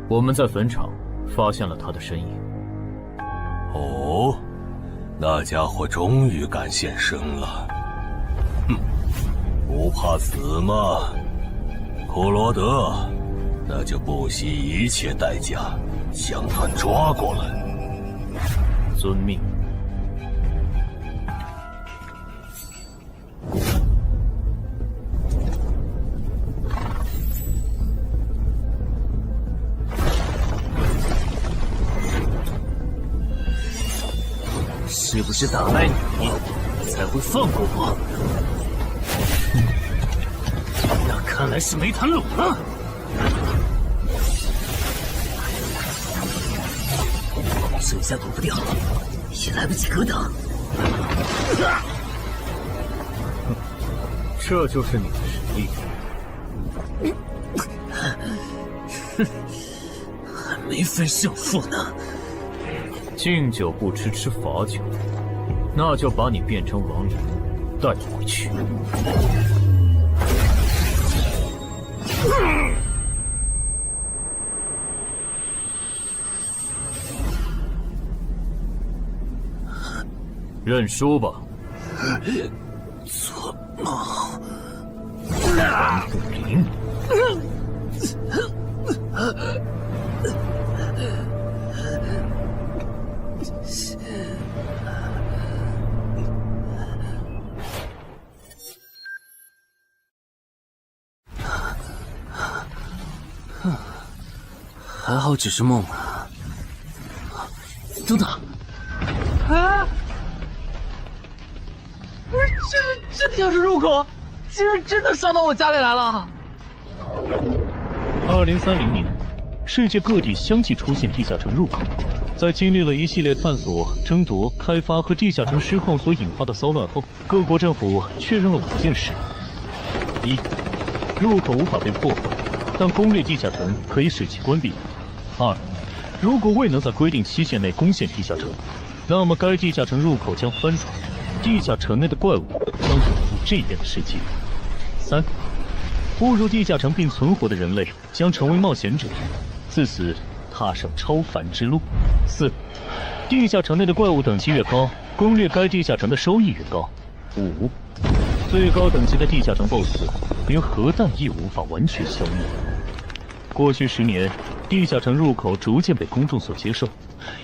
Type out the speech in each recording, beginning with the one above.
我们在坟场发现了他的身影。哦，那家伙终于敢现身了。哼，不怕死吗？库罗德，那就不惜一切代价将他抓过来。遵命。是不是打败你，才会放过我？那看来是没谈拢了。这下躲不掉，也来不及格挡。这就是你的实力。还没分胜负呢。敬酒不吃吃罚酒，那就把你变成亡灵，带回去。认输吧。做梦。蓝不灵。还好只是梦啊！等等，啊！不是，这地下室入口竟然真的上到我家里来了！2030年，世界各地相继出现地下城入口。在经历了一系列探索、争夺、开发和地下城失控所引发的骚乱后，各国政府确认了5件事：一、入口无法被破坏，但攻略地下城可以使其关闭。2. 如果未能在规定期限内攻陷地下城，那么该地下城入口将翻转，地下城内的怪物将永赴这边的世界。3. 误入地下城并存活的人类将成为冒险者，自此踏上超凡之路。4. 地下城内的怪物等级越高，攻略该地下城的收益越高。5. 最高等级的地下城 BOSS 连核弹也无法完全消灭。过去10年，地下城入口逐渐被公众所接受，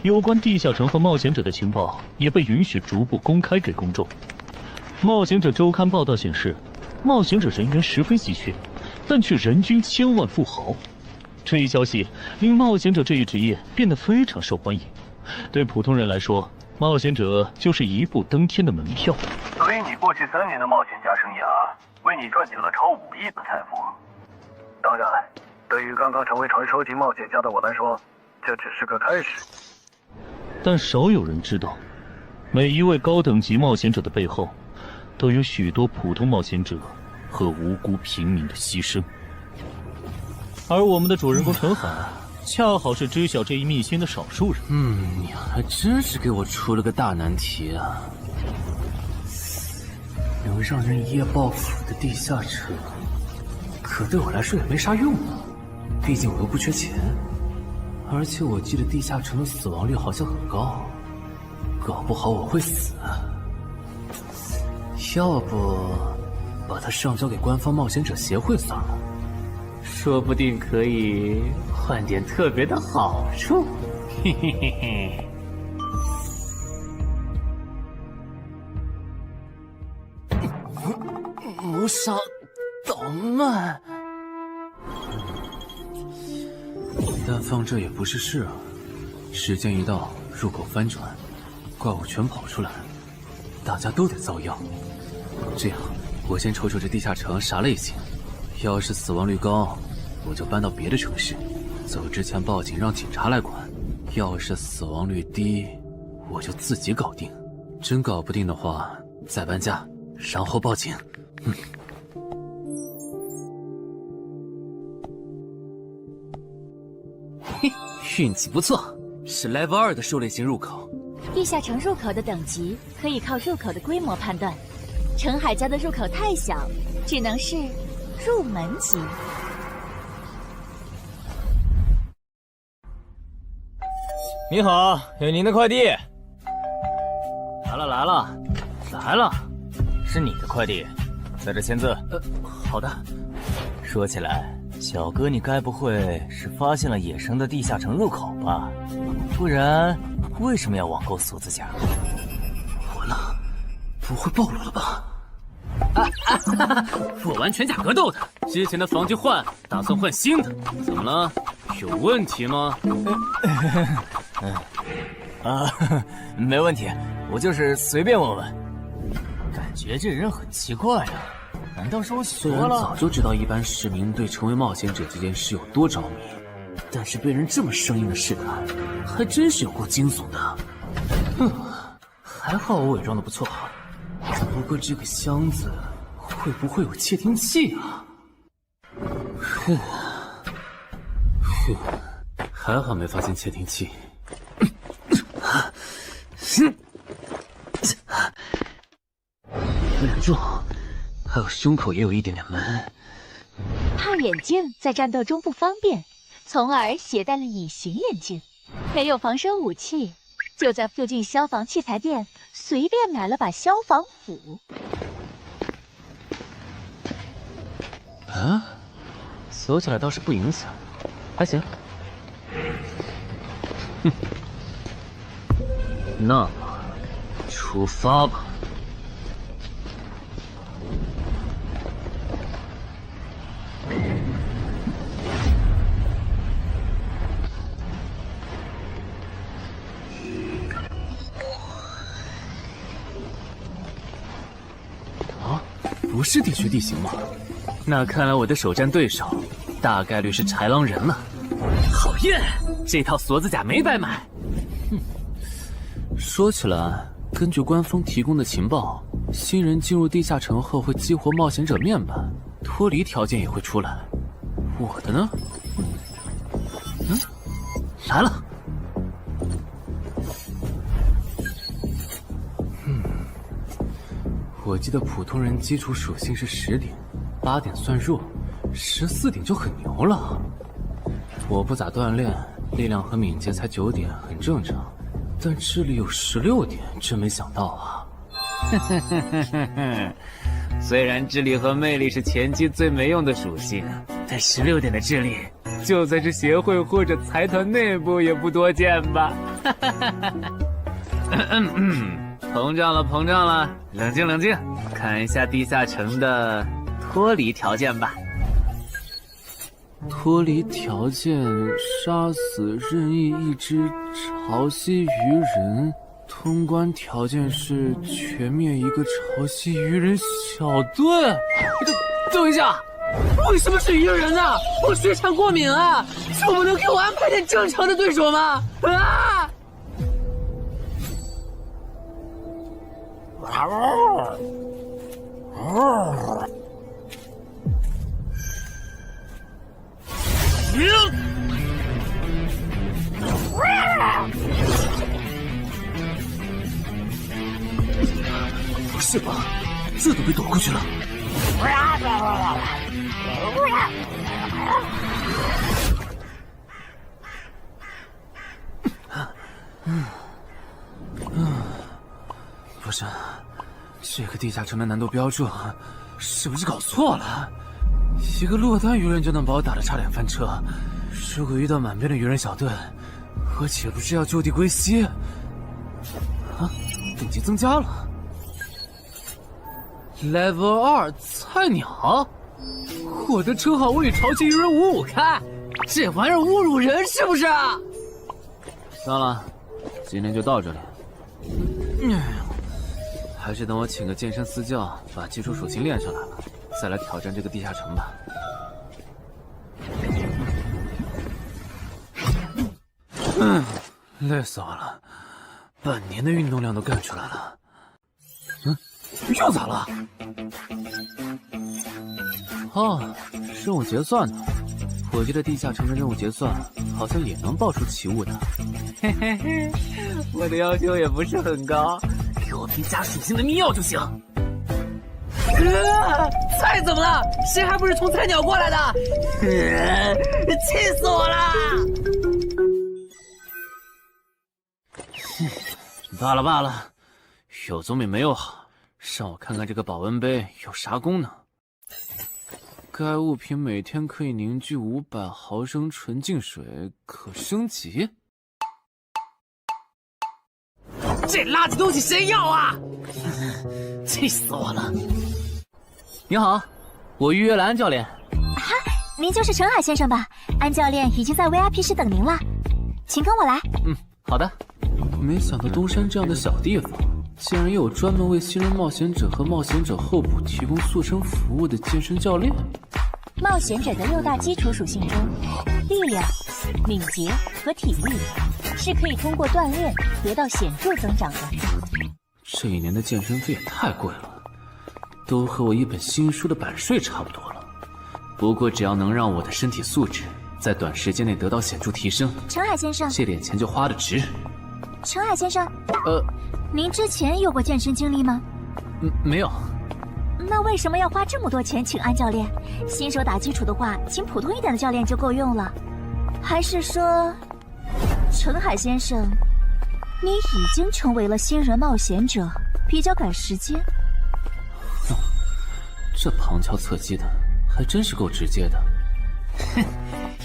有关地下城和冒险者的情报也被允许逐步公开给公众。冒险者周刊报道显示，冒险者人员十分稀缺，但却人均千万富豪。这一消息令冒险者这一职业变得非常受欢迎。对普通人来说，冒险者就是一步登天的门票。所以你过去3年的冒险家生涯，为你赚取了超5亿的财富。当然，对于刚刚成为传说级冒险家的我来说，这只是个开始。但少有人知道，每一位高等级冒险者的背后，都有许多普通冒险者和无辜平民的牺牲。而我们的主人公陈海，恰好是知晓这一秘辛的少数人。你还真是给我出了个大难题啊！能让人一夜暴富的地下城，可对我来说也没啥用啊。毕竟我又不缺钱，而且我记得地下城的死亡率好像很高，搞不好我会死。要不把它上交给官方冒险者协会算了，说不定可以换点特别的好处。嘿嘿嘿嘿。谋杀捣乱。但放这也不是事啊！时间一到，入口翻转，怪物全跑出来，大家都得遭殃。这样，我先瞅瞅这地下城啥类型，要是死亡率高，我就搬到别的城市，走之前报警让警察来管；要是死亡率低，我就自己搞定。真搞不定的话，再搬家，然后报警。嘿，运气不错，是 Level 2的狩猎型入口。地下城入口的等级可以靠入口的规模判断，陈海家的入口太小，只能是入门级。你好，有您的快递。来了，是你的快递，在这签字。好的。说起来，小哥，你该不会是发现了野生的地下城入口吧？不然为什么要网购锁子甲？完了，不会暴露了吧？我玩全甲格斗的，之前的防具换，打算换新的。怎么了？有问题吗？没问题，我就是随便问问。感觉这人很奇怪啊，难道是我想多了？早就知道一般市民对成为冒险者这件事有多着迷，但是被人这么生硬的试探，还真是有够惊悚的。还好我伪装的不错。不过这个箱子会不会有窃听器啊？还好没发现窃听器。有点重，还有胸口也有一点点闷。怕眼镜在战斗中不方便，从而携带了隐形眼镜。没有防身武器，就在附近消防器材店随便买了把消防斧。啊，锁起来倒是不影响，还行。那么，出发吧。不是地区地形吗？那看来我的首战对手大概率是豺狼人了。讨厌，这套锁子甲没白买。说起来，根据官方提供的情报，新人进入地下城后会激活冒险者面板，脱离条件也会出来。我的呢？来了。我记得普通人基础属性是10点，8点算弱，14点就很牛了。我不咋锻炼，力量和敏捷才9点，很正常。但智力有16点，真没想到啊！虽然智力和魅力是前期最没用的属性，但16点的智力，就算是协会或者财团内部也不多见吧？膨胀了，冷静，看一下地下城的脱离条件吧。脱离条件：杀死任意一只潮汐鱼人。通关条件是全灭一个潮汐鱼人小队。等一下，为什么是鱼人啊？我血产过敏啊！就不能给我安排点正常的对手吗？啊！不是吧，这都被躲过去了。不是，这个地下城的难度标注是不是搞错了？一个落单鱼人就能把我打得差点翻车，如果遇到满编的鱼人小队，我岂不是要就地归西？啊，等级增加了 ，Level 2菜鸟，我的称号我与潮汐鱼人55开，这玩意儿侮辱人是不是？算了，今天就到这里。还是等我请个健身私教，把基础属性练上来了，再来挑战这个地下城吧。累死我了，半年的运动量都干出来了。又咋了？哦，任务结算呢？我记得地下城的任务结算好像也能爆出奇物的。嘿嘿嘿，我的要求也不是很高，给我瓶加属性的迷药就行。菜怎么了？谁还不是从菜鸟过来的？气死我了！罢了罢了，有总比没有好。让我看看这个保温杯有啥功能。该物品每天可以凝聚500毫升纯净水，可升级。这垃圾东西谁要啊？气死我了！你好，我预约了安教练。哈，您就是陈海先生吧？安教练已经在 VIP 室等您了，请跟我来。好的。没想到东山这样的小地方，竟然有专门为新人冒险者和冒险者候补提供塑身服务的健身教练。冒险者的6大基础属性中，力量、敏捷和体力是可以通过锻炼得到显著增长的。这一年的健身费也太贵了，都和我一本新书的版税差不多了。不过只要能让我的身体素质在短时间内得到显著提升，陈海先生，这点钱就花得值。陈海先生，您之前有过健身经历吗？没有。那为什么要花这么多钱请安教练？新手打基础的话，请普通一点的教练就够用了。还是说，陈海先生，你已经成为了新人冒险者，比较赶时间？这旁敲侧击的，还真是够直接的。哼，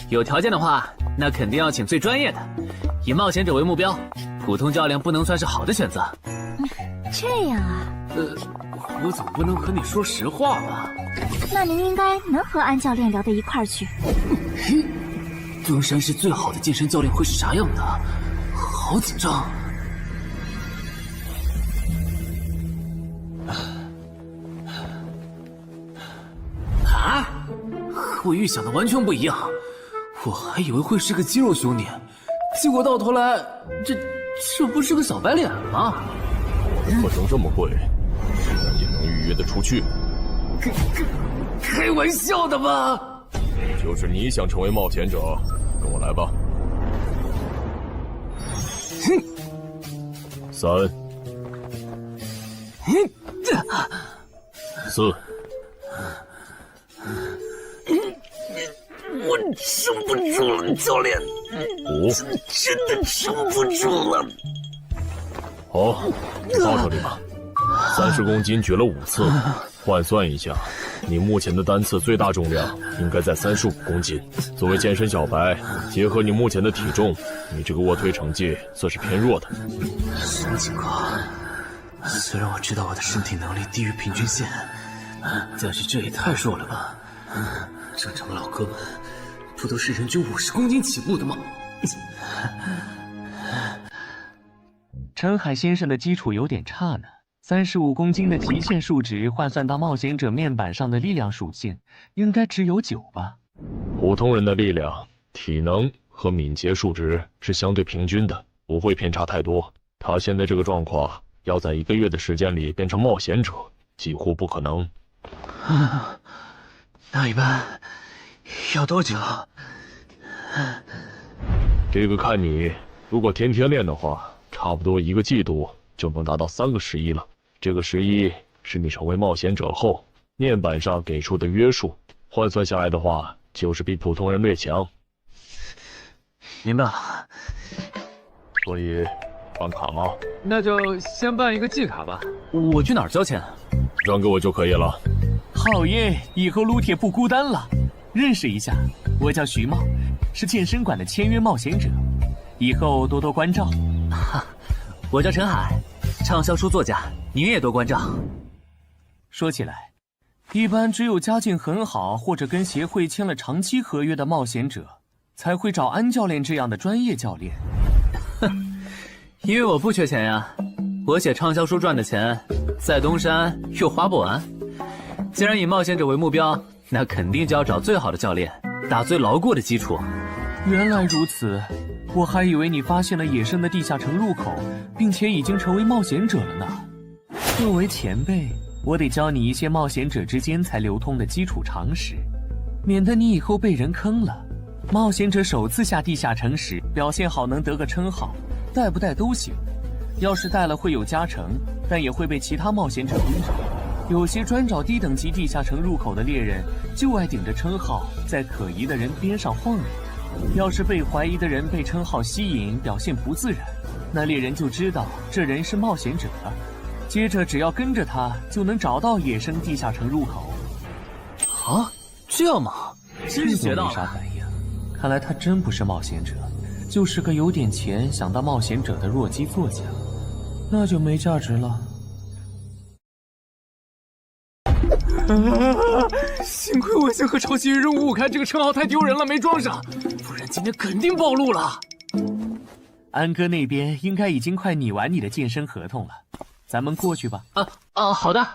有条件的话，那肯定要请最专业的，以冒险者为目标，普通教练不能算是好的选择。这样啊？我总不能和你说实话吧？那您应该能和安教练聊到一块儿去。东山市最好的健身教练会是啥样的？好紧张。啊！和我预想的完全不一样，我还以为会是个肌肉兄弟，结果到头来，这不是个小白脸吗？课程这么贵，竟然也能预约得出去？开玩笑的吧？就是你想成为冒险者，跟我来吧。3、4。我撑不住了，教练。5。真的撑不住了。好，你到这里吧。30公斤举了5次，换算一下，你目前的单次最大重量应该在35公斤。作为健身小白，结合你目前的体重，你这个卧推成绩算是偏弱的。什么情况？虽然我知道我的身体能力低于平均线，但是这也太弱了吧？正常的老哥们不都是人均50公斤起步的吗？陈海先生的基础有点差呢，35公斤的极限数值换算到冒险者面板上的力量属性，应该只有9吧？普通人的力量、体能和敏捷数值是相对平均的，不会偏差太多。他现在这个状况，要在1个月的时间里变成冒险者，几乎不可能。那一般要多久？这个看你，如果天天练的话，差不多1个季度就能达到3个11了。这个11是你成为冒险者后面板上给出的约束，换算下来的话，就是比普通人略强。明白了。所以办卡吗？那就先办一个季卡吧。我去哪儿交钱？让给我就可以了。好耶，以后撸铁不孤单了。认识一下，我叫徐茂，是健身馆的签约冒险者，以后多多关照。我叫陈海，畅销书作家，您也多关照。说起来，一般只有家境很好或者跟协会签了长期合约的冒险者，才会找安教练这样的专业教练。因为我不缺钱呀，我写畅销书赚的钱，在东山又花不完。既然以冒险者为目标，那肯定就要找最好的教练，打最牢固的基础。原来如此，我还以为你发现了野生的地下城入口，并且已经成为冒险者了呢。作为前辈，我得教你一些冒险者之间才流通的基础常识，免得你以后被人坑了。冒险者首次下地下城时，表现好能得个称号，带不带都行。要是带了会有加成，但也会被其他冒险者盯着。有些专找低等级地下城入口的猎人，就爱顶着称号，在可疑的人边上晃悠。要是被怀疑的人被称号吸引，表现不自然，那猎人就知道这人是冒险者，接着只要跟着他，就能找到野生地下城入口。啊，这样吗？真是学到了。没啥反应，看来他真不是冒险者，就是个有点钱想当冒险者的弱鸡作家，那就没价值了。幸亏我先和超级人五五开这个称号太丢人了，没装上，不然今天肯定暴露了。安哥那边应该已经快拟完你的健身合同了，咱们过去吧。好的。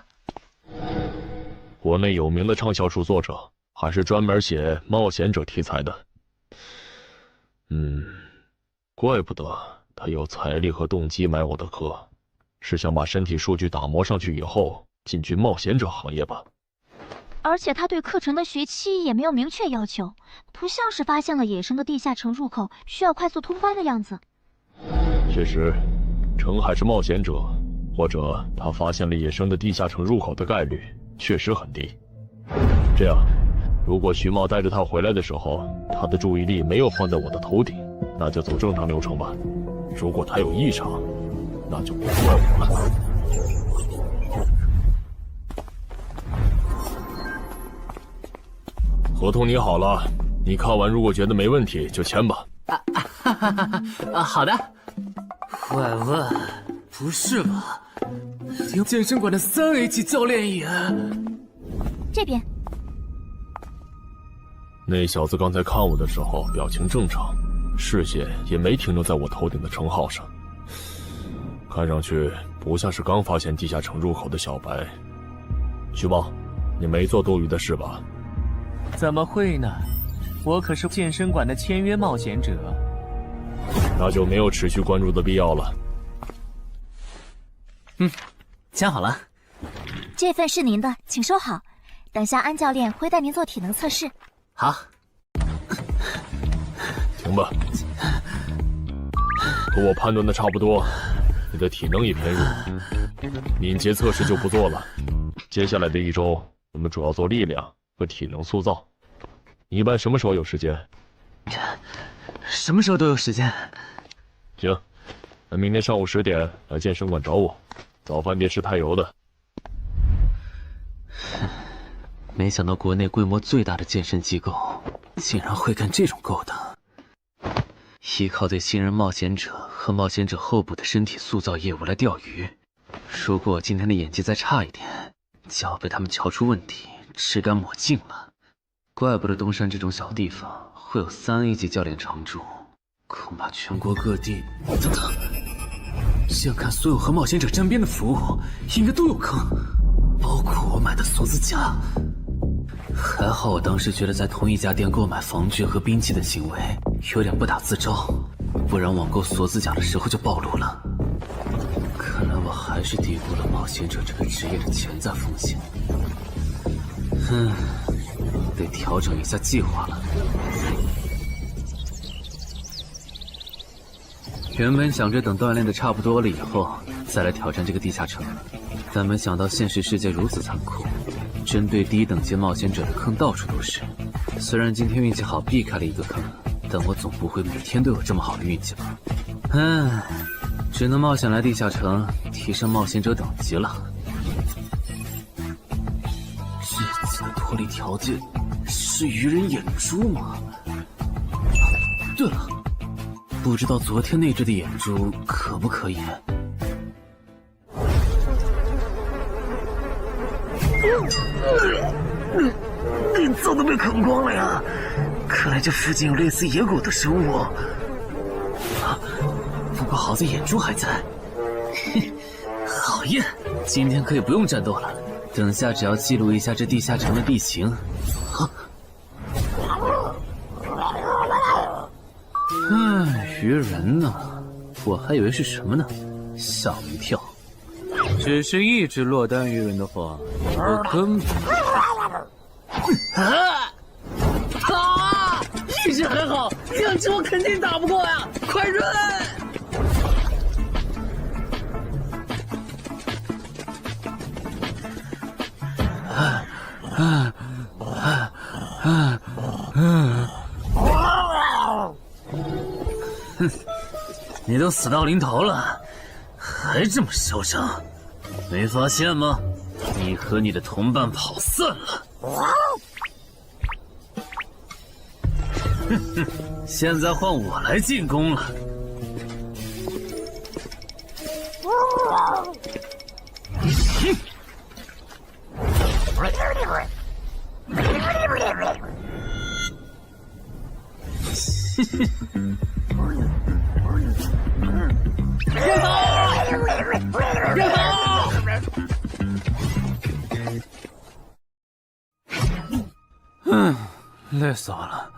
国内有名的畅销书作者，还是专门写冒险者题材的。怪不得他有财力和动机买我的课，是想把身体数据打磨上去以后进军冒险者行业吧。而且他对课程的学期也没有明确要求，不像是发现了野生的地下城入口需要快速通关的样子。确实，程海是冒险者，或者他发现了野生的地下城入口的概率确实很低。这样，如果徐茂带着他回来的时候，他的注意力没有放在我的头顶，那就走正常流程吧。如果他有异常，那就不怪我了。合同拟好了，你看完如果觉得没问题就签吧。好的。喂，不是吧？连健身馆的3A 级教练也……这边。那小子刚才看我的时候表情正常，视线也没停留在我头顶的称号上，看上去不像是刚发现地下城入口的小白。徐茂，你没做多余的事吧？怎么会呢？我可是健身馆的签约冒险者。那就没有持续关注的必要了。签好了。这份是您的，请收好。等下安教练会带您做体能测试。好。停吧。和我判断的差不多，你的体能也偏弱，敏捷测试就不做了。接下来的1周，我们主要做力量和体能塑造。你一般什么时候有时间？什么时候都有时间。行，那明天上午10点来健身馆找我，早饭别吃太油的。没想到国内规模最大的健身机构竟然会干这种勾当。依靠对新人冒险者和冒险者候补的身体塑造业务来钓鱼，如果我今天的演技再差一点，就要被他们瞧出问题，吃干抹净了。怪不得东山这种小地方会有3A 级教练常驻，恐怕全国各地……等等，这样看，所有和冒险者沾边的服务应该都有坑，包括我买的锁子甲。还好我当时觉得在同一家店购买防具和兵器的行为有点不打自招，不然网购锁子甲的时候就暴露了。看来我还是低估了冒险者这个职业的潜在风险。得调整一下计划了。原本想着等锻炼的差不多了以后再来挑战这个地下城，但没想到现实世界如此残酷，针对低等级冒险者的坑到处都是。虽然今天运气好避开了一个坑，但我总不会每天都有这么好的运气吧。只能冒险来地下城提升冒险者等级了。这次的脱离条件是鱼人眼珠吗？对了，不知道昨天那只的眼珠可不可以？早都被啃光了呀！看来这附近有类似野狗的生物。不过好在眼珠还在。好耶！今天可以不用战斗了，等下只要记录一下这地下城的地形。鱼人呢？我还以为是什么呢，吓我一跳。只是一只落单鱼人的话，我根本……一只还好，2只我肯定打不过呀！快润！你都死到临头了，还这么嚣张，没发现吗？你和你的同伴跑散了。哼哼，现在换我来进攻了。累死我了。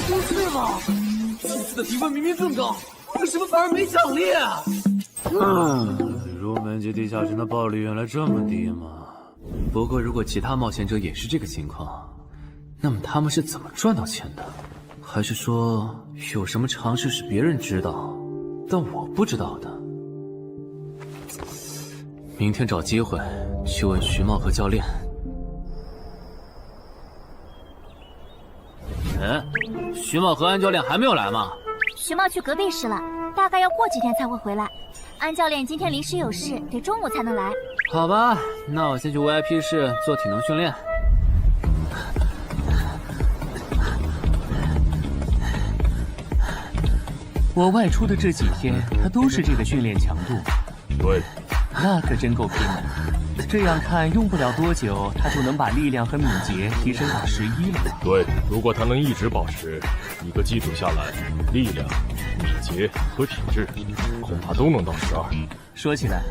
不是吧？这次的评分明明更高，为什么反而没奖励啊？入门级地下城的暴力原来这么低吗？不过如果其他冒险者也是这个情况，那么他们是怎么赚到钱的？还是说有什么常识是别人知道，但我不知道的？明天找机会去问徐茂和教练。徐茂和安教练还没有来吗？徐茂去隔壁室了，大概要过几天才会回来。安教练今天临时有事，得中午才能来。好吧，那我先去 VIP 室做体能训练。我外出的这几天，他都是这个训练强度。对，那可真够拼的。这样看，用不了多久，他就能把力量和敏捷提升到11了。对，如果他能一直保持一个季度下来，力量、敏捷和体质恐怕都能到12。说起来，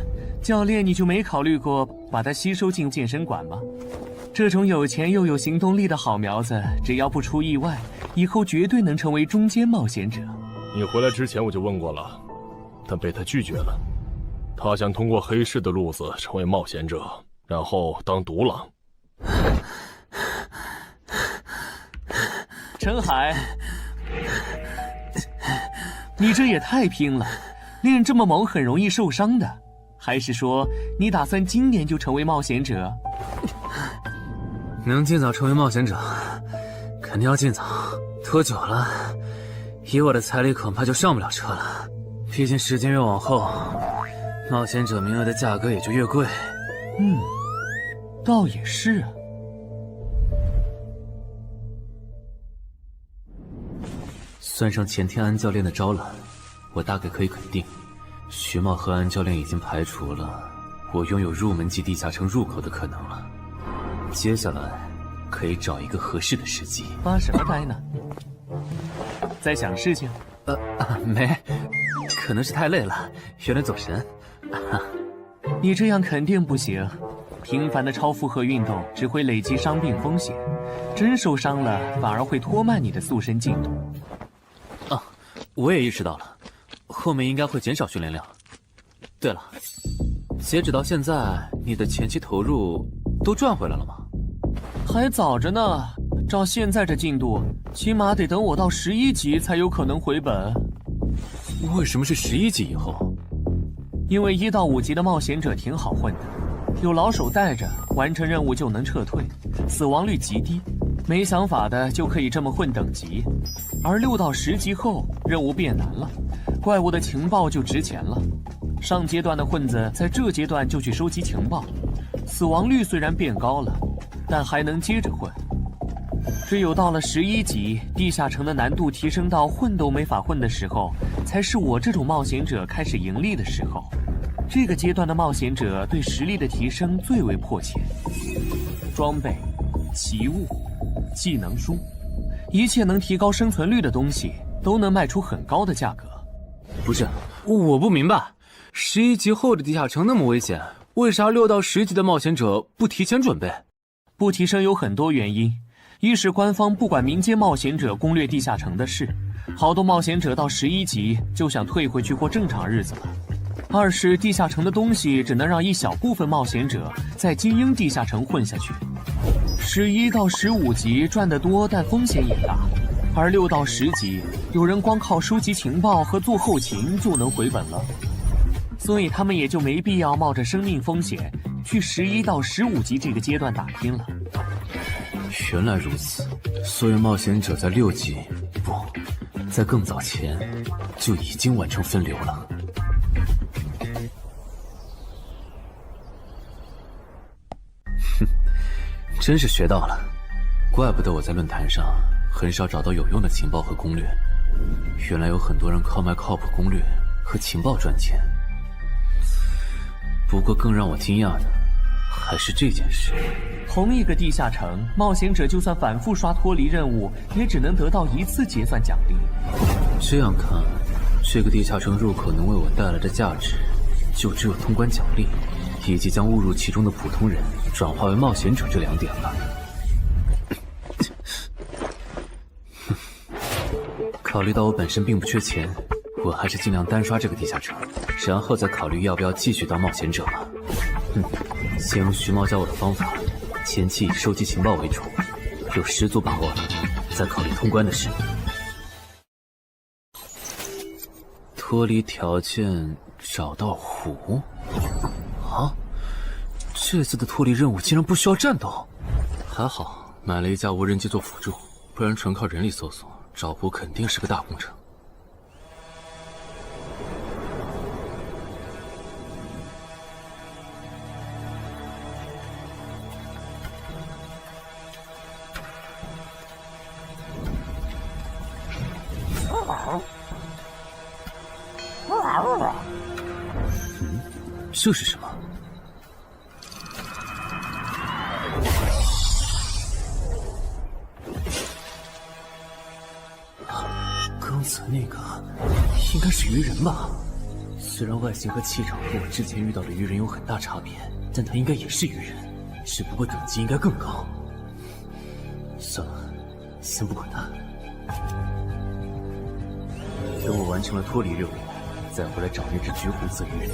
教练你就没考虑过把他吸收进健身馆吗？这种有钱又有行动力的好苗子，只要不出意外，以后绝对能成为中间冒险者。你回来之前我就问过了，但被他拒绝了。他想通过黑市的路子成为冒险者，然后当独狼。陈海，你这也太拼了，练这么猛很容易受伤的。还是说你打算今年就成为冒险者？能尽早成为冒险者，肯定要尽早。拖久了，以我的财力恐怕就上不了车了。毕竟时间越往后，冒险者名额的价格也就越贵。倒也是啊。算上前天安教练的招揽，我大概可以肯定，徐茂和安教练已经排除了我拥有入门级地下城入口的可能了。接下来可以找一个合适的时机。发什么呆呢？在想事情？没，可能是太累了，有点走神。你这样肯定不行，频繁的超负荷运动只会累积伤病风险，真受伤了反而会拖慢你的塑身进度。我也意识到了，后面应该会减少训练量。对了，截止到现在，你的前期投入都赚回来了吗？还早着呢，照现在这进度，起码得等我到11级才有可能回本。为什么是11级以后？因为1到5级的冒险者挺好混的，有老手带着，完成任务就能撤退，死亡率极低。没想法的就可以这么混等级，而6到10级后，任务变难了，怪物的情报就值钱了。上阶段的混子在这阶段就去收集情报，死亡率虽然变高了，但还能接着混。只有到了11级，地下城的难度提升到混都没法混的时候，才是我这种冒险者开始盈利的时候。这个阶段的冒险者对实力的提升最为迫切，装备、奇物、技能书，一切能提高生存率的东西都能卖出很高的价格。不是，我不明白，11级后的地下城那么危险，为啥6到10级的冒险者不提前准备？不提升有很多原因，一是官方不管民间冒险者攻略地下城的事，好多冒险者到11级就想退回去过正常日子了。二是地下城的东西只能让一小部分冒险者在精英地下城混下去。11到15级赚得多，但风险也大，而6到10级有人光靠收集情报和做后勤就能回本了，所以他们也就没必要冒着生命风险去11到15级这个阶段打拼了。原来如此，所以冒险者在6级不，在更早前就已经完成分流了。哼，真是学到了，怪不得我在论坛上很少找到有用的情报和攻略，原来有很多人靠卖靠谱攻略和情报赚钱。不过更让我惊讶的还是这件事。同一个地下城，冒险者就算反复刷脱离任务，也只能得到1次结算奖励。这样看，这个地下城入口能为我带来的价值，就只有通关奖励，以及将误入其中的普通人转化为冒险者这2点了。考虑到我本身并不缺钱，我还是尽量单刷这个地下城，然后再考虑要不要继续当冒险者了。先用徐猫教我的方法，前期以收集情报为主，有10足把握了，再考虑通关的事。脱离条件找到湖？啊，这次的脱离任务竟然不需要战斗，还好买了一架无人机做辅助，不然纯靠人力搜索找湖肯定是个大工程。这是什么？刚才那个应该是鱼人吧？虽然外形和气场和我之前遇到的鱼人有很大差别，但他应该也是鱼人，只不过等级应该更高。算了，先不管他。等我完成了脱离任务，再回来找那只橘红色鱼人。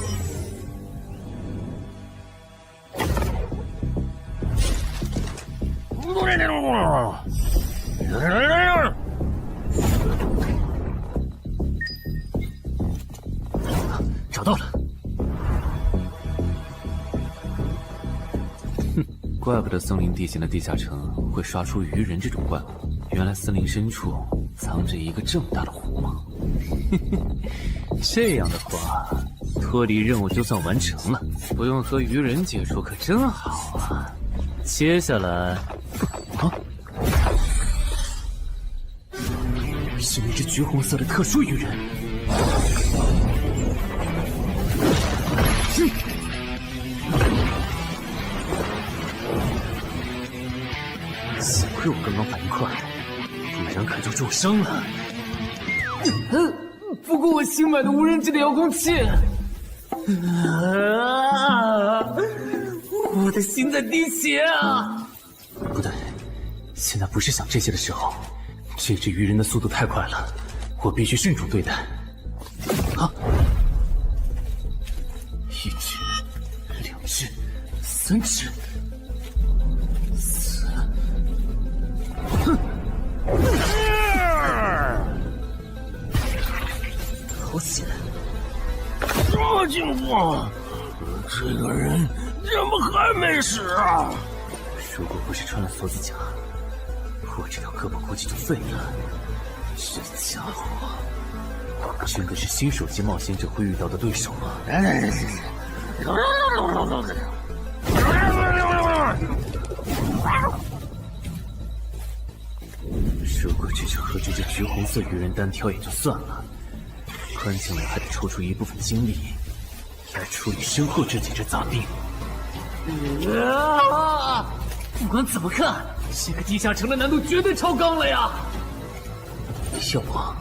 找到了。哼，怪不得森林地形的地下城会刷出鱼人这种怪物，原来森林深处藏着一个这么大的湖吗？这样的话，脱离任务就算完成了，不用和鱼人接触可真好啊。接下来，是那只橘红色的特殊鱼人。幸亏我刚刚反应快，不然可就重伤了。不过我新买的无人机的遥控器，我的心在滴血啊！不对，现在不是想这些的时候。这只鱼人的速度太快了，我必须慎重对待。啊！一只、2只、3只、4……哼！好险！这情况，这个人怎么还没死啊？如果不是穿了锁子甲，我这条胳膊估计就废了。这家伙真的是新手级冒险者会遇到的对手吗？如果只是和这只橘红色鱼人单挑也就算了，关键我还得抽出一部分精力来处理身后这几只杂兵。不管怎么看，这个地下城的难度绝对超纲了呀！要不逃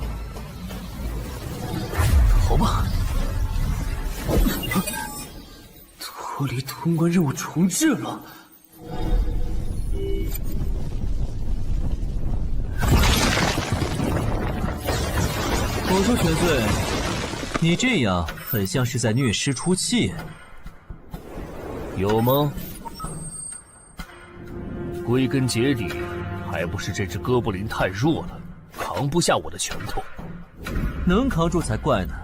吧？脱离通关任务重置了。我说玄岁，你这样很像是在虐尸出气，有吗？归根结底，还不是这只哥布林太弱了，扛不下我的拳头。能扛住才怪呢！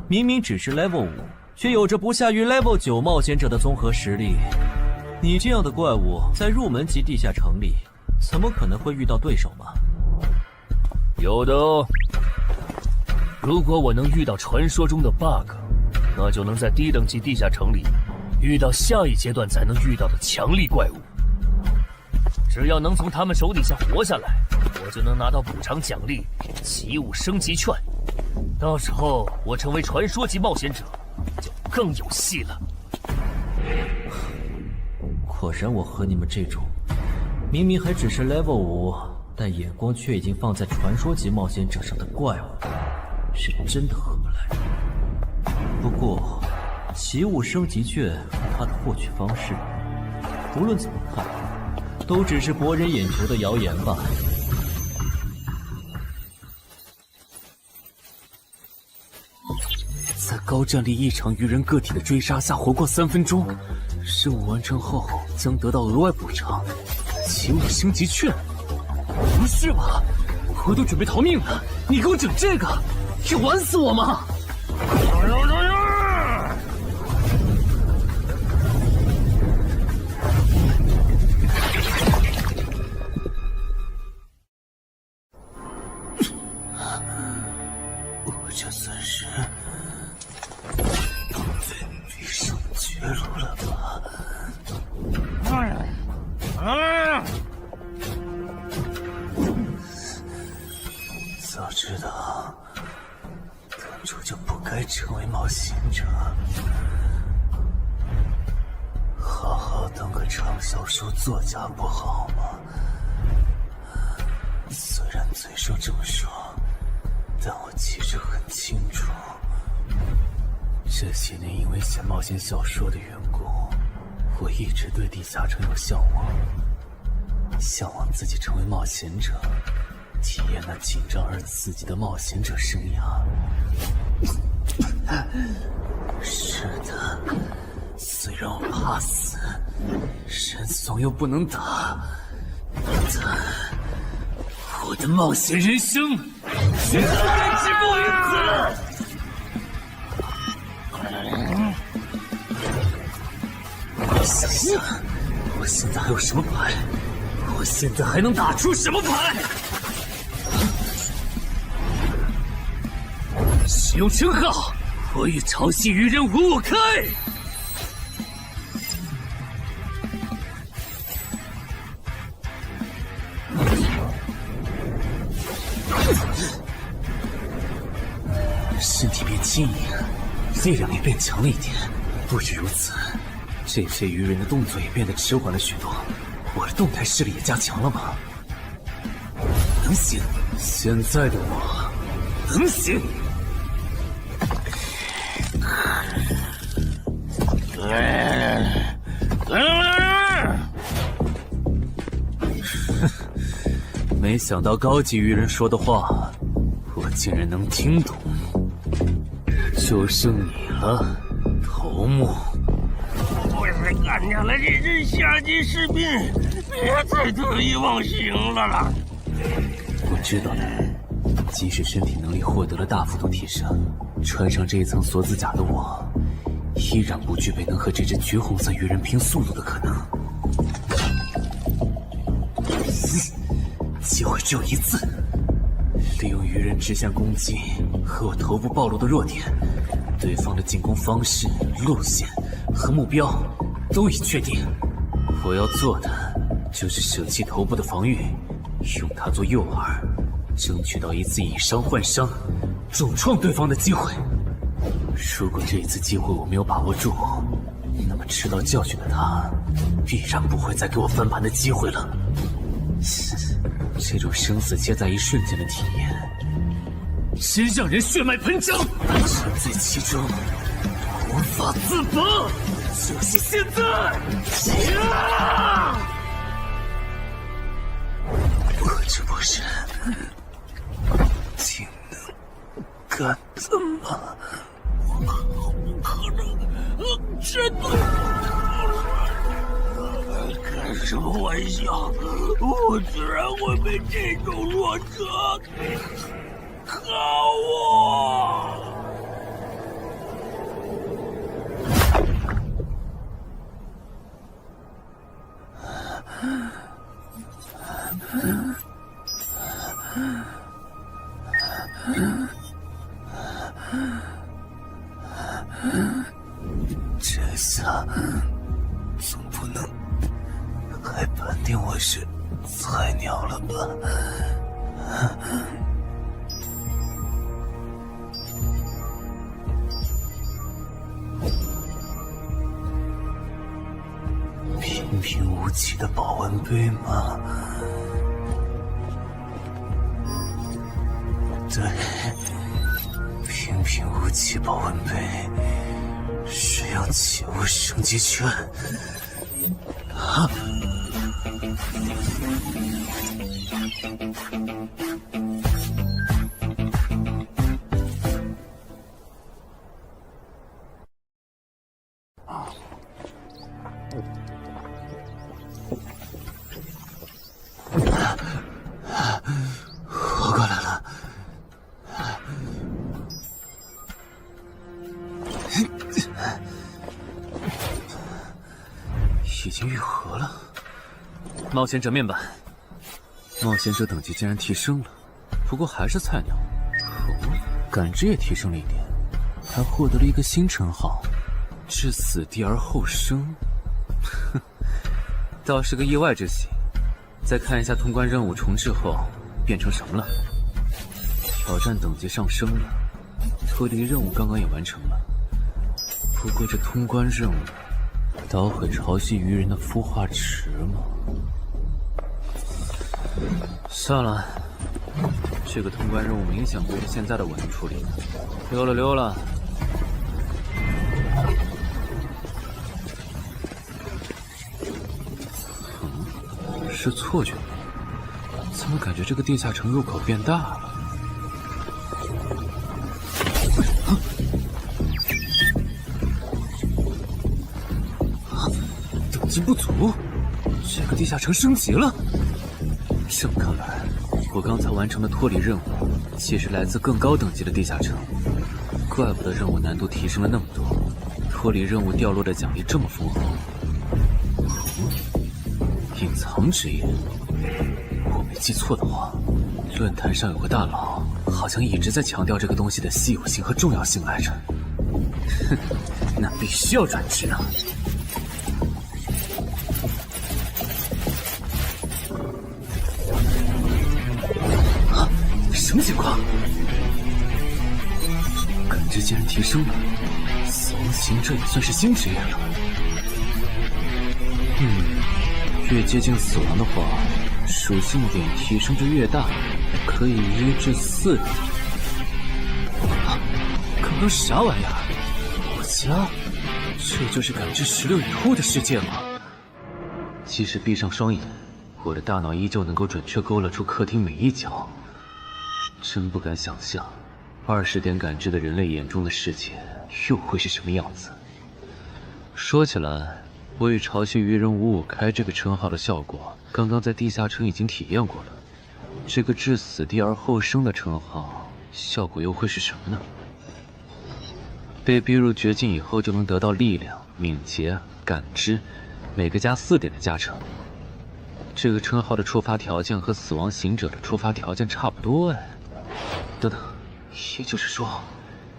明明只是 Level 5，却有着不下于 Level 9冒险者的综合实力。你这样的怪物，在入门级地下城里，怎么可能会遇到对手嘛？有的哦。如果我能遇到传说中的 bug， 那就能在低等级地下城里遇到下一阶段才能遇到的强力怪物。只要能从他们手底下活下来，我就能拿到补偿奖励奇物升级券。到时候我成为传说级冒险者，就更有戏了。果然，我和你们这种明明还只是 level 5，但眼光却已经放在传说级冒险者上的怪物，是真的合不来。不过，奇物升级券和它的获取方式，无论怎么看，都只是博人眼球的谣言吧。在高战力异常鱼人个体的追杀下活过3分钟，任务完成后将得到额外补偿，奇物升级券。不是吧？我都准备逃命了，你给我整这个，要玩死我吗？我这算是遇上绝路了吧？早知道当初就不该成为冒险者，好好当个畅销书作家不好吗？虽然嘴上这么说，但我其实很清楚，这些年因为写冒险小说的缘故，我一直对地下城有向往，向往自己成为冒险者，体验那紧张而刺激的冒险者生涯。是的，虽然我怕死，人怂又不能打，但我的冒险人生绝不该止步于此。想想，我现在还有什么牌？我现在还能打出什么牌？使用称号，我与潮汐鱼人5开。身体变轻盈，力量也变强了一点。不止如此，这些鱼人的动作也变得迟缓了许多。我的动态视力也加强了吗？能行，现在的我能行。没想到高级鱼人说的话，我竟然能听懂。就剩你了，头目。我是干掉了这只下级士兵，别再得意忘形了啦！我知道的，即使身体能力获得了大幅度提升，穿上这一层锁子甲的我，依然不具备能和这只橘红色鱼人拼速度的可能。机会只有一次，利用鱼人直线攻击和我头部暴露的弱点，对方的进攻方式、路线和目标都已确定。我要做的就是舍弃头部的防御，用它做诱饵，争取到一次以伤换伤，重创对方的机会。如果这一次机会我没有把握住，那么吃到教训的他，必然不会再给我翻盘的机会了。这种生死皆在一瞬间的体验，真让人血脉喷张，沉醉其中，无法自拔。就是现在！我这不是技能干的吗？可能真的。开什么玩笑！我居然会被这种弱者可恶！这下总不能还判定我是菜鸟了吧？平平无奇的保温杯吗？对，平平无奇保温杯。使用起物升级券。啊！活过来了。已经愈合了。冒险者面板，冒险者等级竟然提升了，不过还是菜鸟。哦，感知也提升了一点，还获得了一个新称号——至死地而后生。哼，倒是个意外之喜。再看一下通关任务重置后变成什么了。挑战等级上升了，脱离任务刚刚也完成了。不过这通关任务，捣毁潮汐鱼人的孵化池吗？算了，这个通关任务明显不是现在的我能处理的。溜了溜了。是错觉吗？怎么感觉这个地下城入口变大了？等级不足，这个地下城升级了。这么看来，我刚才完成的脱离任务，其实来自更高等级的地下城。怪不得任务难度提升了那么多，脱离任务掉落的奖励这么丰厚。隐藏之眼，我没记错的话，论坛上有个大佬，好像一直在强调这个东西的稀有性和重要性来着。哼，那必须要转职啊！啊，什么情况？感知竟然提升了，死亡行者也算是新职业了。越接近死亡的话，属性点提升就越大，可以1至4点。啊，刚刚啥玩意儿？我家？这就是感知16以后的世界吗？即使闭上双眼，我的大脑依旧能够准确勾勒出客厅每一角。真不敢想象，20点感知的人类眼中的世界又会是什么样子。说起来，我与潮汐鱼人555开这个称号的效果，刚刚在地下城已经体验过了。这个至死地而后生的称号，效果又会是什么呢？被逼入绝境以后，就能得到力量、敏捷、感知，每个加4点的加成。这个称号的触发条件和死亡行者的触发条件差不多哎。等等，也就是说，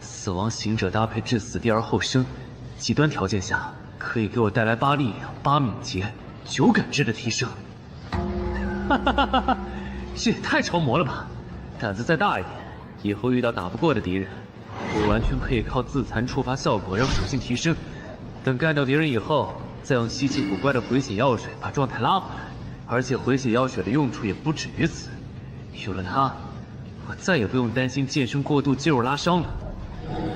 死亡行者搭配至死地而后生，极端条件下可以给我带来8力量、8敏捷、9感知的提升。哈哈哈哈！这也太超模了吧！胆子再大一点，以后遇到打不过的敌人，我完全可以靠自残触发效果让属性提升。等干掉敌人以后，再用稀奇古怪的回血药水把状态拉回来。而且回血药水的用处也不止于此，有了它，我再也不用担心健身过度肌肉拉伤了。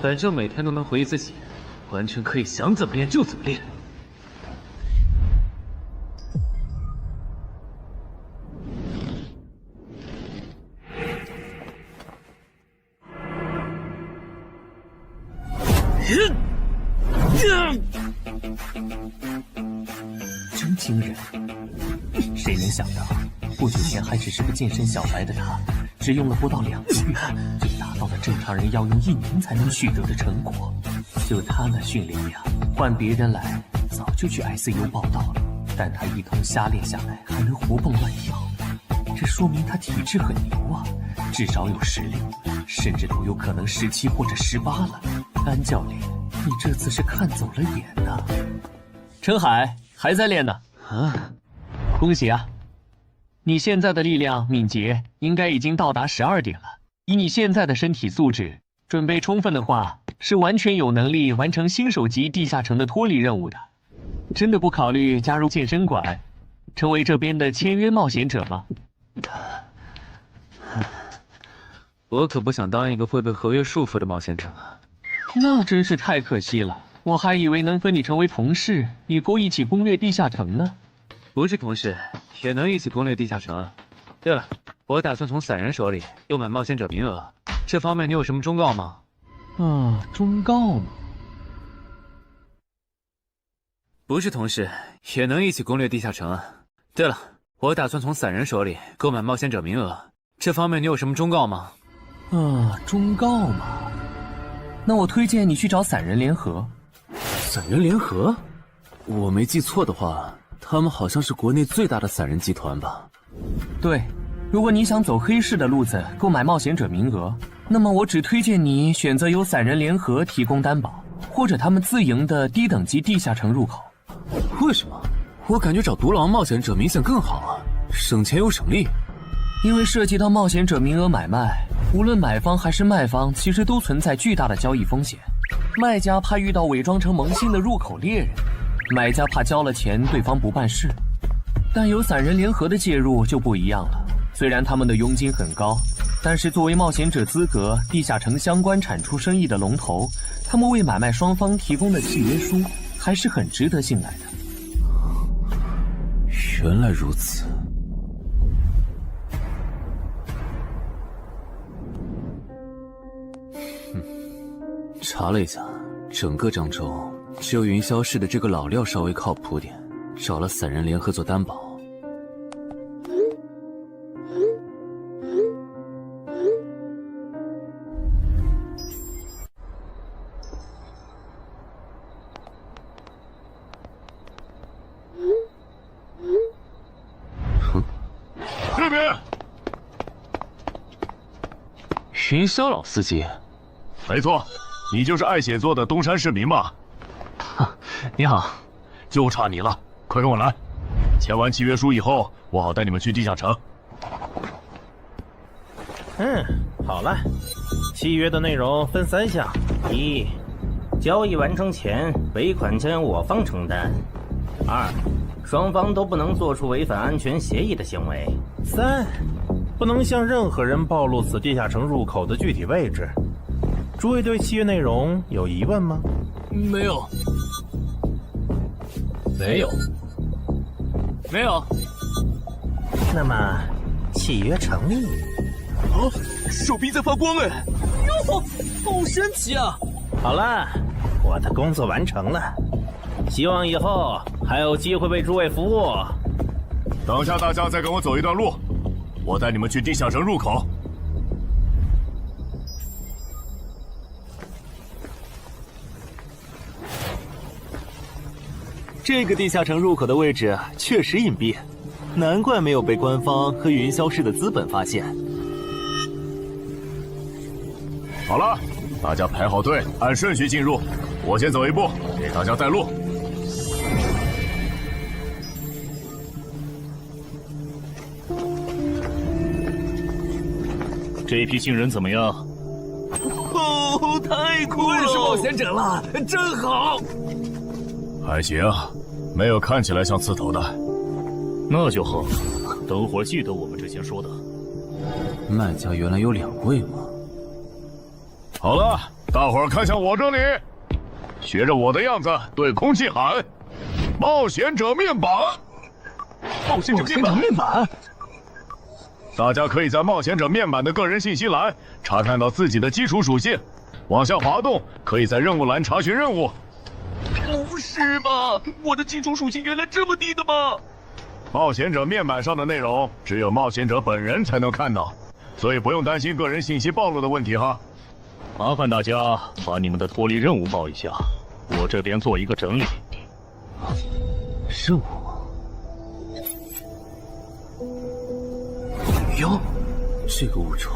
反正每天都能回一次血，完全可以想怎么练就怎么练。真惊人！谁能想到，不久前还只是个健身小白的他，只用了不到2个月，就达到了正常人要用1年才能取得的成果。就他那训练量，换别人来早就去 ICU 报道了。但他一通瞎练下来，还能活蹦乱跳，这这说明他体质很牛啊，至少有16，甚至都有可能17或者18了。安教练，你这次是看走了眼呐。陈海还在练呢。啊，恭喜啊！你现在的力量、敏捷应该已经到达12点了。以你现在的身体素质，准备充分的话，是完全有能力完成新手级地下城的脱离任务的。真的不考虑加入健身馆，成为这边的签约冒险者吗？我可不想当一个会被合约束缚的冒险者。那真是太可惜了，我还以为能和你成为同事，以后一起攻略地下城呢。不是同事，也能一起攻略地下城。对了，我打算从散人手里购买冒险者名额，这方面你有什么忠告吗？忠告吗？不是同事，也能一起攻略地下城啊。对了，我打算从散人手里购买冒险者名额，这方面你有什么忠告吗？忠告嘛，那我推荐你去找散人联合。散人联合？我没记错的话，他们好像是国内最大的散人集团吧？对，如果你想走黑市的路子购买冒险者名额，那么我只推荐你选择由散人联合提供担保，或者他们自营的低等级地下城入口。为什么？我感觉找独狼冒险者明显更好啊，省钱又省力。因为涉及到冒险者名额买卖，无论买方还是卖方，其实都存在巨大的交易风险。卖家怕遇到伪装成萌新的入口猎人，买家怕交了钱对方不办事。但有散人联合的介入就不一样了，虽然他们的佣金很高，但是作为冒险者资格地下城相关产出生意的龙头，他们为买卖双方提供的契约书还是很值得信赖的。原来如此。查了一下，整个漳州只有云霄市的这个老廖稍微靠谱点，找了散人联合做担保。这边，云霄老司机，没错，你就是爱写作的东山市民吧？你好，就差你了，快跟我来！签完契约书以后，我好带你们去地下城。好了，契约的内容分3项：一，交易完成前尾款将由我方承担；2，双方都不能做出违反安全协议的行为；3，不能向任何人暴露此地下城入口的具体位置。诸位对契约内容有疑问吗？没有。没有。没有。那么，契约成立。手臂在发光哎！哟，好神奇啊！好了，我的工作完成了，希望以后还有机会为诸位服务。等下大家再跟我走一段路，我带你们去地下城入口。这个地下城入口的位置确实隐蔽，难怪没有被官方和云霄市的资本发现。好了，大家排好队，按顺序进入。我先走一步，给大家带路。这一批新人怎么样？太酷了！认识冒险者了，真好。还行，没有看起来像刺头的。那就好，等会儿记得我们之前说的。卖家原来有2位吗？好了，大伙儿看向我这里，学着我的样子对空气喊：“冒险者面板！”冒险者面板。大家可以在冒险者面板的个人信息栏查看到自己的基础属性，往下滑动，可以在任务栏查询任务。不是吧？我的基础属性原来这么低的吗？冒险者面板上的内容只有冒险者本人才能看到，所以不用担心个人信息暴露的问题哈。麻烦大家把你们的脱离任务报一下，我这边做一个整理。任务？女妖，这个物种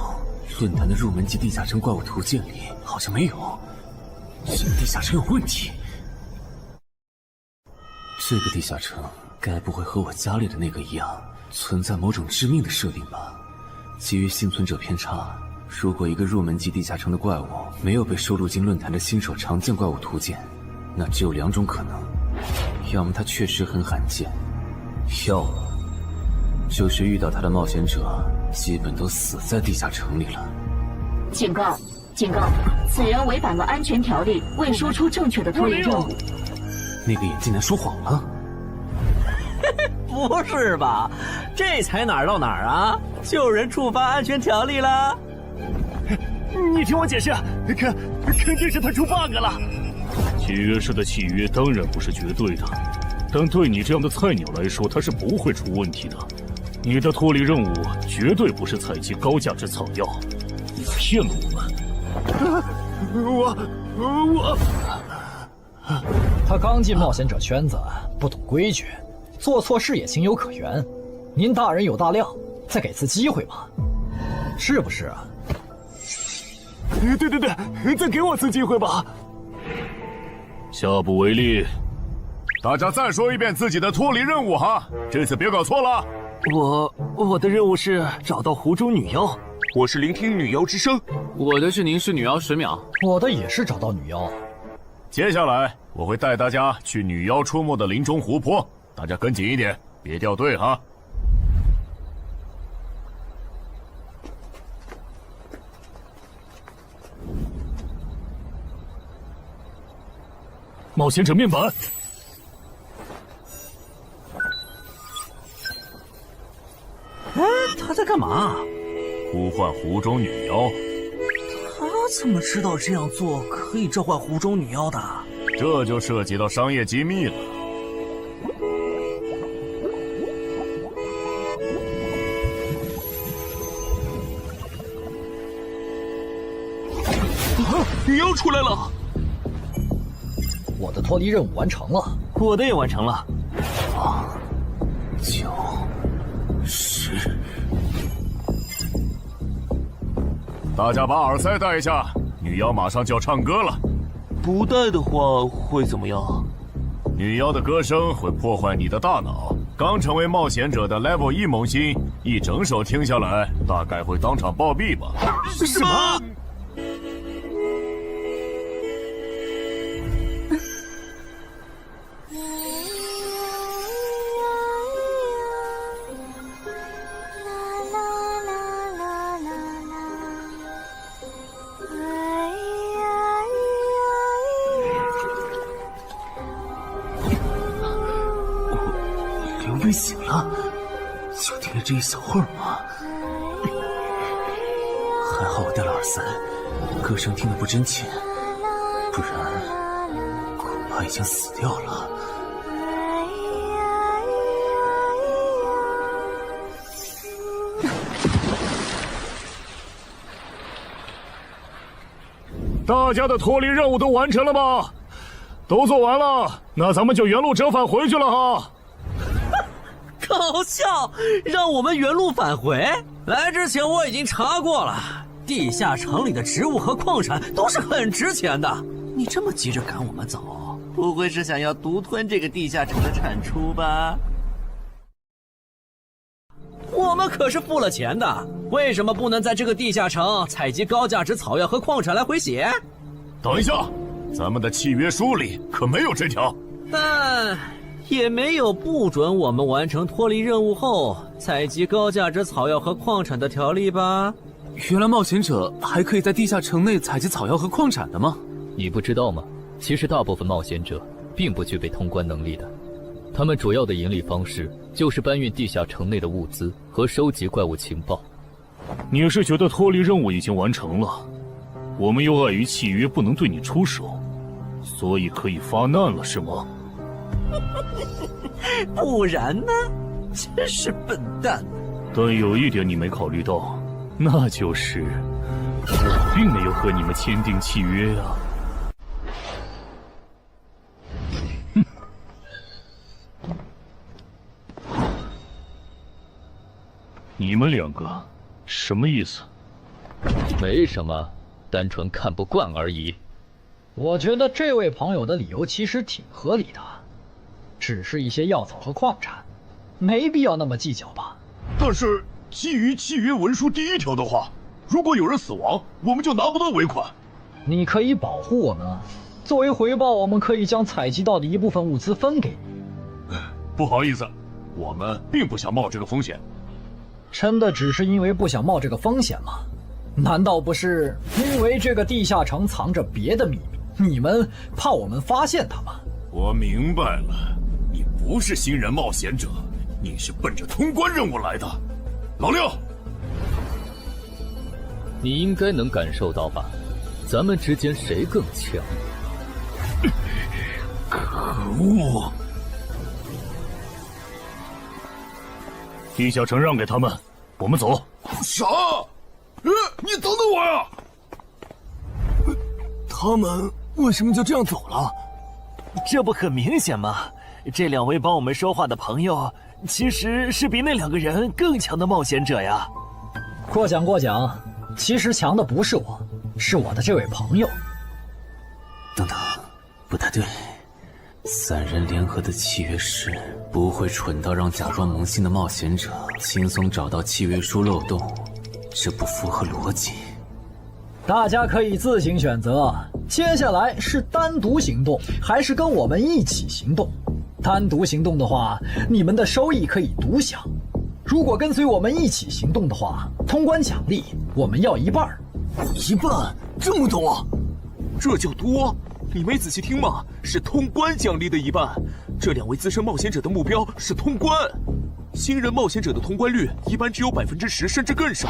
论坛的入门级地下城怪物图鉴里好像没有，这个地下城有问题。这个地下城该不会和我家里的那个一样，存在某种致命的设定吧？基于幸存者偏差，如果一个入门级地下城的怪物没有被收录进论坛的新手常见怪物图鉴，那只有2种可能：要么它确实很罕见，要么就是遇到它的冒险者基本都死在地下城里了。警告！警告！此人违反了安全条例，未说出正确的脱离任务。那个眼镜男说谎了？不是吧？这才哪儿到哪儿啊？就有人触犯安全条例了？你听我解释，肯定是他出 bug 了。契约师的契约当然不是绝对的，但对你这样的菜鸟来说，它是不会出问题的。你的脱离任务绝对不是采集高价值草药，你骗了我们。他刚进冒险者圈子，不懂规矩，做错事也情有可原。您大人有大量，再给次机会吧，是不是啊？对，再给我次机会吧。下不为例。大家再说一遍自己的脱离任务哈，这次别搞错了。我的任务是找到湖中女妖，我是聆听女妖之声，我的是凝视女妖10秒，我的也是找到女妖。接下来我会带大家去女妖出没的林中湖泊，大家跟紧一点，别掉队哈。冒险者面板。哎，他在干嘛？呼唤湖中女妖。他怎么知道这样做可以召唤湖中女妖的？这就涉及到商业机密了。女妖出来了！我的脱离任务完成了，我的也完成了。8、9、10。大家把耳塞戴一下，女妖马上就要唱歌了。不戴的话会怎么样？女妖的歌声会破坏你的大脑。刚成为冒险者的 Level 1萌新，一整首听下来，大概会当场暴毙吧。什么？被醒了，就听了这一小会儿嘛。还好我戴了耳塞，歌声听得不真切，不然恐怕已经死掉了。大家的脱离任务都完成了吗？都做完了，那咱们就原路折返回去了哈。搞笑，让我们原路返回？来之前我已经查过了，地下城里的植物和矿产都是很值钱的。你这么急着赶我们走，不会是想要独吞这个地下城的产出吧？我们可是付了钱的，为什么不能在这个地下城采集高价值草药和矿产来回血？等一下，咱们的契约书里可没有这条。但也没有不准我们完成脱离任务后采集高价值草药和矿产的条例吧？原来冒险者还可以在地下城内采集草药和矿产的吗？你不知道吗？其实大部分冒险者并不具备通关能力的，他们主要的盈利方式就是搬运地下城内的物资和收集怪物情报。你是觉得脱离任务已经完成了，我们又碍于契约不能对你出手，所以可以发难了是吗？不然呢？真是笨蛋！但有一点你没考虑到，那就是我并没有和你们签订契约啊。你们两个什么意思？没什么，单纯看不惯而已。我觉得这位朋友的理由其实挺合理的，只是一些药草和矿产，没必要那么计较吧。但是基于契约文书第1条的话，如果有人死亡，我们就拿不到尾款。你可以保护我们，作为回报，我们可以将采集到的一部分物资分给你。不好意思，我们并不想冒这个风险。真的只是因为不想冒这个风险吗？难道不是因为这个地下城藏着别的秘密，你们怕我们发现它吗？我明白了，你不是新人冒险者，你是奔着通关任务来的。老六，你应该能感受到吧？咱们之间谁更强？可恶！地下城让给他们，我们走。啥？你等等我呀！他们为什么就这样走了？这不很明显吗？这2位帮我们说话的朋友，其实是比那2个人更强的冒险者呀。过奖，其实强的不是我，是我的这位朋友。等等，不太对，3人联合的契约师不会蠢到让假装萌新的冒险者轻松找到契约书漏洞，这不符合逻辑。大家可以自行选择，接下来是单独行动，还是跟我们一起行动？单独行动的话，你们的收益可以独享；如果跟随我们一起行动的话，通关奖励我们要1半。1半？这么多？这叫多？你没仔细听吗？是通关奖励的1半。这2位资深冒险者的目标是通关。新人冒险者的通关率一般只有10%，甚至更少。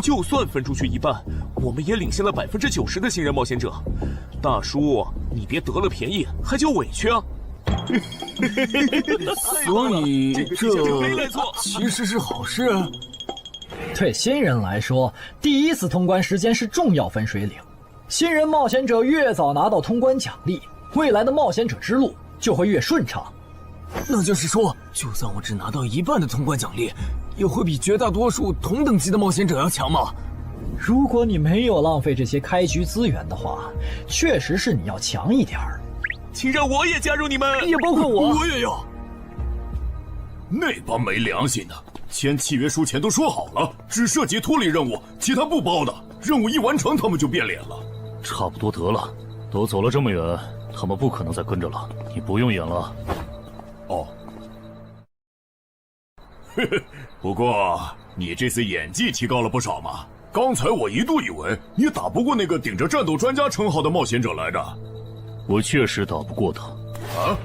就算分出去1半，我们也领先了90%的新人冒险者。大叔，你别得了便宜还叫委屈啊！所以这其实是好事。对新人来说，第1次通关时间是重要分水岭。新人冒险者越早拿到通关奖励，未来的冒险者之路就会越顺畅。那就是说，就算我只拿到1半的通关奖励，也会比绝大多数同等级的冒险者要强吗？如果你没有浪费这些开局资源的话，确实是你要强一点儿。请让我也加入你们，也包括我。我也要。那帮没良心的，签契约书前都说好了，只涉及脱离任务，其他不包的。任务一完成，他们就变脸了。差不多得了，都走了这么远，他们不可能再跟着了。你不用演了。哦。嘿嘿，不过你这次演技提高了不少嘛。刚才我一度以为你打不过那个顶着战斗专家称号的冒险者来着。我确实打不过他。啊？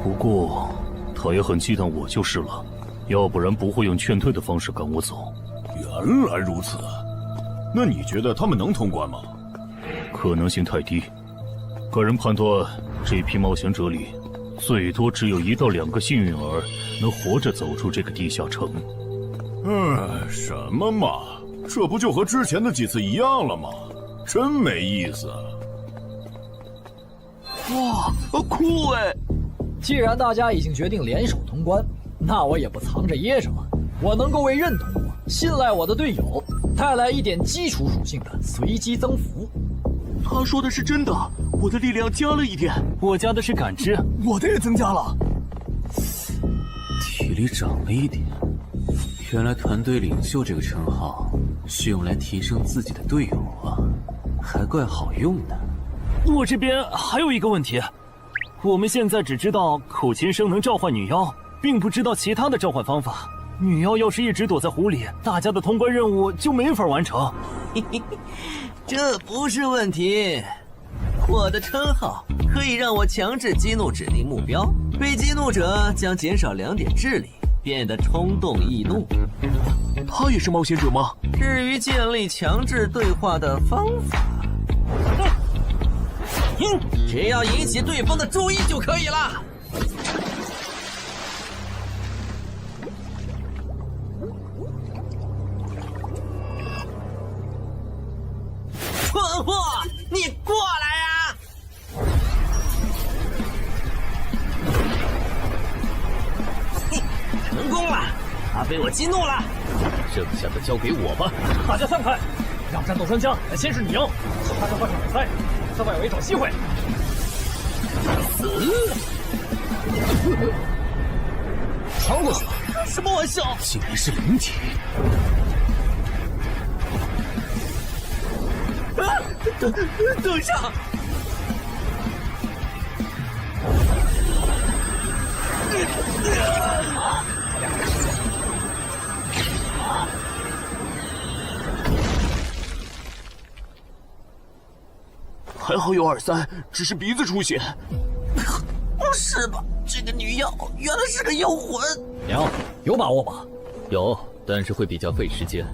不过他也很忌惮我就是了，要不然不会用劝退的方式赶我走。原来如此。那你觉得他们能通关吗？可能性太低。个人判断，这批冒险者里，最多只有1到2个幸运儿能活着走出这个地下城。什么嘛，这不就和之前的几次一样了吗？真没意思。哇，酷哎！既然大家已经决定联手通关，那我也不藏着掖着了。我能够为认同我、信赖我的队友带来一点基础属性的随机增幅。他说的是真的，我的力量加了1点，我加的是感知，我的也增加了，体力涨了1点。原来团队领袖这个称号是用来提升自己的队友啊，还怪好用的。我这边还有一个问题，我们现在只知道口琴声能召唤女妖，并不知道其他的召唤方法。女妖要是一直躲在湖里，大家的通关任务就没法完成。这不是问题，我的称号可以让我强制激怒指定目标，被激怒者将减少2点智力，变得冲动易怒。他也是冒险者吗？至于建立强制对话的方法，只要引起对方的注意就可以了。蠢货，你过来呀！成功了，他被我激怒了，剩下的交给我吧。大家散开，让战斗专家来先试女妖，其他的换上比赛，在外围找机会。穿过去了？开什么玩笑？竟然是灵体！等一下！还好有2-3，只是鼻子出血。不是吧？这个女妖原来是个妖魂。娘，有把握吗？有，但是会比较费时间。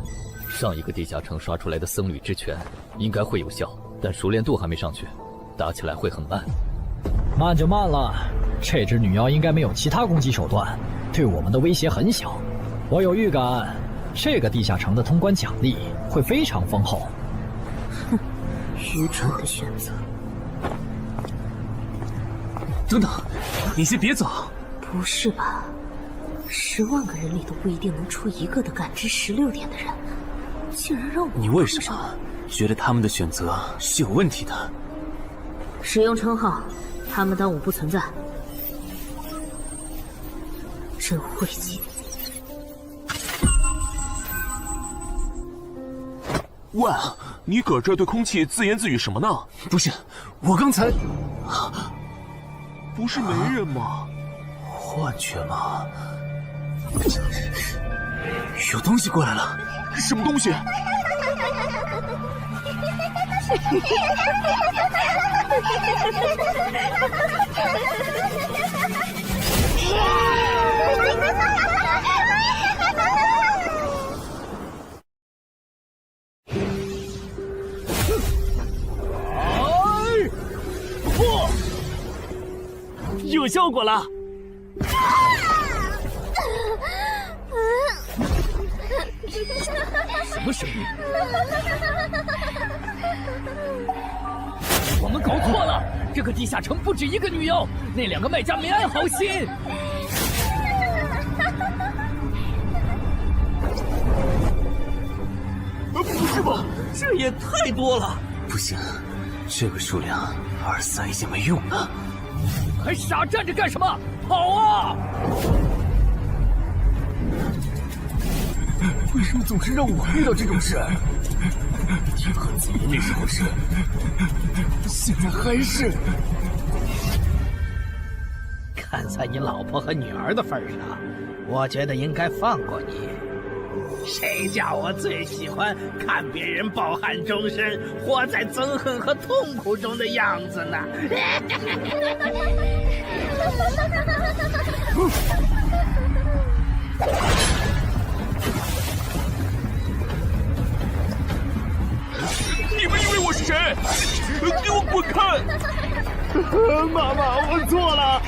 上一个地下城刷出来的僧侣之拳应该会有效，但熟练度还没上去，打起来会很慢。慢就慢了，这只女妖应该没有其他攻击手段，对我们的威胁很小。我有预感，这个地下城的通关奖励会非常丰厚。哼，愚蠢的选择。等等，你先别走。不是吧？10万个人里都不一定能出一个的感知16点的人，竟然让我……你为什么觉得他们的选择是有问题的？使用称号，他们当我不存在，真晦气。喂，你搁这对空气自言自语什么呢？不是，我刚才……不是没人吗？幻觉吗？有东西过来了！什么东西？有效果了！什么声音？我们搞错了，这个地下城不止一个女妖，那2个卖家没安好心。不是吧？这也太多了！不行，这个数量2、3已经没用了。还傻站着干什么？跑啊！为什么总是让我遇到这种事？天和子爷那时候是，现在还是。看在你老婆和女儿的份上，我觉得应该放过你。谁叫我最喜欢看别人抱憾终身，活在憎恨和痛苦中的样子呢？你们以为我是谁？给我滚开！妈妈，我错了。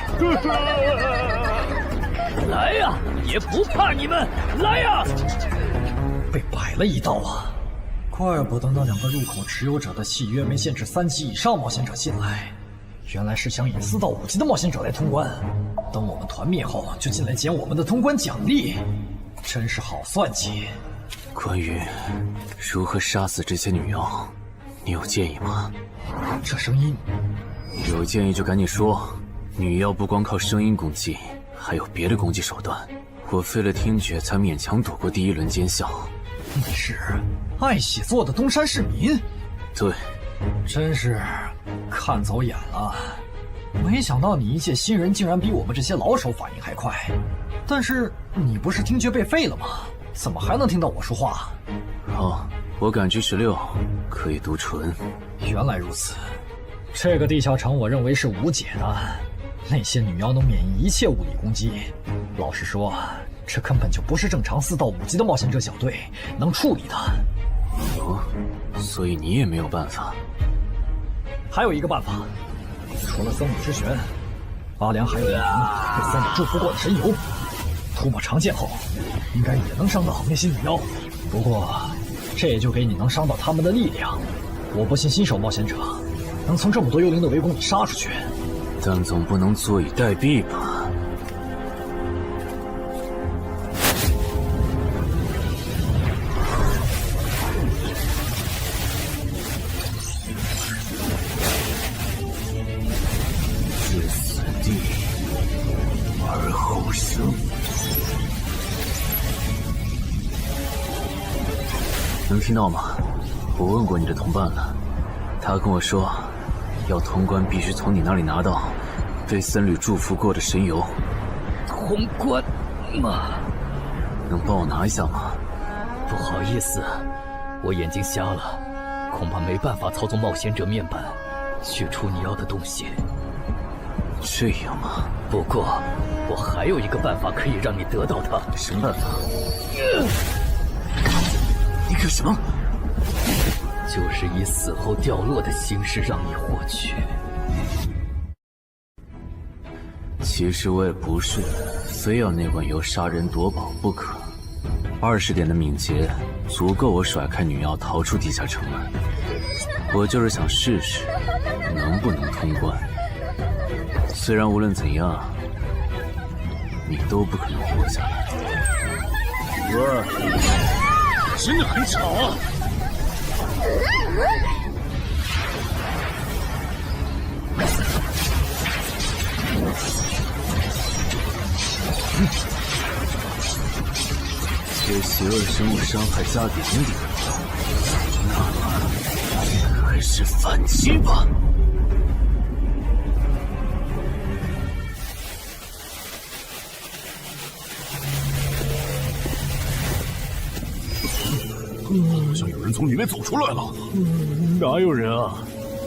来呀，也不怕你们，来呀！被摆了一道啊！怪不得那2个入口持有者的契约没限制3级以上冒险者进来，原来是想引4到5级的冒险者来通关。等我们团灭后，就进来捡我们的通关奖励，真是好算计。关于如何杀死这些女妖，你有建议吗？这声音，有建议就赶紧说。女妖不光靠声音攻击，还有别的攻击手段。我费了听觉才勉强躲过第1轮奸笑。你是爱喜做的东山市民？对，真是看走眼了。没想到你一介新人竟然比我们这些老手反应还快。但是你不是听觉被废了吗？怎么还能听到我说话？哦，我感知16，可以读唇。原来如此，这个地下城我认为是无解的。那些女妖能免疫一切物理攻击，老实说，这根本就不是正常4到5级的冒险者小队能处理的。哦，所以你也没有办法。还有一个办法，除了僧侣之拳，阿良还有一名被僧侣祝福过的神油，涂抹长剑后，应该也能伤到那些女妖。不过，这也就给你能伤到他们的力量。我不信新手冒险者能从这么多幽灵的围攻里杀出去。但总不能坐以待毙吧？能听到吗？我问过你的同伴了，他跟我说，要通关必须从你那里拿到被僧侣祝福过的神油。通关吗？能帮我拿一下吗？不好意思，我眼睛瞎了，恐怕没办法操纵冒险者面板取出你要的东西。这样吗？不过我还有一个办法可以让你得到它。什么办法？你干什么？就是以死后掉落的形式让你获取。其实我也不是非要那罐油杀人夺宝不可。20点的敏捷足够我甩开女妖逃出地下城了。我就是想试试能不能通关。虽然无论怎样，你都不可能活下来。喂，真的很吵啊！对邪恶生物伤害加点点，那么还是反击吧。好像有人从里面走出来了。哪有人啊？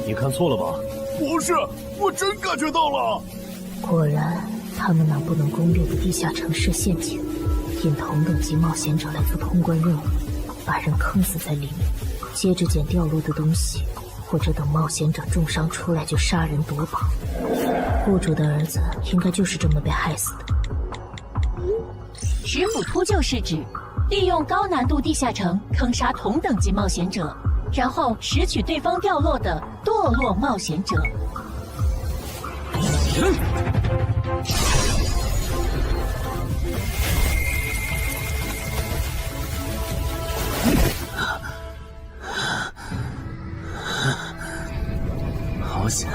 你看错了吧？不是，我真感觉到了。果然，他们那不能攻略的地下城设陷阱，引同等级冒险者来做通关任务，把人坑死在里面，接着捡掉落的东西，或者等冒险者重伤出来就杀人夺宝。雇主的儿子应该就是这么被害死的。食腐秃鹫是指利用高难度地下城坑杀同等级冒险者，然后拾取对方掉落的堕落冒险者。好险！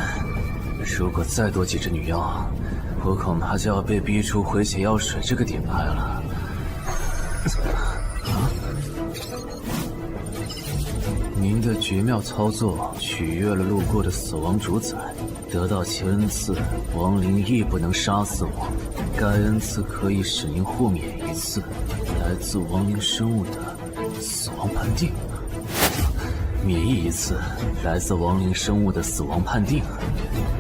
如果再多几只女妖，我恐怕就要被逼出回血药水这个点牌了。您的绝妙操作取悦了路过的死亡主宰，得到其恩赐，亡灵亦不能杀死我。该恩赐可以使您豁免一次来自亡灵生物的死亡判定，免疫一次来自亡灵生物的死亡判定。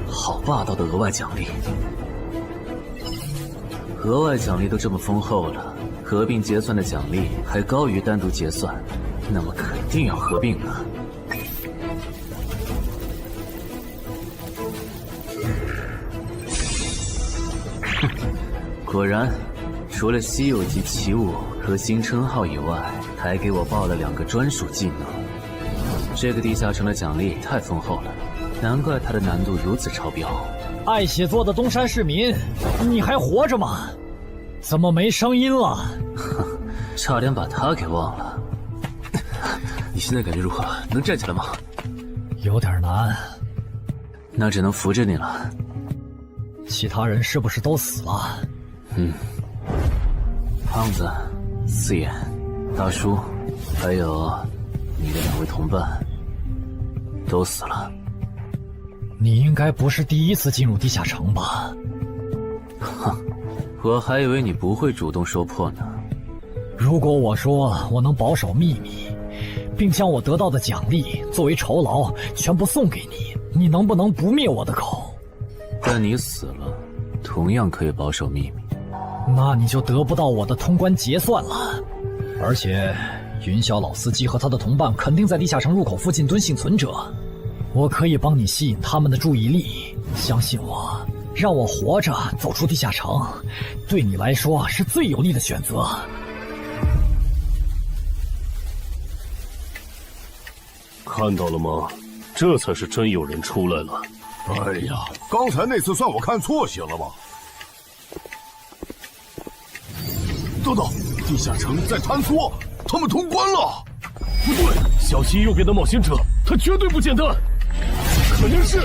好霸道的额外奖励！额外奖励都这么丰厚了，合并结算的奖励还高于单独结算，那么肯定要合并了。哼，果然，除了稀有级奇物和新称号以外，还给我报了2个专属技能。这个地下城的奖励太丰厚了，难怪它的难度如此超标。爱写作的东山市民，你还活着吗？怎么没声音了？哼，差点把他给忘了。你现在感觉如何？能站起来吗？有点难，那只能扶着你了。其他人是不是都死了？胖子、四眼、大叔，还有你的2位同伴，都死了。你应该不是第一次进入地下城吧？哼，我还以为你不会主动说破呢。如果我说我能保守秘密，并将我得到的奖励作为酬劳全部送给你，你能不能不灭我的口？但你死了，同样可以保守秘密。那你就得不到我的通关结算了。而且，云霄老司机和他的同伴肯定在地下城入口附近蹲幸存者，我可以帮你吸引他们的注意力。相信我，让我活着走出地下城，对你来说是最有利的选择。看到了吗？这才是真有人出来了。哎呀，刚才那次算我看错行了吧？等等，地下城在坍缩，他们通关了。不对，小溪右边的冒险者，他绝对不简单，肯定是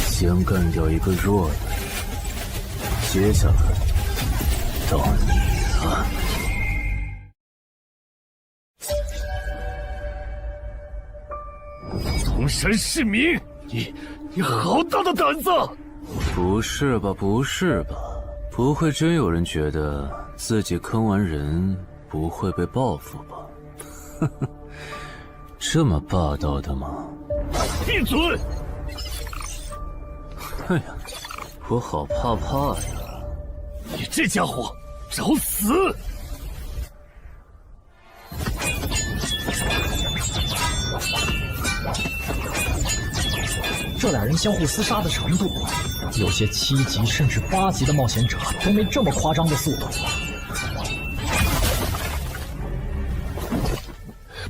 先干掉一个弱的，接下来到你了。东山市民，你好大的胆子！不是吧，不是吧？不会真有人觉得自己坑完人不会被报复吧？呵呵，这么霸道的吗？闭嘴！哎呀，我好怕呀！你这家伙，找死！这俩人相互厮杀的程度，有些7级甚至8级的冒险者都没这么夸张的速度。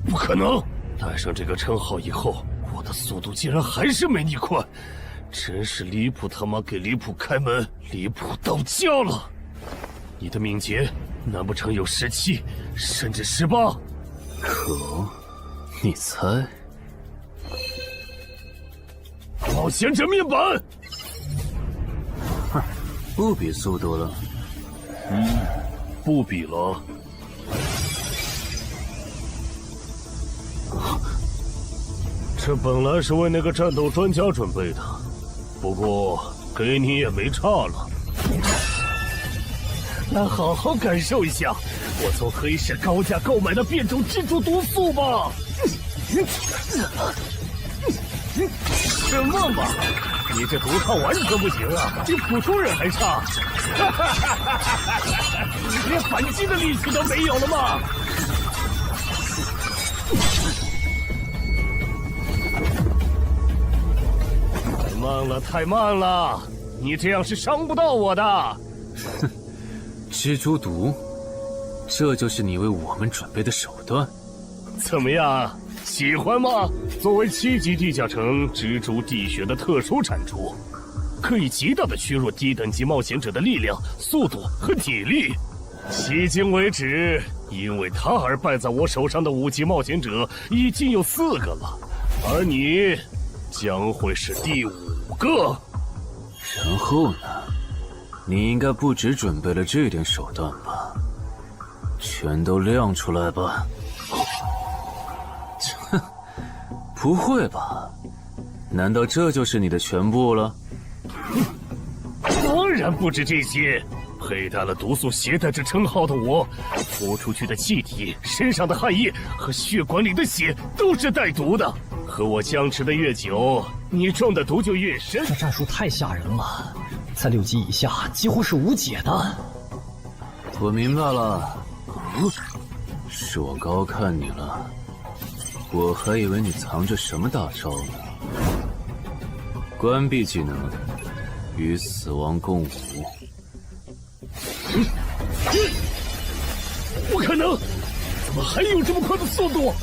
不可能！带上这个称号以后，我的速度竟然还是没你快，真是离谱他妈给离谱开门，离谱到家了！你的敏捷难不成有17，甚至18？可，你猜？冒险者面板，哼，不比速度了。不比了。这本来是为那个战斗专家准备的，不过给你也没差了。来好好感受一下我从黑市高价购买的变种蜘蛛毒素吧。什么嘛！你这毒套完全不行啊，比普通人还差。连反击的力气都没有了吗？太慢了，太慢了！你这样是伤不到我的。哼，蜘蛛毒，这就是你为我们准备的手段？怎么样？喜欢吗？作为7级地下城蜘蛛地穴的特殊产出，可以极大的削弱低等级冒险者的力量、速度和体力。迄今为止，因为他而败在我手上的5级冒险者已经有4个了，而你将会是第5个。然后呢？你应该不只准备了这点手段吧？全都亮出来吧！哼，不会吧？难道这就是你的全部了？当然不止这些。佩戴了毒素携带者称号的我，呼出去的气体、身上的汗液和血管里的血都是带毒的。和我僵持的越久，你中的毒就越深。这战术太吓人了，在6级以下几乎是无解的。我明白了，是我高看你了。我还以为你藏着什么大招呢。关闭技能，与死亡共舞。不可能！怎么还有这么快的速度？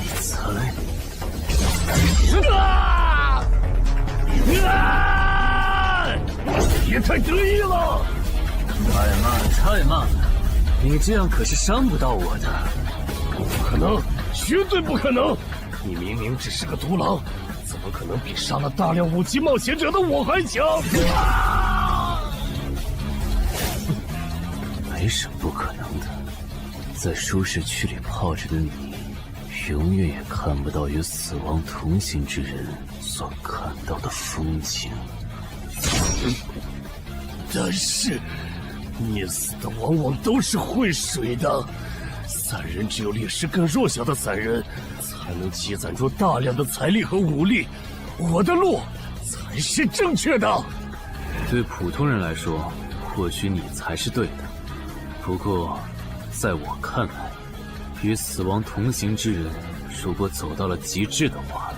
你猜？也太得意了！太慢，太慢了！你这样可是伤不到我的。不可能，绝对不可能！你明明只是个独狼，怎么可能比杀了大量5级冒险者的我还强？没什么不可能的，在舒适区里泡着的你，永远也看不到与死亡同行之人所看到的风景。但是，溺死的往往都是会水的，散人只有劣势更弱小的散人，才能积攒出大量的财力和武力。我的路才是正确的。对普通人来说，或许你才是对的。不过，在我看来，与死亡同行之人，如果走到了极致的话，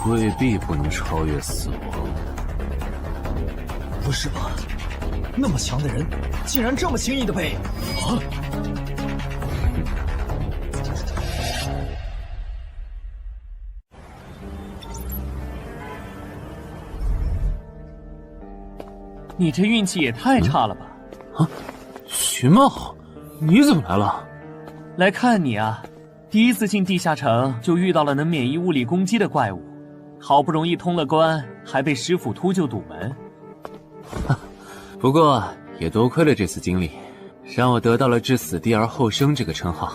未必不能超越死亡。不是吧？那么强的人，竟然这么轻易的被……啊！你这运气也太差了吧！啊，徐茂，你怎么来了？来看你啊！第一次进地下城就遇到了能免疫物理攻击的怪物，好不容易通了关，还被师傅秃鹫堵门。不过也多亏了这次经历，让我得到了置死地而后生这个称号。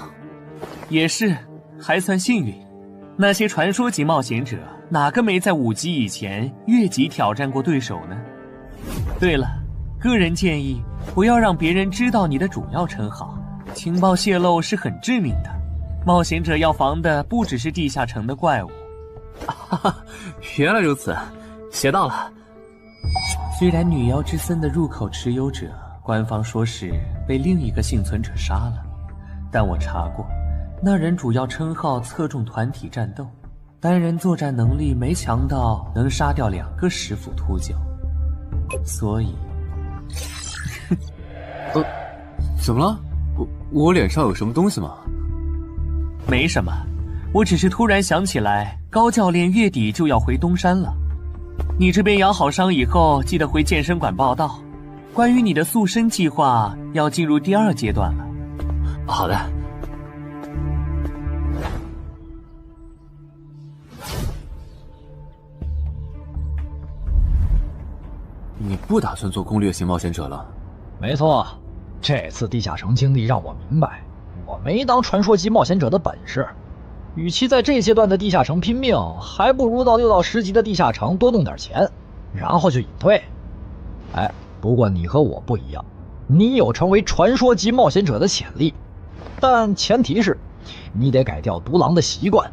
也是，还算幸运。那些传说级冒险者，哪个没在5级以前越级挑战过对手呢？对了，个人建议不要让别人知道你的主要称号，情报泄露是很致命的。冒险者要防的不只是地下城的怪物。原来如此，学到了。虽然女妖之森的入口持有者，官方说是被另一个幸存者杀了，但我查过，那人主要称号侧重团体战斗，单人作战能力没强到能杀掉2个石斧秃鹫，所以怎么了？我脸上有什么东西吗？没什么，我只是突然想起来，高教练月底就要回东山了。你这边养好伤以后，记得回健身馆报道。关于你的塑身计划，要进入第2阶段了。好的。你不打算做攻略型冒险者了？没错，这次地下城经历让我明白，我没当传说级冒险者的本事。与其在这阶段的地下城拼命，还不如到6到10级的地下城多弄点钱，然后就隐退。哎，不过你和我不一样，你有成为传说级冒险者的潜力，但前提是你得改掉独狼的习惯。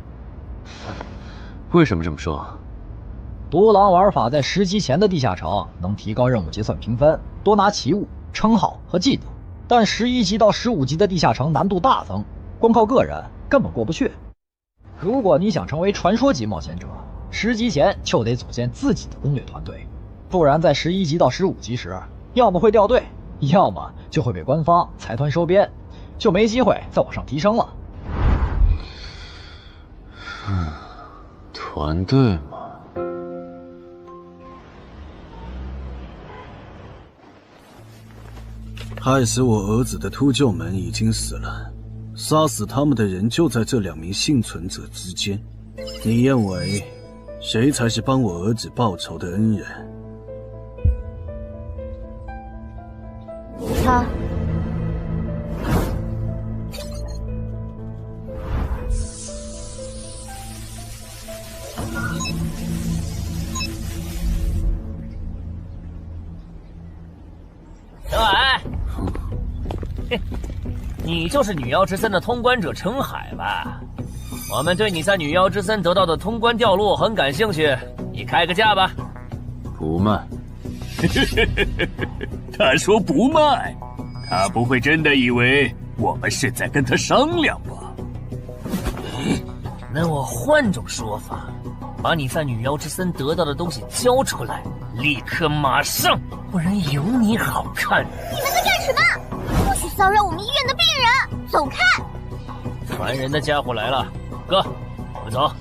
为什么这么说？独狼玩法在10级前的地下城能提高任务结算评分，多拿奇物、称号和技能，但11级到15级的地下城难度大增，光靠个人根本过不去。如果你想成为传说级冒险者，10级前就得组建自己的攻略团队，不然在11级到15级时，要么会掉队，要么就会被官方财团收编，就没机会再往上提升了。团队嘛。害死我儿子的秃鹫们已经死了，杀死他们的人就在这2名幸存者之间。你认为谁才是帮我儿子报仇的恩人？他。小矮，你就是女妖之森的通关者陈海吧？我们对你在女妖之森得到的通关掉落很感兴趣，你开个价吧。不卖。他说不卖，他不会真的以为我们是在跟他商量吧？那我换种说法，把你在女妖之森得到的东西交出来，立刻马上，不然有你好看。你们在干什么？不许骚扰我们医院的病人，走开！烦人的家伙来了，哥，我们走。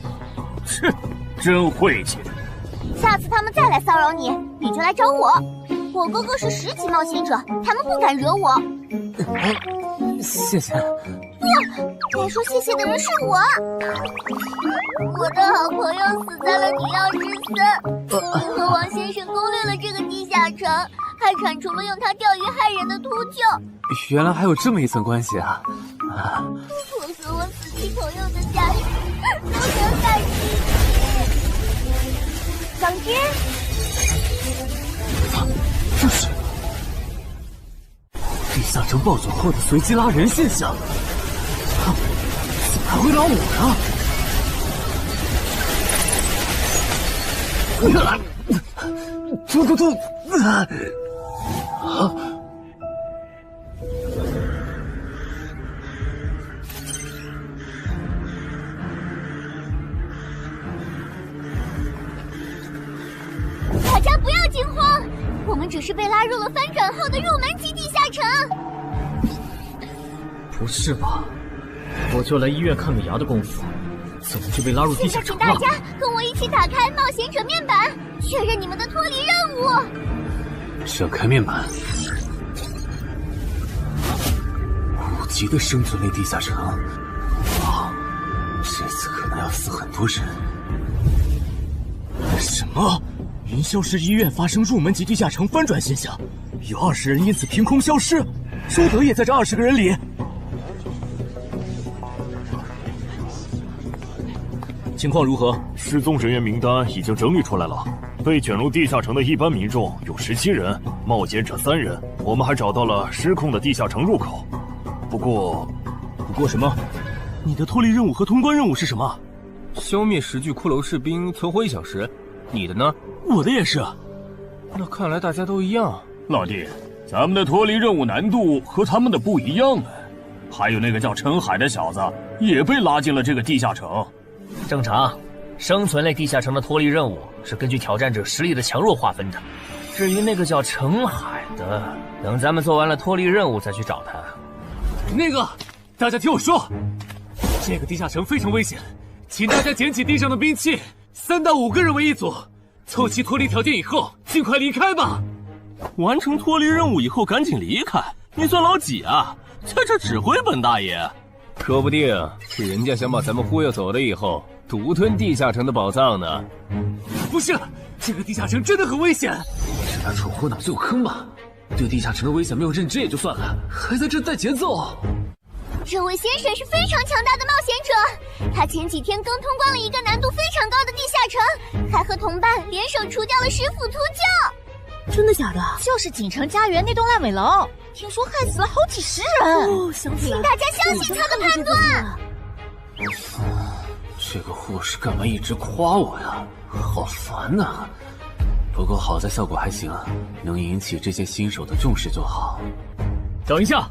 切，真晦气。下次他们再来骚扰你，你就来找我。我哥哥是10级冒险者，他们不敢惹我。谢谢。不，该说谢谢的人是我。我的好朋友死在了女妖之森，你和王先生攻略了这个地下城，还铲除了用它钓鱼害人的秃鹫。原来还有这么一层关系啊！我和我死去朋友的家人都想感激你。总之，这是地下城暴走后的随机拉人现象。怎么还会拉我呢？突！大家不要惊慌，我们只是被拉入了翻转后的入门级地下城。不是吧？我就来医院看个牙的功夫，怎么就被拉入地下城了？现在请大家跟我一起打开冒险者面板，确认你们的脱离任务。展开面板，5级的生存类地下城。哇，这次可能要死很多人。什么？云霄市医院发生入门级地下城翻转现象，有20人因此凭空消失，周德也在这20个人里。情况如何？失踪人员名单已经整理出来了。被卷入地下城的一般民众有17人，冒险者3人。我们还找到了失控的地下城入口。不过什么？你的脱离任务和通关任务是什么？消灭10具骷髅士兵，存活1小时。你的呢？我的也是。那看来大家都一样。老弟，咱们的脱离任务难度和他们的不一样啊。还有那个叫陈海的小子也被拉进了这个地下城。正常，生存类地下城的脱离任务是根据挑战者实力的强弱划分的。至于那个叫陈海的，等咱们做完了脱离任务再去找他。那个，大家听我说，这个地下城非常危险，请大家捡起地上的兵器，3到5个人为一组，凑齐脱离条件以后，尽快离开吧。完成脱离任务以后赶紧离开？你算老几啊？在这指挥本大爷？说不定是人家想把咱们忽悠走了以后，独吞地下城的宝藏呢。不是，这个地下城真的很危险。是他蠢货脑子有坑吧？对地下城的危险没有认知也就算了，还在这带节奏。这位先生是非常强大的冒险者，他前几天刚通关了一个难度非常高的地下城，还和同伴联手除掉了食腐秃鹫。真的假的？就是锦城家园那栋烂尾楼，听说害死了好几10人。哦，想起来了，请大家相信他的判断。这个护士干嘛一直夸我呀？好烦呐！不过好在效果还行，能引起这些新手的重视就好。等一下，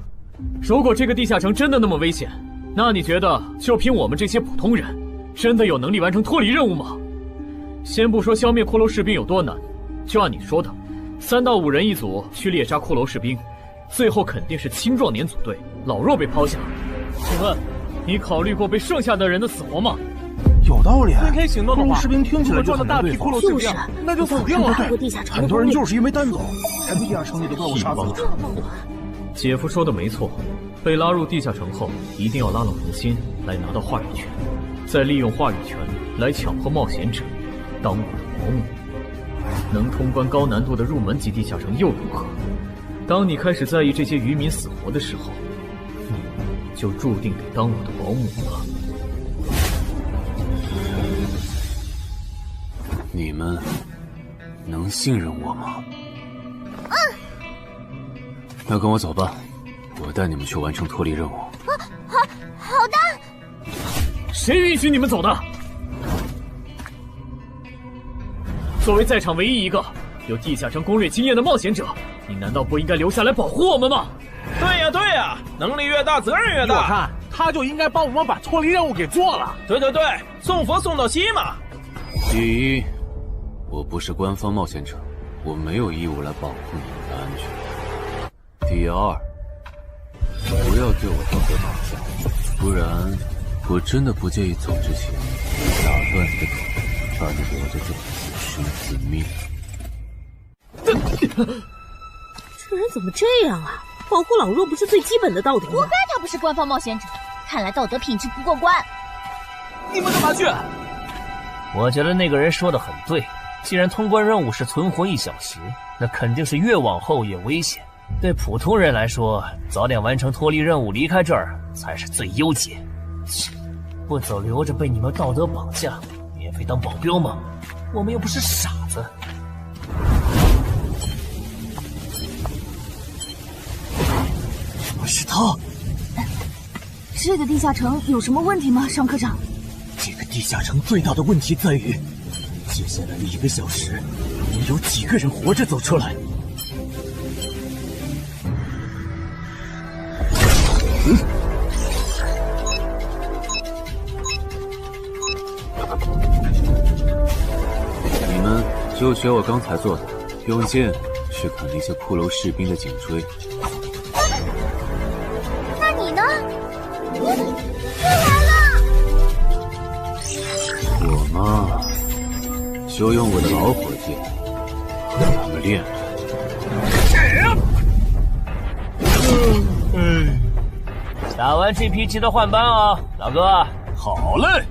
如果这个地下城真的那么危险，那你觉得就凭我们这些普通人，真的有能力完成脱离任务吗？先不说消灭骷髅士兵有多难，就按你说的，3到5人一组去猎杀骷髅士兵，最后肯定是青壮年组队，老弱被抛下。请问，你考虑过被剩下的人的死活吗？有道理。分开行动的话，骷髅士兵听起来就撞到大批骷髅士兵，那就死定了。很多人就是因为单走，才被地下城里的怪物杀死的。姐夫说的没错，被拉入地下城后，一定要拉拢人心，来拿到话语权，再利用话语权来强迫冒险者当我的保姆。能通关高难度的入门级地下城又如何？当你开始在意这些渔民死活的时候，你就注定得当我的保姆了。你们能信任我吗？那跟我走吧，我带你们去完成脱离任务。好的。谁允许你们走的？作为在场唯一一个有地下城攻略经验的冒险者，你难道不应该留下来保护我们吗？对呀，能力越大，责任越大。我看他就应该帮我们把脱离任务给做了。对，送佛送到西嘛。第一，我不是官方冒险者，我没有义务来保护你们的安全。第二，不要对我道德绑架，不然我真的不介意走之前打断你的腿，把你留在这里生死命。这人怎么这样啊？保护老弱不是最基本的道德吗？活该他不是官方冒险者，看来道德品质不过关。你们干嘛去？我觉得那个人说的很对，既然通关任务是存活1小时，那肯定是越往后越危险。对普通人来说，早点完成脱离任务离开这儿才是最优解。不走留着被你们道德绑架，免费当保镖吗？我们又不是傻子。是他。这个地下城有什么问题吗，尚科长？这个地下城最大的问题在于，接下来的1个小时，能有几个人活着走出来？你们就学我刚才做的，用剑去砍那些骷髅士兵的颈椎。那你呢？我来了。我嘛，就用我的老伙计让他们练。谁呀？打完这批记得换班啊，老哥。好嘞。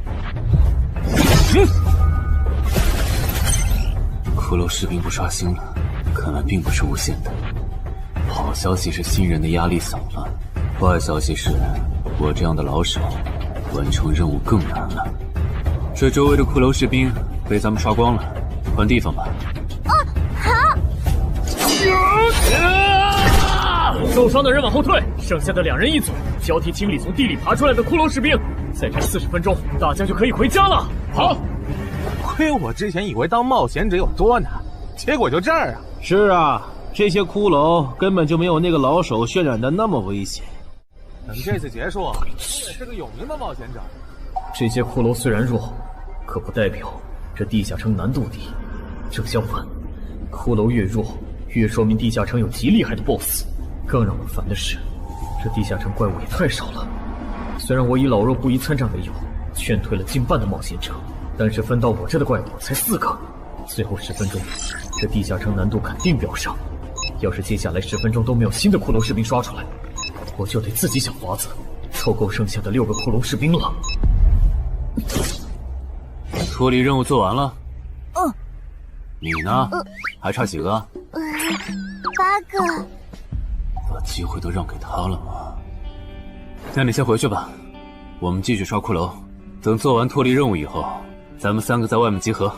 骷髅士兵不刷新了，看来并不是无限的。好消息是新人的压力小了，坏消息是我这样的老手完成任务更难了。这周围的骷髅士兵被咱们刷光了，换地方吧。受伤的人往后退，剩下的2人一组，交替清理从地里爬出来的骷髅士兵。再战40分钟，大家就可以回家了。好。亏我之前以为当冒险者有多难，结果就这儿啊！是啊，这些骷髅根本就没有那个老手渲染的那么危险。等这次结束，你也是个有名的冒险者。这些骷髅虽然弱，可不代表这地下城难度低。正相反，骷髅越弱，越说明地下城有极厉害的 BOSS。更让我烦的是，这地下城怪物也太少了。虽然我以老弱不遗参战为由，劝退了近半的冒险者，但是分到我这的怪物才4个。最后10分钟，这地下城难度肯定飙上。要是接下来10分钟都没有新的骷髅士兵刷出来，我就得自己想法子凑够剩下的6个骷髅士兵了。脱离任务做完了。嗯。你呢？还差几个？8个。把机会都让给他了吗？那你先回去吧，我们继续刷骷髅。等做完脱离任务以后，咱们3个在外面集合。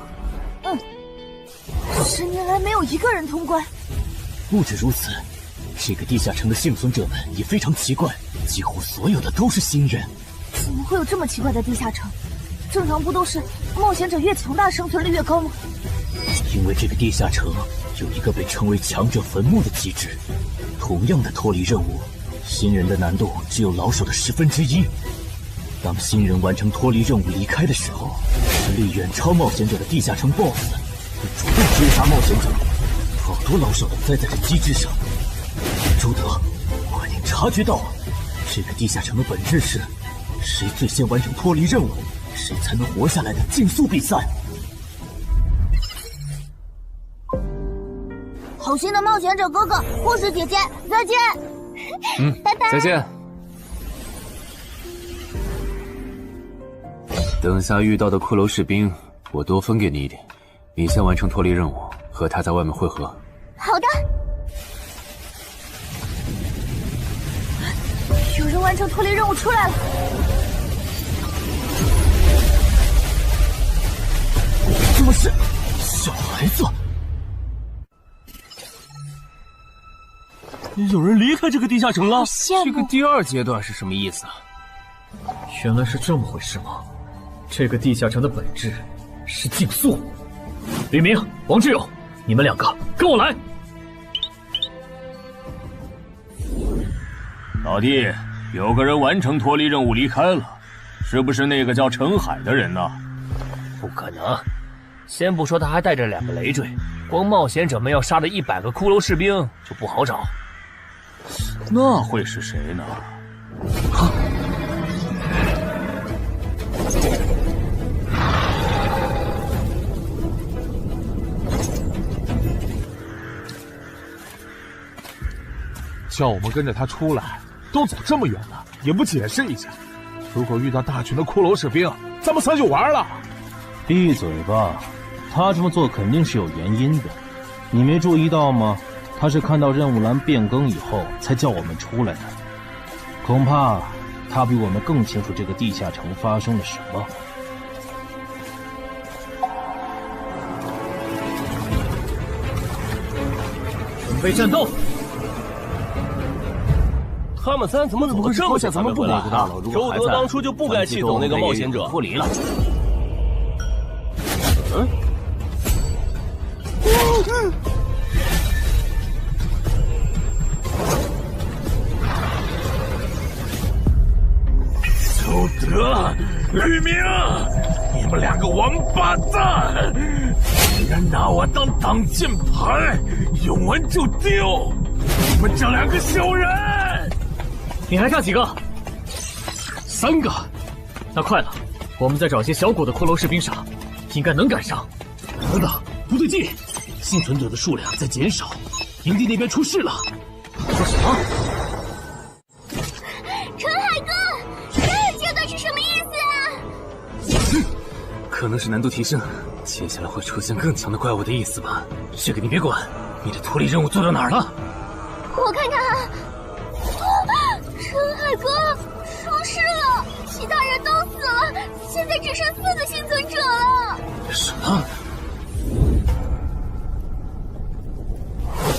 10年来没有一个人通关。不止如此，这个地下城的幸存者们也非常奇怪，几乎所有的都是新人。怎么会有这么奇怪的地下城？正常不都是冒险者越强大生存率越高吗？因为这个地下城有一个被称为强者坟墓的机制。同样的脱离任务，新人的难度只有老手的1/10。当新人完成脱离任务离开的时候，实力远超冒险者的地下城 BOSS 会主动追杀冒险者，好多老手都栽在这机制上。朱德，我已经察觉到了，这个地下城的本质是谁最先完成脱离任务，谁才能活下来的竞速比赛。好心的冒险者哥哥，护士姐姐，再见。拜拜。再见。等下遇到的骷髅士兵，我多分给你一点。你先完成脱离任务，和他在外面会合。好的。有人完成脱离任务出来了。怎么是小孩子？有人离开这个地下城了。这个第2阶段是什么意思啊？原来是这么回事吗？这个地下城的本质是竞速。李明、王志勇，你们2个跟我来。老弟，有个人完成脱离任务离开了，是不是那个叫陈海的人呢？不可能，先不说他还带着2个累赘，光冒险者们要杀的100个骷髅士兵就不好找。那会是谁呢？叫我们跟着他出来，都走这么远了，也不解释一下。如果遇到大群的骷髅士兵，咱们3就完了。闭嘴吧，他这么做肯定是有原因的，你没注意到吗？他是看到任务栏变更以后才叫我们出来的，恐怕他比我们更清楚这个地下城发生了什么。准备战斗！他们3怎么走得这么像咱们不来？周德当初就不该气走那个冒险者，不离了。周德、吕明，你们2个王八蛋，竟然拿我当挡箭牌，用完就丢！你们这2个小人！你还差几个？3个。那快了，我们再找些小股的骷髅士兵杀，应该能赶上。等等，不对劲，幸存者的数量在减少，营地那边出事了。说什么？陈海哥，这阶段是什么意思啊？可能是难度提升，接下来会出现更强的怪物的意思吧？这个你别管。你的脱离任务做到哪儿了？我看看啊，陈海哥出事了，其他人都死了，现在只剩4个幸存者了。什么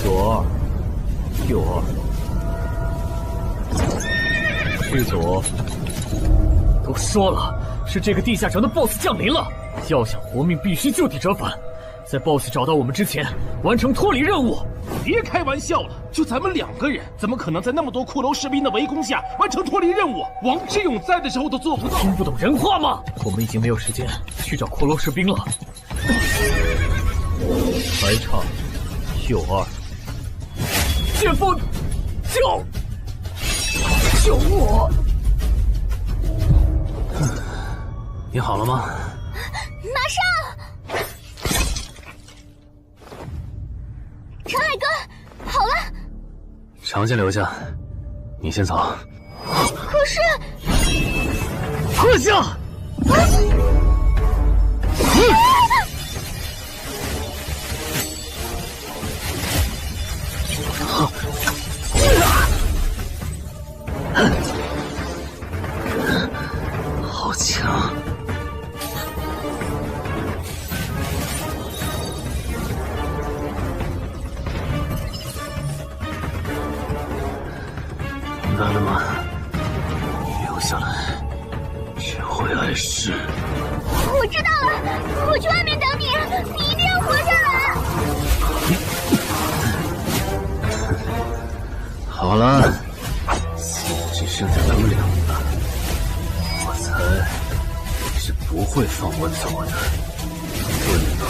？92、62，剧组都说了，是这个地下城的 BOSS 降临了，要想活命，必须就地折返。在 BOSS 找到我们之前，完成脱离任务。别开玩笑了，就咱们2个人，怎么可能在那么多骷髅士兵的围攻下完成脱离任务？王之勇在的时候都做不到。听不懂人话吗？我们已经没有时间去找骷髅士兵了。还差92，剑锋，救我！你好了吗？马上！陈海哥，好了。常先留下，你先走。可是，撤下！好强！明白了吗？你留下来，只会碍事。我知道了，我去外面等你，你一定要活下来。好了，现在只剩下咱们2个，我猜你是不会放我走的，对吧？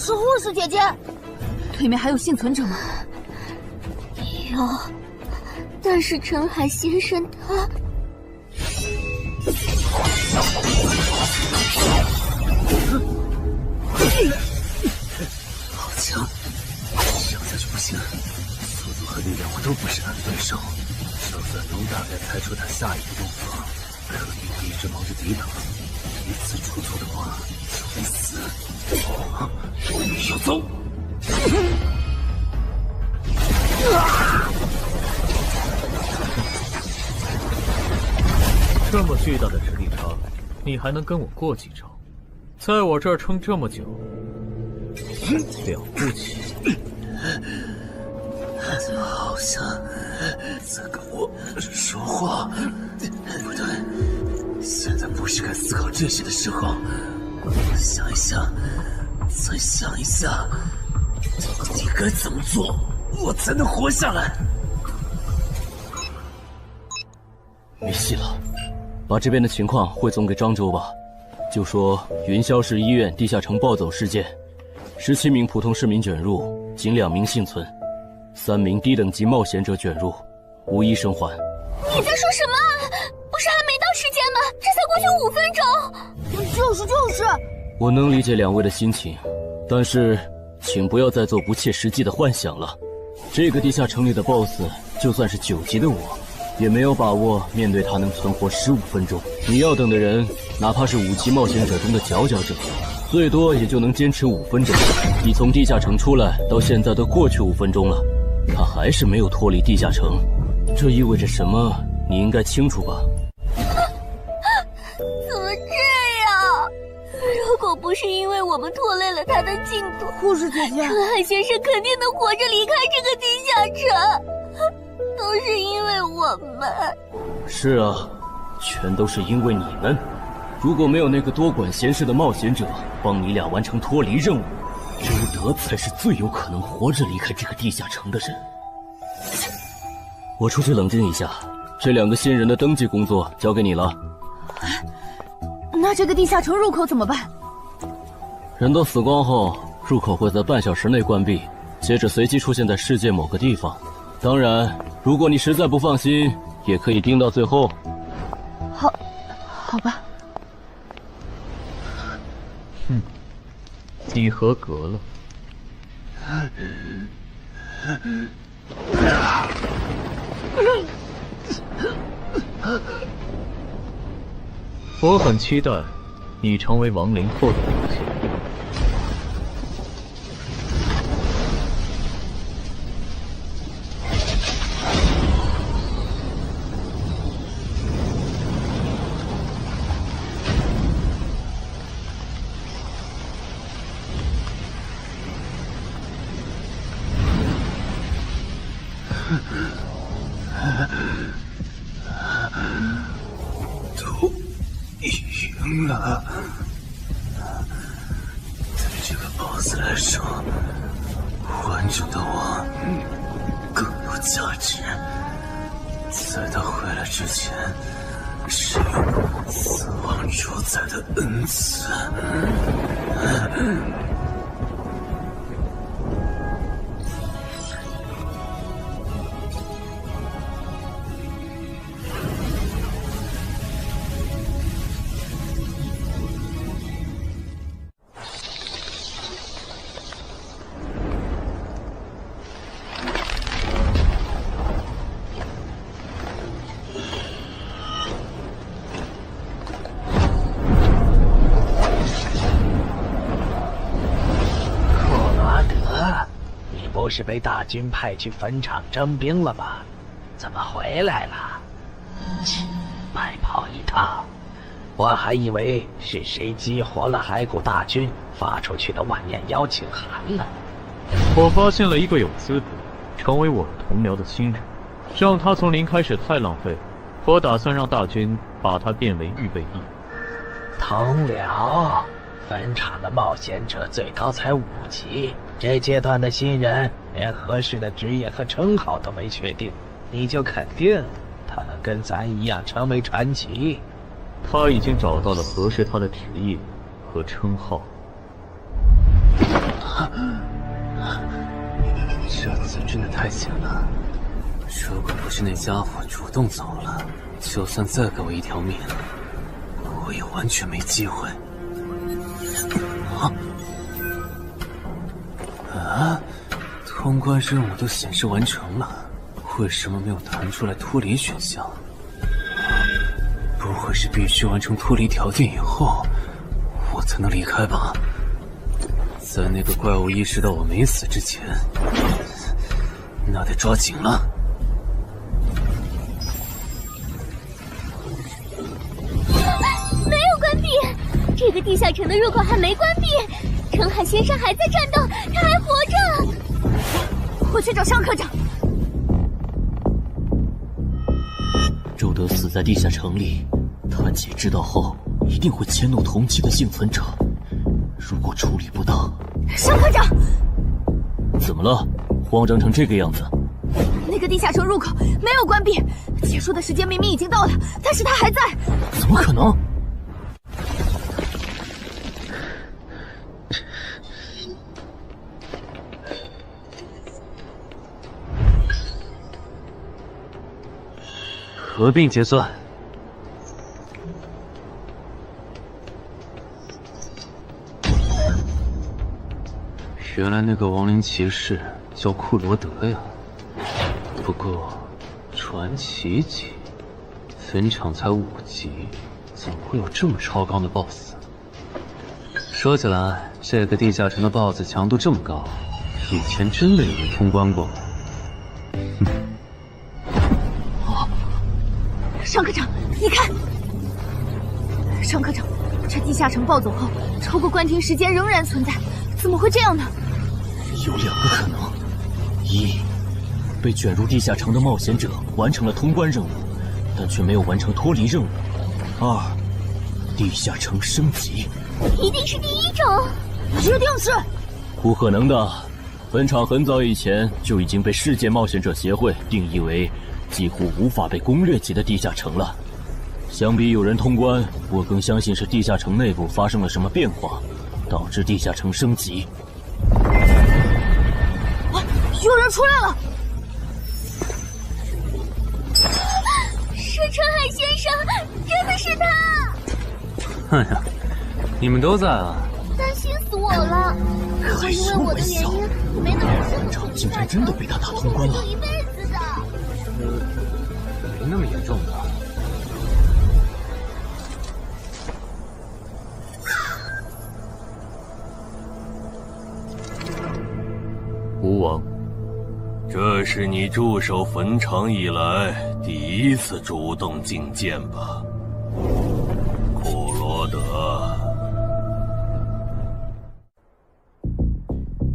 是护士姐姐，对面还有幸存者吗？有，但是陈海先生他……好强，这样下去不行，速度和力量我都不是他的对手。就算能大概猜出他下一步动作，可你我一直忙着抵挡，一次出错的话就会死。要走！这么巨大的实力差，你还能跟我过几招？在我这儿撑这么久，了不起。好像在跟我说话。不对，现在不是该思考这些的时候。想一想，再想一下，到底该怎么做，我才能活下来？没戏了，把这边的情况汇总给漳州吧。就说云霄市医院地下城暴走事件，17名普通市民卷入，仅2名幸存，3名低等级冒险者卷入，无一生还。你在说什么？不是还没到时间吗？这才过去5分钟。就是。我能理解2位的心情，但是请不要再做不切实际的幻想了。这个地下城里的 BOSS， 就算是9级的我，也没有把握面对他能存活15分钟。你要等的人，哪怕是5级冒险者中的佼佼者，最多也就能坚持5分钟。你从地下城出来到现在都过去5分钟了，他还是没有脱离地下城，这意味着什么？你应该清楚吧？怎么这样？如果不是因为我们拖累了他的进度，护士姐姐，陈海先生肯定能活着离开这个地下城。都是因为我们。是啊，全都是因为你们。如果没有那个多管闲事的冒险者帮你俩完成脱离任务，周德才是最有可能活着离开这个地下城的人。我出去冷静一下，这2个新人的登记工作交给你了。那这个地下城入口怎么办？人都死光后，入口会在半小时内关闭，接着随机出现在世界某个地方。当然，如果你实在不放心，也可以盯到最后。好吧。你合格了。我很期待你成为亡灵后的表现。都赢了。对这个 BOSS 来说，完整的我更有价值。在他回来之前，使用死亡主宰的恩赐。不是被大军派去坟场征兵了吗？怎么回来了？白跑一趟，我还以为是谁激活了骸骨大军发出去的万念邀请函呢。我发现了一个有资格成为我同僚的新人，让他从零开始太浪费，我打算让大军把他变为预备役。同僚，坟场的冒险者最高才5级，这阶段的新人连合适的职业和称号都没确定，你就肯定他能跟咱一样成为传奇？他已经找到了合适他的职业和称号。这次真的太险了，如果不是那家伙主动走了，就算再给我一条命，我也完全没机会。通关任务都显示完成了，为什么没有弹出来脱离选项？不会是必须完成脱离条件以后，我才能离开吧？在那个怪物意识到我没死之前，那得抓紧了。没有关闭，这个地下城的入口还没关闭。澄海先生还在战斗，他还活着。我去找尚科长。周德死在地下城里，他姐知道后一定会迁怒同期的幸存者。如果处理不当，尚科长，怎么了？慌张成这个样子？那个地下城入口没有关闭，结束的时间明明已经到了，但是他还在。怎么可能？合并结算。原来那个亡灵骑士叫库罗德呀。不过，传奇级，坟场才5级，怎么会有这么超纲的 BOSS？ 说起来，这个地下城的 BOSS 强度这么高，以前真的有人通关过。尚科长，你看，尚科长，这地下城暴走后，超过关停时间仍然存在，怎么会这样呢？有2个可能：一，被卷入地下城的冒险者完成了通关任务，但却没有完成脱离任务；二，地下城升级。一定是第一种，一定是。不可能的，本场很早以前就已经被世界冒险者协会定义为几乎无法被攻略级的地下城了。相比有人通关，我更相信是地下城内部发生了什么变化，导致地下城升级。有人出来了！是澄海先生，真的是他！哎呀，你们都在啊！担心死我了！我因为我的原因没能本场竟然真的被他打通关了！一辈子的。没那么严重吧？吴王，这是你驻守坟场以来第一次主动觐见吧？库罗德，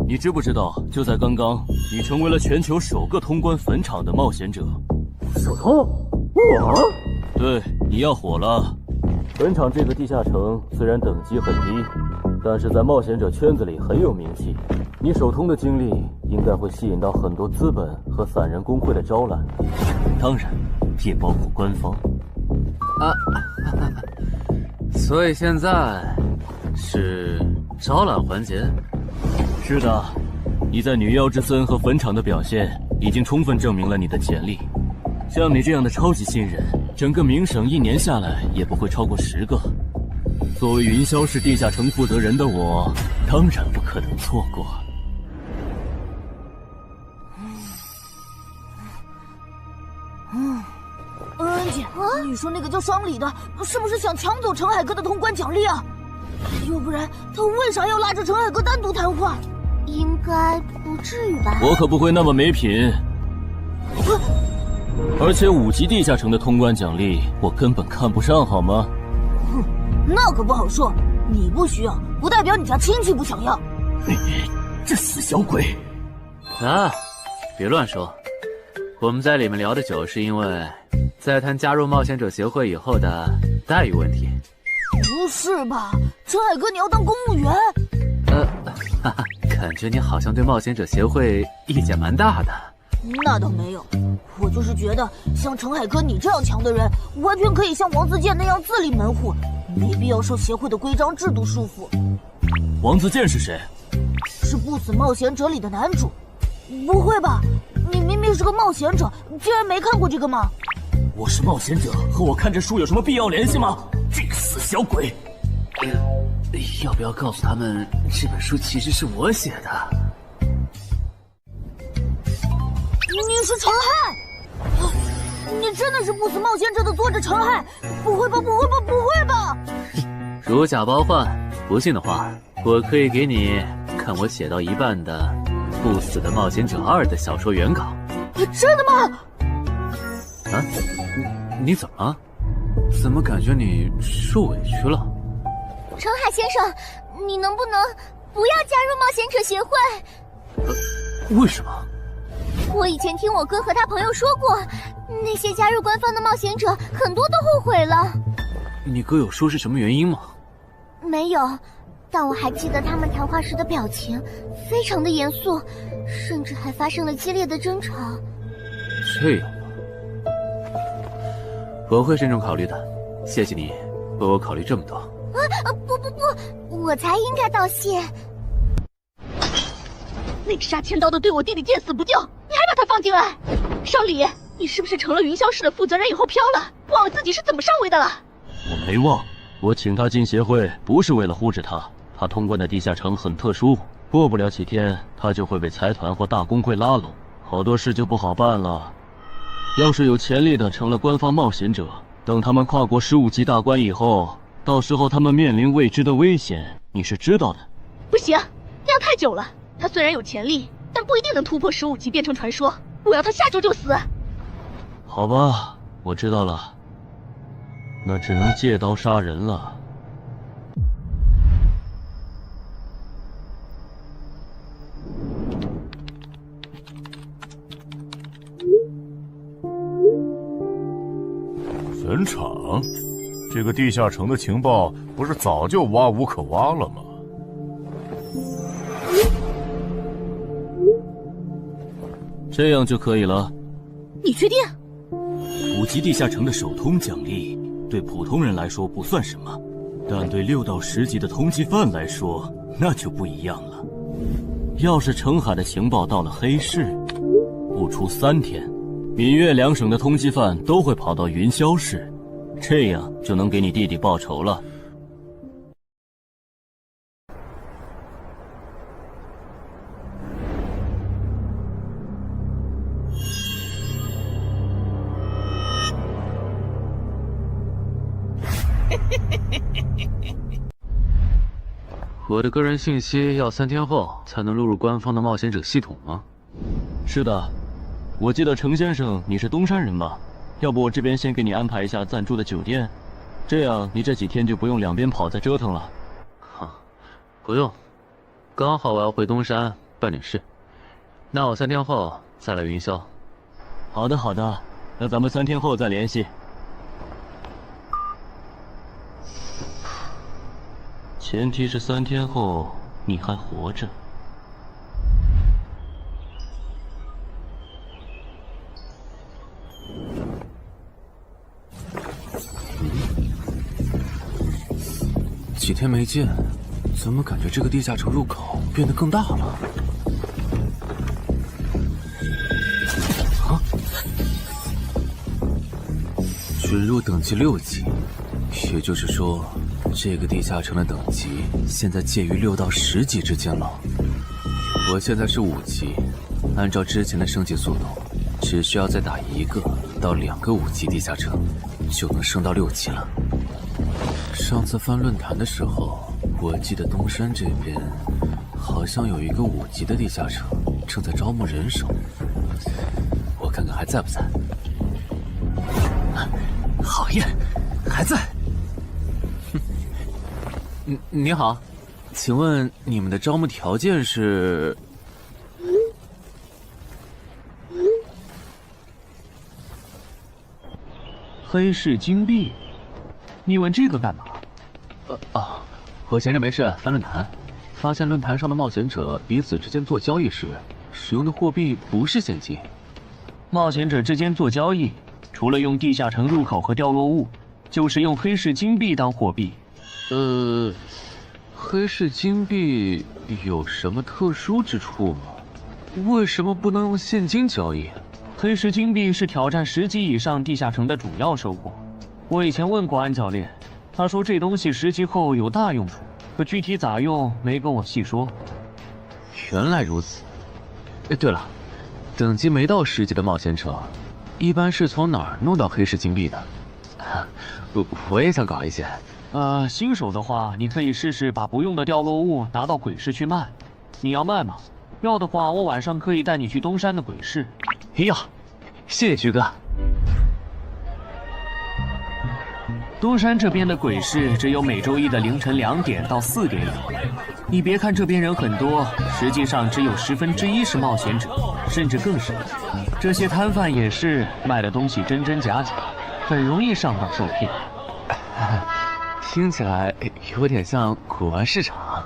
你知不知道，就在刚刚，你成为了全球首个通关坟场的冒险者。首通？我？对，你要火了。坟场这个地下城虽然等级很低，但是在冒险者圈子里很有名气。你首通的经历应该会吸引到很多资本和散人工会的招揽，当然也包括官方。啊，所以现在是招揽环节？是的，你在女妖之森和坟场的表现已经充分证明了你的潜力。像你这样的超级新人，整个冥省1年下来也不会超过10个。作为云霄市地下城负责人的我，当然不可能错过。恩姐，你说那个叫双李的，是不是想抢走陈海哥的通关奖励啊？要不然他为啥要拉着陈海哥单独谈话？应该不至于吧？我可不会那么没品。而且5级地下城的通关奖励，我根本看不上，好吗？那可不好说，你不需要，不代表你家亲戚不想要。这死小鬼！啊，别乱说。我们在里面聊的久，是因为在谈加入冒险者协会以后的待遇问题。不是吧，陈海哥，你要当公务员？哈哈，感觉你好像对冒险者协会意见蛮大的。那倒没有，我就是觉得像陈海哥你这样强的人，完全可以像王自健那样自立门户，没必要受协会的规章制度束缚。王自健是谁？是不死冒险者里的男主。不会吧？你明明是个冒险者，竟然没看过这个吗？我是冒险者，和我看这书有什么必要联系吗？这个死小鬼！要不要告诉他们，这本书其实是我写的？你是陈汉？你真的是不死冒险者的作者陈汉？不会吧，不会吧，不会吧！如假包换，不信的话，我可以给你看我写到一半的《不死的冒险者2》的小说原稿。真的吗？啊，你怎么了？怎么感觉你受委屈了？陈海先生，你能不能不要加入冒险者协会？为什么？我以前听我哥和他朋友说过，那些加入官方的冒险者很多都后悔了。你哥有说是什么原因吗？没有，但我还记得他们谈话时的表情，非常的严肃，甚至还发生了激烈的争吵。这样吗？我会慎重考虑的，谢谢你为我考虑这么多。不，我才应该道谢。那个杀千刀的对我弟弟见死不救，你还把他放进来？少李，你是不是成了云霄市的负责人以后飘了，忘了自己是怎么上位的了？我没忘，我请他进协会不是为了护着他，他通关的地下城很特殊，过不了几天他就会被财团或大工会拉拢，好多事就不好办了。要是有潜力的成了官方冒险者，等他们跨过15级大关以后，到时候他们面临未知的危险，你是知道的。不行，那样太久了。他虽然有潜力，但不一定能突破15级变成传说。我要他下周就死。好吧，我知道了，那只能借刀杀人了。坟场，这个地下城的情报不是早就挖无可挖了吗？这样就可以了。你确定？5级地下城的首通奖励对普通人来说不算什么，但对6到10级的通缉犯来说那就不一样了。要是澄海的情报到了黑市，不出3天，闽粤2省的通缉犯都会跑到云霄市，这样就能给你弟弟报仇了。我的个人信息要3天后才能录入官方的冒险者系统吗？是的，我记得程先生你是东山人吧？要不我这边先给你安排一下暂住的酒店，这样你这几天就不用两边跑再折腾了。不用，刚好我要回东山办点事，那我3天后再来云霄。好的好的，那咱们3天后再联系。前提是3天后你还活着。几天没见，怎么感觉这个地下城入口变得更大了？准入等级6级，也就是说，这个地下城的等级现在介于6到10级之间了。我现在是5级，按照之前的升级速度，只需要再打1个到2个5级地下城，就能升到6级了。上次翻论坛的时候，我记得东山这边好像有一个5级的地下城正在招募人手，我看看还在不在。好耶，还在。你好，请问你们的招募条件是？黑市金币？你问这个干嘛？我闲着没事翻论坛，发现论坛上的冒险者彼此之间做交易时，使用的货币不是现金。冒险者之间做交易，除了用地下城入口和掉落物，就是用黑市金币当货币。黑市金币有什么特殊之处吗？为什么不能用现金交易？黑市金币是挑战10级以上地下城的主要收获。我以前问过安教练，他说这东西10级后有大用处，可具体咋用没跟我细说。原来如此。对了，等级没到10级的冒险者，一般是从哪儿弄到黑市金币的？我也想搞一些。新手的话，你可以试试把不用的掉落物拿到鬼市去卖。你要卖吗？要的话，我晚上可以带你去东山的鬼市。要，谢谢徐哥。东山这边的鬼市只有每周一的凌晨2点到4点有。你别看这边人很多，实际上只有1/10是冒险者，甚至更少。这些摊贩也是卖的东西真真假假，很容易上当受骗。听起来有点像古玩市场。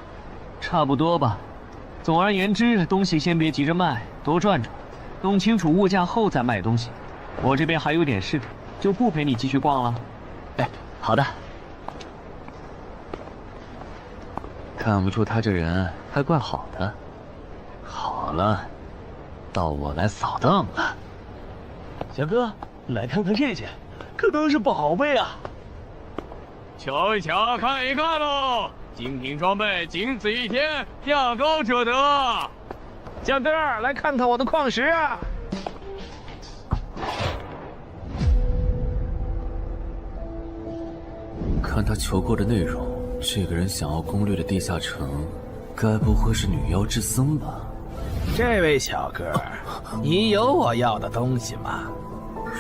差不多吧。总而言之，东西先别急着卖，多转转，弄清楚物价后再卖东西。我这边还有点事，就不陪你继续逛了。好的。看不出他这人还怪好的。好了，到我来扫荡了。小哥，来看看这件，可都是宝贝啊！瞧一瞧，看一看喽！精品装备，仅此一天，价高者得。小哥，来看看我的矿石啊！看他求购的内容，这个人想要攻略的地下城，该不会是女妖之僧吧？这位小哥，你有我要的东西吗？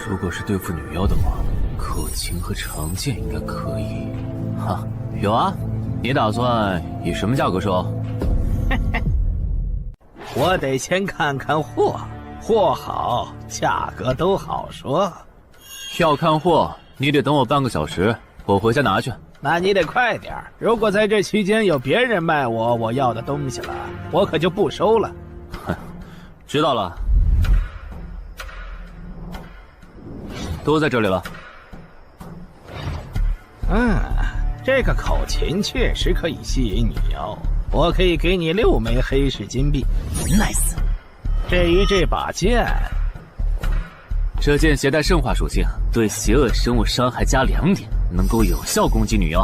如果是对付女妖的话，口琴和长剑应该可以。哈，有啊。你打算以什么价格收？我得先看看货，货好，价格都好说。要看货，你得等我半个小时，我回家拿去。那你得快点，如果在这期间有别人卖我要的东西了，我可就不收了。哼，知道了。都在这里了。这个口琴确实可以吸引女妖，我可以给你6枚黑市金币。Nice。至于这把剑，这剑携带圣化属性，对邪恶生物伤害加2点，能够有效攻击女妖。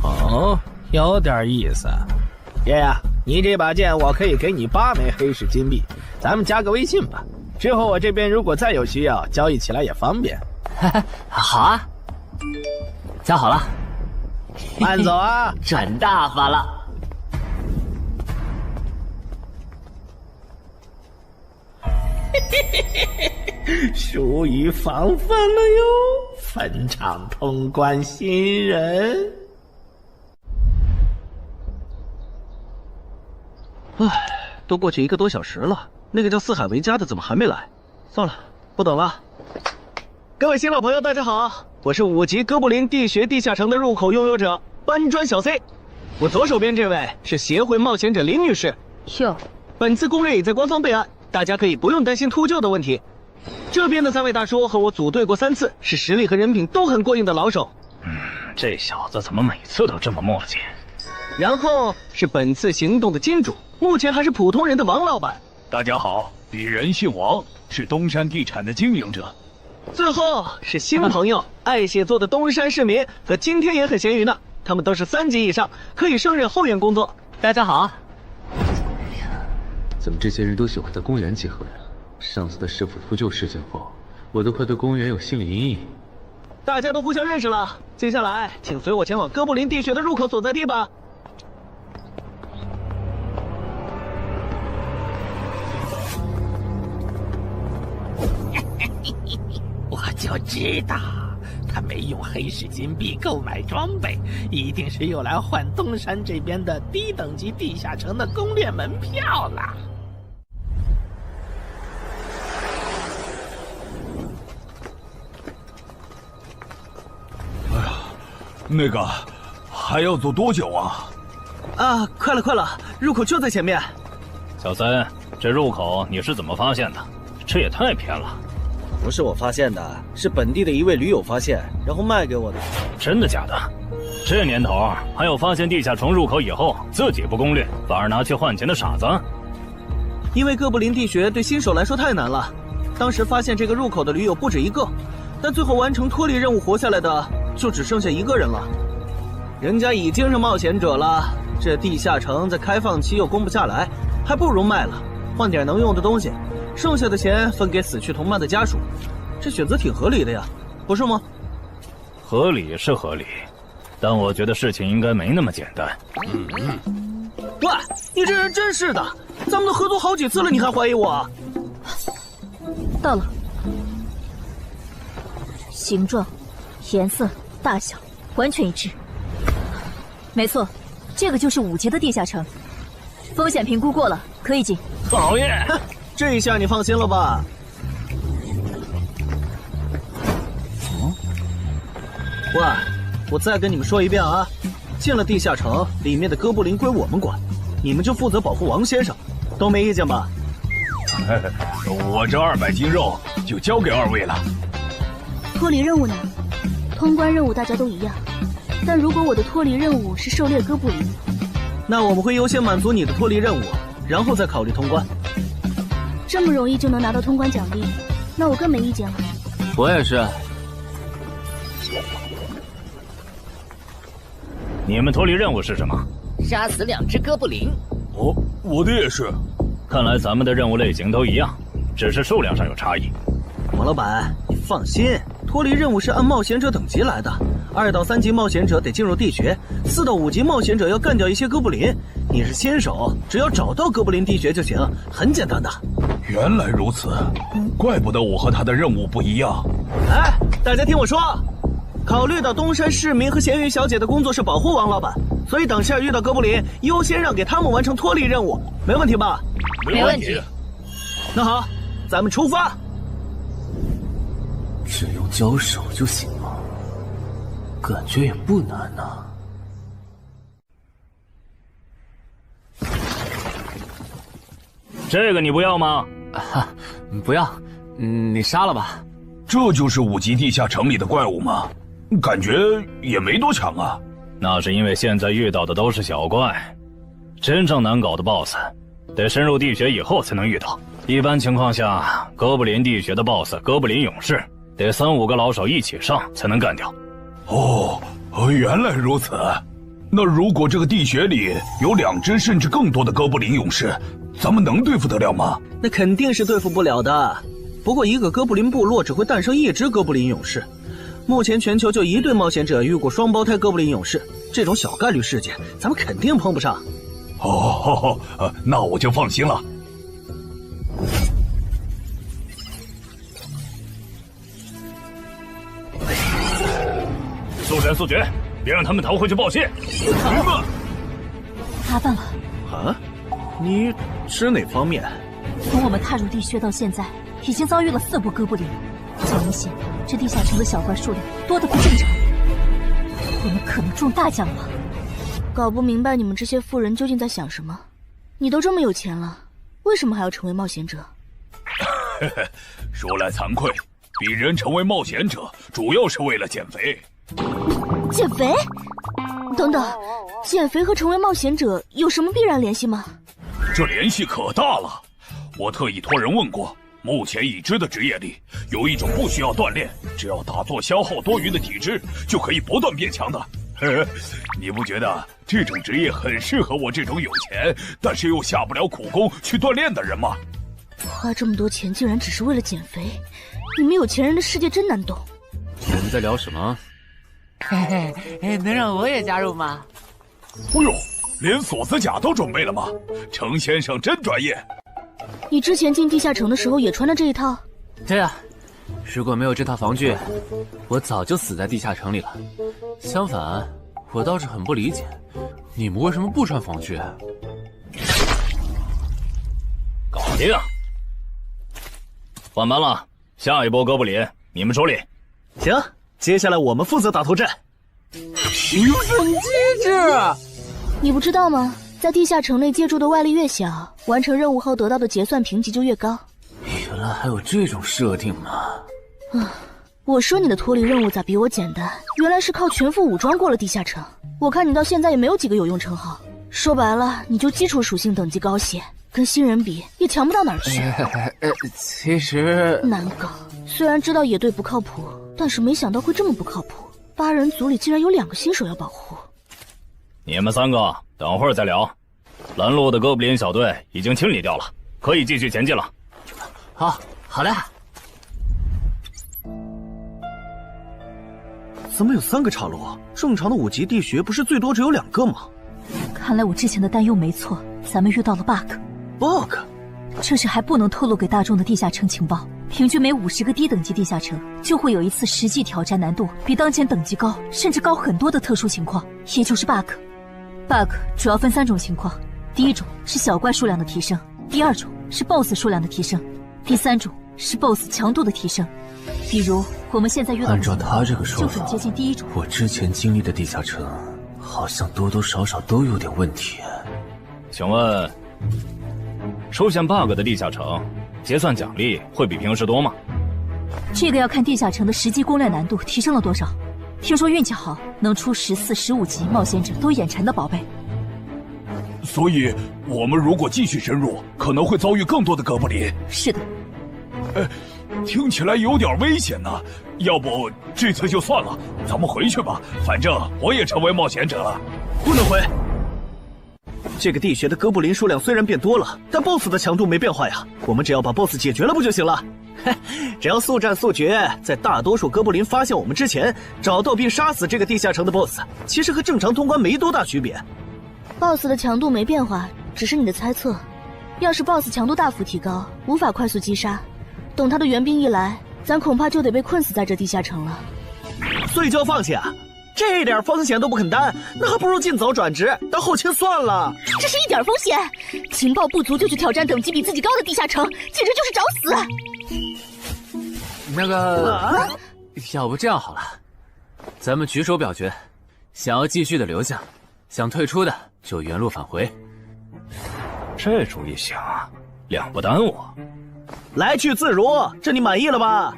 哦，有点意思。爷爷，你这把剑我可以给你8枚黑市金币，咱们加个微信吧。之后我这边如果再有需要，交易起来也方便。好啊，加好了。慢走啊！赚大发了。疏于防范了哟，坟场通关新人。唉，都过去1个多小时了，那个叫四海为家的怎么还没来？算了，不等了。各位新老朋友，大家好，我是5级哥布林地穴地下城的入口拥有者搬砖小 C。我左手边这位是协会冒险者林女士。哟，本次攻略已在官方备案，大家可以不用担心秃鹫的问题。这边的3位大叔和我组队过3次，是实力和人品都很过硬的老手。这小子怎么每次都这么磨叽？然后是本次行动的金主，目前还是普通人的王老板。大家好，鄙人姓王，是东山地产的经营者。最后是新朋友，爱写作的东山市民和今天也很闲鱼呢，他们都是3级以上，可以胜任后援工作。大家好。怎么这些人都喜欢在公园集合呀？上次的师傅秃鹫事件后，我都快对公园有心理阴影。大家都互相认识了，接下来请随我前往哥布林地穴的入口所在地吧。我就知道，他没用黑市金币购买装备，一定是用来换东山这边的低等级地下城的攻略门票了。那个还要走多久啊？啊，快了，入口就在前面。小三，这入口你是怎么发现的？这也太偏了。不是我发现的，是本地的一位驴友发现，然后卖给我的。真的假的？这年头还有发现地下城入口以后自己不攻略，反而拿去换钱的傻子？因为哥布林地穴对新手来说太难了，当时发现这个入口的驴友不止1个，但最后完成脱离任务活下来的就只剩下1个人了。人家已经是冒险者了，这地下城在开放期又攻不下来，还不如卖了，换点能用的东西，剩下的钱分给死去同伴的家属。这选择挺合理的呀，不是吗？合理是合理，但我觉得事情应该没那么简单。喂，你这人真是的，咱们都合作好几次了，你还怀疑我？到了，形状、颜色、大小完全一致。没错，这个就是5级的地下城，风险评估过了，可以进。讨厌，这一下你放心了吧？喂，我再跟你们说一遍啊，进了地下城，里面的哥布林归我们管，你们就负责保护王先生，都没意见吧？我这200斤肉就交给2位了。脱离任务呢？通关任务大家都一样，但如果我的脱离任务是狩猎哥布林，那我们会优先满足你的脱离任务，然后再考虑通关。这么容易就能拿到通关奖励，那我更没意见了。我也是。你们脱离任务是什么？杀死2只哥布林。哦，我的也是。看来咱们的任务类型都一样，只是数量上有差异。王老板，你放心，脱离任务是按冒险者等级来的，2到3级冒险者得进入地穴，4到5级冒险者要干掉一些哥布林。你是新手，只要找到哥布林地穴就行，很简单的。原来如此，怪不得我和他的任务不一样。哎，大家听我说，考虑到东山市民和咸鱼小姐的工作是保护王老板，所以等下遇到哥布林，优先让给他们完成脱离任务，没问题吧？没问题。那好，咱们出发。只用交手就行了，感觉也不难呐。这个你不要吗？不要，你杀了吧。这就是5级地下城里的怪物吗？感觉也没多强啊。那是因为现在遇到的都是小怪，真正难搞的 BOSS， 得深入地穴以后才能遇到。一般情况下，哥布林地穴的 BOSS 哥布林勇士，得3、5个老手一起上才能干掉。哦，原来如此。那如果这个地穴里有2只甚至更多的哥布林勇士，咱们能对付得了吗？那肯定是对付不了的。不过一个哥布林部落只会诞生1只哥布林勇士，目前全球就1对冒险者遇过双胞胎哥布林勇士，这种小概率事件，咱们肯定碰不上。哦，那我就放心了。速战速决，别让他们逃回去报信。麻烦了。啊？你指哪方面？从我们踏入地穴到现在，已经遭遇了4波哥布林，很明显，这地下城的小怪数量多得不正常。我们可能中大奖了。搞不明白你们这些富人究竟在想什么？你都这么有钱了，为什么还要成为冒险者？说来惭愧，鄙人成为冒险者主要是为了减肥。减肥？等等，减肥和成为冒险者有什么必然联系吗？这联系可大了。我特意托人问过，目前已知的职业里，有一种不需要锻炼，只要打坐消耗多余的体质，就可以不断变强的。你不觉得这种职业很适合我这种有钱但是又下不了苦功去锻炼的人吗？花这么多钱竟然只是为了减肥，你们有钱人的世界真难懂。我们在聊什么？嘿嘿，能让我也加入吗？哦呦，连锁子甲都准备了吗？程先生真专业。你之前进地下城的时候也穿的这一套？对啊，如果没有这套防具，我早就死在地下城里了。相反，我倒是很不理解，你们为什么不穿防具？搞定，换班了，下一波哥布林你们处理。行，接下来我们负责打头阵。提升机制，你不知道吗？在地下城内借助的外力越小，完成任务后得到的结算评级就越高。原来还有这种设定吗？我说你的脱离任务咋比我简单？原来是靠全副武装过了地下城。我看你到现在也没有几个有用称号，说白了，你就基础属性等级高些，跟新人比也强不到哪儿去。其实难搞。虽然知道野队不靠谱，但是没想到会这么不靠谱。8人组里竟然有2个新手要保护。你们3个等会儿再聊。拦路的哥布林小队已经清理掉了，可以继续前进了。好的。怎么有3个岔路？正常的5级地穴不是最多只有2个吗？看来我之前的担忧没错，咱们遇到了 bug。这是还不能透露给大众的地下城情报。平均每50个低等级地下城就会有一次实际挑战难度比当前等级高，甚至高很多的特殊情况，也就是 bug。bug 主要分3种情况，第一种是小怪数量的提升，第2种是 BOSS 数量的提升，第3种是 BOSS 强度的提升。比如我们现在遇到的按照他这个说法，就很接近第一种。我之前经历的地下城好像多多少少都有点问题。请问，出现 bug 的地下城，结算奖励会比平时多吗？这个要看地下城的实际攻略难度提升了多少。听说运气好，能出14、15级冒险者都眼馋的宝贝。所以，我们如果继续深入，可能会遭遇更多的哥布林。是的。听起来有点危险呢。要不这次就算了，咱们回去吧。反正我也成为冒险者了。不能回。这个地穴的哥布林数量虽然变多了，但 BOSS 的强度没变化呀。我们只要把 BOSS 解决了不就行了？只要速战速决，在大多数哥布林发现我们之前，找到并杀死这个地下城的 BOSS， 其实和正常通关没多大区别。BOSS 的强度没变化，只是你的猜测。要是 BOSS 强度大幅提高，无法快速击杀，等他的援兵一来，咱恐怕就得被困死在这地下城了。所以就要放弃啊？这点风险都不肯担，那还不如尽早转职当后勤算了。这是一点风险，情报不足就去挑战等级比自己高的地下城，简直就是找死。那个，要不这样好了，咱们举手表决，想要继续的留下，想退出的就原路返回。这主意行，两不耽误。来去自如，这你满意了吧？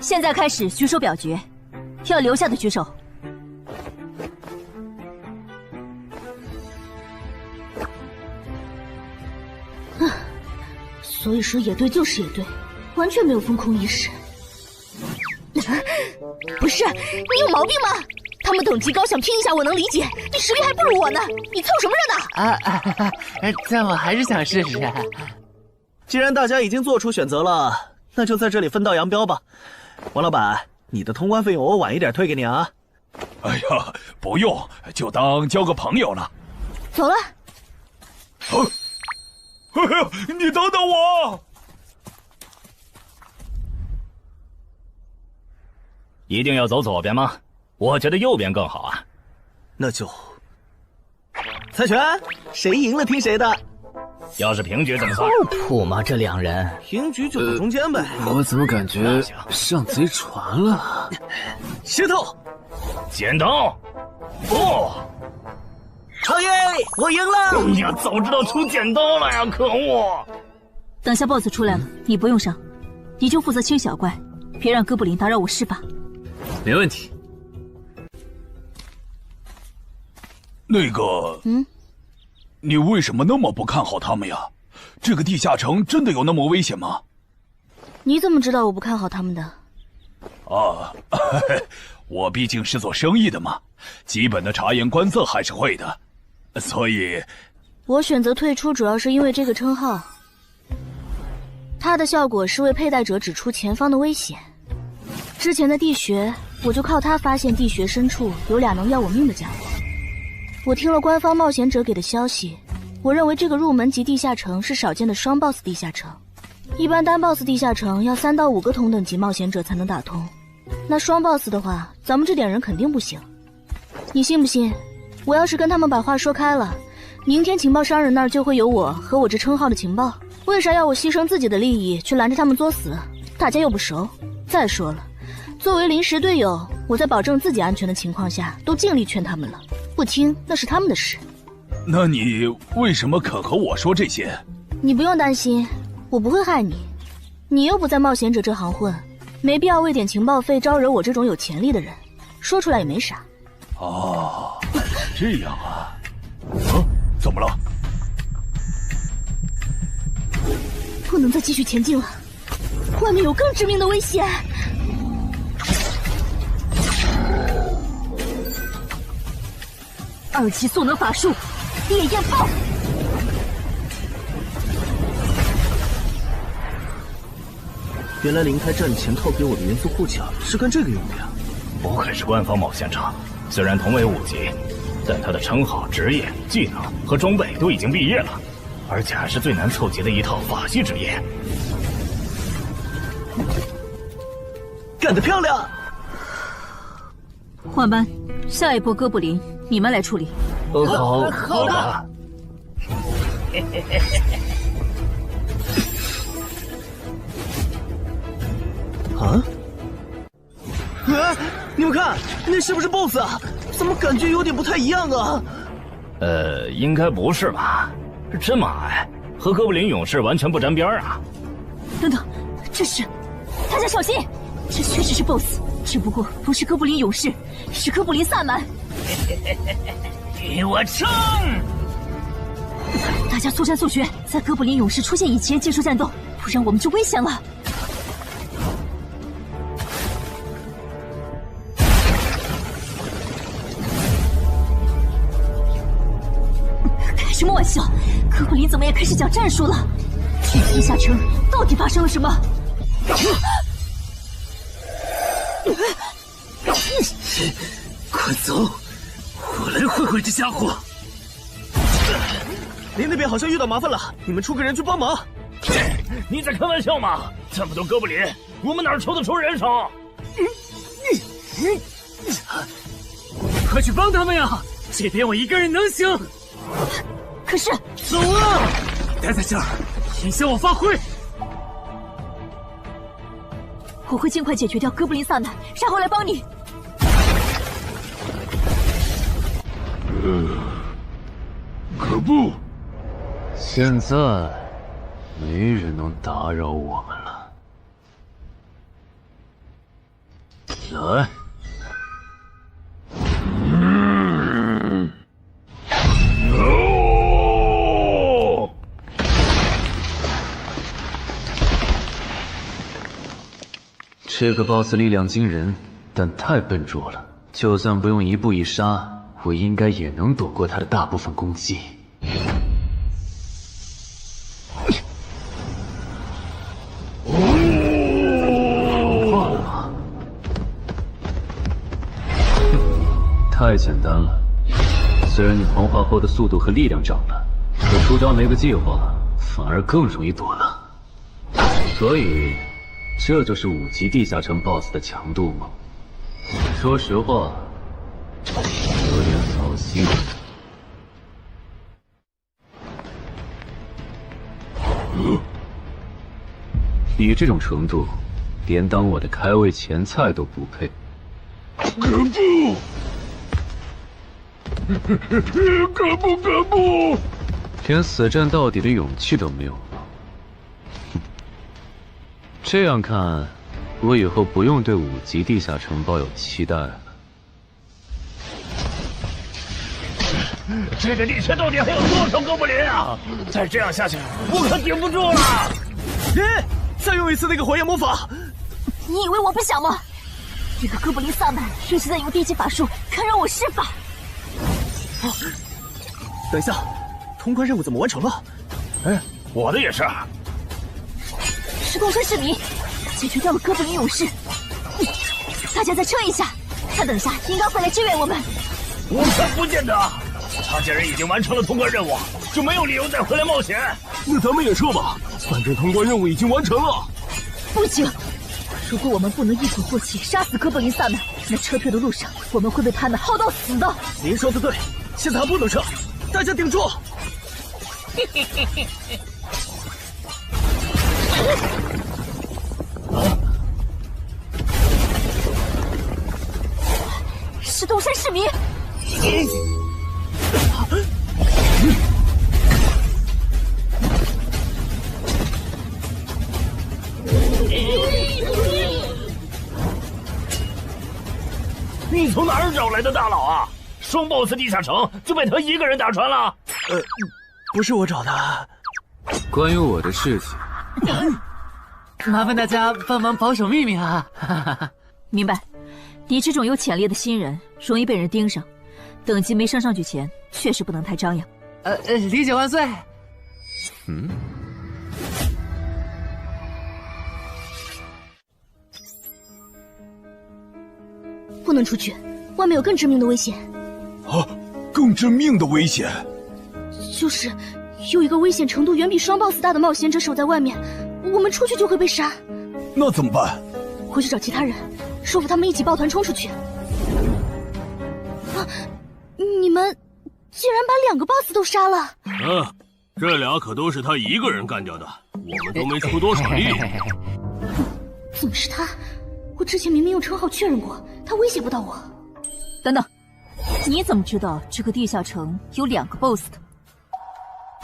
现在开始举手表决，要留下的举手。所以说野队就是野队，完全没有封控意识。不是，你有毛病吗？他们等级高，想拼一下我能理解，你实力还不如我呢，你凑什么热闹？但我还是想试试。既然大家已经做出选择了，那就在这里分道扬镳吧。王老板，你的通关费用我晚一点退给你啊。哎呀，不用，就当交个朋友了。走了。哎呀，你等等我！一定要走左边吗？我觉得右边更好啊。那就猜拳，谁赢了听谁的。要是平局怎么算？靠谱吗？这两人平局就走中间呗。我怎么感觉上贼船了？石头，剪刀，不，超耶，我赢了！哎呀，早知道出剪刀了呀！可恶！等下 BOSS 出来了，你不用上，你就负责清小怪，别让哥布林打扰我施法。没问题。那个，你为什么那么不看好他们呀？这个地下城真的有那么危险吗？你怎么知道我不看好他们的？啊，我毕竟是做生意的嘛，基本的察言观色还是会的，所以，我选择退出主要是因为这个称号，它的效果是为佩戴者指出前方的危险。之前的地穴，我就靠它发现地穴深处有俩能要我命的家伙。我听了官方冒险者给的消息，我认为这个入门级地下城是少见的双 BOSS 地下城。一般单 BOSS 地下城要3到5个同等级冒险者才能打通，那双 BOSS 的话，咱们这点人肯定不行。你信不信？我要是跟他们把话说开了，明天情报商人那儿就会有我和我这称号的情报。为啥要我牺牲自己的利益去拦着他们作死？大家又不熟。再说了，作为临时队友，我在保证自己安全的情况下，都尽力劝他们了。不听那是他们的事。那你为什么肯和我说这些？你不用担心，我不会害你。你又不在冒险者这行混，没必要为点情报费招惹我这种有潜力的人。说出来也没啥。哦，这样啊。怎么了？不能再继续前进了，外面有更致命的危险。2级速能法术，烈焰炮。原来灵台战前套给我的元素护甲是干这个用的呀！不愧是官方冒险者，虽然同为5级，但他的称号、职业、技能和装备都已经毕业了，而且还是最难凑齐的一套法系职业。干得漂亮！换班，下一波哥布林你们来处理。好的。啊！你们看，那是不是 BOSS 啊？怎么感觉有点不太一样啊？应该不是吧？这么矮，和哥布林勇士完全不沾边啊！等等，这是……大家小心，这确实是 BOSS， 只不过不是哥布林勇士，是哥布林萨满。给我冲！大家速战速决，在哥布林勇士出现以前结束战斗，不然我们就危险了。开什么玩笑？哥布林怎么也开始讲战术了？这地下城到底发生了什么？快走！我来会会这家伙。林那边好像遇到麻烦了，你们出个人去帮忙。你在开玩笑吗？这么多哥布林，我们哪抽得出人手？快去帮他们呀！这边我一个人能行。可是，走啊！待在这儿，影响我发挥。我会尽快解决掉哥布林萨满，然后来帮你。可不，现在没人能打扰我们了。来。这个 BOSS 力量惊人，但太笨拙了。就算不用一步一杀，我应该也能躲过他的大部分攻击。太简单了。虽然你黄化后的速度和力量涨了，可出招没个计划，反而更容易躲了。所以，这就是5级地下城 BOSS 的强度吗？说实话，有点扫兴。你这种程度，连当我的开胃前菜都不配。可不！连死战到底的勇气都没有了。这样看，我以后不用对5级地下城抱有期待了。这个地区到底还有多少哥布林啊？再这样下去，我可顶不住了！再用一次那个火焰魔法！你以为我不想吗？这个哥布林萨满一直在用低级法术看让我施法。等一下，通关任务怎么完成了？我的也是。石洞山市民解决掉了哥布林勇士，大家再撑一下，他等下应该会来支援我们。我看不见得，他既然已经完成了通关任务，就没有理由再回来冒险。那咱们也撤吧，反正通关任务已经完成了。不行，如果我们不能一鼓作气杀死哥布林萨满，那撤退的路上我们会被他们耗到死的。您说的对，现在还不能撤，大家顶住！石洞山市民，你从哪儿找来的大佬啊？双 BOSS 地下城就被他一个人打穿了？不是我找的。关于我的事情，麻烦大家帮忙保守秘密啊！明白。你这种有潜力的新人，容易被人盯上，等级没升上去前，确实不能太张扬。理解万岁。不能出去，外面有更致命的危险。啊，更致命的危险？就是有一个危险程度远比双 BOSS 大的冒险者守在外面，我们出去就会被杀。那怎么办？回去找其他人，说服他们一起抱团冲出去。啊！你们竟然把2个 BOSS 都杀了！这俩可都是他一个人干掉的，我们都没出多少力。怎么是他？我之前明明用称号确认过，他威胁不到我。等等，你怎么知道这个地下城有2个 BOSS 的？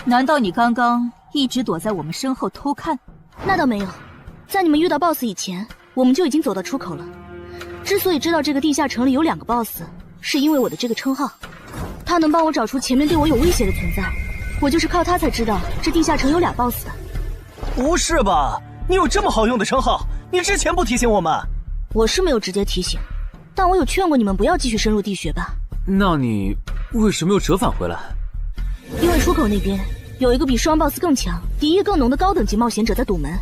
难道你刚刚一直躲在我们身后偷看？那倒没有，在你们遇到 BOSS 以前，我们就已经走到出口了。之所以知道这个地下城里有2个 BOSS， 是因为我的这个称号，他能帮我找出前面对我有威胁的存在。我就是靠他才知道这地下城有2 BOSS 的。不是吧？你有这么好用的称号，你之前不提醒我们？我是没有直接提醒，但我有劝过你们不要继续深入地穴吧。那你为什么又折返回来？因为出口那边有一个比双 BOSS 更强、敌意更浓的高等级冒险者在堵门。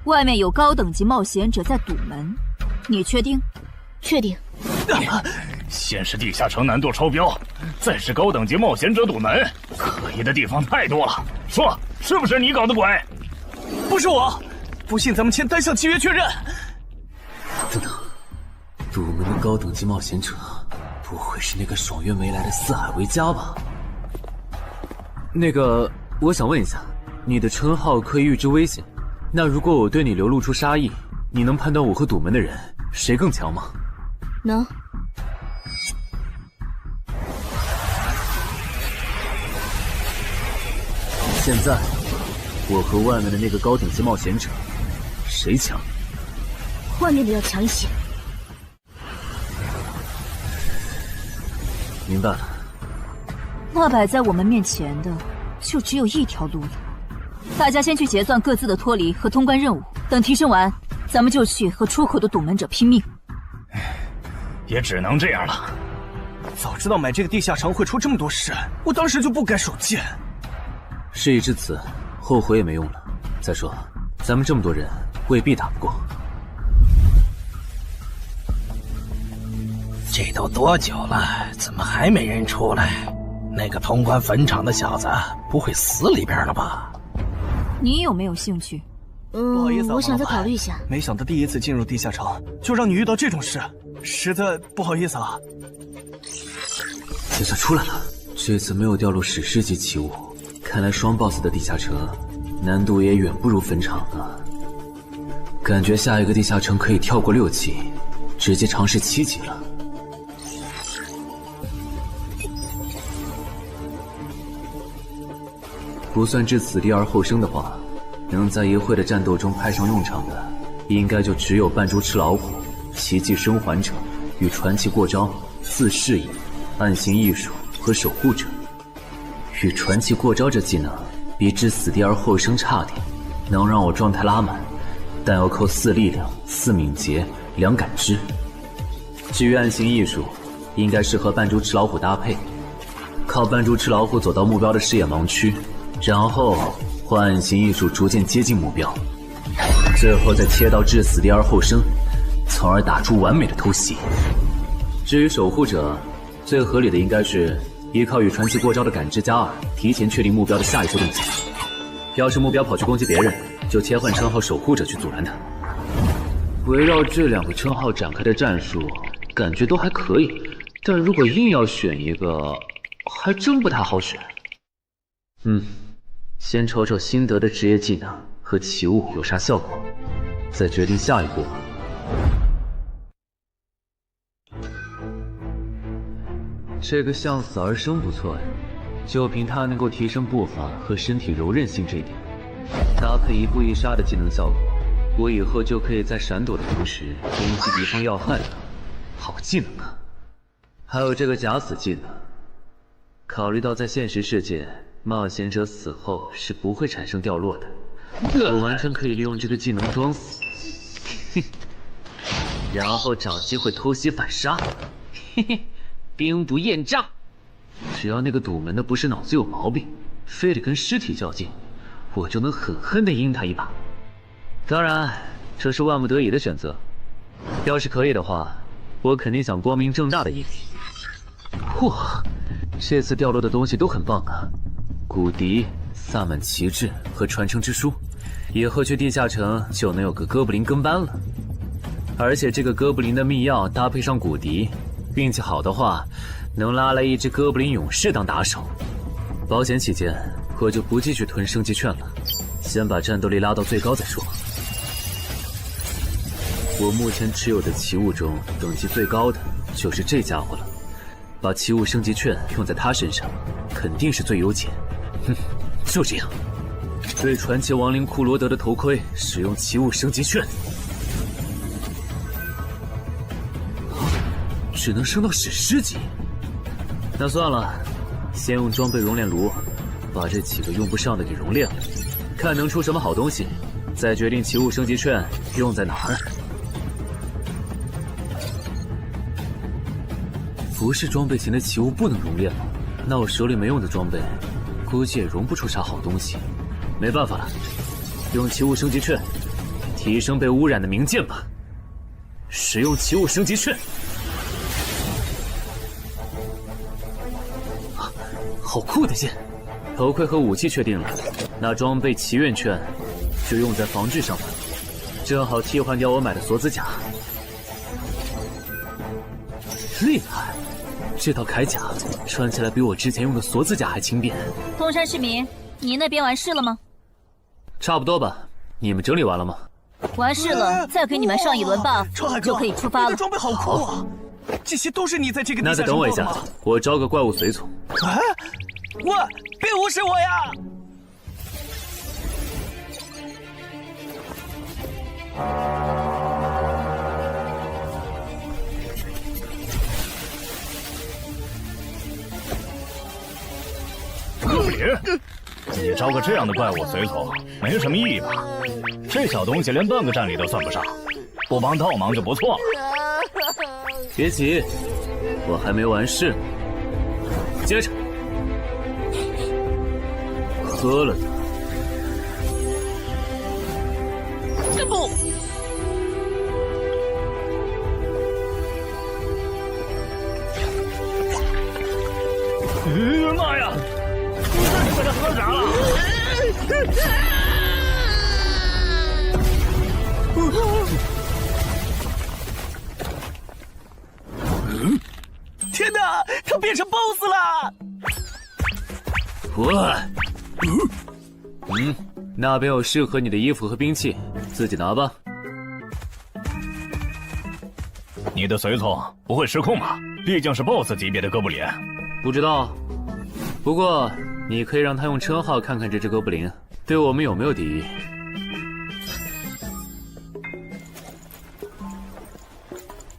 外面有高等级冒险者在堵门，你确定？确定。先是地下城难度超标，再是高等级冒险者堵门，可疑的地方太多了。说，是不是你搞的鬼？不是我，不信咱们签单项契约确认。等等，堵门的高等级冒险者，不会是那个爽约没来的四海为家吧？那个，我想问一下，你的称号可以预知危险，那如果我对你流露出杀意，你能判断我和堵门的人谁更强吗？能。现在，我和外面的那个高等级冒险者，谁强？外面的要强一些。明白了。那摆在我们面前的，就只有一条路了。大家先去结算各自的脱离和通关任务，等提升完，咱们就去和出口的堵门者拼命。也只能这样了。早知道买这个地下城会出这么多事，我当时就不该手贱。事已至此，后悔也没用了。再说，咱们这么多人，未必打不过。这都多久了，怎么还没人出来？那个通关坟场的小子不会死里边了吧？你有没有兴趣？不好意思啊，我想再考虑一下。没想到第一次进入地下城，就让你遇到这种事，实在不好意思啊。这下出来了，这次没有掉入史诗级奇物，看来双 BOSS 的地下城难度也远不如坟场了。感觉下一个地下城可以跳过6级，直接尝试7级了。不算置死地而后生的话，能在一会的战斗中派上用场的，应该就只有扮猪吃老虎、奇迹生还者与传奇过招、自适应、暗行艺术和守护者。与传奇过招这技能比置死地而后生差点，能让我状态拉满，但要扣4力量、4敏捷、2感知。至于暗行艺术，应该是和扮猪吃老虎搭配，靠扮猪吃老虎走到目标的视野盲区，然后换暗行艺术逐渐接近目标，最后再切到置死地而后生，从而打出完美的偷袭。至于守护者，最合理的应该是依靠与传奇过招的感知加2，提前确定目标的下一步动静。要是目标跑去攻击别人，就切换称号守护者去阻拦他。围绕这2个称号展开的战术，感觉都还可以，但如果硬要选一个，还真不太好选。先瞅瞅新得的职业技能和奇物有啥效果，再决定下一步。这个向死而生不错呀，就凭它能够提升步伐和身体柔韧性这一点，搭配一步一杀的技能效果，我以后就可以在闪躲的同时攻击敌方要害了。好技能啊！还有这个假死技能，考虑到在现实世界，冒险者死后是不会产生掉落的，我完全可以利用这个技能装死，然后找机会偷袭反杀，兵不厌诈。只要那个堵门的不是脑子有毛病，非得跟尸体较劲，我就能狠狠地阴他一把。当然，这是万不得已的选择。要是可以的话，我肯定想光明正大的阴你。哇，这次掉落的东西都很棒啊！骨笛、萨满旗帜和传承之书，以后去地下城就能有个哥布林跟班了。而且这个哥布林的秘药搭配上骨笛，运气好的话，能拉来一只哥布林勇士当打手。保险起见，我就不继续囤升级券了，先把战斗力拉到最高再说。我目前持有的奇物中，等级最高的就是这家伙了。把奇物升级券用在他身上，肯定是最优解。就这样，对传奇亡灵库罗德的头盔使用奇物升级券，只能升到史诗级。那算了，先用装备熔炼炉把这几个用不上的给熔炼了，看能出什么好东西，再决定奇物升级券用在哪儿。服饰装备型的奇物不能熔炼了，那我手里没用的装备，估计也熔不出啥好东西。没办法了，用奇物升级券提升被污染的名剑吧。使用奇物升级券。好酷的剑！头盔和武器确定了，那装备祈愿券就用在防具上吧，正好替换掉我买的锁子甲。厉害！这套铠甲穿起来比我之前用的锁子甲还轻便。东山市民，你那边完事了吗？差不多吧。你们整理完了吗？完事了，再给你们上一轮 buff，就可以出发了。你的装备好酷啊！这些都是你在这个地下那再等我一下，我招个怪物随从。啊！喂，别无视我呀！哥布林，你招个这样的怪物随从，没什么意义吧？这小东西连半个战力都算不上，不帮倒忙就不错了。别急，我还没完事。接着，喝了它。这不。天哪，他变成 BOSS 了！那边有适合你的衣服和兵器，自己拿吧。你的随从不会失控吧？毕竟是 BOSS 级别的哥布林。不知道，不过你可以让他用称号看看这只哥布林对我们有没有敌意。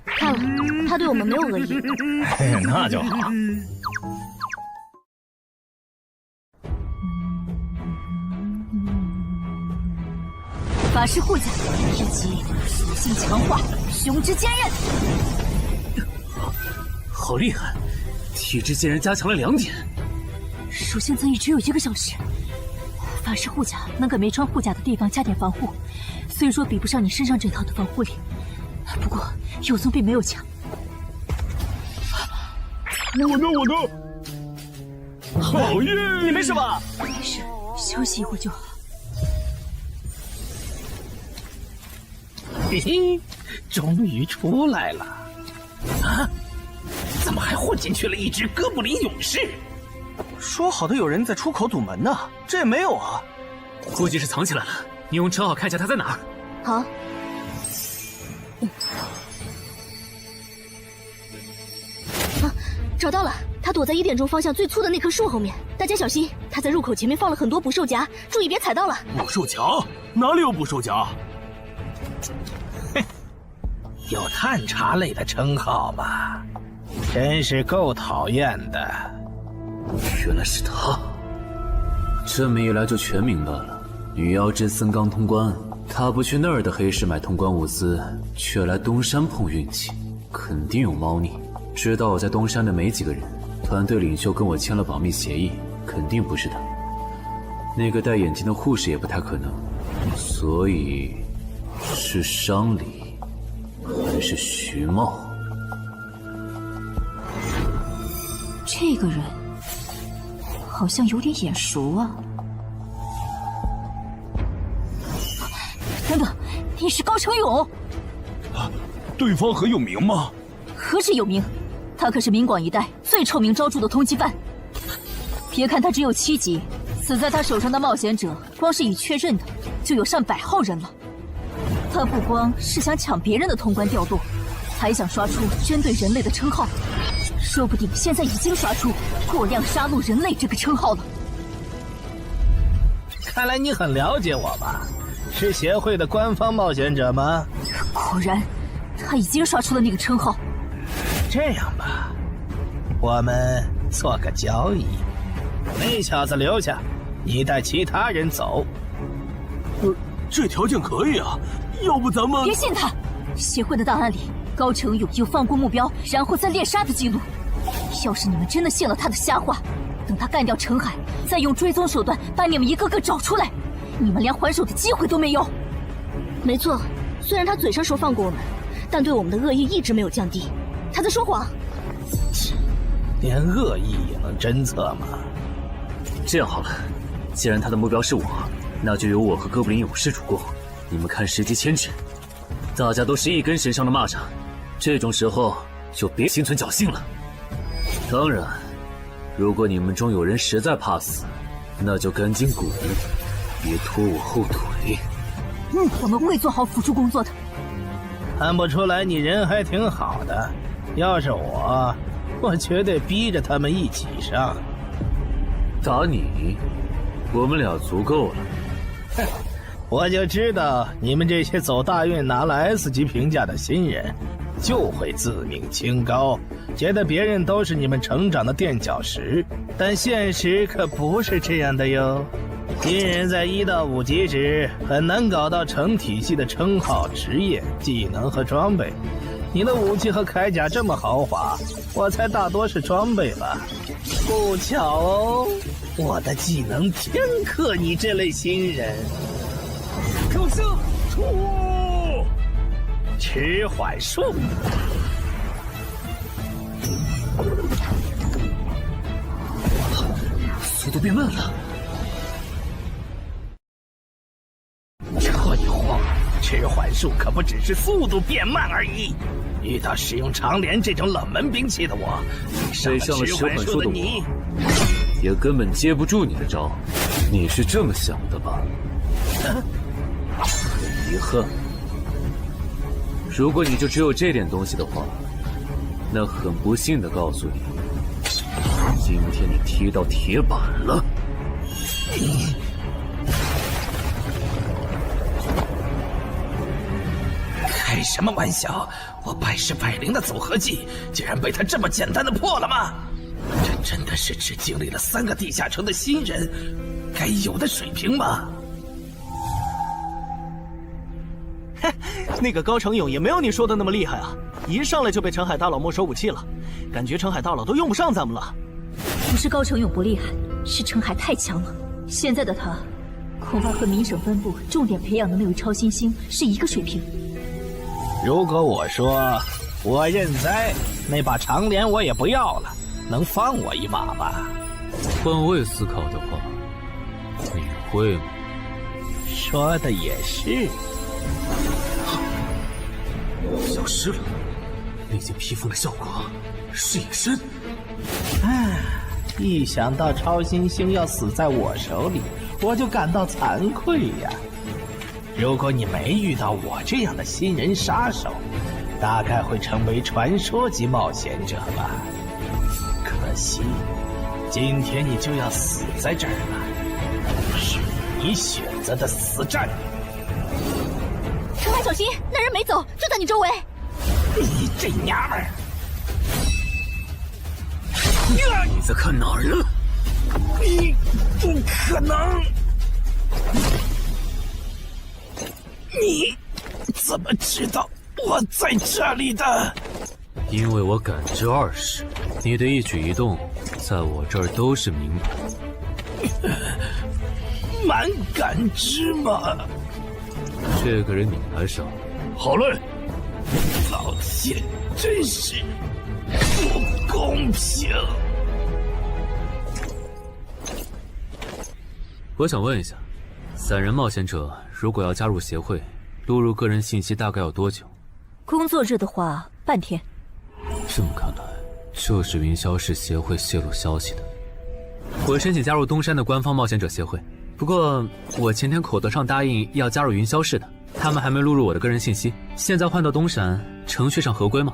看了，他对我们没有恶意。那就好。法师护甲以及属性强化，雄之坚韧。好厉害，体质竟然加强了2点。属性增益只有1个小时。法师护甲能给没穿护甲的地方加点防护，虽说比不上你身上这套的防护力，不过有总比没有强。我呢？好耶！你没事吧？没事，休息一会儿就好。嘿嘿，终于出来了！啊，怎么还混进去了一只哥布林勇士？说好的有人在出口堵门呢，这也没有啊。估计是藏起来了，你用称号看一下他在哪儿。好。找到了，他躲在1点钟方向最粗的那棵树后面。大家小心，他在入口前面放了很多捕兽夹，注意别踩到了。捕兽夹？哪里有捕兽夹？有探查类的称号吧？真是够讨厌的。原来是他，这么一来就全明白了。女妖之森刚通关，他不去那儿的黑市买通关物资，却来东山碰运气，肯定有猫腻。知道我在东山的没几个人，团队领袖跟我签了保密协议，肯定不是他。那个戴眼镜的护士也不太可能，所以是商礼还是徐茂？这个人好像有点眼熟啊！等等，你是高成勇？对方很有名吗？何止有名，他可是明广一带最臭名昭著的通缉犯。别看他只有7级，死在他手上的冒险者，光是已确认的就有上百号人了。他不光是想抢别人的通关调度，还想刷出针对人类的称号，说不定现在已经刷出过量杀戮人类这个称号了。看来你很了解我吧？是协会的官方冒险者吗？果然，他已经刷出了那个称号。这样吧，我们做个交易，那小子留下，你带其他人走。这条件可以啊，要不咱们……别信他，协会的档案里，高成勇有放过目标然后再猎杀的记录。要是你们真的信了他的瞎话，等他干掉陈海，再用追踪手段把你们一个个找出来，你们连还手的机会都没有。没错，虽然他嘴上说放过我们，但对我们的恶意一直没有降低。他在说谎。连恶意也能侦测吗？这样好了，既然他的目标是我，那就由我和哥布林勇士主攻。你们看时机牵制，大家都是一根绳上的蚂蚱，这种时候就别心存侥幸了。当然，如果你们中有人实在怕死，那就赶紧滚，别拖我后腿。我们会做好辅助工作的。看不出来你人还挺好的，要是我绝对逼着他们一起上。打你，我们俩足够了。哼，我就知道你们这些走大运拿了 S 级评价的新人，就会自命清高，觉得别人都是你们成长的垫脚石。但现实可不是这样的哟。新人在1到5级时很难搞到成体系的称号、职业、技能和装备。你的武器和铠甲这么豪华，我猜大多是装备吧。不巧哦，我的技能偏克你这类新人。高升出！迟缓术。速度变慢了。迟缓术可不只是速度变慢而已。遇到使用长镰这种冷门兵器的我，被上了迟缓术的我，也根本接不住你的招。你是这么想的吧？很遗憾，如果你就只有这点东西的话，那很不幸的告诉你，今天你踢到铁板了。开什么玩笑！我百试百灵的组合技，竟然被他这么简单的破了吗？这真的是只经历了3个地下城的新人该有的水平吗？那个高成勇也没有你说的那么厉害啊！一上来就被陈海大佬没收武器了，感觉陈海大佬都用不上咱们了。不是高成勇不厉害，是陈海太强了。现在的他，恐怕和明省分部重点培养的那位超新星是一个水平。如果我说我认栽，那把长镰我也不要了，能放我一马吧？换位思考的话，你会吗？说的也是。消失了，那件披风的效果是隐身。一想到超新星要死在我手里，我就感到惭愧呀。如果你没遇到我这样的新人杀手，大概会成为传说级冒险者吧。可惜，今天你就要死在这儿了，是你选择的死战。陈海，小心，那人没走，就在你周围。你这娘们儿！你在看哪儿呢？你不可能！你怎么知道我在这里的？因为我感知20，你的一举一动在我这儿都是明白。蛮感知吗？这个人你来上。好嘞。老天，真是不公平！我想问一下，3人冒险者如果要加入协会，录入个人信息大概要多久？工作日的话，半天。这么看来，就是云霄市协会泄露消息的。我申请加入东山的官方冒险者协会，不过我前天口头上答应要加入云霄市的，他们还没录入我的个人信息。现在换到东山，程序上合规吗？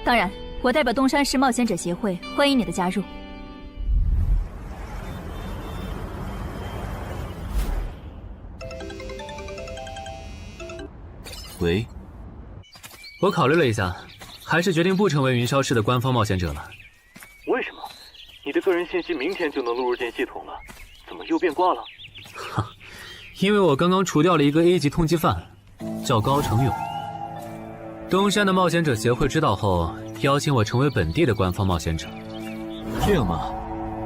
当然，我代表东山市冒险者协会欢迎你的加入。喂，我考虑了一下，还是决定不成为云霄市的官方冒险者了。为什么？你的个人信息明天就能录入进系统了，怎么又变卦了？哈，因为我刚刚除掉了一个 A 级通缉犯，叫高成勇。东山的冒险者协会知道后，邀请我成为本地的官方冒险者。这样嘛，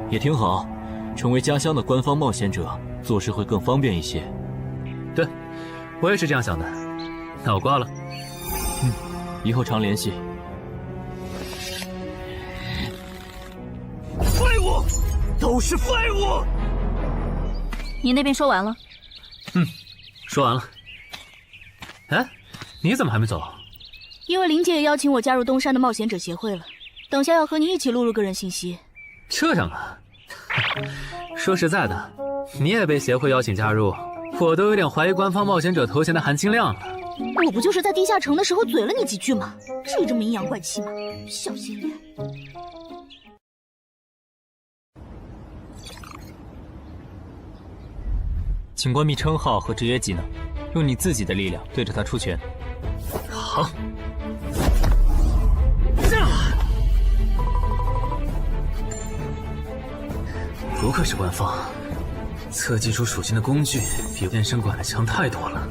也挺好，成为家乡的官方冒险者，做事会更方便一些。对，我也是这样想的。那我挂了。以后常联系。废物，都是废物！你那边说完了？说完了。哎，你怎么还没走？因为林姐也邀请我加入东山的冒险者协会了，等下要和你一起录入个人信息。这样啊？说实在的，你也被协会邀请加入，我都有点怀疑官方冒险者头衔的含金量了。我不就是在地下城的时候嘴了你几句吗？至于这么阴阳怪气吗？小心眼！请关闭称号和职业技能，用你自己的力量对着他出拳。好。不愧是官方，测技术属性的工具比健身馆的强太多了。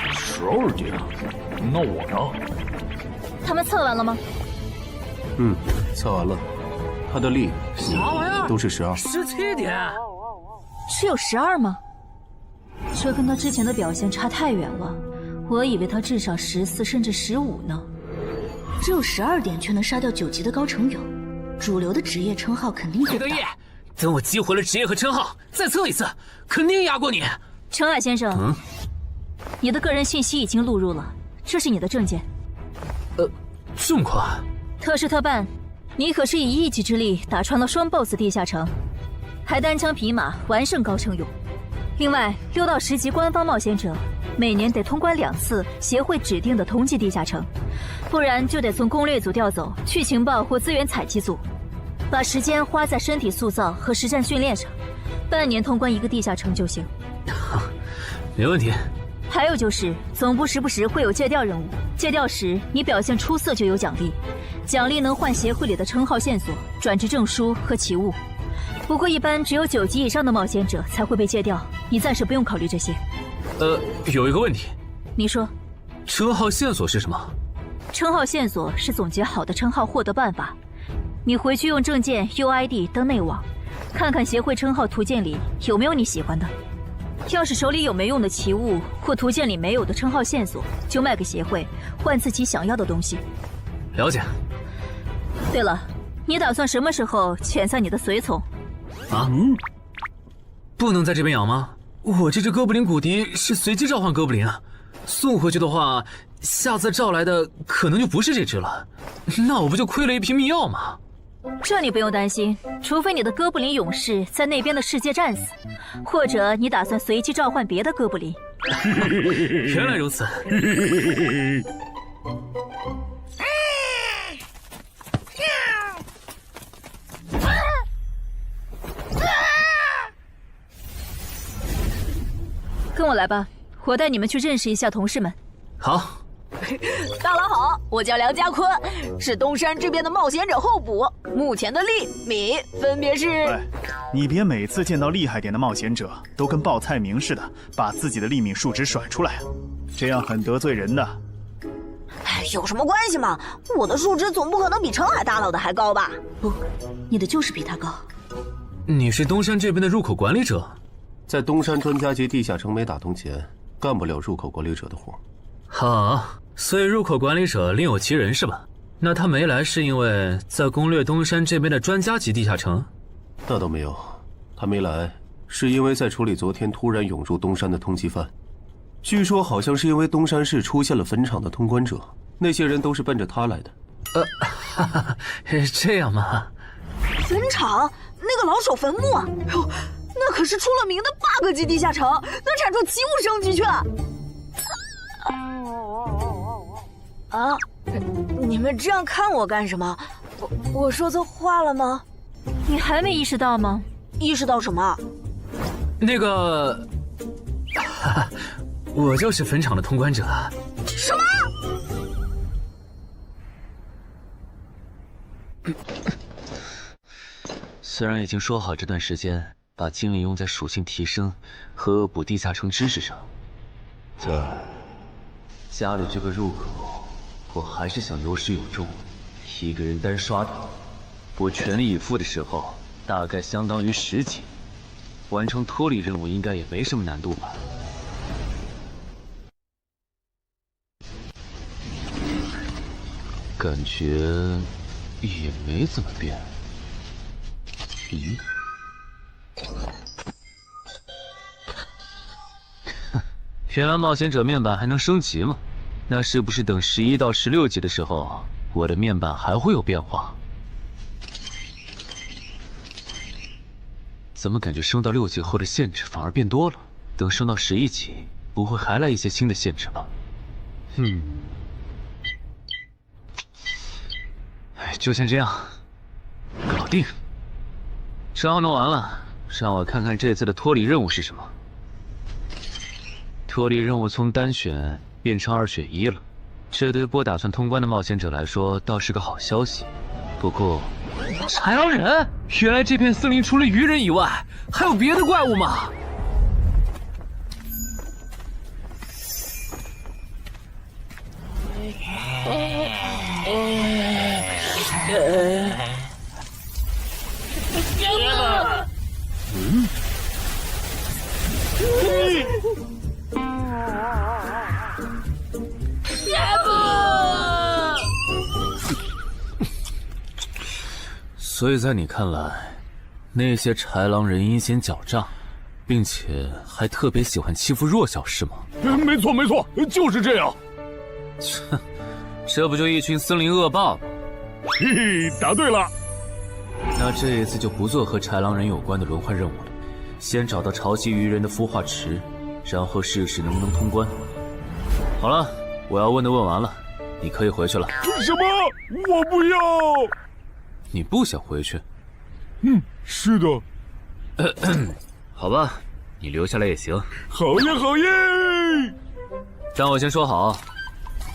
12点，那我呢？他们测完了吗？测完了，他的力啥玩意儿都是12。17点，只有12吗？这跟他之前的表现差太远了，我以为他至少14甚至15呢。只有12点却能杀掉9级的高成勇，主流的职业称号肯定很大。等我激活了职业和称号，再测一次，肯定压过你。陈海先生，你的个人信息已经录入了，这是你的证件。这么快？特事特办，你可是以一己之力打穿了双 BOSS 地下城，还单枪匹马完胜高成勇。另外，6到10级官方冒险者每年得通关2次协会指定的同级地下城，不然就得从攻略组调走去情报或资源采集组，把时间花在身体塑造和实战训练上，半年通关1个地下城就行。没问题。还有就是，总部时不时会有借调任务，借调时你表现出色就有奖励，奖励能换协会里的称号线索、转职证书和奇物。不过一般只有9级以上的冒险者才会被借调，你暂时不用考虑这些。有一个问题。你说。称号线索是什么？称号线索是总结好的称号获得办法，你回去用证件、UID 登内网，看看协会称号图鉴里有没有你喜欢的。要是手里有没用的奇物或图鉴里没有的称号线索，就卖给协会，换自己想要的东西。了解。对了，你打算什么时候遣散你的随从？不能在这边养吗？我这只哥布林骨笛是随机召唤哥布林啊，送回去的话，下次召来的可能就不是这只了，那我不就亏了一瓶秘药吗？这你不用担心，除非你的哥布林勇士在那边的世界战死，或者你打算随机召唤别的哥布林。原来如此。跟我来吧，我带你们去认识一下同事们。好。大佬好，我叫梁家坤，是东山这边的冒险者候补，目前的利米分别是。你别每次见到厉害点的冒险者都跟报菜名似的，把自己的利米数值甩出来，这样很得罪人的。有什么关系吗？我的数值总不可能比澄海大佬的还高吧？不，你的就是比他高。你是东山这边的入口管理者？在东山专家级地下城没打通前，干不了入口管理者的活。好，所以入口管理者另有其人是吧？那他没来是因为在攻略东山这边的专家级地下城？那倒没有，他没来是因为在处理昨天突然涌入东山的通缉犯。据说好像是因为东山市出现了坟场的通关者，那些人都是奔着他来的。这样吗？坟场那个老手坟墓啊，哟，那可是出了名的 bug 级地下城，能产出奇物升级券。啊！你们这样看我干什么？我说错话了吗？你还没意识到吗？意识到什么？那个，我就是坟场的通关者。什么？虽然已经说好这段时间把精力用在属性提升和恶补地下城知识上，但家里这个入口，我还是想有始有终。一个人单刷的，我全力以赴的时候，大概相当于10级，完成脱离任务应该也没什么难度吧。感觉也没怎么变。咦？原来冒险者面板还能升级吗？那是不是等11到16级的时候，我的面板还会有变化？怎么感觉升到6级后的限制反而变多了？等升到11级，不会还来一些新的限制吧？就先这样，搞定。账弄完了，让我看看这次的脱离任务是什么。脱离任务从单选变成2选1了，这对不打算通关的冒险者来说倒是个好消息。不过，豺狼人，原来这片森林除了鱼人以外，还有别的怪物吗？所以在你看来，那些豺狼人阴险狡诈，并且还特别喜欢欺负弱小，是吗？没错没错，就是这样。切，这不就一群森林恶霸吗？嘿嘿，答对了。那这一次就不做和豺狼人有关的轮换任务了，先找到潮汐鱼人的孵化池，然后试试能不能通关。好了，我要问的问完了，你可以回去了。什么？我不要！你不想回去？是的。好吧，你留下来也行。好耶好耶！但我先说好，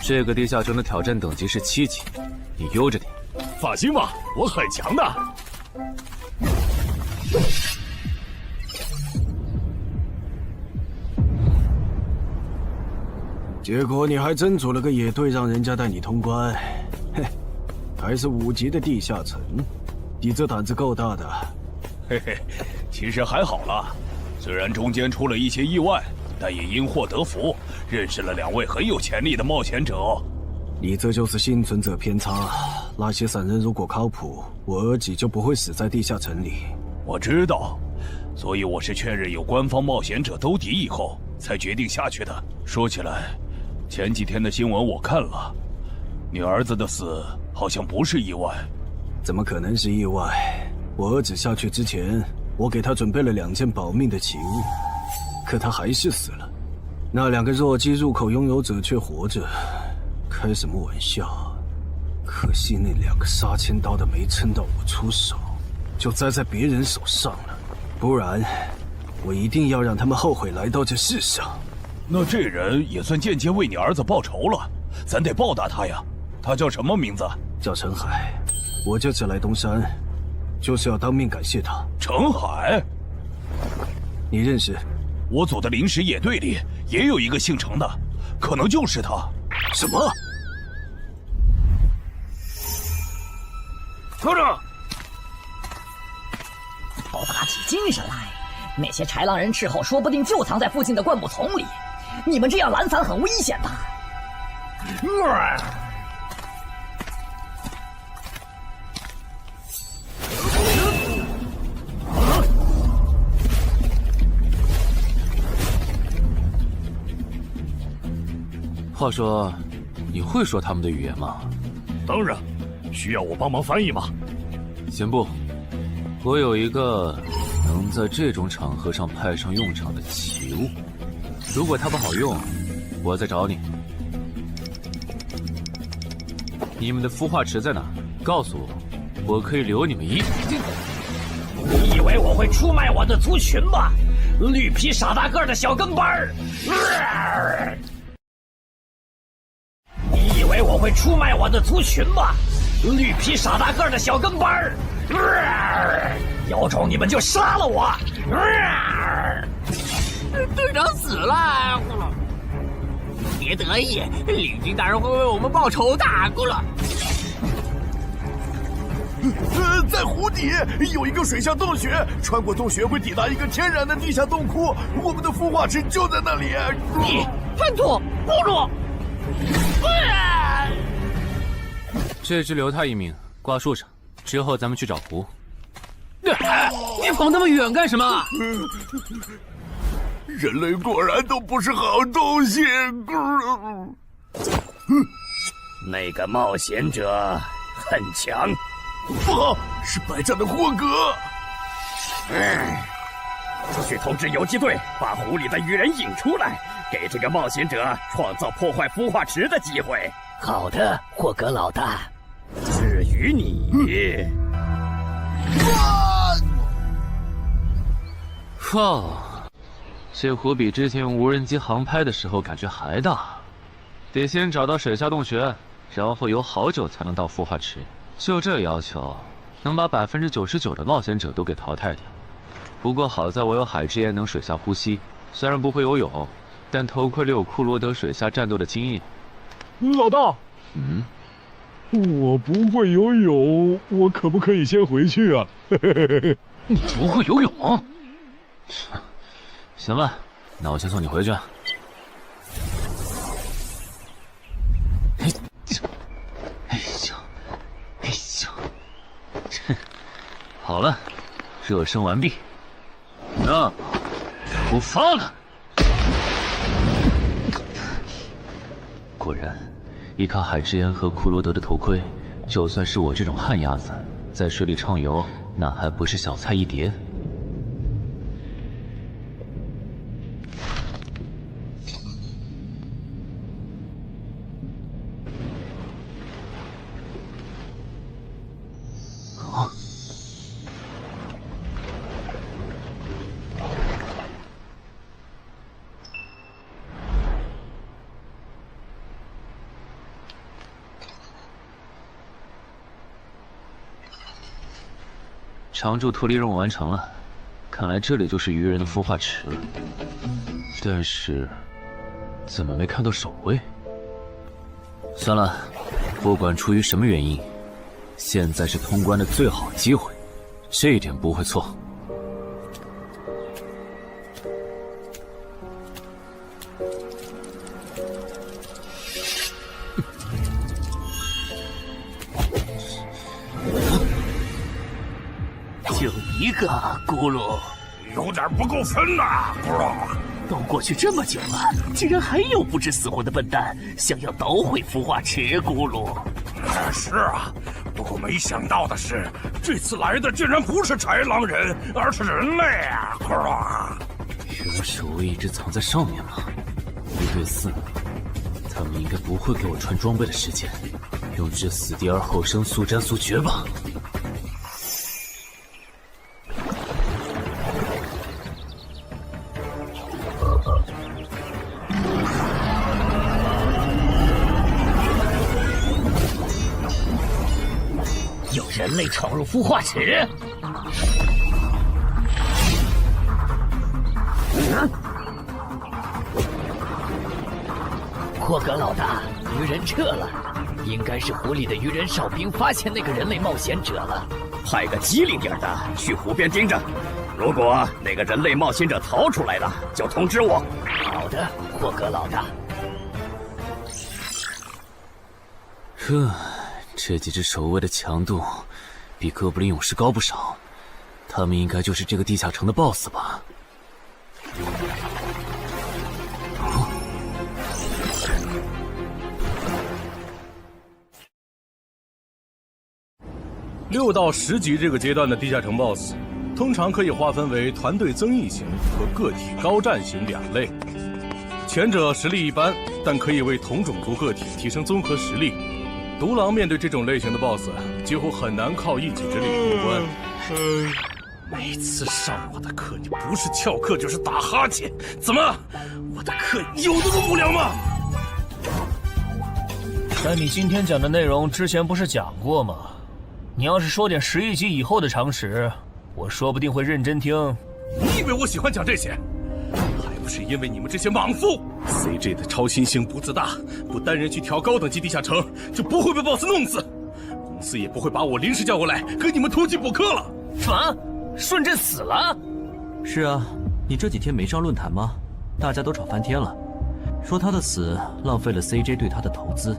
这个地下城的挑战等级是7级，你悠着点。放心吧，我很强的。结果你还真组了个野队，让人家带你通关。嘿，还是5级的地下城，你这胆子够大的。嘿嘿，其实还好啦，虽然中间出了一些意外，但也因祸得福，认识了2位很有潜力的冒险者。你这就是幸存者偏差。那些散人如果靠谱，我儿己就不会死在地下城里。我知道，所以我是确认有官方冒险者兜底以后，才决定下去的。说起来，前几天的新闻我看了，你儿子的死好像不是意外。怎么可能是意外？我儿子下去之前，我给他准备了2件保命的奇物，可他还是死了。那2个弱鸡入口拥有者却活着。开什么玩笑！可惜那2个杀千刀的没撑到我出手，就栽在别人手上了。不然，我一定要让他们后悔来到这世上。那这人也算间接为你儿子报仇了，咱得报答他呀。他叫什么名字？叫陈海。我这次来东山，就是要当面感谢他。陈海，你认识？我组的临时野队里也有一个姓陈的，可能就是他。什么？团长，都打起精神来！那些豺狼人斥候说不定就藏在附近的灌木丛里，你们这样懒散很危险的。话说，你会说他们的语言吗？当然，需要我帮忙翻译吗？先不，我有一个能在这种场合上派上用场的奇物，如果它不好用，我再找你。你们的孵化池在哪？告诉我，我可以留你们一。你以为我会出卖我的族群吗？绿皮傻大个的小跟班儿！你以为我会出卖我的族群吗？绿皮傻大个的小跟班儿！有种你们就杀了我！队长死了，别得意，领军大人会为我们报仇的，咕噜。在湖底有一个水下洞穴，穿过洞穴会抵达一个天然的地下洞窟，我们的孵化池就在那里。你叛徒，咕噜！这只留他一命，挂树上，之后咱们去找湖。你跑那么远干什么？人类果然都不是好东西。那个冒险者很强。不好，是白战的霍格。去通知游击队，把湖里的鱼人引出来，给这个冒险者创造破坏孵化池的机会。好的，霍格老大。至于你，哇，这湖比之前用无人机航拍的时候感觉还大。得先找到水下洞穴，然后游好久才能到孵化池。就这要求，能把99%的冒险者都给淘汰掉。不过好在我有海之炎能水下呼吸，虽然不会游泳，但头盔里有库罗德水下战斗的经验。老大，我不会游泳，我可不可以先回去啊？你不会游泳？行吧，那我先送你回去。好了，热身完毕。出发了！果然，依靠海之岩和库罗德的头盔，就算是我这种旱鸭子，在水里畅游，那还不是小菜一碟？常驻脱离任务完成了，看来这里就是鱼人的孵化池了。但是，怎么没看到守卫？算了，不管出于什么原因，现在是通关的最好机会，这一点不会错。就一个咕噜，有点不够分呐，咕噜。都过去这么久了，竟然还有不知死活的笨蛋想要捣毁孵化池，咕噜。是啊，不过没想到的是，这次来的竟然不是豺狼人，而是人类啊，咕噜。原来守卫一直藏在上面吗？1对4，他们应该不会给我穿装备的时间，用这死地而后生速战速决吧。有人类闯入孵化池！霍格老大，鱼人撤了，应该是湖里的鱼人哨兵发现那个人类冒险者了。派个机灵点的去湖边盯着，如果那个人类冒险者逃出来了，就通知我。好的，霍格老大。这几只守卫的强度比哥布林勇士高不少，他们应该就是这个地下城的 BOSS 吧。6到10级这个阶段的地下城 BOSS， 通常可以划分为团队增益型和个体高战型2类。前者实力一般，但可以为同种族个体提升综合实力。独狼面对这种类型的 BOSS， 几乎很难靠一己之力通关。每次上我的课，你不是翘课就是打哈欠，怎么？我的课有那么无聊吗？但你今天讲的内容之前不是讲过吗？你要是说点11级以后的常识，我说不定会认真听。你以为我喜欢讲这些？还不是因为你们这些莽夫 ！CJ 的超新星不自大，不单人去调高等级地下城，就不会被 BOSS 弄死。公司也不会把我临时叫过来给你们突击补课了。什么？顺治死了？是啊，你这几天没上论坛吗？大家都吵翻天了，说他的死浪费了 CJ 对他的投资。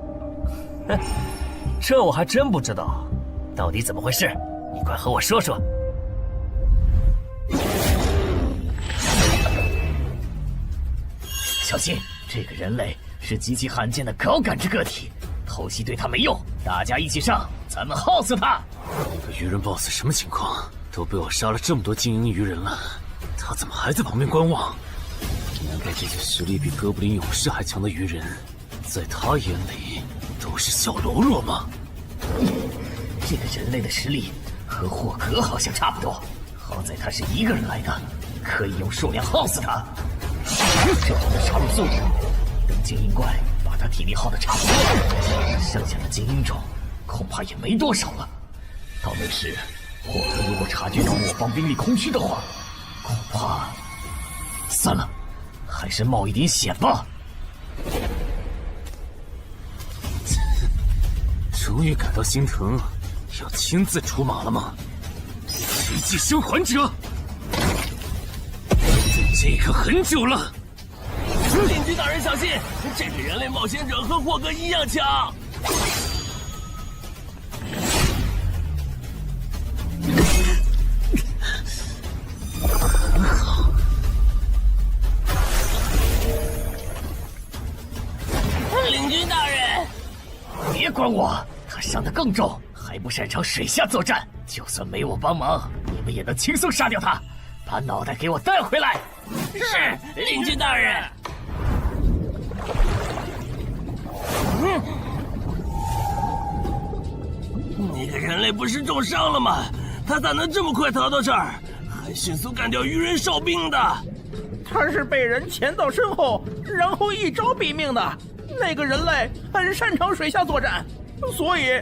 这我还真不知道，到底怎么回事？你快和我说说。小心，这个人类是极其罕见的高感知个体，偷袭对他没用，大家一起上，咱们耗死他！那个鱼人 BOSS 什么情况？都被我杀了这么多精英鱼人了，他怎么还在旁边观望？难道这些实力比哥布林勇士还强的鱼人，在他眼里都是小喽啰吗？这个人类的实力和霍格好像差不多，好在他是一个人来的，可以用数量耗死他。这样的杀戮速度，等精英怪把他体力耗得差不多了，剩下的精英种恐怕也没多少了。到那时，霍格如果察觉到我方兵力空虚的话，恐怕……算了，还是冒一点险吧。终于感到心疼，要亲自出马了吗？奇迹生还者，这个很久了。邻居大人小心，这个人类冒险者和霍格一样强。很好，君大人，别管我，他伤得更重，还不擅长水下作战。就算没我帮忙，你们也能轻松杀掉他。把脑袋给我带回来。是，领军大人。那个人类不是重伤了吗？他咋能这么快逃到这儿，还迅速干掉鱼人哨兵的？他是被人潜到身后，然后一招毙命的。那个人类很擅长水下作战，所以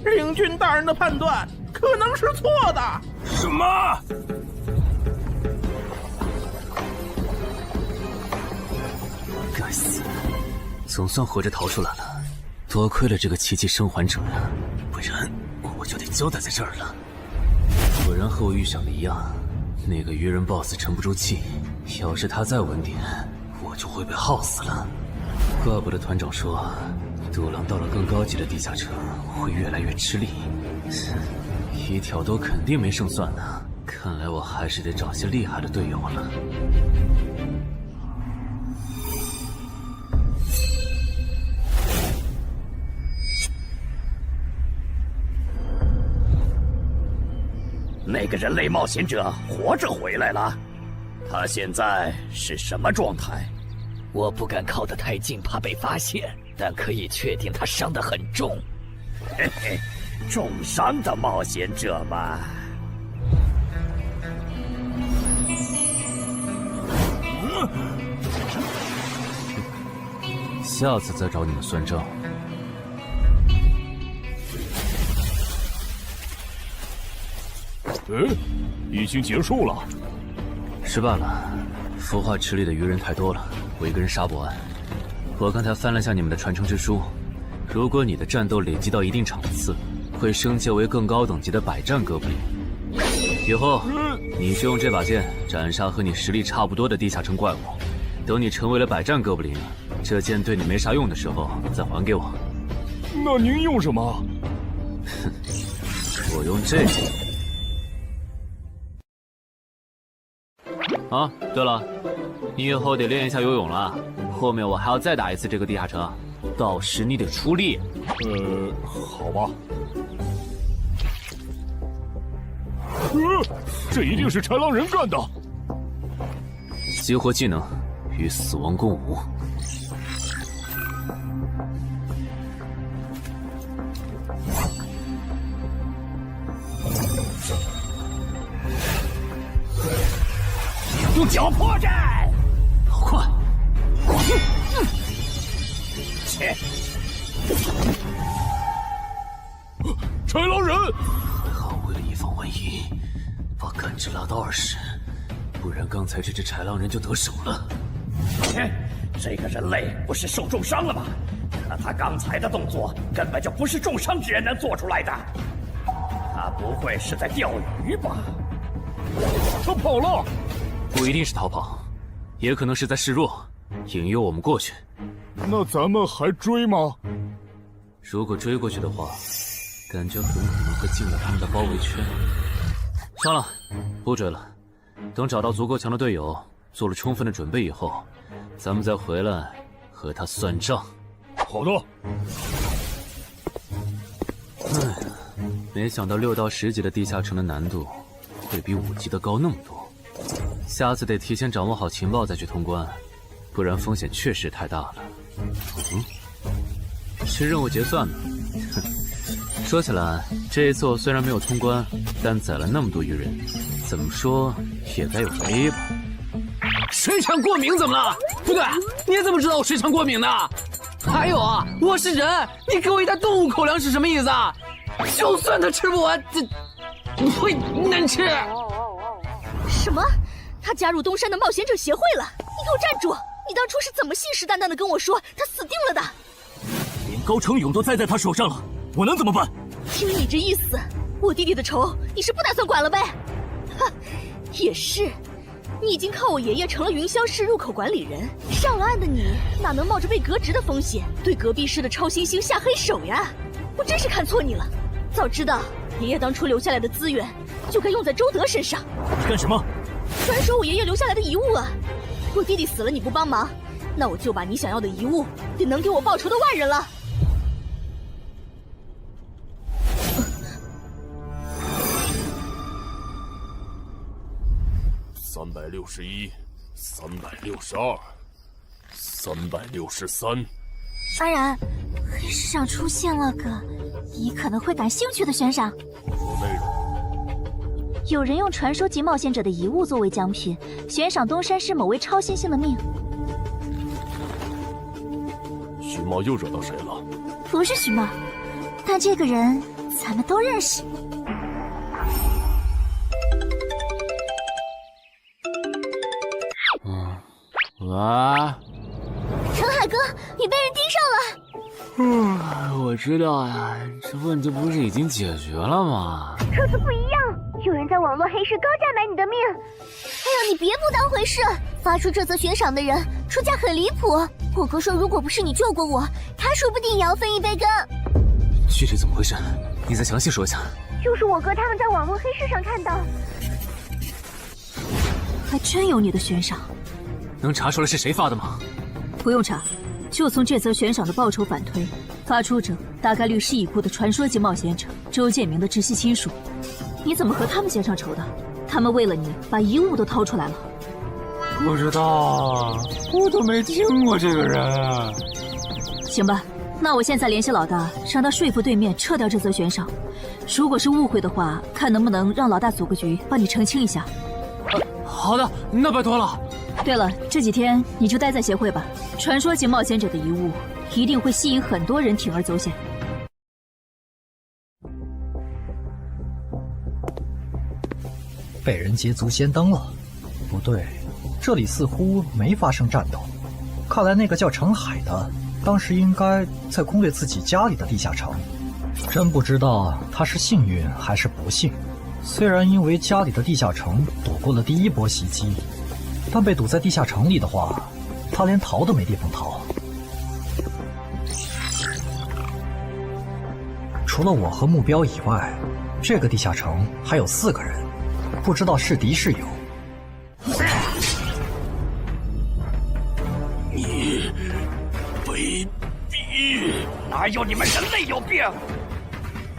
领军大人的判断可能是错的。什么？该死，总算活着逃出来了。多亏了这个奇迹生还者呀，不然我就得交代在这儿了。果然和我预想的一样，那个鱼人 BOSS 沉不住气，要是他再晚点，我就会被耗死了。怪不得团长说，独狼到了更高级的地下城会越来越吃力。一挑多肯定没胜算呢，看来我还是得找些厉害的队友了。那个人类冒险者活着回来了，他现在是什么状态？我不敢靠得太近，怕被发现，但可以确定他伤得很重。嘿嘿，重伤的冒险者嘛。下次再找你们算账。已经结束了。失败了，孵化池里的鱼人太多了，我一个人杀不完。我刚才翻了下你们的传承之书，如果你的战斗累积到一定场次，会升阶为更高等级的百战哥布林。以后你就用这把剑斩杀和你实力差不多的地下城怪物。等你成为了百战哥布林，这剑对你没啥用的时候再还给我。那您用什么？哼，我用这个。啊，对了，你以后得练一下游泳了，后面我还要再打一次这个地下城，到时你得出力。好吧。这一定是豺狼人干的。激活技能，与死亡共舞。用脚破绽，好快！切！豺狼人！还好为了以防万一，把感知拉到20，不然刚才这只豺狼人就得手了。切！这个人类不是受重伤了吗？看他刚才的动作，根本就不是重伤之人能做出来的。他不会是在钓鱼吧？他跑了。不一定是逃跑，也可能是在示弱，引诱我们过去。那咱们还追吗？如果追过去的话，感觉很可能会进了他们的包围圈。算了，不追了。等找到足够强的队友，做了充分的准备以后，咱们再回来和他算账。好的。哎，没想到6到10级的地下城的难度会比5级的高那么多。下次得提前掌握好情报再去通关，不然风险确实太大了。是任务结算呢。哼，说起来，这一次我虽然没有通关，但宰了那么多鱼人，怎么说也该有个 A 吧。水产过敏怎么了？不对，你怎么知道我水产过敏的？还有啊，我是人，你给我一袋动物口粮是什么意思啊？就算他吃不完，这会难吃。什么？他加入东山的冒险者协会了？你给我站住！你当初是怎么信誓旦旦的跟我说他死定了的？连高成勇都栽在他手上了，我能怎么办？听你这意思，我弟弟的仇你是不打算管了呗？哼，也是，你已经靠我爷爷成了云霄市入口管理人，上了岸的你哪能冒着被革职的风险对隔壁市的超新星下黑手呀？我真是看错你了，早知道爷爷当初留下来的资源就该用在周德身上。干什么？传授我爷爷留下来的遗物啊！我弟弟死了你不帮忙，那我就把你想要的遗物给能给我报仇的万人了。361、362、363。安然，黑市上出现了个你可能会感兴趣的悬赏。何内容？有人用传说级冒险者的遗物作为奖品，悬赏东山市某位超新星的命。徐茂又惹到谁了？不是徐茂，但这个人咱们都认识。啊！陈海哥，你被人盯上了。我知道呀，这问题不是已经解决了吗？这次不一样，有人在网络黑市高价买你的命。哎呀，你别不当回事！发出这则悬赏的人出价很离谱。我哥说，如果不是你救过我，他说不定也要分一杯羹。具体怎么回事？你再详细说一下。就是我哥他们在网络黑市上看到，还真有你的悬赏。能查出来是谁发的吗？不用查，就从这则悬赏的报酬反推，发出者大概率是已故的传说级冒险者周建明的直系亲属。你怎么和他们结上仇的？他们为了你把遗物都掏出来了。不知道，我都没听过这个人。行吧，那我现在联系老大，让他说服对面撤掉这则悬赏。如果是误会的话，看能不能让老大组个局帮你澄清一下。好的，那拜托了。对了，这几天你就待在协会吧。传说级冒险者的遗物一定会吸引很多人铤而走险。被人捷足先登了？不对，这里似乎没发生战斗。看来那个叫程海的，当时应该在攻略自己家里的地下城。真不知道他是幸运还是不幸。虽然因为家里的地下城躲过了第一波袭击，但被堵在地下城里的话，他连逃都没地方逃。除了我和目标以外，这个地下城还有4个人，不知道是敌是友。你卑鄙！哪有你们人类有病？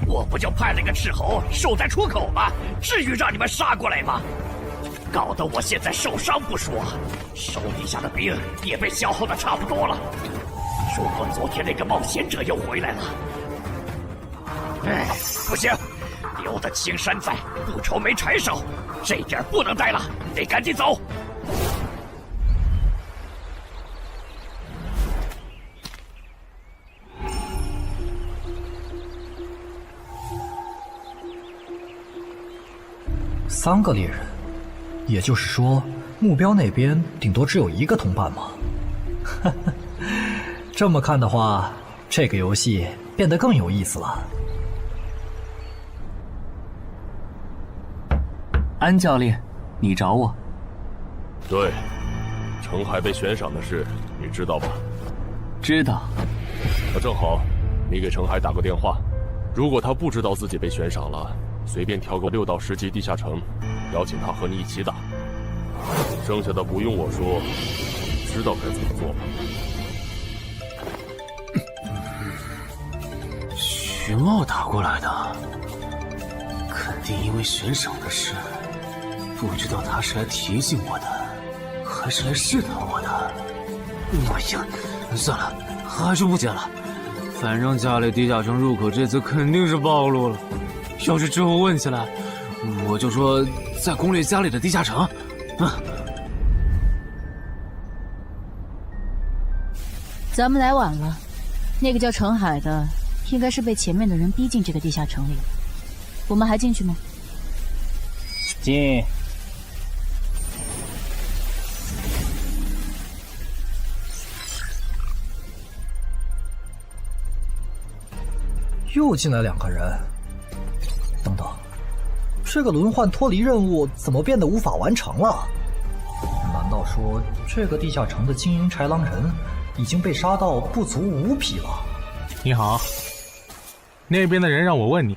我不就派了个斥候守在出口吗？至于让你们杀过来吗？搞得我现在受伤不说，手底下的兵也被消耗的差不多了。如果昨天那个冒险者又回来了，不行，留得青山在，不愁没柴烧。这点不能待了，得赶紧走。3个猎人，也就是说，目标那边顶多只有1个同伴吗？这么看的话，这个游戏变得更有意思了。安教练，你找我？对，程海被悬赏的事，你知道吧？知道。那正好，你给程海打个电话，如果他不知道自己被悬赏了，随便挑个6到10级地下城，邀请他和你一起打。剩下的不用我说，知道该怎么做吧。徐茂打过来的，肯定因为悬赏的事。不知道他是来提醒我的，还是来试探我的。哎呀，算了，还是不接了。反正家里地下城入口这次肯定是暴露了。要是之后问起来，我就说在攻略家里的地下城。咱们来晚了，那个叫程海的，应该是被前面的人逼进这个地下城里。我们还进去吗？进。又进来2个人。等等，这个轮换脱离任务怎么变得无法完成了？难道说这个地下城的精英豺狼人已经被杀到不足5匹了？你好，那边的人让我问你，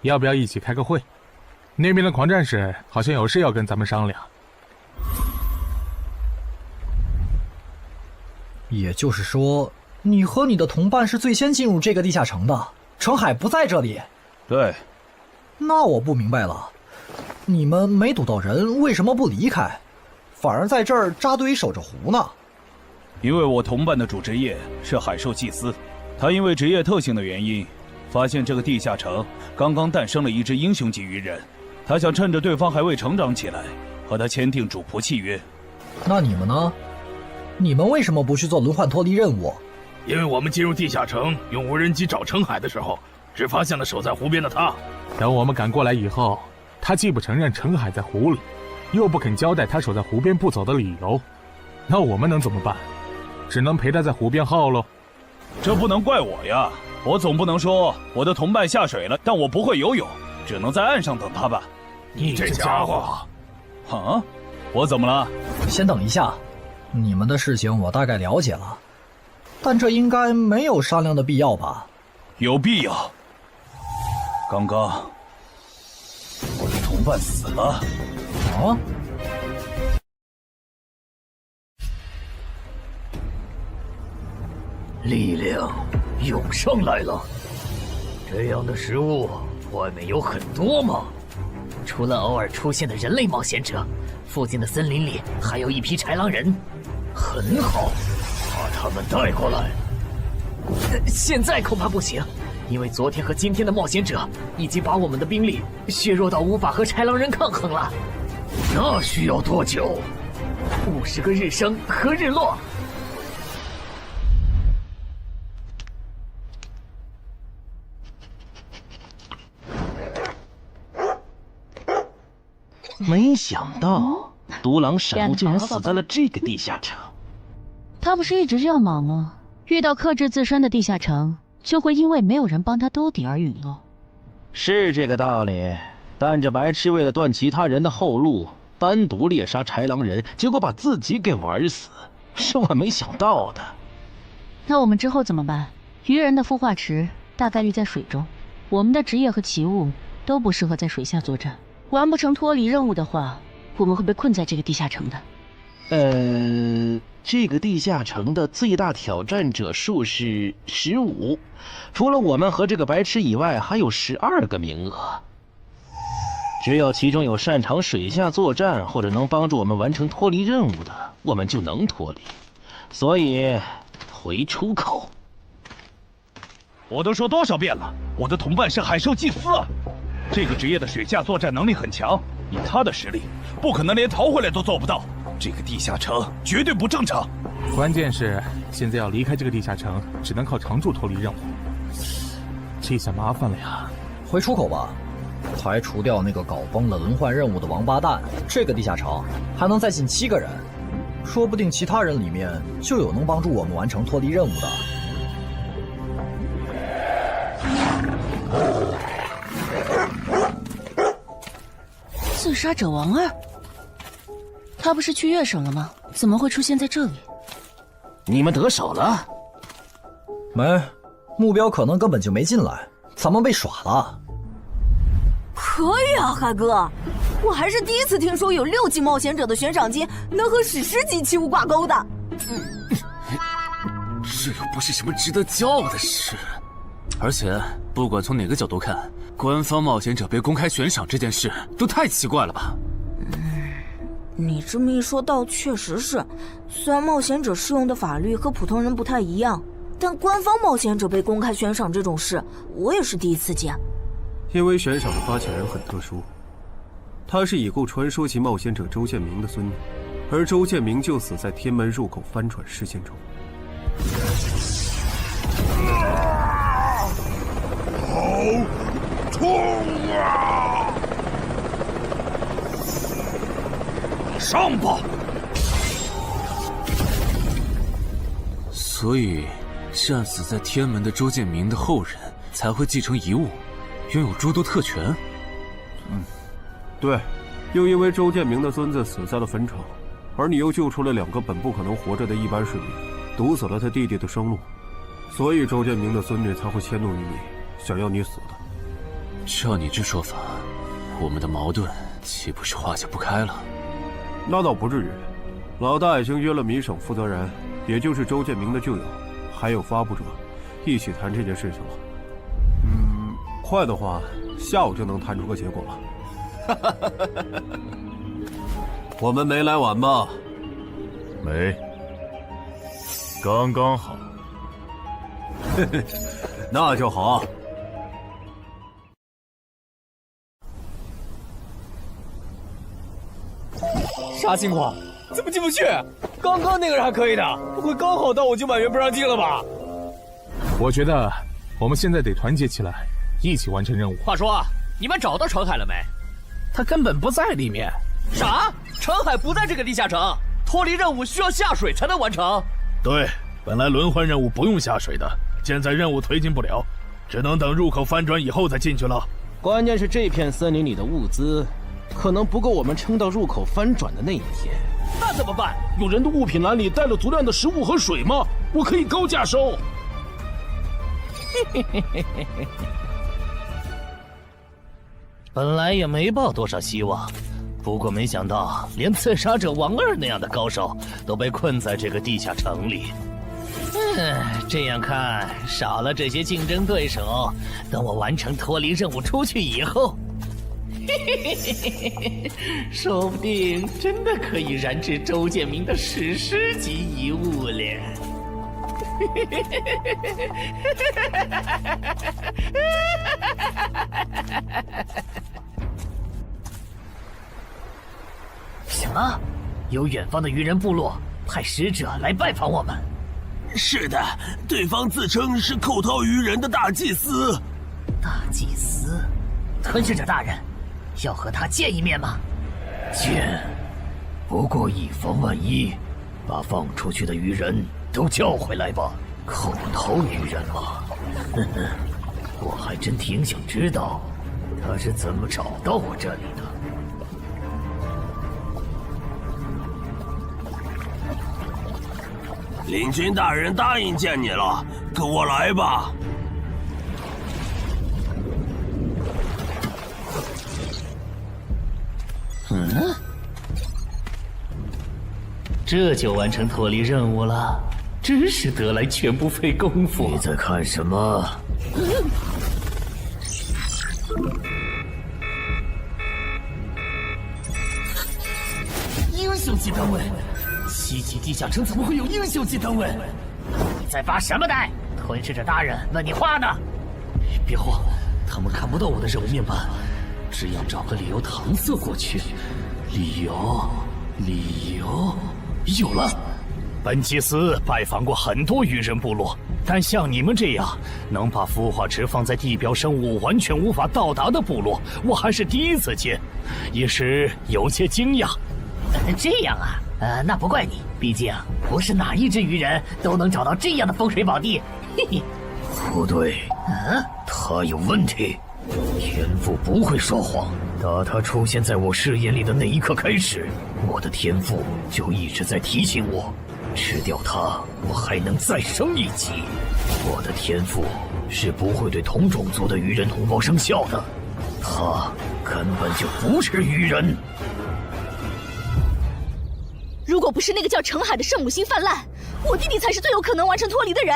要不要一起开个会？那边的狂战士好像有事要跟咱们商量。也就是说，你和你的同伴是最先进入这个地下城的，程海不在这里。对。那我不明白了，你们没堵到人，为什么不离开，反而在这儿扎堆守着湖呢？因为我同伴的主职业是海兽祭司，他因为职业特性的原因，发现这个地下城刚刚诞生了一只英雄级鱼人，他想趁着对方还未成长起来，和他签订主仆契约。那你们呢？你们为什么不去做轮换脱离任务？因为我们进入地下城用无人机找程海的时候，只发现了守在湖边的他。等我们赶过来以后，他既不承认程海在湖里，又不肯交代他守在湖边不走的理由，那我们能怎么办？只能陪他在湖边耗喽。这不能怪我呀，我总不能说我的同伴下水了，但我不会游泳，只能在岸上等他吧。你这家伙！啊，我怎么了？先等一下，你们的事情我大概了解了，但这应该没有商量的必要吧？有必要。刚刚我的同伴死了。啊？力量涌上来了。这样的食物外面有很多吗？除了偶尔出现的人类冒险者，附近的森林里还有一批豺狼人。很好，把他们带过来。现在恐怕不行，因为昨天和今天的冒险者已经把我们的兵力削弱到无法和豺狼人抗衡了。那需要多久？50个日升和日落。没想到独狼闪悟竟然死在了这个地下城。他不是一直这样忙吗？遇到克制自身的地下城，就会因为没有人帮他兜底而陨落。是这个道理，但这白痴为了断其他人的后路，单独猎杀豺狼人，结果把自己给玩死，是我没想到的。那我们之后怎么办？鱼人的孵化池大概率在水中，我们的职业和奇物都不适合在水下作战。完不成脱离任务的话，我们会被困在这个地下城的。这个地下城的最大挑战者数是15，除了我们和这个白痴以外，还有12个名额。只有其中有擅长水下作战或者能帮助我们完成脱离任务的，我们就能脱离。所以，回出口。我都说多少遍了，我的同伴是海兽祭司啊！这个职业的水下作战能力很强，以他的实力，不可能连逃回来都做不到。这个地下城绝对不正常。关键是现在要离开这个地下城，只能靠常驻脱离任务，这下麻烦了呀。回出口吧，排除掉那个搞崩了轮换任务的王八蛋，这个地下城还能再进7个人，说不定其他人里面就有能帮助我们完成脱离任务的。自杀者王二，他不是去月省了吗？怎么会出现在这里？你们得手了？没，目标可能根本就没进来，咱们被耍了。可以啊，海哥，我还是第一次听说有6级冒险者的悬赏金能和史诗级奇物挂钩的。这又不是什么值得骄傲的事，而且不管从哪个角度看，官方冒险者被公开悬赏这件事都太奇怪了吧？你这么一说倒确实是，虽然冒险者适用的法律和普通人不太一样，但官方冒险者被公开悬赏这种事，我也是第一次见。因为悬赏的发起人很特殊，他是已故传说级冒险者周建明的孙女，而周建明就死在天门入口翻船事件中。好痛啊！上吧！所以，战死在天门的周建明的后人才会继承遗物，拥有诸多特权。对，又因为周建明的孙子死在了坟场，而你又救出了2个本不可能活着的一般士兵，堵死了他弟弟的生路，所以周建明的孙女才会迁怒于你，想要你死的。照你这说法，我们的矛盾岂不是化解不开了？那倒不至于，老大已经约了米省负责人，也就是周建明的旧友，还有发布者，一起谈这件事情了。快的话，下午就能谈出个结果了。我们没来晚吧？没，刚刚好。那就好。啥情况？怎么进不去？刚刚那个人还可以的，不会刚好到我就满员不让进了吧？我觉得我们现在得团结起来，一起完成任务。话说，你们找到程海了没？他根本不在里面。啥？程海不在这个地下城，脱离任务需要下水才能完成。对，本来轮换任务不用下水的，现在任务推进不了，只能等入口翻转以后再进去了。关键是这片森林里的物资，可能不够我们撑到入口翻转的那一天。那怎么办？有人的物品栏里带了足量的食物和水吗？我可以高价收。本来也没抱多少希望，不过没想到连刺杀者王二那样的高手都被困在这个地下城里。这样看，少了这些竞争对手，等我完成脱离任务出去以后，说不定真的可以燃制周建明的史诗级遗物了。什么？有远方的鱼人部落派使者来拜访我们？是的，对方自称是寇涛鱼人的大祭司。大祭司？吞噬者大人，要和他见一面吗？见，不过以防万一，把放出去的鱼人都叫回来吧。寇涛鱼人吗？我还真挺想知道他是怎么找到我这里的。领军大人答应见你了，跟我来吧。这就完成脱离任务了，真是得来全不费功夫。你在看什么？英雄级单位，7级地下城怎么会有英雄级单位？你在发什么呆？吞噬者大人问你话呢。别慌，他们看不到我的任务面板，只要找个理由搪塞过去。理由，有了。本祭司拜访过很多鱼人部落，但像你们这样能把孵化池放在地表生物完全无法到达的部落，我还是第一次见，一时有些惊讶。这样啊，那不怪你，毕竟不是哪一只鱼人都能找到这样的风水宝地。嘿嘿，不对，他有问题。天赋不会说谎，打他出现在我视野里的那一刻开始，我的天赋就一直在提醒我，吃掉他，我还能再升一级。我的天赋是不会对同种族的鱼人同胞生效的，他根本就不是鱼人。如果不是那个叫程海的圣母心泛滥，我弟弟才是最有可能完成脱离的人。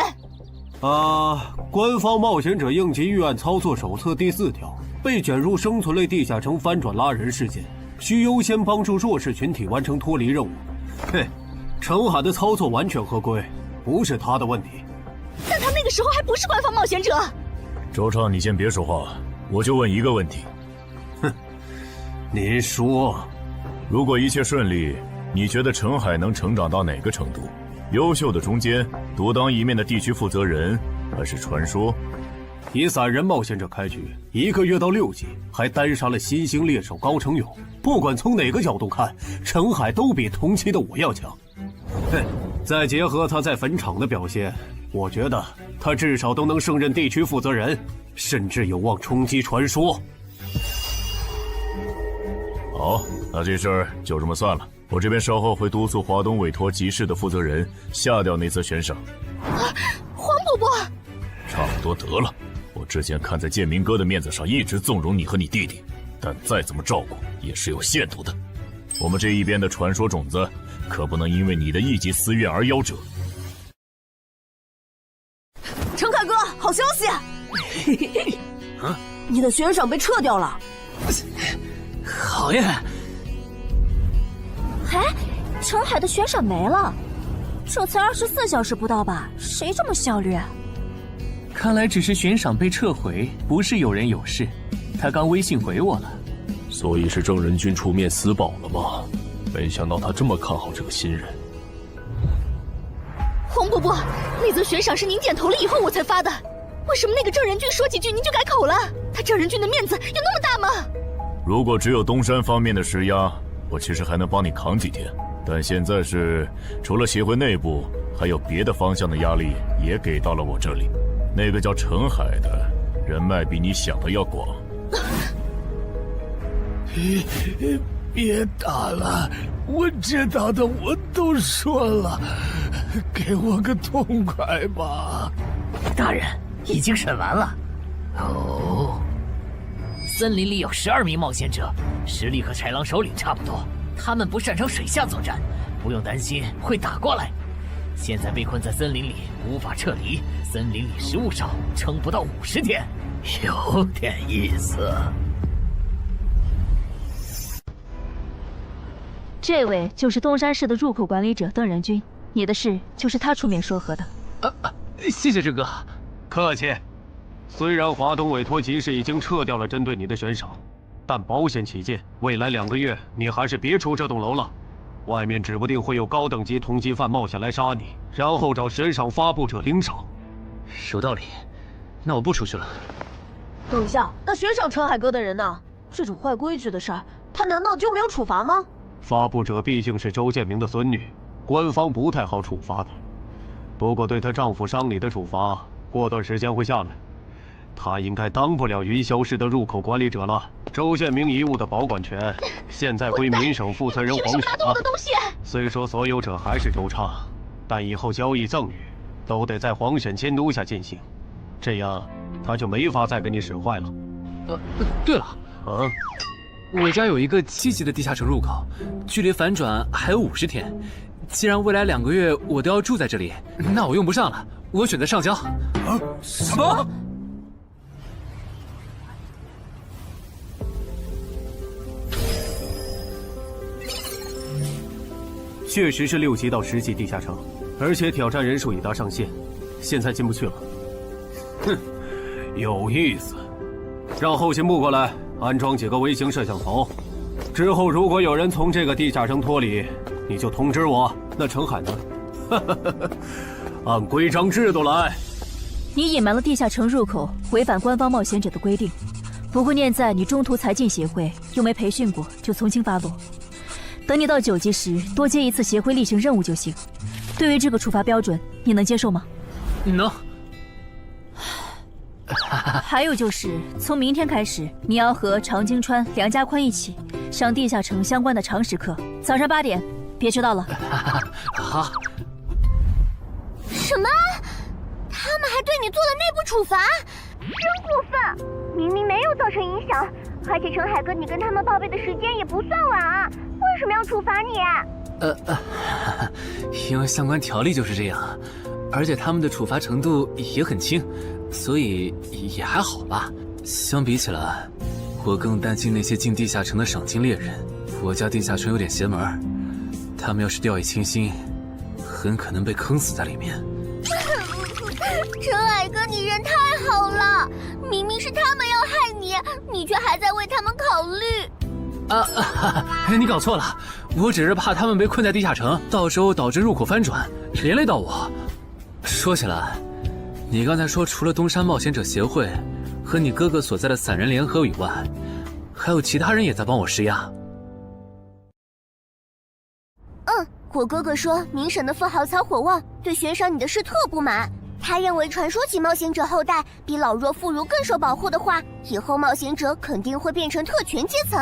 官方冒险者应急预案操作手册第4条，被卷入生存类地下城翻转拉人事件，需优先帮助弱势群体完成脱离任务。程海的操作完全合规，不是他的问题。但他那个时候还不是官方冒险者。周畅，你先别说话，我就问一个问题。您说，如果一切顺利，你觉得程海能成长到哪个程度？优秀的中间，独当一面的地区负责人，还是传说？以散人冒险者开局，1个月到6级，还单杀了新兴猎手高成勇。不管从哪个角度看，程海都比同期的我要强。再结合他在坟场的表现，我觉得他至少都能胜任地区负责人，甚至有望冲击传说。好，那这事儿就这么算了。我这边稍后会督促华东委托集市的负责人下掉那则悬赏。黄伯伯，差不多得了。我之前看在建明哥的面子上，一直纵容你和你弟弟，但再怎么照顾也是有限度的。我们这一边的传说种子，可不能因为你的一己私怨而夭折。啊，你的悬赏被撤掉了。好呀。哎，澄海的悬赏没了，这才24小时不到吧？谁这么效率啊？看来只是悬赏被撤回，不是有人有事。他刚微信回我了。所以是郑仁君出面私保了吗？没想到他这么看好这个新人。洪伯伯，那则悬赏是您点头了以后我才发的，为什么那个郑仁君说几句您就改口了？他郑仁君的面子有那么大吗？如果只有东山方面的施压，我其实还能帮你扛几天，但现在是除了协会内部，还有别的方向的压力也给到了我这里。那个叫澄海的人脉比你想的要广。别打了，我知道的我都说了，给我个痛快吧。大人，已经审完了。哦，森林里有12名冒险者，实力和豺狼首领差不多，他们不擅长水下作战，不用担心会打过来。现在被困在森林里，无法撤离，森林里食物少，撑不到50天，有点意思。这位就是东山市的入口管理者邓仁君，你的事就是他出面说和的。谢谢郑哥，客气。虽然华东委托集市已经撤掉了针对你的悬赏，但保险起见，未来2个月你还是别出这栋楼了。外面指不定会有高等级通缉犯冒险来杀你，然后找悬赏发布者领赏。有道理，那我不出去了。等一下，那悬赏澄海哥的人呢？这种坏规矩的事儿，他难道就没有处罚吗？发布者毕竟是周建明的孙女，官方不太好处罚的。不过对她丈夫伤礼的处罚，过段时间会下来。她应该当不了云霄市的入口管理者了。周建明遗物的保管权现在归民省负责人黄雪了。虽说所有者还是周畅，但以后交易赠与都得在黄选监督下进行，这样他就没法再给你使坏了。对了，我家有一个7级的地下城入口，距离反转还有50天。既然未来2个月我都要住在这里，那我用不上了，我选择上交。什么？确实是6级到10级地下城，而且挑战人数已达上限，现在进不去了。哼，有意思。让后勤部过来安装几个微型摄像头，之后如果有人从这个地下城脱离，你就通知我。那澄海呢？按规章制度来。你隐瞒了地下城入口，违反官方冒险者的规定。不过念在你中途才进协会，又没培训过，就从轻发落。等你到9级时，多接一次协会例行任务就行。对于这个处罚标准，你能接受吗？能。还有就是，从明天开始，你要和常京川、梁家宽一起上地下城相关的常识课，早上8点，别迟到了。好。什么？他们还对你做了内部处罚？真过分！明明没有造成影响，而且澄海哥你跟他们报备的时间也不算晚啊，为什么要处罚你？因为相关条例就是这样，而且他们的处罚程度也很轻，所以也还好吧。相比起来，我更担心那些进地下城的赏金猎人。我家地下城有点邪门，他们要是掉以轻心，很可能被坑死在里面。澄海哥，你人太好了，明明是他们要害你，你却还在为他们考虑。你搞错了，我只是怕他们被困在地下城，到时候导致入口翻转，连累到我。说起来，你刚才说除了东山冒险者协会和你哥哥所在的散人联合以外，还有其他人也在帮我施压。我哥哥说明省的富豪曹火旺对悬赏你的事特不满，他认为传说起冒险者后代比老弱妇孺更受保护的话，以后冒险者肯定会变成特权阶层。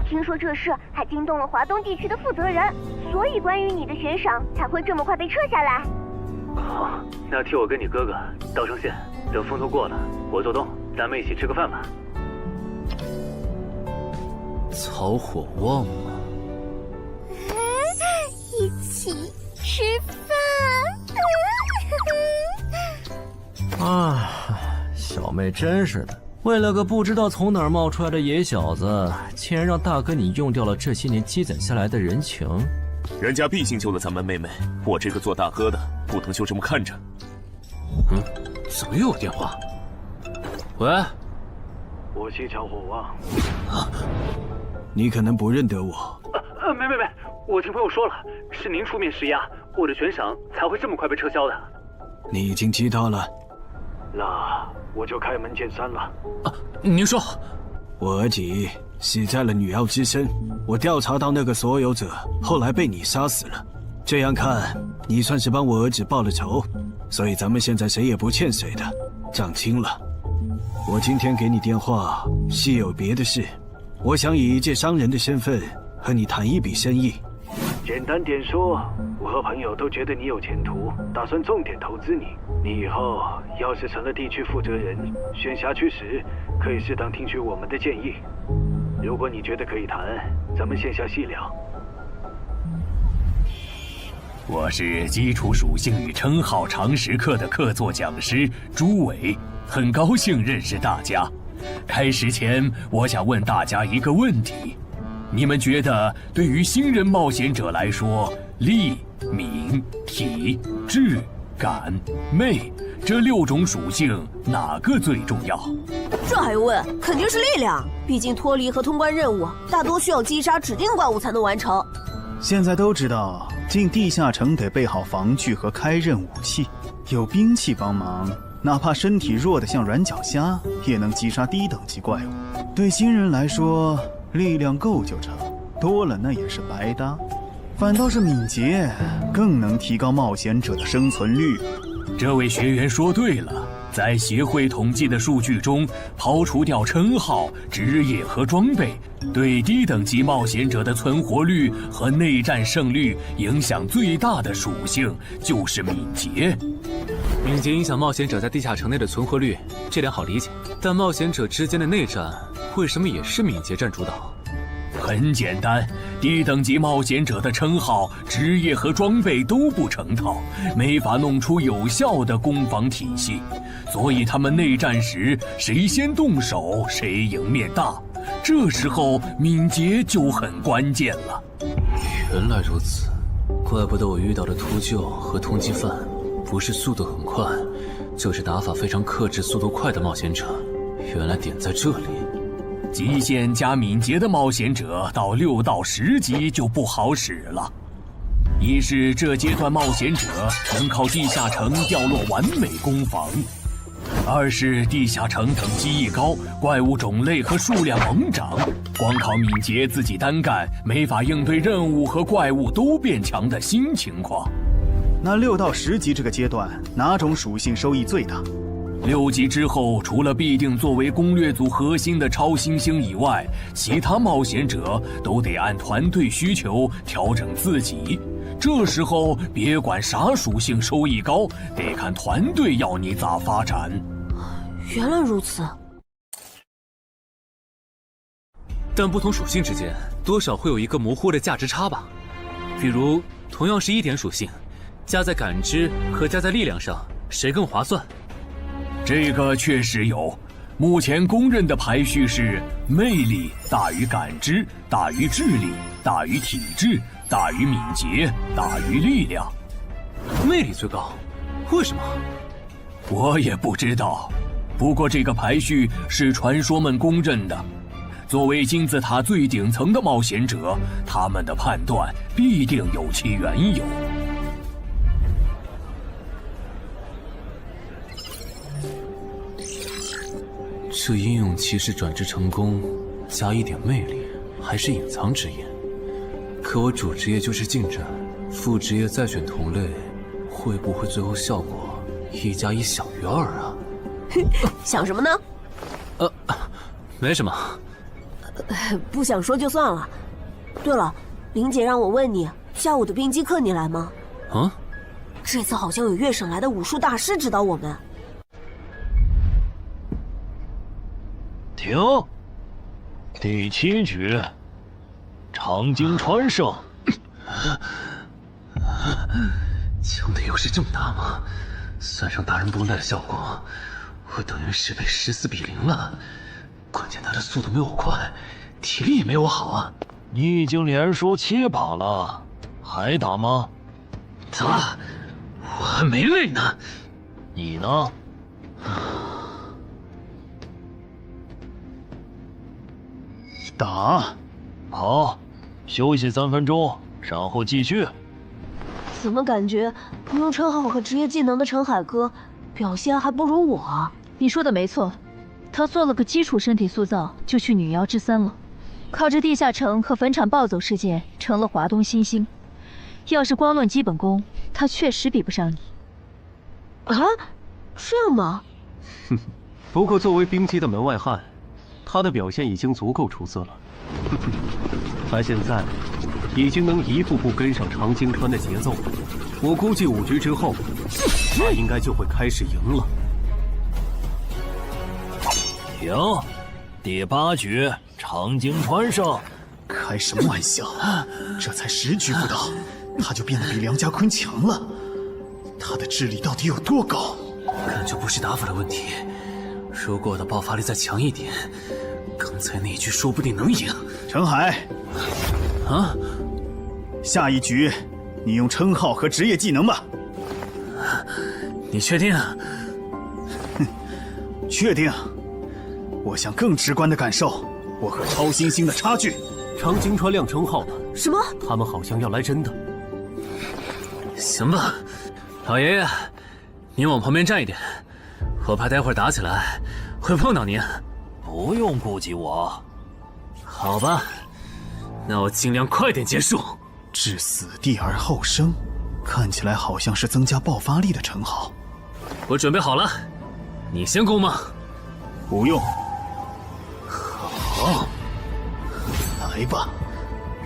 听说这事还惊动了华东地区的负责人，所以关于你的悬赏才会这么快被撤下来。好，那替我跟你哥哥道声歉，等风头过了，我做东，咱们一起吃个饭吧。曹火旺吗？一起吃饭。小妹真是的，为了个不知道从哪儿冒出来的野小子，竟然让大哥你用掉了这些年积攒下来的人情。人家毕竟救了咱们妹妹，我这个做大哥的不能就这么看着。怎么又有电话？喂，我西桥火旺。你可能不认得我。没，我听朋友说了，是您出面施压，我的悬赏才会这么快被撤销的。你已经知道了，那我就开门见山了。您说，我儿子死在了女妖之身，我调查到那个所有者后来被你杀死了，这样看你算是帮我儿子报了仇，所以咱们现在谁也不欠谁的，账清了。我今天给你电话是有别的事，我想以一介商人的身份和你谈一笔生意。简单点说，我和朋友都觉得你有前途，打算重点投资你。你以后要是成了地区负责人，选辖区时可以适当听取我们的建议。如果你觉得可以谈，咱们线下细聊。我是基础属性与称号常识课的客座讲师朱伟，很高兴认识大家。开始前，我想问大家一个问题：你们觉得对于新人冒险者来说，力、敏、体、智、感、魅这6种属性哪个最重要？这还用问？肯定是力量，毕竟脱离和通关任务大多需要击杀指定怪物才能完成。现在都知道，进地下城得备好防具和开刃武器，有兵器帮忙，哪怕身体弱得像软脚虾，也能击杀低等级怪物。对新人来说，力量够就成，多了那也是白搭。反倒是敏捷更能提高冒险者的生存率。这位学员说对了，在协会统计的数据中，刨除掉称号、职业和装备，对低等级冒险者的存活率和内战胜率影响最大的属性就是敏捷。敏捷影响冒险者在地下城内的存活率，这点好理解。但冒险者之间的内战为什么也是敏捷占主导？很简单，低等级冒险者的称号、职业和装备都不成套，没法弄出有效的攻防体系，所以他们内战时谁先动手谁赢面大。这时候敏捷就很关键了。原来如此，怪不得我遇到的秃鹫和通缉犯不是速度很快，就是打法非常克制、速度快的冒险者。原来点在这里。极限加敏捷的冒险者到6到10级就不好使了。一是这阶段冒险者能靠地下城掉落完美攻防，二是地下城等级一高，怪物种类和数量猛涨，光靠敏捷自己单干没法应对任务和怪物都变强的新情况。那6到10级这个阶段，哪种属性收益最大？6级之后，除了必定作为攻略组核心的超新星以外，其他冒险者都得按团队需求调整自己。这时候别管啥属性收益高，得看团队要你咋发展。原来如此。但不同属性之间多少会有一个模糊的价值差吧？比如同样是1点属性，加在感知和加在力量上，谁更划算？这个确实有，目前公认的排序是魅力大于感知，大于智力，大于体质，大于敏捷，大于力量。魅力最高，为什么？我也不知道，不过这个排序是传说们公认的。作为金字塔最顶层的冒险者，他们的判断必定有其缘由。这英勇骑士转职成功，加1点魅力，还是隐藏职业。可我主职业就是近战，副职业再选同类，会不会最后效果1+1小于2啊？想什么呢？没什么。不想说就算了。对了，林姐让我问你，下午的冰击课你来吗？啊？这次好像有越省来的武术大师指导我们。停！第7局，长经川胜。枪的优势这么大吗？算上达人绷带的效果，我等于是被14比0了，关键他的速度没我快，体力也没我好啊。你已经连输7把了，还打吗？打，我还没累呢。你呢？打。好，休息3分钟，然后继续。怎么感觉不用称号和职业技能的陈海哥表现还不如我啊？你说的没错，他做了个基础身体塑造，就去女妖之3了。靠着地下城和坟场暴走事件成了华东新星。要是光论基本功，他确实比不上你。啊，这样吗？哼，不过作为冰姬的门外汉，他的表现已经足够出色了。他现在已经能一步步跟上常青川的节奏了。我估计5局之后，他应该就会开始赢了。停，第8局，常青川胜。开什么玩笑？这才10局不到，他就变得比梁家坤强了。他的智力到底有多高？感觉不是打法的问题，如果我的爆发力再强一点，刚才那一局说不定能赢。陈海，啊，下一局你用称号和职业技能吧。你确定？哼，确定。我想更直观的感受我和超新星的差距。常青川亮称号了。什么？他们好像要来真的。行吧，老爷爷，您往旁边站一点，我怕待会儿打起来会碰到您。不用顾及我。好吧，那我尽量快点结束。置死地而后生，看起来好像是增加爆发力的称号。我准备好了，你先攻吗？不用。好，来吧，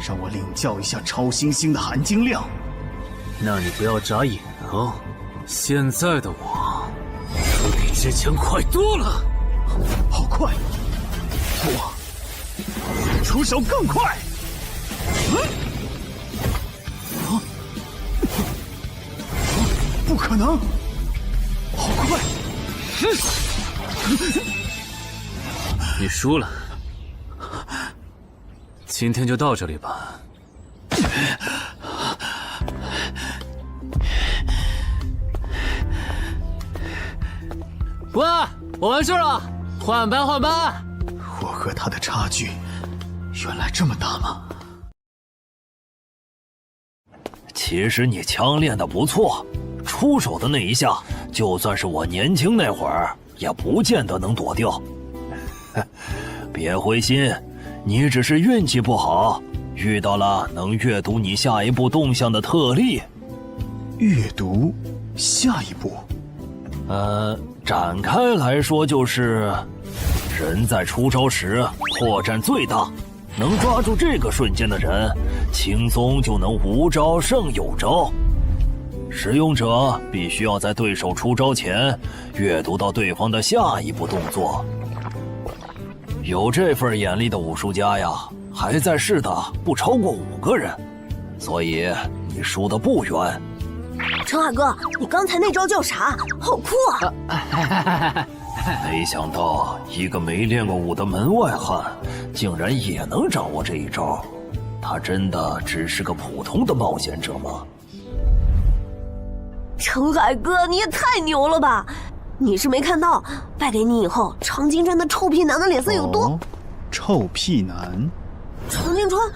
让我领教一下超新星的含金量。那你不要眨眼哦，现在的我可比之前快多了。好快！我出手更快！不可能！好快！你输了，今天就到这里吧。喂，我完事了，换班换班。我和他的差距原来这么大吗？其实你枪练得不错，出手的那一下，就算是我年轻那会儿，也不见得能躲掉。别灰心，你只是运气不好，遇到了能阅读你下一步动向的特例。阅读下一步？展开来说就是，人在出招时破绽最大，能抓住这个瞬间的人，轻松就能无招胜有招。使用者必须要在对手出招前阅读到对方的下一步动作。有这份眼力的武术家呀，还在世的不超过5个人，所以你输得不远。陈海哥，你刚才那招叫啥？好酷啊！没想到一个没练过武的门外汉，竟然也能掌握这一招。他真的只是个普通的冒险者吗？陈海哥，你也太牛了吧！你是没看到败给你以后，常青川的臭屁男的脸色有多……臭屁男？常青川，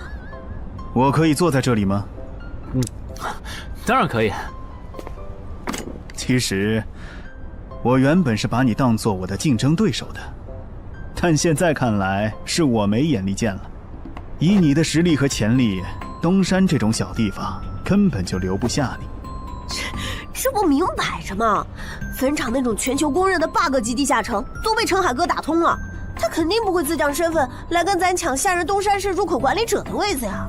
我可以坐在这里吗？当然可以。其实，我原本是把你当做我的竞争对手的，但现在看来是我没眼力见了。以你的实力和潜力，东山这种小地方根本就留不下你。这不明摆着吗？坟场那种全球公认的 bug 级地下城都被陈海哥打通了，他肯定不会自降身份来跟咱抢下人东山市入口管理者的位子呀。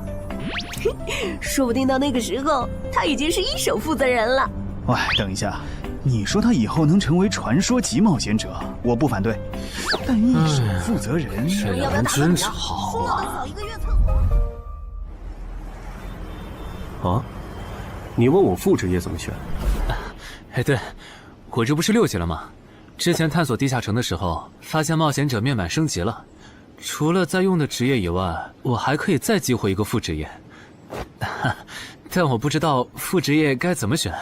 说不定到那个时候，他已经是一手负责人了。喂，等一下，你说他以后能成为传说级冒险者，我不反对，但一手负责人，这俩人真吵啊！啊，你问我副职业怎么选？哎，对，我这不是6级了吗？之前探索地下城的时候，发现冒险者面板升级了，除了在用的职业以外，我还可以再激活一个副职业。但我不知道副职业该怎么选，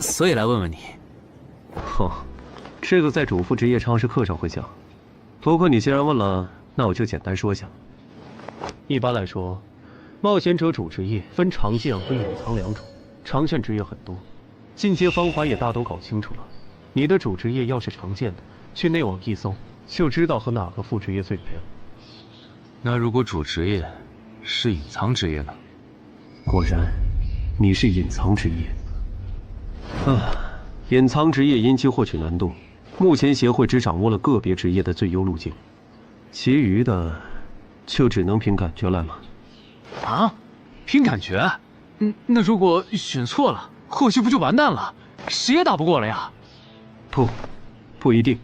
所以来问问你。哦，这个在主副职业常识课上会讲。不过你既然问了，那我就简单说下。一般来说，冒险者主职业分常见和隐藏两种，常见职业很多，进阶方法也大都搞清楚了。你的主职业要是常见的，去内网一搜就知道和哪个副职业最配了。那如果主职业是隐藏职业呢？果然，你是隐藏职业。隐藏职业因其获取难度，目前协会只掌握了个别职业的最优路径，其余的就只能凭感觉来了。啊？凭感觉？那如果选错了，后续不就完蛋了？谁也打不过了呀？不一定。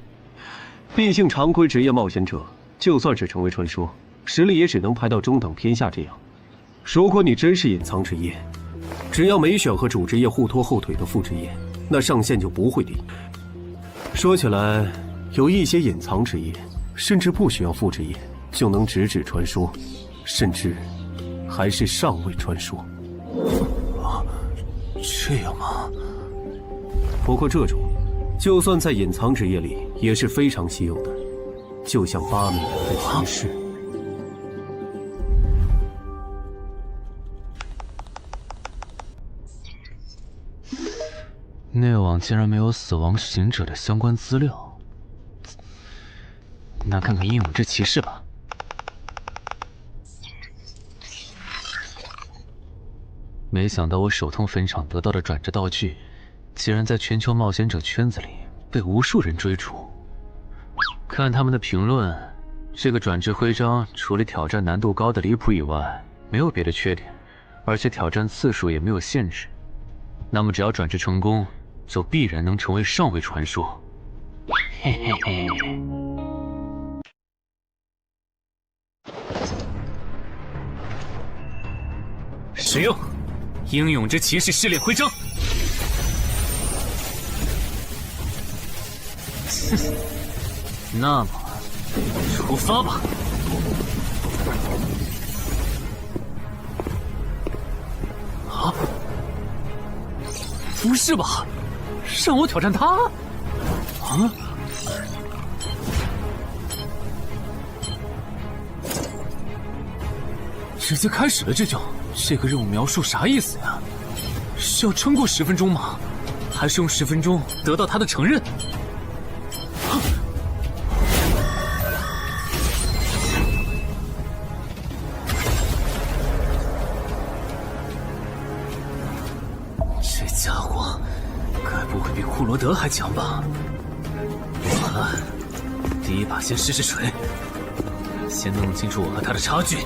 毕竟常规职业冒险者，就算是成为传说，实力也只能排到中等偏下这样。如果你真是隐藏职业，只要没选和主职业互拖后腿的副职业，那上限就不会低。说起来，有一些隐藏职业，甚至不需要副职业就能直指传说，甚至还是上位传说。这样吗？不过这种，就算在隐藏职业里也是非常稀有的，就像8米的骑士。内网竟然没有死亡行者的相关资料，那看看英勇之骑士吧。没想到我手痛坟场得到的转职道具，竟然在全球冒险者圈子里被无数人追逐。看他们的评论，这个转职徽章除了挑战难度高的离谱以外，没有别的缺点，而且挑战次数也没有限制。那么只要转职成功，就必然能成为上位传说。嘿嘿嘿。使用英勇之骑士试炼徽章。那么，出发吧。啊？不是吧？让我挑战他？啊？直接开始了这个任务描述啥意思呀？是要撑过10分钟吗？还是用10分钟得到他的承认？这家伙该不会比库罗德还强吧？完了，第一把先试试水，先弄清楚我和他的差距。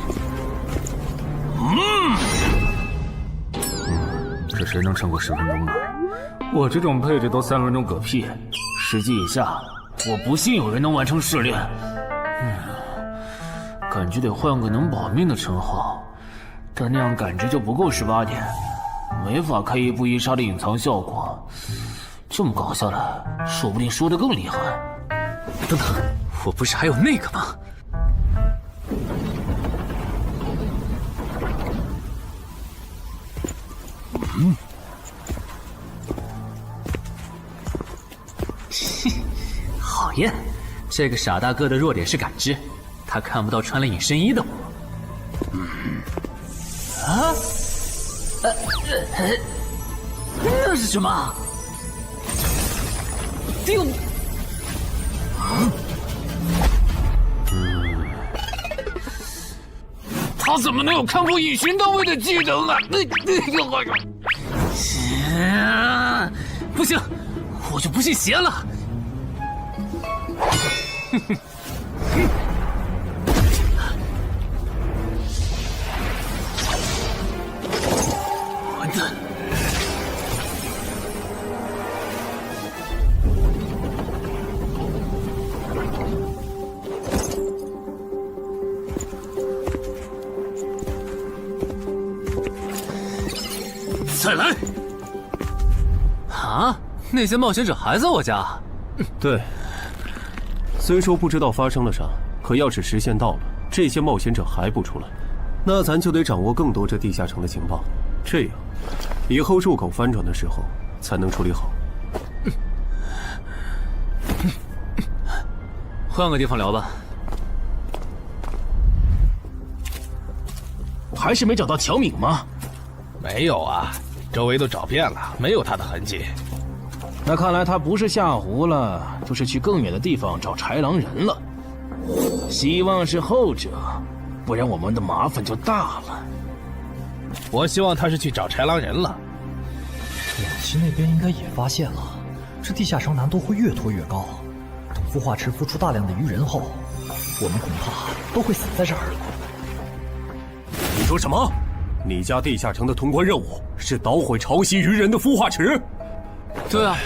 这谁能撑过10分钟呢？我这种配置都3分钟嗝屁，10级以下，我不信有人能完成试炼。感觉得换个能保命的称号，但那样感知就不够18点，没法开一步一杀的隐藏效果。这么搞下来，说不定输得更厉害。等等，我不是还有那个吗？讨厌，这个傻大个的弱点是感知，他看不到穿了隐身衣的我。那是什么？定。他怎么能有看破隐形到位的技能啊？不行，我就不信邪了。完蛋！再来！啊，那些冒险者还在我家？对，虽说不知道发生了啥，可要是时限到了，这些冒险者还不出来，那咱就得掌握更多这地下城的情报，这样以后入口翻转的时候才能处理好。换个地方聊吧。还是没找到乔敏吗？没有啊，周围都找遍了，没有他的痕迹。那看来他不是下湖了，就是去更远的地方找豺狼人了。希望是后者，不然我们的麻烦就大了。我希望他是去找豺狼人了。两栖那边应该也发现了，这地下城难度会越拖越高。等孵化池孵出大量的鱼人后，我们恐怕都会死在这儿。你说什么？你家地下城的通关任务是捣毁潮汐鱼人的孵化池？对啊，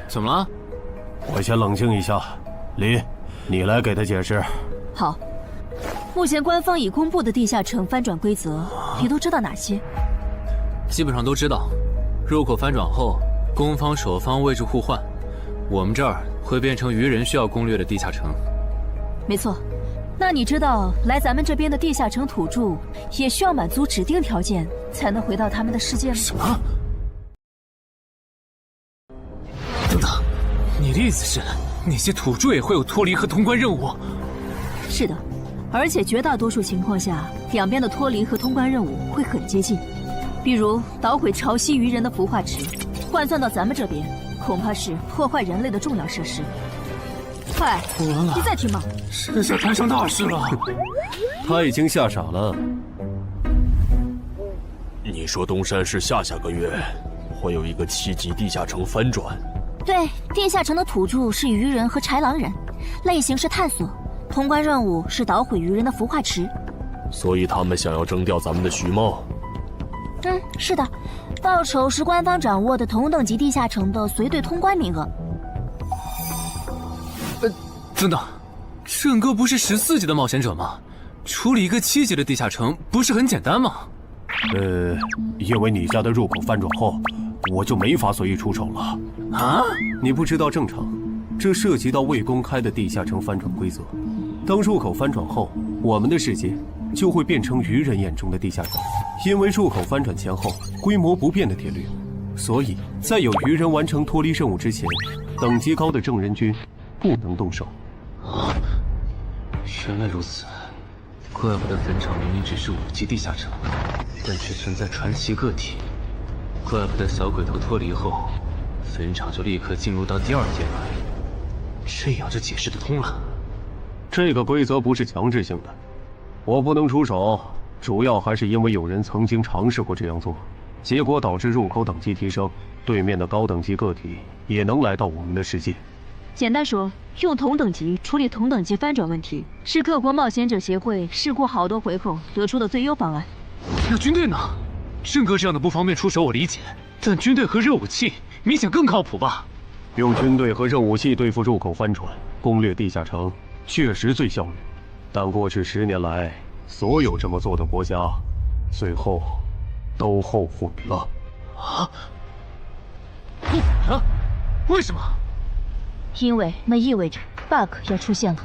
怎么了？我先冷静一下，林，你来给他解释。好，目前官方已公布的地下城翻转规则，你都知道哪些？基本上都知道。入口翻转后，攻方守方位置互换，我们这儿会变成鱼人需要攻略的地下城。没错。那你知道来咱们这边的地下城土著也需要满足指定条件才能回到他们的世界吗？什么？等等，你的意思是那些土著也会有脱离和通关任务？是的，而且绝大多数情况下，两边的脱离和通关任务会很接近。比如捣毁潮汐鱼人的孵化池，换算到咱们这边，恐怕是破坏人类的重要设施。快，你再听嘛！这下摊上大事了。他已经吓傻了。你说东山市下个月会有一个7级地下城翻转？对，地下城的土著是鱼人和豺狼人，类型是探索，通关任务是捣毁鱼人的孵化池。所以他们想要征调咱们的徐茂。是的，报酬是官方掌握的同等级地下城的随队通关名额。等等，郑哥不是14级的冒险者吗？处理一个7级的地下城不是很简单吗？因为你家的入口翻转后，我就没法随意出手了。啊？你不知道正常，这涉及到未公开的地下城翻转规则。当入口翻转后，我们的世界就会变成鱼人眼中的地下城。因为入口翻转前后规模不变的铁律，所以在有鱼人完成脱离任务之前，等级高的正人军不能动手。原来如此，怪不得坟场明明只是5级地下城，但却存在传奇个体。怪不得小鬼头脱离后，坟场就立刻进入到第2阶段，这样就解释得通了。这个规则不是强制性的，我不能出手，主要还是因为有人曾经尝试过这样做，结果导致入口等级提升，对面的高等级个体也能来到我们的世界。简单说，用同等级处理同等级翻转问题，是各国冒险者协会试过好多回后得出的最优方案。那军队呢？郑哥这样的不方便出手我理解，但军队和热武器明显更靠谱吧？用军队和热武器对付入口翻转，攻略地下城确实最效率，但过去10年来，所有这么做的国家，最后都后悔了。后悔了？为什么？因为那意味着 bug 要出现了。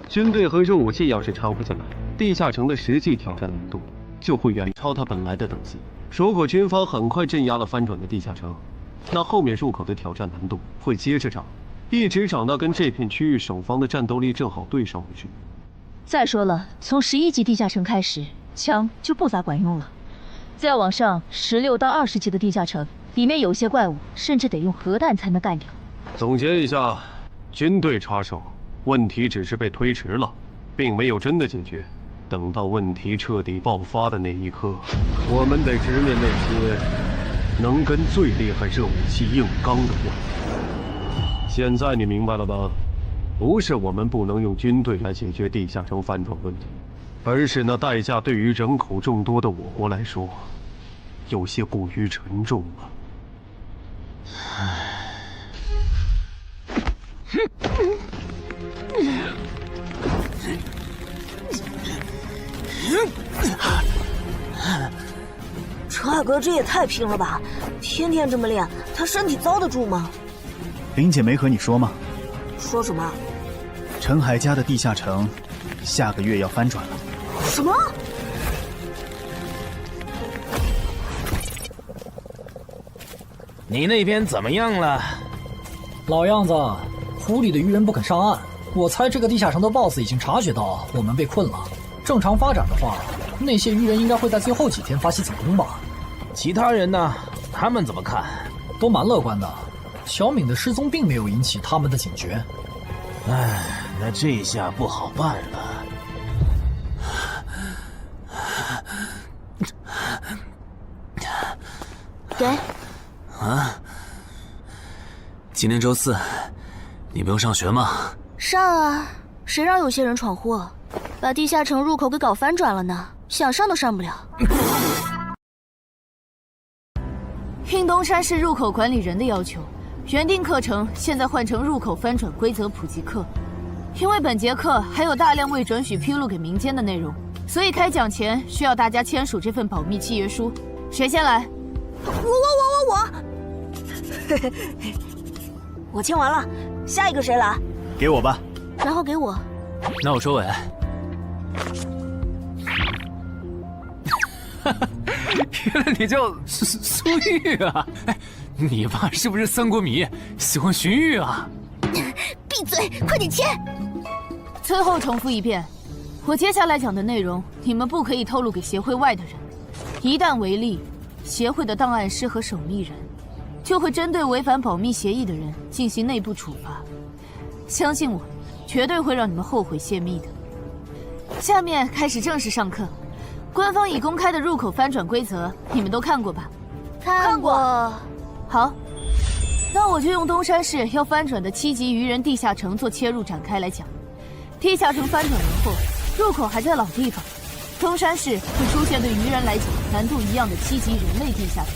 军队和热武器要是插不进来，地下城的实际挑战难度就会远超它本来的等级。如果军方很快镇压了翻转的地下城，那后面入口的挑战难度会接着涨，一直涨到跟这片区域守方的战斗力正好对上为止。再说了，从11级地下城开始，枪就不咋管用了。再往上，16到20级的地下城，里面有些怪物甚至得用核弹才能干掉。总结一下，军队插手，问题只是被推迟了，并没有真的解决。等到问题彻底爆发的那一刻，我们得直面那些能跟最厉害热武器硬刚的怪物。现在你明白了吧？不是我们不能用军队来解决地下城翻转问题，而是那代价对于人口众多的我国来说，有些过于沉重了。陈海哥这也太拼了吧！天天这么练，他身体遭得住吗？林姐没和你说吗？说什么？陈海家的地下城，下个月要翻转了。什么？你那边怎么样了？老样子，湖里的鱼人不肯上岸。我猜这个地下城的 BOSS 已经察觉到我们被困了。正常发展的话，那些鱼人应该会在最后几天发起进攻吧。其他人呢？他们怎么看？都蛮乐观的。小敏的失踪并没有引起他们的警觉。唉，那这下不好办了。给。啊？今天周四，你不用上学吗？上啊！谁让有些人闯祸，把地下城入口给搞翻转了呢？想上都上不了。应东山市入口管理人的要求，原定课程现在换成入口翻转规则普及课。因为本节课还有大量未准许披露给民间的内容，所以开讲前需要大家签署这份保密契约书。谁先来？我。我签完了，下一个谁来？给我吧。然后给我。那我收尾。原来你叫苏玉啊！哎，你爸是不是三国迷，喜欢荀彧啊？闭嘴，快点签！最后重复一遍，我接下来讲的内容，你们不可以透露给协会外的人。一旦违例，协会的档案师和守密人就会针对违反保密协议的人进行内部处罚。相信我，绝对会让你们后悔泄密的。下面开始正式上课。官方已公开的入口翻转规则，你们都看过吧？看过。好，那我就用东山市要翻转的7级鱼人地下城做切入展开来讲。地下城翻转完后，入口还在老地方，东山市会出现对鱼人来讲难度一样的7级人类地下城。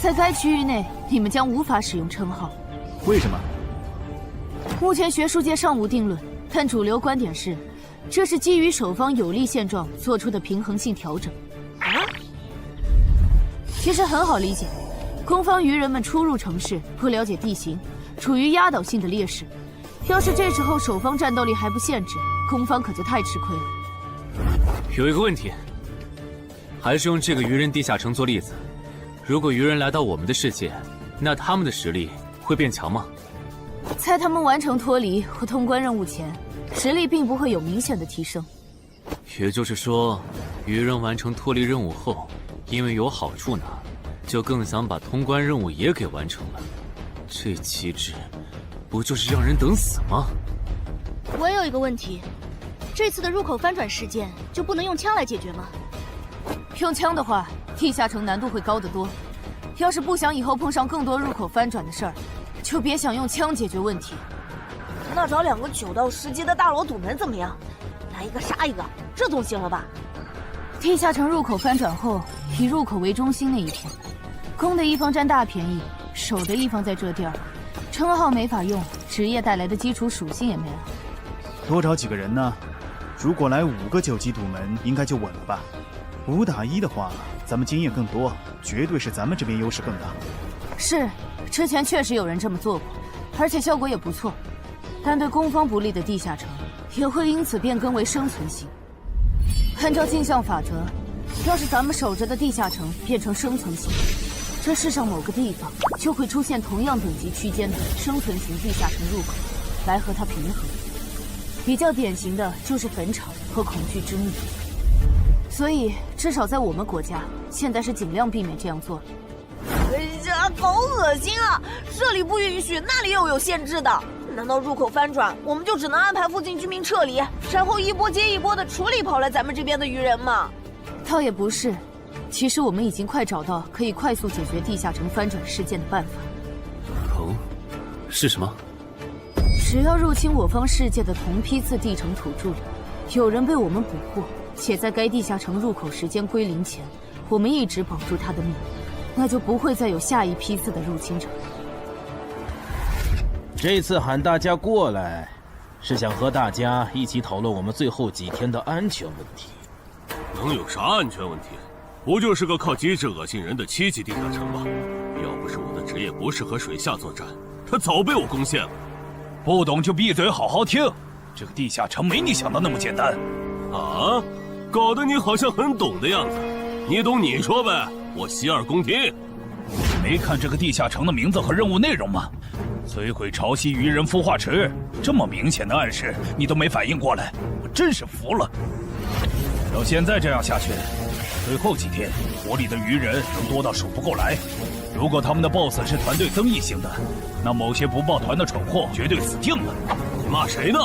在该区域内，你们将无法使用称号。为什么？目前学术界尚无定论，但主流观点是，这是基于守方有利现状做出的平衡性调整。其实很好理解，攻方鱼人们初入城市，不了解地形，处于压倒性的劣势。要是这时候守方战斗力还不限制，攻方可就太吃亏了。有一个问题，还是用这个鱼人地下城做例子。如果鱼人来到我们的世界，那他们的实力会变强吗？在他们完成脱离或通关任务前，实力并不会有明显的提升。也就是说，鱼人完成脱离任务后，因为有好处拿，就更想把通关任务也给完成了。这机制，不就是让人等死吗？我有一个问题，这次的入口翻转事件就不能用枪来解决吗？用枪的话，地下城难度会高得多。要是不想以后碰上更多入口翻转的事儿，就别想用枪解决问题。那找2个9到10级的大佬堵门怎么样？来一个杀一个，这总行了吧？地下城入口翻转后，以入口为中心那一片，攻的一方占大便宜，守的一方在这地儿，称号没法用，职业带来的基础属性也没了。多找几个人呢？如果来5个9级堵门，应该就稳了吧？5打1的话，咱们经验更多，绝对是咱们这边优势更大。是，之前确实有人这么做过，而且效果也不错。但对攻方不利的地下城，也会因此变更为生存型。按照镜像法则，要是咱们守着的地下城变成生存型，这世上某个地方就会出现同样等级区间的生存型地下城入口，来和它平衡。比较典型的就是坟场和恐惧之墓。所以，至少在我们国家，现在是尽量避免这样做的。好恶心啊！这里不允许，那里又有限制的。难道入口翻转，我们就只能安排附近居民撤离，然后一波接一波的处理跑来咱们这边的鱼人吗？倒也不是，其实我们已经快找到可以快速解决地下城翻转事件的办法。哦，是什么？只要入侵我方世界的同批次地城土著里，有人被我们捕获，且在该地下城入口时间归零前，我们一直保住他的命，那就不会再有下一批次的入侵者。这次喊大家过来，是想和大家一起讨论我们最后几天的安全问题。能有啥安全问题？不就是个靠机制恶心人的7级地下城吗？要不是我的职业不适合水下作战，他早被我攻陷了。不懂就闭嘴，好好听。这个地下城没你想的那么简单。啊，搞得你好像很懂的样子。你懂你说呗，我洗耳恭听。没看这个地下城的名字和任务内容吗？摧毁潮汐鱼人孵化池，这么明显的暗示你都没反应过来，我真是服了。要现在这样下去，最后几天火里的鱼人能多到数不过来。如果他们的 BOSS 是团队增益型的，那某些不抱团的蠢货绝对死定了。你骂谁呢？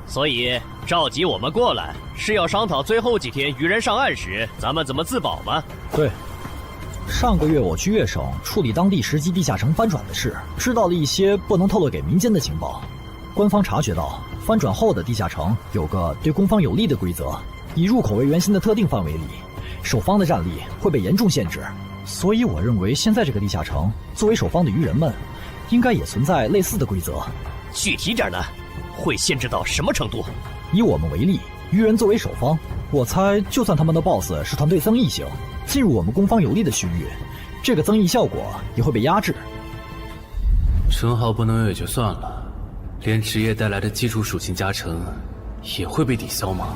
所以召集我们过来，是要商讨最后几天鱼人上岸时，咱们怎么自保吗？对。上个月我去月省处理当地10级地下城翻转的事，知道了一些不能透露给民间的情报。官方察觉到翻转后的地下城有个对攻方有利的规则，以入口为圆心的特定范围里，守方的战力会被严重限制。所以我认为现在这个地下城作为守方的鱼人们，应该也存在类似的规则。具体点呢？会限制到什么程度？以我们为例，鱼人作为守方，我猜就算他们的 BOSS 是团队增益型，进入我们攻方有利的区域，这个增益效果也会被压制。称号不能有也就算了，连职业带来的基础属性加成也会被抵消吗？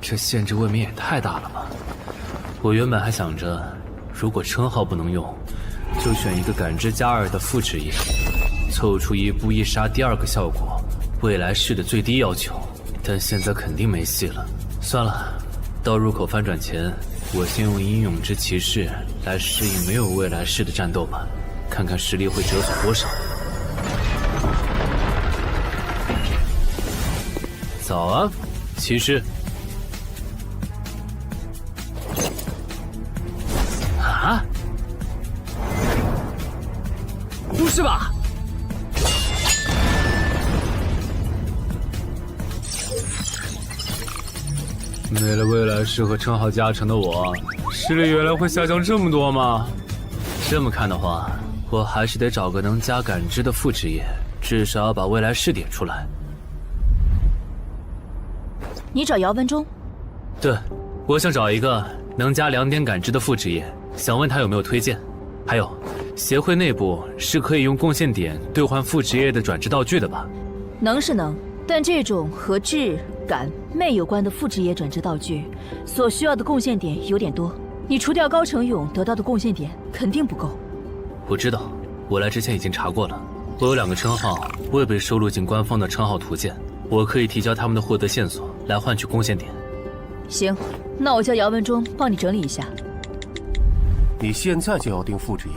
这限制未免也太大了吧！我原本还想着，如果称号不能用，就选一个感知加2的副职业，凑出一步一杀第2个效果，未来式的最低要求。但现在肯定没戏了，算了，到入口翻转前，我先用英勇之骑士来适应没有未来式的战斗吧，看看实力会折损多少。早啊，骑士。啊？不是吧？没了未来式和称号加成的我，实力原来会下降这么多吗？这么看的话，我还是得找个能加感知的副职业，至少要把未来式点出来。你找姚文忠？对，我想找一个能加2点感知的副职业，想问他有没有推荐。还有，协会内部是可以用贡献点兑换副职业的转职道具的吧？能是能，但这种和智、感、魅有关的副职业转职道具，所需要的贡献点有点多。你除掉高成勇得到的贡献点肯定不够。我知道，我来之前已经查过了。我有2个称号未被收录进官方的称号图鉴，我可以提交他们的获得线索来换取贡献点。行，那我叫姚文忠帮你整理一下。你现在就要定副职业，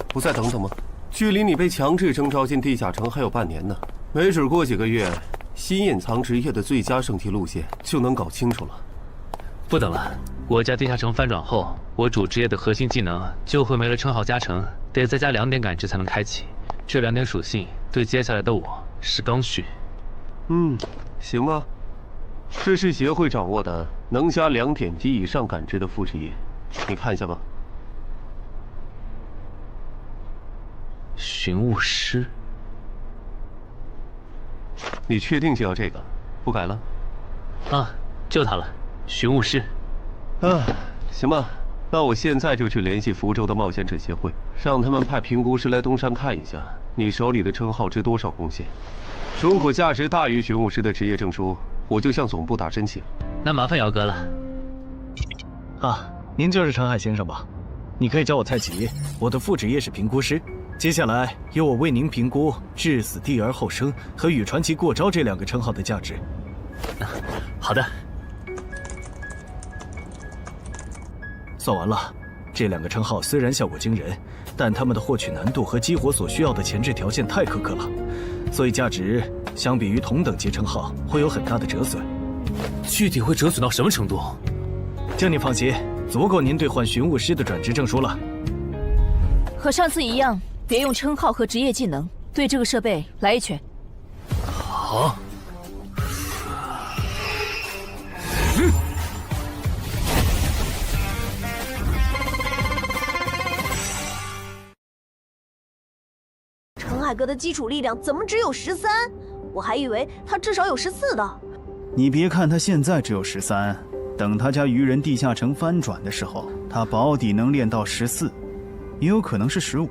不再等等吗？距离你被强制征召进地下城还有半年呢，没准过几个月，新隐藏职业的最佳升级路线就能搞清楚了。不等了，我家地下城翻转后，我主职业的核心技能就会没了称号加成，得再加2点感知才能开启。这2点属性对接下来的我是刚需。行啊。这是协会掌握的能加2点及以上感知的副职业，你看一下吧。寻物师，你确定就要这个？不改了？啊，就它了，寻物师。行吧，那我现在就去联系福州的冒险者协会，让他们派评估师来东山看一下你手里的称号值多少贡献。如果价值大于寻物师的职业证书，我就向总部打申请。那麻烦姚哥了。您就是陈海先生吧？你可以叫我蔡奇，我的副职业是评估师。接下来由我为您评估至死地而后生和与传奇过招这2个称号的价值。好的。算完了，这2个称号虽然效果惊人，但他们的获取难度和激活所需要的前置条件太苛刻了，所以价值相比于同等级称号会有很大的折损。具体会折损到什么程度？请你放心，足够您兑换寻物师的转职证书了。和上次一样，别用称号和职业技能，对这个设备来一拳。好。陈海哥的基础力量怎么只有13？我还以为他至少有14的。你别看他现在只有13，等他家鱼人地下城翻转的时候，他保底能练到14，也有可能是15。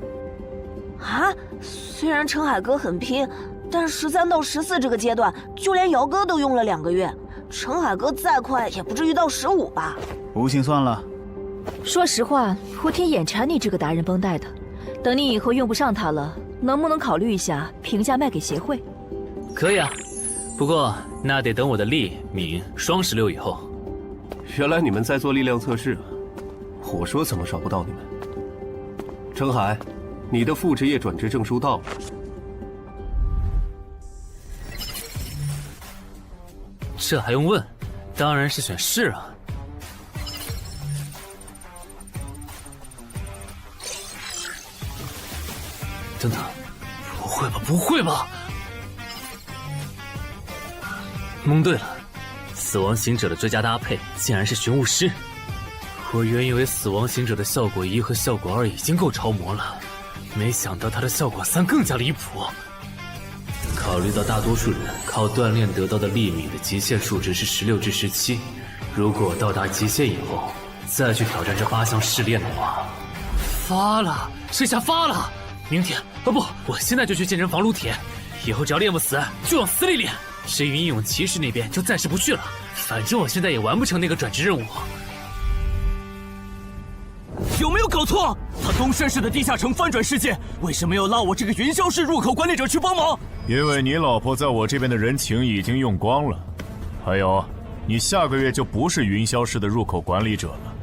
啊，虽然陈海哥很拼，但13到14这个阶段，就连姚哥都用了2个月。陈海哥再快也不至于到15吧？不信算了。说实话，我挺眼馋你这个达人绷带的。等你以后用不上它了，能不能考虑一下平价卖给协会？可以啊，不过那得等我的力敏双16以后。原来你们在做力量测试啊！我说怎么找不到你们？程海，你的副职业转职证书到了。这还用问？当然是选是啊。等等，不会吧？不会吧？蒙对了，死亡行者的最佳搭配竟然是寻物师。我原以为死亡行者的效果1和效果2已经够超模了，没想到他的效果3更加离谱。考虑到大多数人靠锻炼得到的力敏的极限数值是16至17，如果到达极限以后再去挑战这8项试炼的话，发了，这下发了！明天不，我现在就去健身房撸铁，以后只要练不死就往死里练。至于英勇骑士那边就暂时不去了，反正我现在也完不成那个转职任务。有没有搞错？他东山市的地下城翻转事件，为什么要拉我这个云霄市入口管理者去帮忙？因为你老婆在我这边的人情已经用光了，还有，你下个月就不是云霄市的入口管理者了。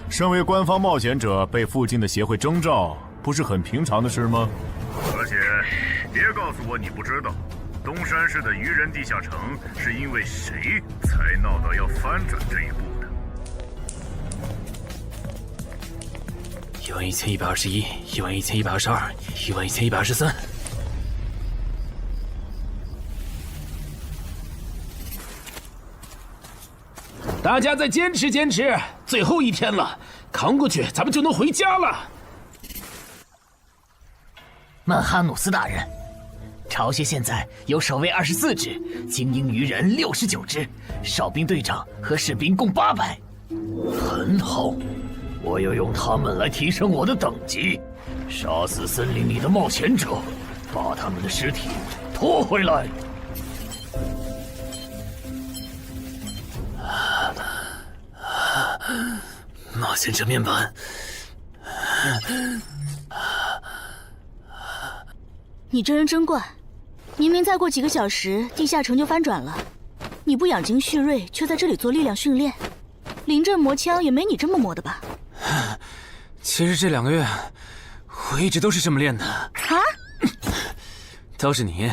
身为官方冒险者，被附近的协会征召，不是很平常的事吗？而且，别告诉我你不知道，东山市的愚人地下城是因为谁才闹到要翻转这一步的？11121，11122，11123。大家再坚持坚持，最后一天了，扛过去，咱们就能回家了。曼哈努斯大人，巢穴现在有守卫24只，精英鱼人69只，哨兵队长和士兵共800。很好，我要用他们来提升我的等级，杀死森林里的冒险者，把他们的尸体拖回来。冒险者面板。你这人真怪，明明再过几个小时地下城就翻转了，你不养精蓄锐，却在这里做力量训练，临阵磨枪也没你这么磨的吧？其实这2个月，我一直都是这么练的。啊？倒是你，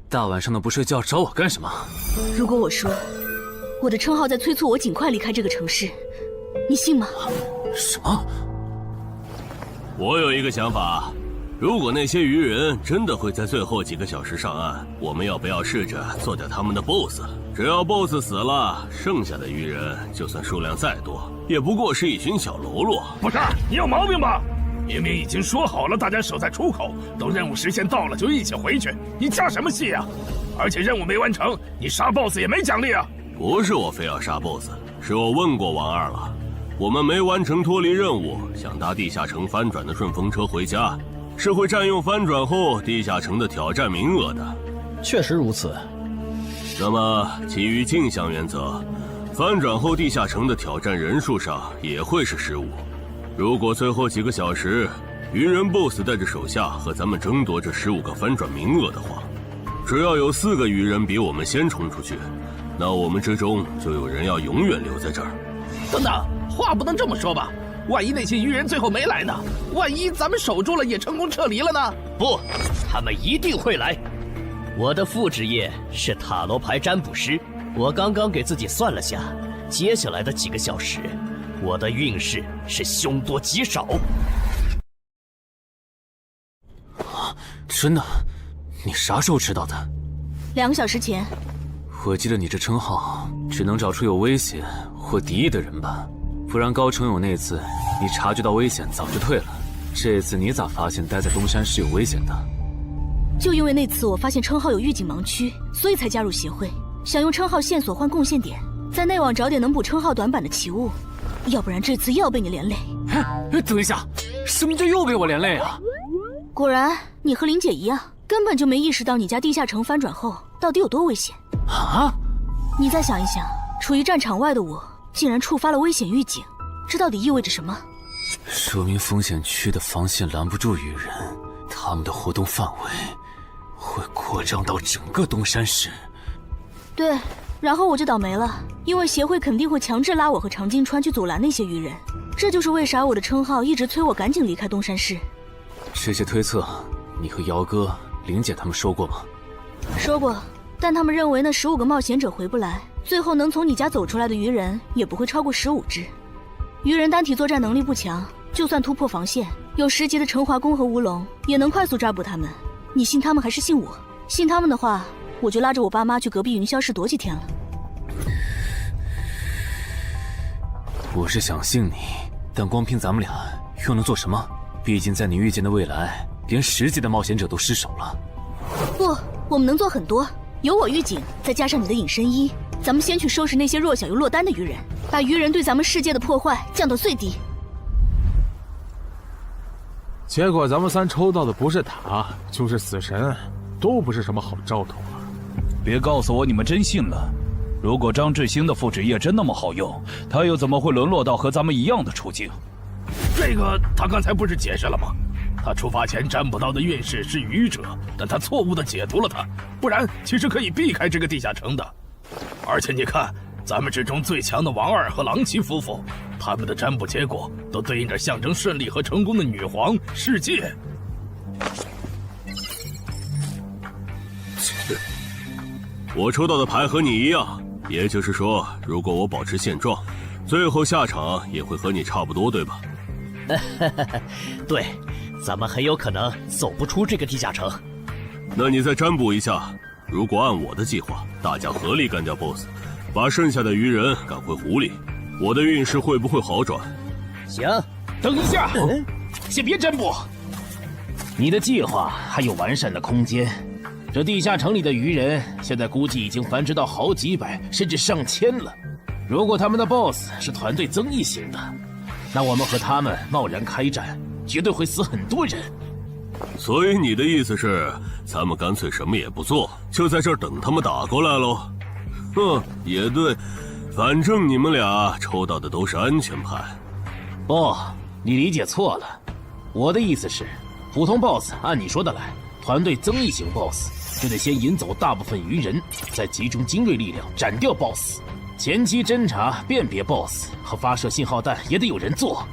大晚上的不睡觉找我干什么？如果我说我的称号在催促我尽快离开这个城市，你信吗？什么？我有一个想法，如果那些鱼人真的会在最后几个小时上岸，我们要不要试着做掉他们的 BOSS？ 只要 BOSS 死了，剩下的鱼人就算数量再多，也不过是一群小喽啰。不是，你有毛病吧？明明已经说好了，大家守在出口，等任务时限到了就一起回去，你加什么戏啊？而且任务没完成，你杀 BOSS 也没奖励啊！不是我非要杀 BOSS， 是我问过王二了，我们没完成脱离任务，想搭地下城翻转的顺风车回家，是会占用翻转后地下城的挑战名额的。确实如此。那么基于镜像原则，翻转后地下城的挑战人数上也会是15。如果最后几个小时鱼人 BOSS 带着手下和咱们争夺这15个翻转名额的话，只要有4个鱼人比我们先冲出去，那我们之中就有人要永远留在这儿。等等，话不能这么说吧？万一那些鱼人最后没来呢？万一咱们守住了也成功撤离了呢？不，他们一定会来。我的副职业是塔罗牌占卜师，我刚刚给自己算了下，接下来的几个小时，我的运势是凶多吉少。真的？你啥时候知道的？2个小时前。我记得你这称号只能找出有危险或敌意的人吧，不然高成勇那次你察觉到危险早就退了，这次你咋发现待在东山是有危险的？就因为那次我发现称号有预警盲区，所以才加入协会，想用称号线索换贡献点，在内网找点能补称号短板的奇物，要不然这次又要被你连累。等一下，什么叫又被我连累啊？果然，你和林姐一样，根本就没意识到你家地下城翻转后到底有多危险。啊！你再想一想，处于战场外的我，竟然触发了危险预警，这到底意味着什么？说明风险区的防线拦不住羽人，他们的活动范围会扩张到整个东山市。对，然后我就倒霉了，因为协会肯定会强制拉我和常金川去阻拦那些羽人，这就是为啥我的称号一直催我赶紧离开东山市。这些推测，你和姚哥、林姐他们说过吗？说过，但他们认为那15个冒险者回不来，最后能从你家走出来的鱼人也不会超过15只。鱼人单体作战能力不强，就算突破防线，有10级的陈华宫和乌龙也能快速抓捕他们。你信他们还是信我？信他们的话，我就拉着我爸妈去隔壁云霄市躲几天了。我是想信你，但光凭咱们俩又能做什么？毕竟在你预见的未来，连10级的冒险者都失手了。不，我们能做很多。有我预警，再加上你的隐身衣，咱们先去收拾那些弱小又落单的鱼人，把鱼人对咱们世界的破坏降到最低。结果咱们3抽到的不是塔，就是死神，都不是什么好兆头啊！别告诉我你们真信了。如果张志兴的复制液真那么好用，他又怎么会沦落到和咱们一样的处境？这个他刚才不是解释了吗？他出发前占卜到的运势是愚者，但他错误地解读了它，不然其实可以避开这个地下城的。而且你看，咱们之中最强的王二和郎奇夫妇，他们的占卜结果都对应着象征顺利和成功的女皇世界。我抽到的牌和你一样，也就是说，如果我保持现状，最后下场也会和你差不多，对吧？对，咱们很有可能走不出这个地下城。那你再占卜一下，如果按我的计划，大家合力干掉 BOSS， 把剩下的鱼人赶回湖里，我的运势会不会好转？行，等一下，先别占卜，你的计划还有完善的空间。这地下城里的鱼人现在估计已经繁殖到好几百甚至上千了。如果他们的 BOSS 是团队增益型的，那我们和他们贸然开战，绝对会死很多人。所以你的意思是，咱们干脆什么也不做，就在这儿等他们打过来喽？哼，也对，反正你们俩抽到的都是安全牌。不，你理解错了。我的意思是，普通 BOSS 按你说的来，团队增益型 BOSS 就得先引走大部分鱼人，再集中精锐力量斩掉 BOSS。前期侦查、辨别 BOSS 和发射信号弹也得有人做。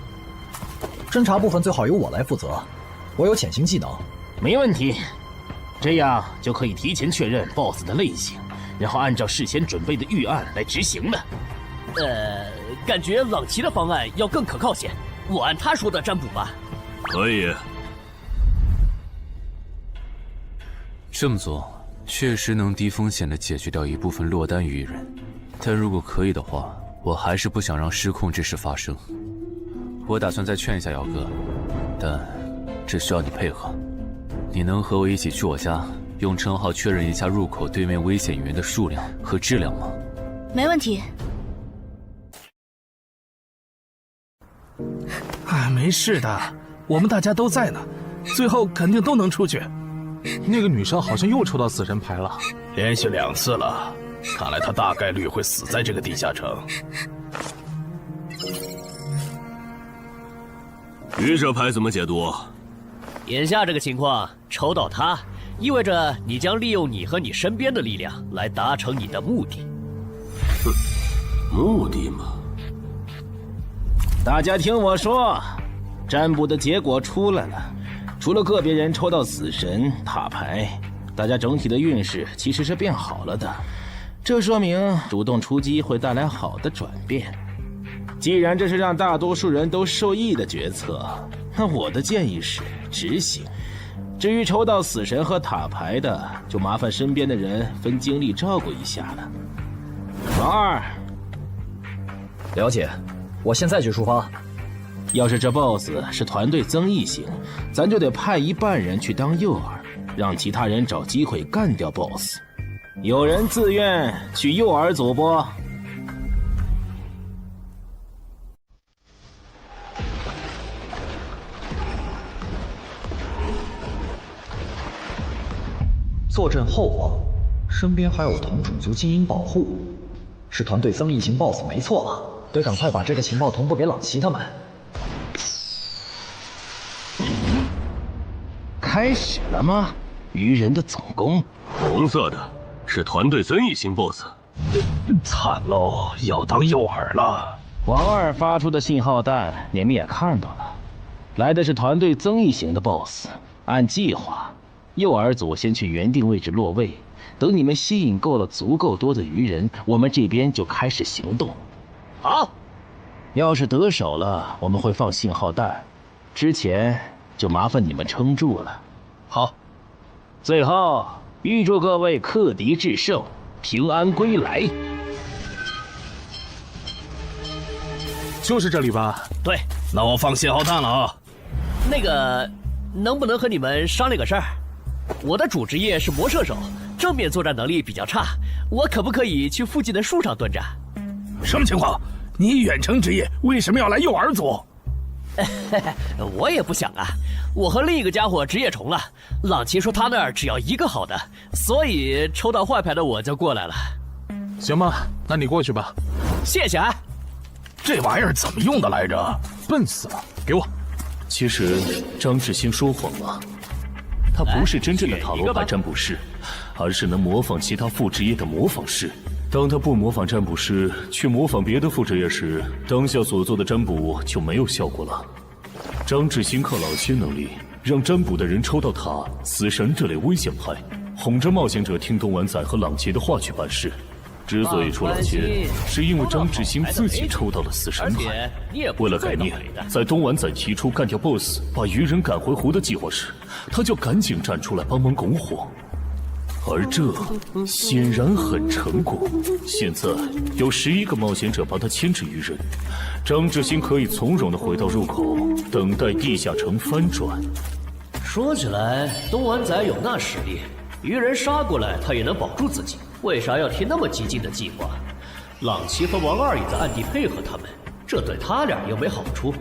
侦查部分最好由我来负责，我有潜行技能。没问题，这样就可以提前确认 BOSS 的类型，然后按照事先准备的预案来执行了。感觉朗奇的方案要更可靠些，我按他说的占卜吧。可以。这么做确实能低风险地解决掉一部分落单鱼人，但如果可以的话，我还是不想让失控之事发生。我打算再劝一下姚哥，但这需要你配合。你能和我一起去我家，用称号确认一下入口对面危险鱼人的数量和质量吗？没问题。没事的，我们大家都在呢，最后肯定都能出去。那个女生好像又抽到死神牌了，连续2次了，看来她大概率会死在这个地下城。愚者牌怎么解读？眼下这个情况，抽到它，意味着你将利用你和你身边的力量来达成你的目的。哼，目的嘛。大家听我说，占卜的结果出来了，除了个别人抽到死神、塔牌，大家整体的运势其实是变好了的。这说明主动出击会带来好的转变。既然这是让大多数人都受益的决策，那我的建议是执行。至于抽到死神和塔牌的，就麻烦身边的人分精力照顾一下了。王二，了解，我现在就出发。要是这 BOSS 是团队增益型，咱就得派一半人去当诱饵，让其他人找机会干掉 BOSS。有人自愿去诱饵组不？坐镇后方，身边还有同种族精英保护，是团队增益型 BOSS 没错了，得赶快把这个情报同步给朗奇他们。开始了吗？愚人的总攻，红色的是团队增益型 BOSS。惨喽，要当诱饵了。王二发出的信号弹，你们也看到了，来的是团队增益型的 BOSS。按计划，诱饵组先去原定位置落位，等你们吸引够了足够多的愚人，我们这边就开始行动。好，要是得手了，我们会放信号弹，之前就麻烦你们撑住了。好，最后预祝各位克敌制胜，平安归来。就是这里吧？对，那我放信号弹了啊。那个，能不能和你们商量个事儿？我的主职业是魔射手，正面作战能力比较差，我可不可以去附近的树上蹲着？什么情况？你远程职业为什么要来诱饵组？我也不想啊，我和另一个家伙职业重了。朗奇说他那儿只要一个好的，所以抽到坏牌的我就过来了。行吧，那你过去吧。谢谢啊。这玩意儿怎么用的来着？笨死了，给我。其实张志兴说谎了，他不是真正的塔罗牌占卜师，而是能模仿其他副职业的模仿师。当他不模仿占卜师，去模仿别的副职业时，当下所做的占卜就没有效果了。张志兴靠老千能力，让占卜的人抽到塔、死神这类危险牌，哄着冒险者听东莞仔和朗奇的话去办事。之所以出老千，是因为张志兴自己抽到了死神牌。为了改念，在东莞仔提出干掉 BOSS、把愚人赶回湖的计划时，他就赶紧站出来帮忙拱火。而这显然很成功。现在有11个冒险者帮他牵制愚人，张志兴可以从容地回到入口，等待地下城翻转。说起来，东莞仔有那实力，愚人杀过来他也能保住自己，为啥要提那么激进的计划？朗奇和王二也在暗地配合他们，这对他俩又没好处。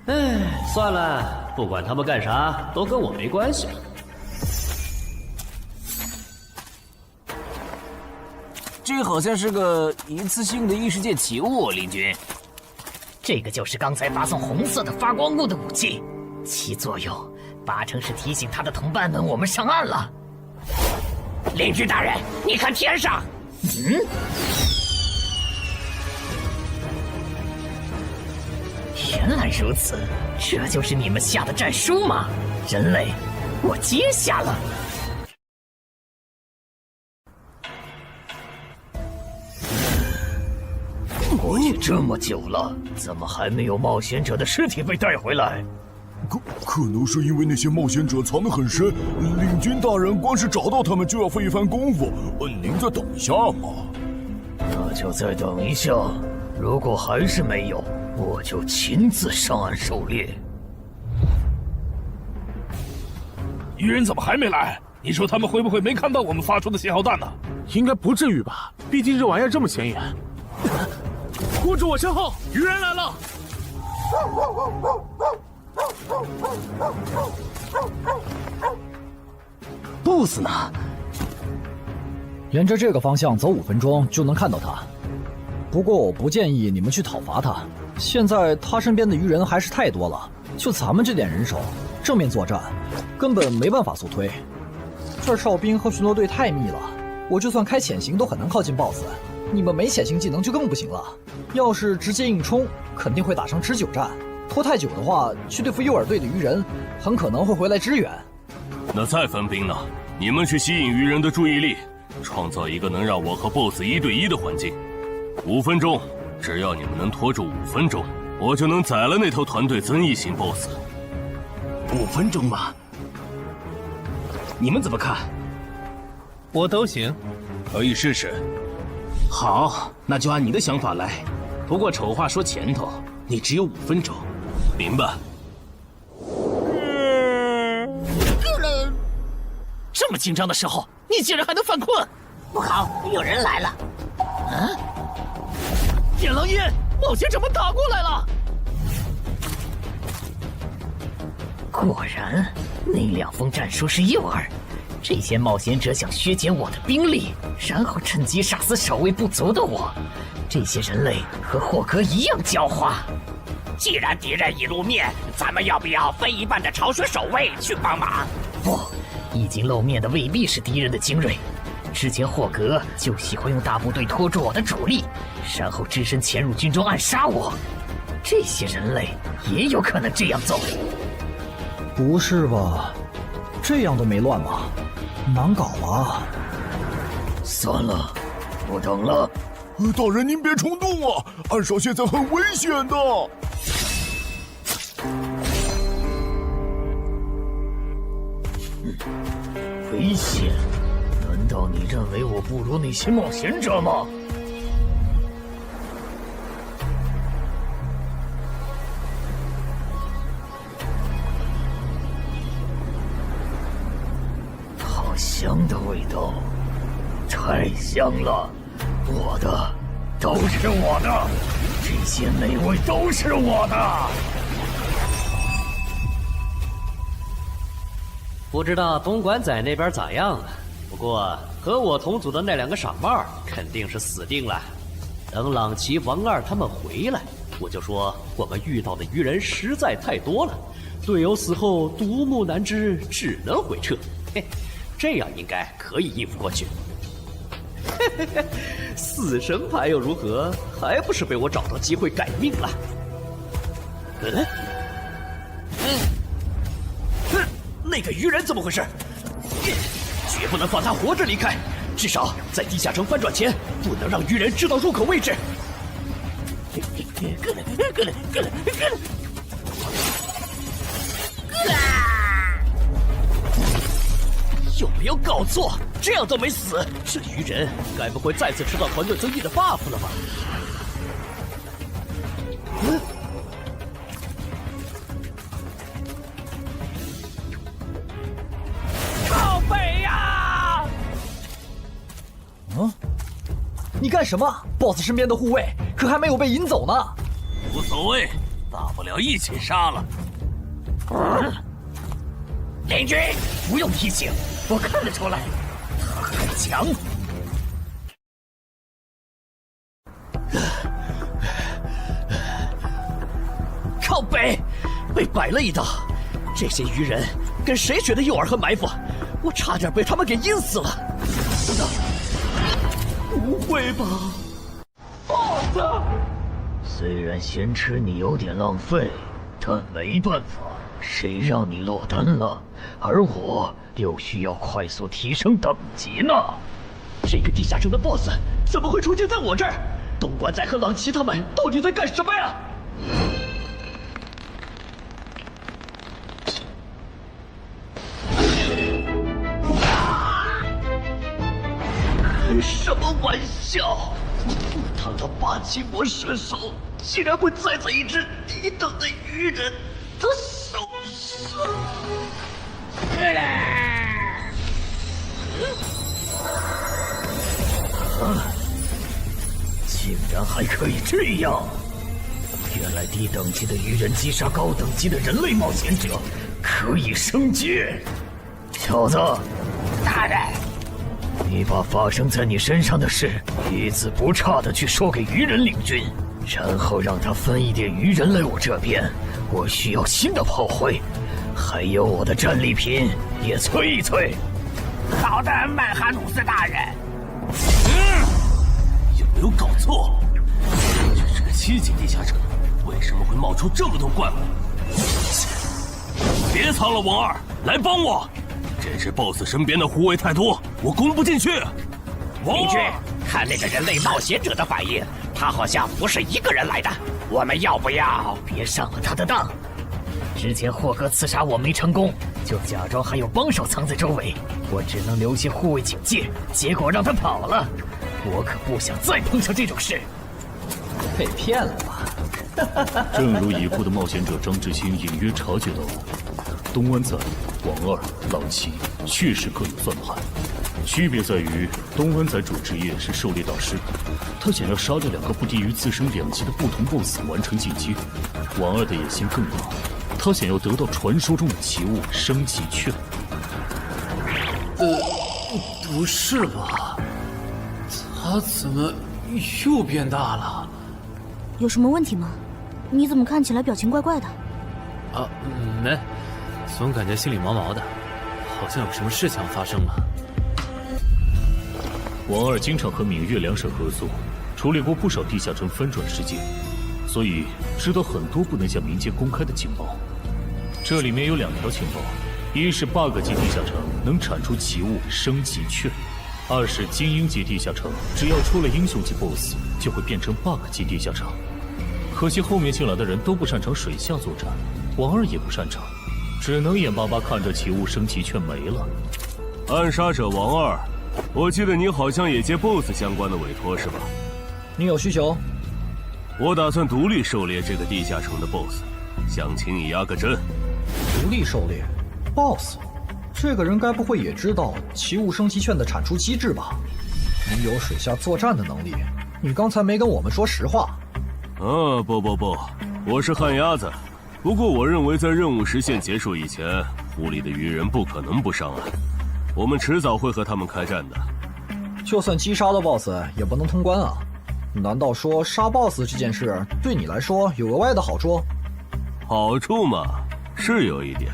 哎，算了，不管他们干啥，都跟我没关系了。这好像是个一次性的异世界奇物，林军。这个就是刚才发送红色的发光物的武器，其作用8成是提醒他的同伴们我们上岸了。林军大人，你看天上，原来如此，这就是你们下的战书吗？人类，我接下了。过去这么久了，怎么还没有冒险者的尸体被带回来？可能是因为那些冒险者藏得很深，领军大人光是找到他们就要费一番功夫。您再等一下嘛。那就再等一下，如果还是没有，我就亲自上岸狩猎。愚人怎么还没来？你说他们会不会没看到我们发出的信号弹呢？应该不至于吧，毕竟这玩意儿这么显眼。护住我身后，愚人来了！BOSS 呢？沿着这个方向走5分钟就能看到他。不过我不建议你们去讨伐他，现在他身边的愚人还是太多了，就咱们这点人手，正面作战根本没办法速推。这哨兵和巡逻队太密了，我就算开潜行都很难靠近 BOSS。你们没潜行技能就更不行了，要是直接硬冲，肯定会打上持久战。拖太久的话，去对付诱饵队的愚人，很可能会回来支援。那再分兵呢？你们去吸引愚人的注意力，创造一个能让我和 BOSS 1对1的环境。5分钟，只要你们能拖住5分钟，我就能宰了那头团队增益型 BOSS。5分钟吗？你们怎么看？我都行，可以试试。好，那就按你的想法来。不过丑话说前头，你只有5分钟。明白。这么紧张的时候，你竟然还能犯困？不好，有人来了！啊！点狼烟，冒险者们打过来了！果然，那2封战书是诱饵，这些冒险者想削减我的兵力，然后趁机杀死守卫不足的我。这些人类和霍格一样狡猾。既然敌人已露面，咱们要不要分一半的巢穴守卫去帮忙？不，已经露面的未必是敌人的精锐。之前霍格就喜欢用大部队拖住我的主力，然后只身潜入军中暗杀我。这些人类也有可能这样做。不是吧？这样都没乱吧？难搞啊！算了，不等了。大人您别冲动啊，暗哨现在很危险的。危险？难道你认为我不如那些冒险者吗？好香的味道，太香了！我的，都是我的，这些美味都是我的。不知道东莞仔那边咋样了？不过和我同组的那2个傻帽肯定是死定了。等朗奇、王二他们回来，我就说我们遇到的鱼人实在太多了，队友死后独木难支，只能回撤。嘿，这样应该可以应付过去。嘿嘿嘿，死神牌又如何？还不是被我找到机会改命了。那个鱼人怎么回事？绝不能放他活着离开，至少在地下城翻转前，不能让鱼人知道入口位置。有没有搞错？这样都没死，这鱼人该不会再次吃到团队增益的 buff 了吧？靠北呀！你干什么 ？BOSS 身边的护卫可还没有被引走呢。无所谓，大不了一起杀了。联军，不用提醒，我看得出来，他很强。靠北，被摆了一道。这些鱼人跟谁学的诱饵和埋伏？我差点被他们给阴死了。不会吧？BOSS，虽然咸吃你有点浪费，但没办法，谁让你落单了？而我又需要快速提升等级呢。这个地下城的 BOSS 怎么会出现在我这儿？东莞仔和朗奇他们到底在干什么呀？开什么玩笑！他的霸气魔射手竟然会栽在一只低等的鱼人的手上！竟然还可以这样！原来低等级的鱼人击杀高等级的人类冒险者可以升阶。小子，大人，你把发生在你身上的事一字不差的去说给鱼人领军，然后让他分一点鱼人来我这边。我需要新的炮灰，还有我的战利品也催一催。好的，曼哈努斯大人。有没有搞错？这是个7级地下城，为什么会冒出这么多怪物？别藏了，王二，来帮我！这只 BOSS 身边的护卫太多，我攻不进去。邻居，看那个人类冒险者的反应，他好像不是一个人来的。我们要不要别上了他的当？之前霍格刺杀我没成功，就假装还有帮手藏在周围，我只能留些护卫警戒，结果让他跑了。我可不想再碰上这种事。被骗了吧？正如已故的冒险者张志新隐约察觉到，东湾仔、王二、朗奇确实各有算盘，区别在于东湾仔主职业是狩猎大师，他想要杀掉2个不低于自身2级的不同 BOSS 完成进阶；王二的野心更大，他想要得到传说中的奇物升级券。不是吧？他怎么又变大了？有什么问题吗？你怎么看起来表情怪怪的？啊，没，总感觉心里毛毛的，好像有什么事情要发生了。王二经常和闽粤两省合作，处理过不少地下城翻转事件，所以知道很多不能向民间公开的情报。这里面有2条情报，一是 bug 级地下城能产出奇物升级券，2是精英级地下城只要出了英雄级 BOSS 就会变成 bug 级地下城。可惜后面进来的人都不擅长水下作战，王二也不擅长，只能眼巴巴看着奇物升级券没了。暗杀者王二，我记得你好像也接 BOSS 相关的委托是吧？你有需求？我打算独立狩猎这个地下城的 BOSS， 想请你压个阵。独立狩猎 BOSS， 这个人该不会也知道奇物升级券的产出机制吧？你有水下作战的能力，你刚才没跟我们说实话。不，我是旱鸭子。不过我认为在任务时限结束以前，湖里的鱼人不可能不上岸，我们迟早会和他们开战的。就算击杀了 BOSS 也不能通关啊！难道说杀 BOSS 这件事对你来说有额外的好处？好处嘛，是有一点。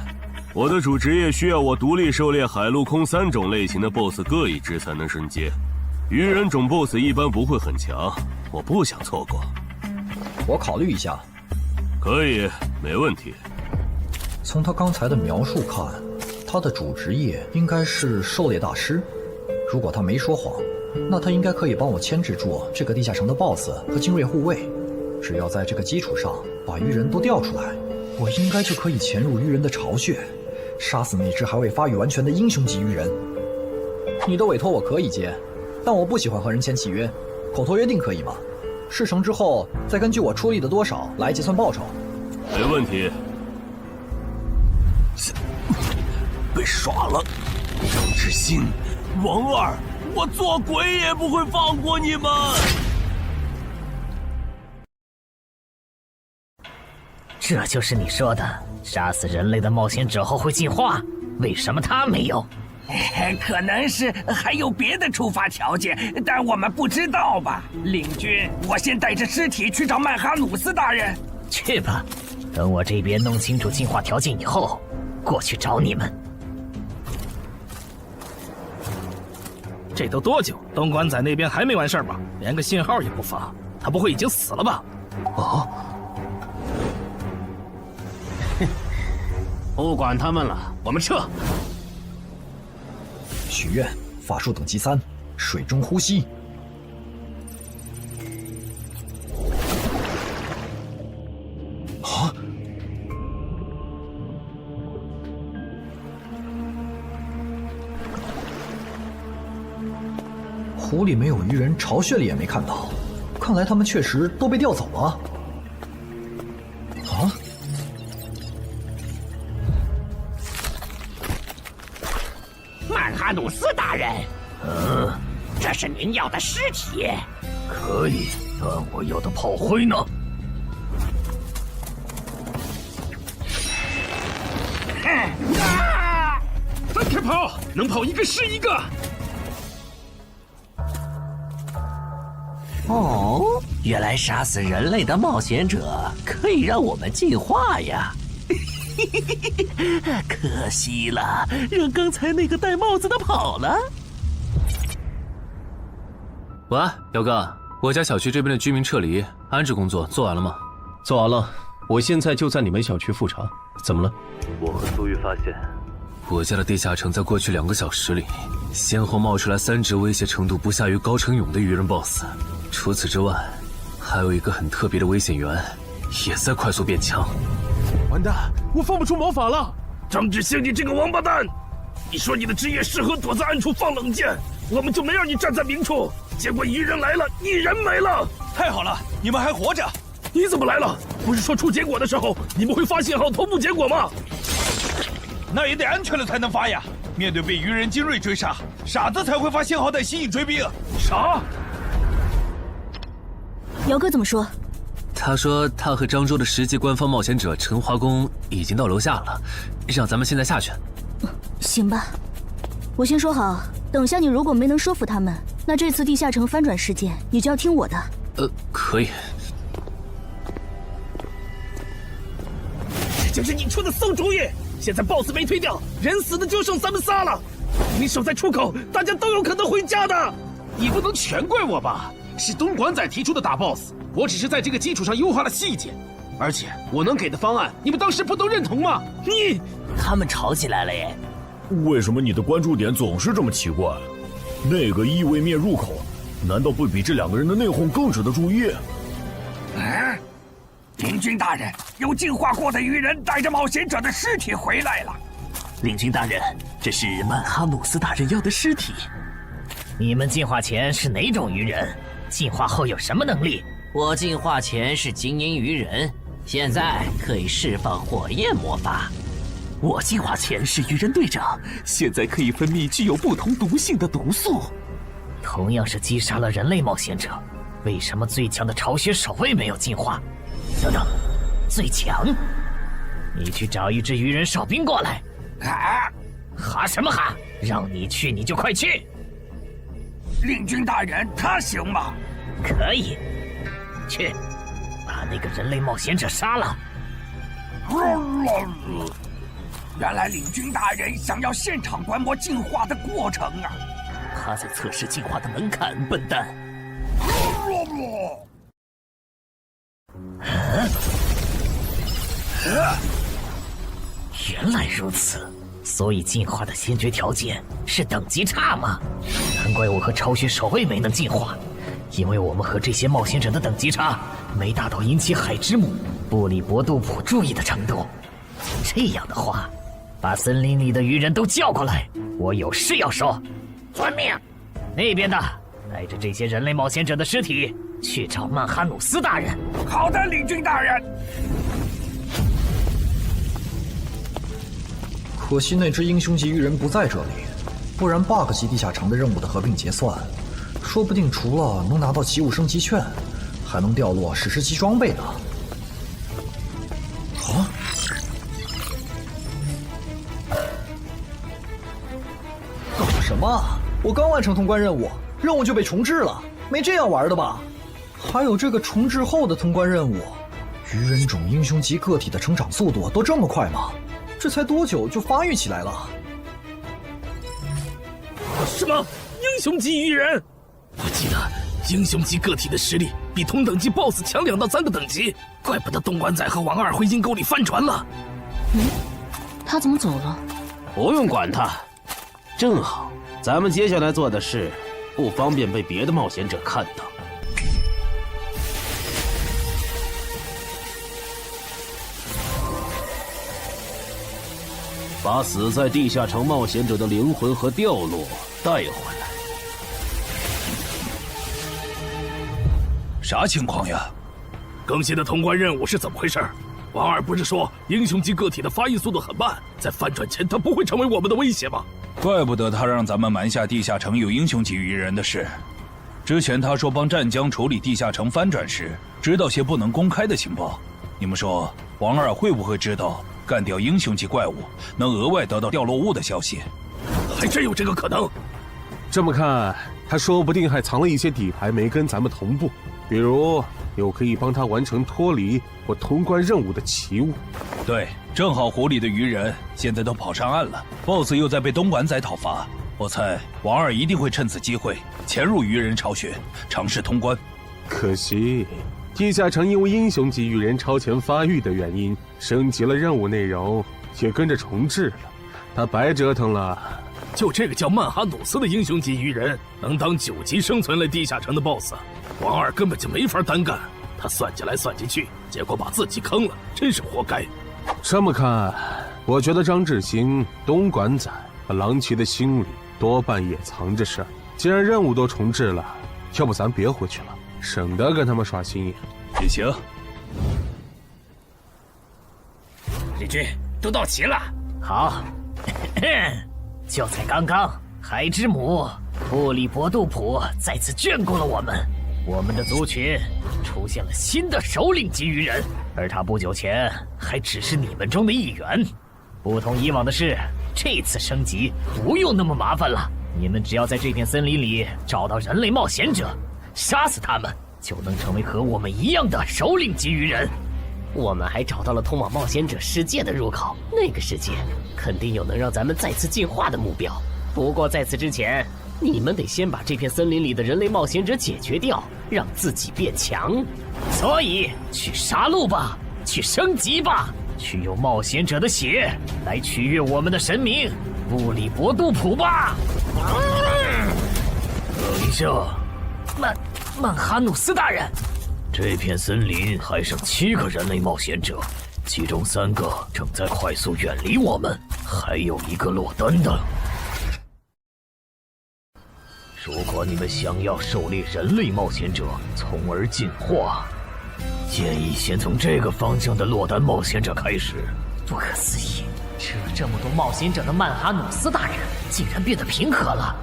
我的主职业需要我独立狩猎海陆空3种类型的 BOSS 各一只才能升阶，鱼人种 BOSS 一般不会很强，我不想错过。我考虑一下。可以，没问题。从他刚才的描述看，他的主职业应该是狩猎大师。如果他没说谎，那他应该可以帮我牵制住这个地下城的 BOSS 和精锐护卫。只要在这个基础上把鱼人都调出来，我应该就可以潜入鱼人的巢穴，杀死那只还未发育完全的英雄级鱼人。你的委托我可以接，但我不喜欢和人签契约，口头约定可以吗？事成之后再根据我出力的多少来计算报酬。没问题。被耍了，张志新、王二，我做鬼也不会放过你们。这就是你说的杀死人类的冒险者后会进化？为什么他没有？可能是还有别的触发条件，但我们不知道吧。领军，我先带着尸体去找曼哈努斯大人。去吧，等我这边弄清楚进化条件以后，过去找你们。这都多久？东莞仔那边还没完事儿吧？连个信号也不发，他不会已经死了吧？哦，不管他们了，我们撤。许愿，法术等级3，水中呼吸。啊！湖里没有鱼人，巢穴里也没看到，看来他们确实都被调走了。啊！曼哈努斯大人，这是您要的尸体。可以，但我要的炮灰呢？分开跑，能跑一个是一个。哦，原来杀死人类的冒险者可以让我们进化呀！可惜了，让刚才那个戴帽子的跑了。喂，姚哥，我家小区这边的居民撤离安置工作做完了吗？做完了，我现在就在你们小区复查。怎么了？我和苏玉发现，我家的地下城在过去2个小时里，先后冒出来3只威胁程度不下于高成勇的鱼人 BOSS。除此之外，还有一个很特别的危险源，也在快速变强。完蛋，我放不出魔法了！张志兴，你这个王八蛋！你说你的职业适合躲在暗处放冷箭，我们就没让你站在明处。结果一人来了，一人没了。太好了，你们还活着！你怎么来了？不是说出结果的时候你们会发信号同步结果吗？那也得安全了才能发呀！面对被鱼人精锐追杀，傻子才会发信号弹吸引追兵。啥？姚哥怎么说？他说他和漳州的10级官方冒险者陈华公已经到楼下了，让咱们现在下去。行吧。我先说好，等下你如果没能说服他们，那这次地下城翻转事件你就要听我的。可以。这就是你出的馊主意！现在 BOSS 没推掉，人死的就剩咱们仨了。你守在出口，大家都有可能回家的。你不能全怪我吧？是东莞仔提出的打 BOSS， 我只是在这个基础上优化了细节。而且我能给的方案，你们当时不都认同吗？他们吵起来了耶！为什么你的关注点总是这么奇怪？那个异位面入口，难道不比这2个人的内讧更值得注意？领军大人，有进化过的鱼人带着冒险者的尸体回来了。领军大人，这是曼哈努斯大人要的尸体。你们进化前是哪种鱼人？进化后有什么能力？我进化前是精英鱼人，现在可以释放火焰魔法。我进化前是鱼人队长，现在可以分泌具有不同毒性的毒素。同样是击杀了人类冒险者，为什么最强的巢穴守卫没有进化？等等，最强？你去找一支鱼人哨兵过来。哈什么哈？让你去你就快去。领军大人，他行吗？可以，去，把那个人类冒险者杀了。原来领军大人想要现场观摩进化的过程啊！他在测试进化的门槛，笨蛋。原来如此，所以进化的先决条件是等级差吗？难怪我和巢穴守卫没能进化，因为我们和这些冒险者的等级差没达到引起海之母布里伯杜普注意的程度。这样的话，把森林里的鱼人都叫过来，我有事要说。遵命。那边的，带着这些人类冒险者的尸体去找曼哈努斯大人。好的，领军大人。可惜那只英雄级鱼人不在这里，不然 bug 级地下城的任务的合并结算，说不定除了能拿到奇物升级券，还能掉落史诗级装备呢。搞什么？我刚完成通关任务，任务就被重置了，没这样玩的吧？还有这个重置后的通关任务，鱼人种英雄级个体的成长速度都这么快吗？这才多久就发育起来了？什么英雄级鱼人？我记得英雄级个体的实力比同等级 BOSS 强2到3个等级，怪不得东莞仔和王二回阴沟里翻船了。他怎么走了？不用管他，正好咱们接下来做的事不方便被别的冒险者看到。把死在地下城冒险者的灵魂和掉落带回来。啥情况呀？更新的通关任务是怎么回事？王二不是说英雄级个体的发育速度很慢，在翻转前他不会成为我们的威胁吗？怪不得他让咱们瞒下地下城有英雄级鱼人的事。之前他说帮湛江处理地下城翻转时，知道些不能公开的情报。你们说王二会不会知道干掉英雄级怪物能额外得到掉落物的消息？还真有这个可能。这么看，他说不定还藏了一些底牌没跟咱们同步，比如有可以帮他完成脱离或通关任务的奇物。对，正好湖里的鱼人现在都跑上岸了 ，BOSS 又在被东莞仔讨伐，我猜王二一定会趁此机会潜入鱼人巢穴，尝试通关。可惜地下城因为英雄级鱼人超前发育的原因，升级了任务内容，也跟着重置了，他白折腾了。就这个叫曼哈努斯的英雄级鱼人，能当9级生存类地下城的 BOSS， 王二根本就没法单干。他算计来算计去，结果把自己坑了，真是活该。这么看，我觉得张志兴、东莞仔和郎奇的心里多半也藏着事儿。既然任务都重置了，要不咱别回去了，省得跟他们耍心眼。也行。李军，都到齐了。好。就在刚刚，海之母布里伯杜普再次眷顾了我们。我们的族群出现了新的首领级鱼人，而他不久前还只是你们中的一员。不同以往的是，这次升级不用那么麻烦了，你们只要在这片森林里找到人类冒险者，杀死他们，就能成为和我们一样的首领级鱼人。我们还找到了通往冒险者世界的入口，那个世界肯定有能让咱们再次进化的目标。不过在此之前，你们得先把这片森林里的人类冒险者解决掉，让自己变强。所以去杀戮吧，去升级吧，去用冒险者的血来取悦我们的神明布里伯杜普吧。等一下，曼哈努斯大人，这片森林还剩7个人类冒险者，其中3个正在快速远离我们，还有1个落单的。如果你们想要狩猎人类冒险者，从而进化，建议先从这个方向的落单冒险者开始。不可思议，吃了这么多冒险者的曼哈努斯大人竟然变得平和了。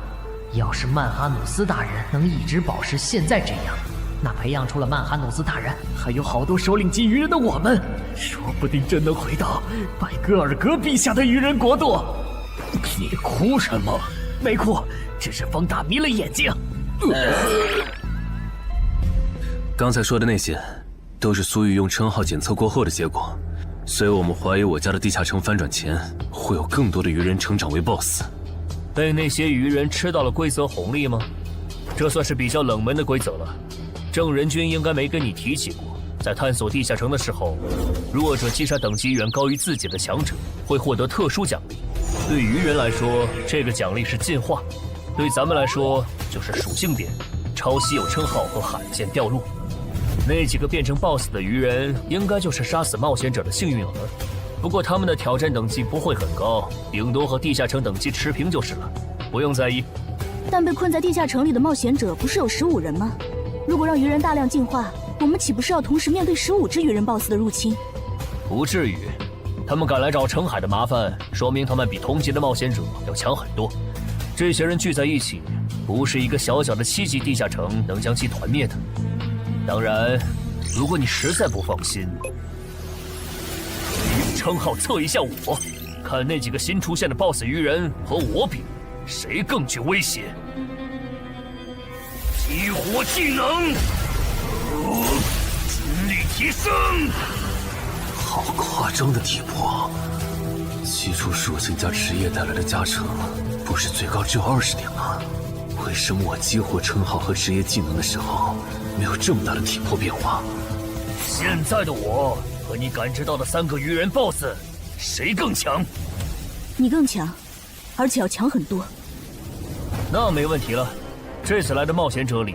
要是曼哈努斯大人能一直保持现在这样，那培养出了曼哈努斯大人还有好多首领级鱼人的我们，说不定真能回到拜戈尔格陛下的鱼人国度。你哭什么？没哭，只是风大迷了眼睛。刚才说的那些，都是苏玉用称号检测过后的结果，所以我们怀疑我家的地下城翻转前，会有更多的鱼人成长为 BOSS。被那些鱼人吃到了规则红利吗？这算是比较冷门的规则了。正人君应该没跟你提起过，在探索地下城的时候，弱者击杀等级远高于自己的强者，会获得特殊奖励。对鱼人来说，这个奖励是进化；对咱们来说，就是属性点、超稀有称号和罕见掉落。那几个变成 BOSS 的鱼人，应该就是杀死冒险者的幸运儿。不过他们的挑战等级不会很高，顶多和地下城等级持平就是了，不用在意。但被困在地下城里的冒险者不是有15人吗？如果让鱼人大量进化，我们岂不是要同时面对15只鱼人 BOSS 的入侵？不至于，他们敢来找澄海的麻烦，说明他们比同级的冒险者要强很多。这些人聚在一起，不是一个小小的7级地下城能将其团灭的。当然，如果你实在不放心，用称号测一下我，看那几个新出现的 BOSS 鱼人和我比，谁更具威胁。激活技能，军力提升。好夸张的体魄！基础属性加职业带来的加成，不是最高只有20点吗？为什么我激活称号和职业技能的时候，没有这么大的体魄变化？现在的我和你感知到的3个鱼人 BOSS， 谁更强？你更强，而且要强很多。那没问题了。这次来的冒险者里，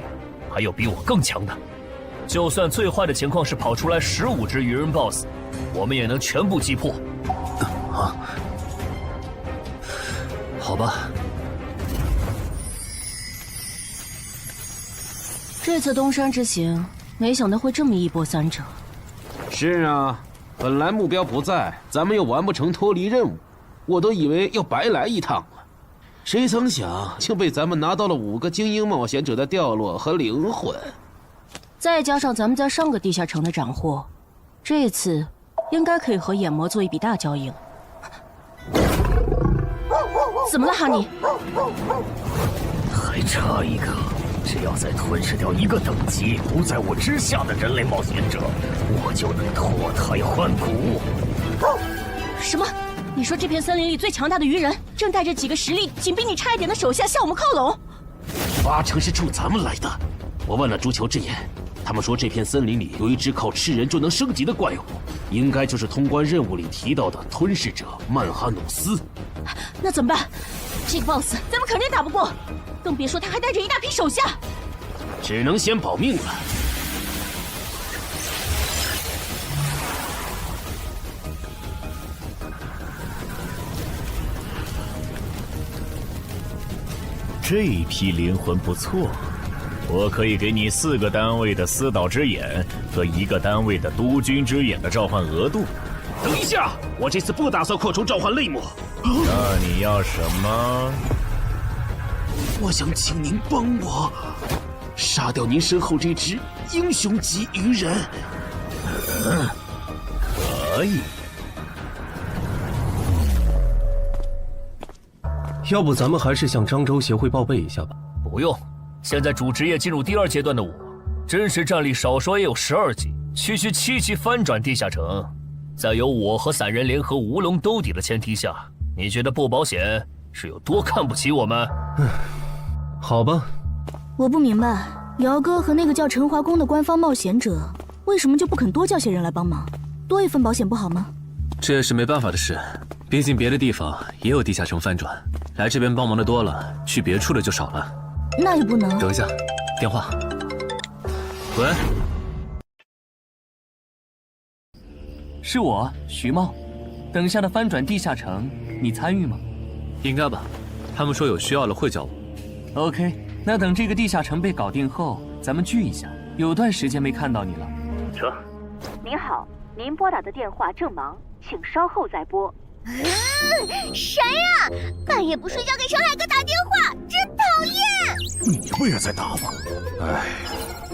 还有比我更强的。就算最坏的情况是跑出来15只鱼人 BOSS， 我们也能全部击破。啊，好吧。这次东山之行，没想到会这么一波三折。是啊，本来目标不在，咱们又完不成脱离任务，我都以为要白来一趟了。谁曾想，竟被咱们拿到了5个精英冒险者的掉落和灵魂，再加上咱们在上个地下城的斩获，这次应该可以和眼魔做一笔大交易了。怎么了，哈尼？还差一个，只要再吞噬掉1个等级不在我之下的人类冒险者，我就能脱胎换骨。什么？你说这片森林里最强大的鱼人正带着几个实力仅比你差一点的手下向我们靠拢？8成是冲咱们来的。我问了朱球之眼，他们说这片森林里有一只靠吃人就能升级的怪物，应该就是通关任务里提到的吞噬者曼哈努斯。那怎么办？这个 BOSS 咱们肯定打不过，更别说他还带着一大批手下。只能先保命了。这批灵魂不错，我可以给你4个单位的司导之眼和1个单位的督军之眼的召唤额度。等一下，我这次不打算扩充召唤类目。那你要什么？我想请您帮我杀掉您身后这只英雄级鱼人。可以。要不咱们还是向漳州协会报备一下吧。不用，现在主职业进入第2阶段的我，真实战力少说也有12级，区区7级翻转地下城，在有我和散人联合无龙兜底的前提下，你觉得不保险是有多看不起我们？好吧。我不明白，姚哥和那个叫陈华宫的官方冒险者，为什么就不肯多叫些人来帮忙，多一份保险不好吗？这也是没办法的事，毕竟别的地方也有地下城翻转，来这边帮忙的多了，去别处的就少了。那也不能。等一下，电话。喂，是我，徐茂。等下的翻转地下城，你参与吗？应该吧，他们说有需要了会叫我。OK， 那等这个地下城被搞定后，咱们聚一下。有段时间没看到你了。成。您好，您拨打的电话正忙，请稍后再拨。谁呀？半夜不睡觉给陈海哥打电话，真讨厌！你不也在打吗？哎，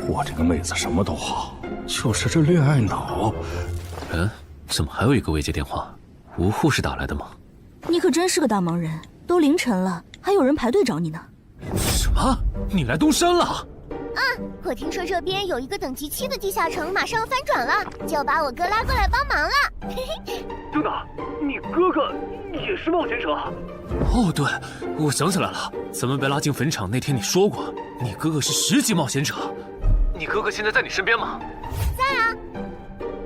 我这个妹子什么都好，就是这恋爱脑。怎么还有一个未接电话？吴护士打来的吗？你可真是个大忙人，都凌晨了，还有人排队找你呢。什么？你来东山了？我听说这边有一个等级7的地下城马上要翻转了，就把我哥拉过来帮忙了。等等，你哥哥也是冒险者？哦，对，我想起来了，咱们被拉进坟场那天你说过，你哥哥是10级冒险者。你哥哥现在在你身边吗？在啊。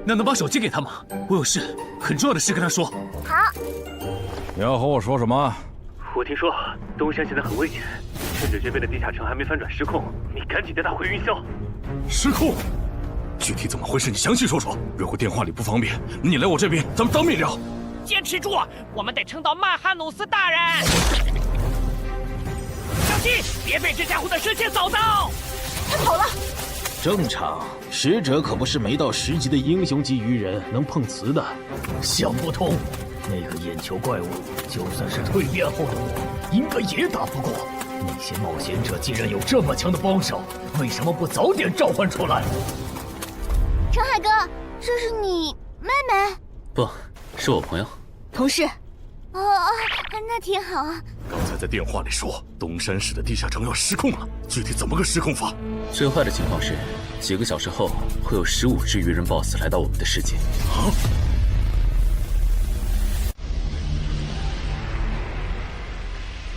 那能把手机给他吗？我有事，很重要的事跟他说。好。你要和我说什么？我听说东山现在很危险，甚至这边的地下城还没翻转失控，你赶紧带他回云霄。失控？具体怎么回事？你详细说说。如果电话里不方便，你来我这边，咱们当面聊。坚持住，我们得撑到曼哈努斯大人。小心，别被这家伙的视线扫到。他跑了。正常，使者可不是没到10级的英雄级鱼人能碰瓷的。想不通，那个眼球怪物，就算是蜕变后的我，应该也打不过。那些冒险者既然有这么强的帮手，为什么不早点召唤出来？陈海哥，这是你妹妹？不，是我朋友。同事。哦，那挺好。刚才在电话里说东山市的地下城要失控了，具体怎么个失控法？最坏的情况是，几个小时后会有15只鱼人 BOSS 来到我们的世界。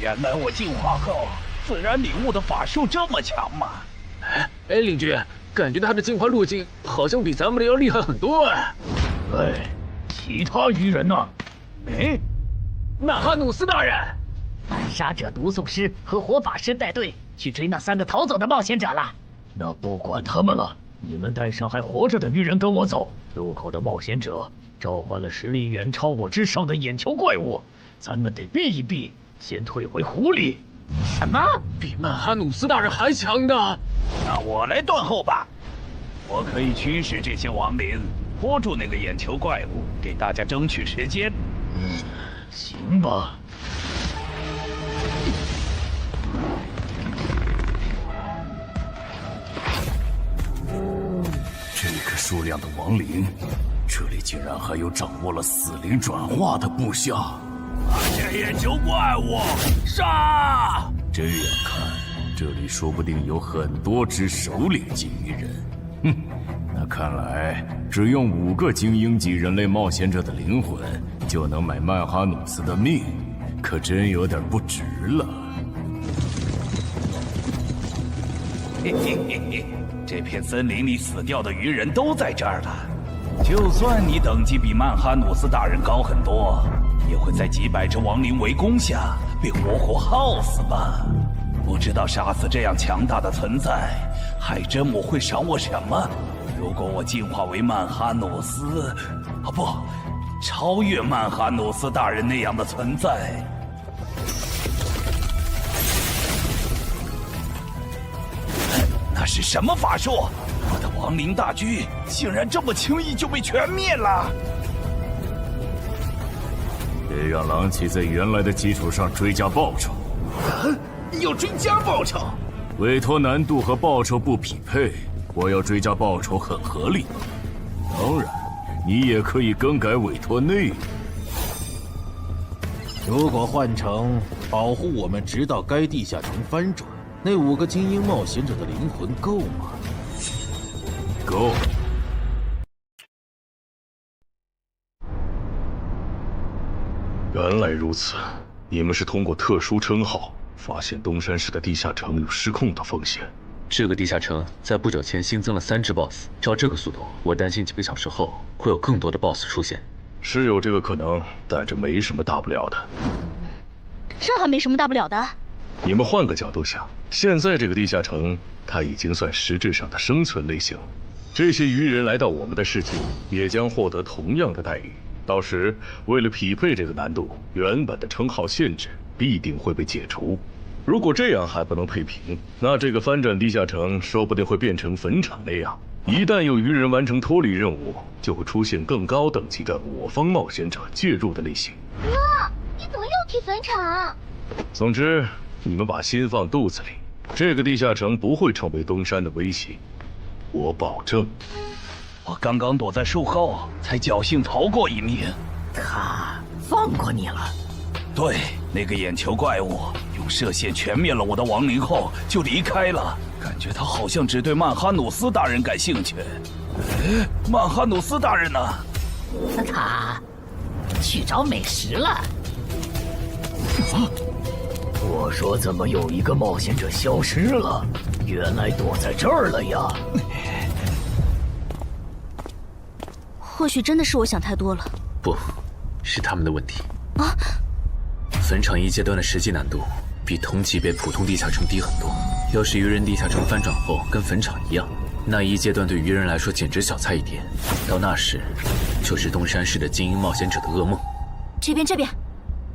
原来我进化后自然领悟的法术这么强吗？哎，领军，感觉他的进化路径好像比咱们的要厉害很多哎。哎，其他鱼人呢？哎，曼哈努斯大人，暗杀者、毒送师和火法师带队去追那3个逃走的冒险者了。那不管他们了，你们带上还活着的鱼人跟我走。入口的冒险者召唤了实力远超我之上的眼球怪物，咱们得避一避，先退回湖里。什么？比曼哈努斯大人还强的？那我来断后吧，我可以驱使这些亡灵，拖住那个眼球怪物，给大家争取时间。行吧。这个数量的亡灵，这里竟然还有掌握了死灵转化的部下。发现眼球怪物，杀！这样看，这里说不定有很多只首领级鱼人。哼，那看来只用5个精英级人类冒险者的灵魂，就能买曼哈努斯的命，可真有点不值了。嘿嘿嘿嘿，这片森林里死掉的鱼人都在这儿了。就算你等级比曼哈努斯大人高很多，也会在几百只亡灵围攻下被活活耗死吧？不知道杀死这样强大的存在，海真母会赏我什么？如果我进化为曼哈努斯，啊不，超越曼哈努斯大人那样的存在，那是什么法术？我的亡灵大军竟然这么轻易就被全灭了！别让狼骑在原来的基础上追加报酬。要追加报酬？委托难度和报酬不匹配，我要追加报酬很合理。当然，你也可以更改委托内容。如果换成保护我们直到该地下城翻转，那5个精英冒险者的灵魂够吗？够。原来如此，你们是通过特殊称号发现东山市的地下城有失控的风险。这个地下城在不久前新增了3只 BOSS， 照这个速度，我担心几个小时后会有更多的 BOSS 出现。是有这个可能，但这没什么大不了的。这还没什么大不了的。你们换个角度想，现在这个地下城，它已经算实质上的生存类型。这些鱼人来到我们的世界，也将获得同样的待遇。到时，为了匹配这个难度，原本的称号限制必定会被解除。如果这样还不能配平，那这个翻转地下城说不定会变成坟场那样。一旦有鱼人完成脱离任务，就会出现更高等级的我方冒险者介入的类型。哥，你怎么又提坟场？总之，你们把心放肚子里，这个地下城不会成为东山的威胁，我保证。我刚刚躲在树后，才侥幸逃过一命。他放过你了？对，那个眼球怪物用射线全灭了我的亡灵后就离开了，感觉他好像只对曼哈努斯大人感兴趣。曼哈努斯大人呢？他去找美食了。我说怎么有一个冒险者消失了？原来躲在这儿了呀！或许真的是我想太多了。不，是他们的问题。啊！坟场1阶段的实际难度比同级别普通地下城低很多。要是鱼人地下城翻转后跟坟场一样，那1阶段对鱼人来说简直小菜一碟。到那时，就是东山市的精英冒险者的噩梦。这边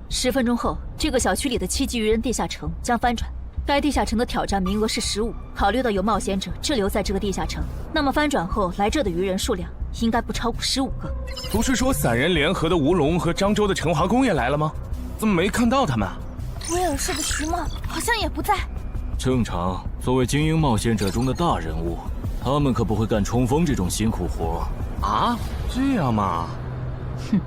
，10分钟后，这个小区里的7级鱼人地下城将翻转。该地下城的挑战名额是15。考虑到有冒险者滞留在这个地下城，那么翻转后来这的鱼人数量应该不超过15个。不是说散人联合的吴龙和漳州的陈华公也来了吗？怎么没看到他们？威尔士的徐茂好像也不在。正常，作为精英冒险者中的大人物，他们可不会干冲锋这种辛苦活。啊，这样吗？哼。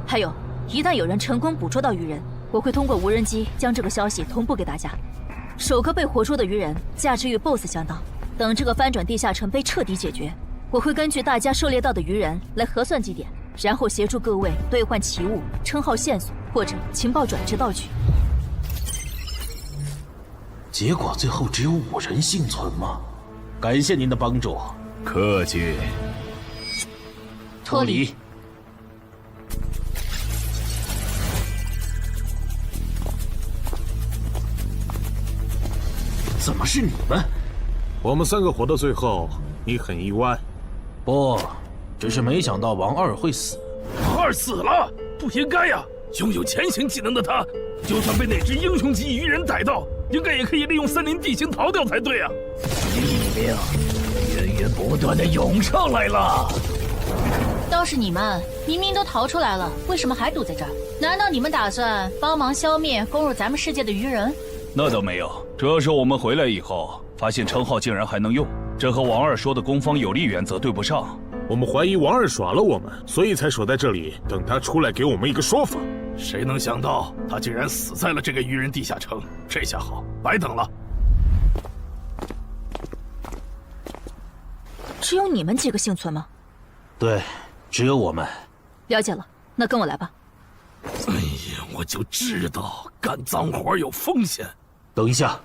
还有，一旦有人成功捕捉到鱼人，我会通过无人机将这个消息同步给大家。首个被活捉的鱼人价值与 BOSS 相当。等这个翻转地下城被彻底解决，我会根据大家狩猎到的鱼人来核算绩点，然后协助各位兑换奇物、称号线索或者情报转制道具。结果最后只有5人幸存吗？感谢您的帮助。客气。脱离。怎么是你们？我们3个活到最后，你很意外？不，只是没想到王二会死。王二死了，不应该呀！拥有潜行技能的他，就算被哪只英雄级鱼人逮到，应该也可以利用森林地形逃掉才对啊！力量源源不断的涌上来了。倒是你们，明明都逃出来了，为什么还堵在这儿？难道你们打算帮忙消灭攻入咱们世界的鱼人？那倒没有，主要是我们回来以后，发现称号竟然还能用，这和王二说的攻方有利原则对不上。我们怀疑王二耍了我们，所以才守在这里，等他出来给我们一个说法。谁能想到他竟然死在了这个鱼人地下城？这下好，白等了。只有你们几个幸存吗？对，只有我们。了解了，那跟我来吧。哎呀，我就知道干脏活有风险。等一下，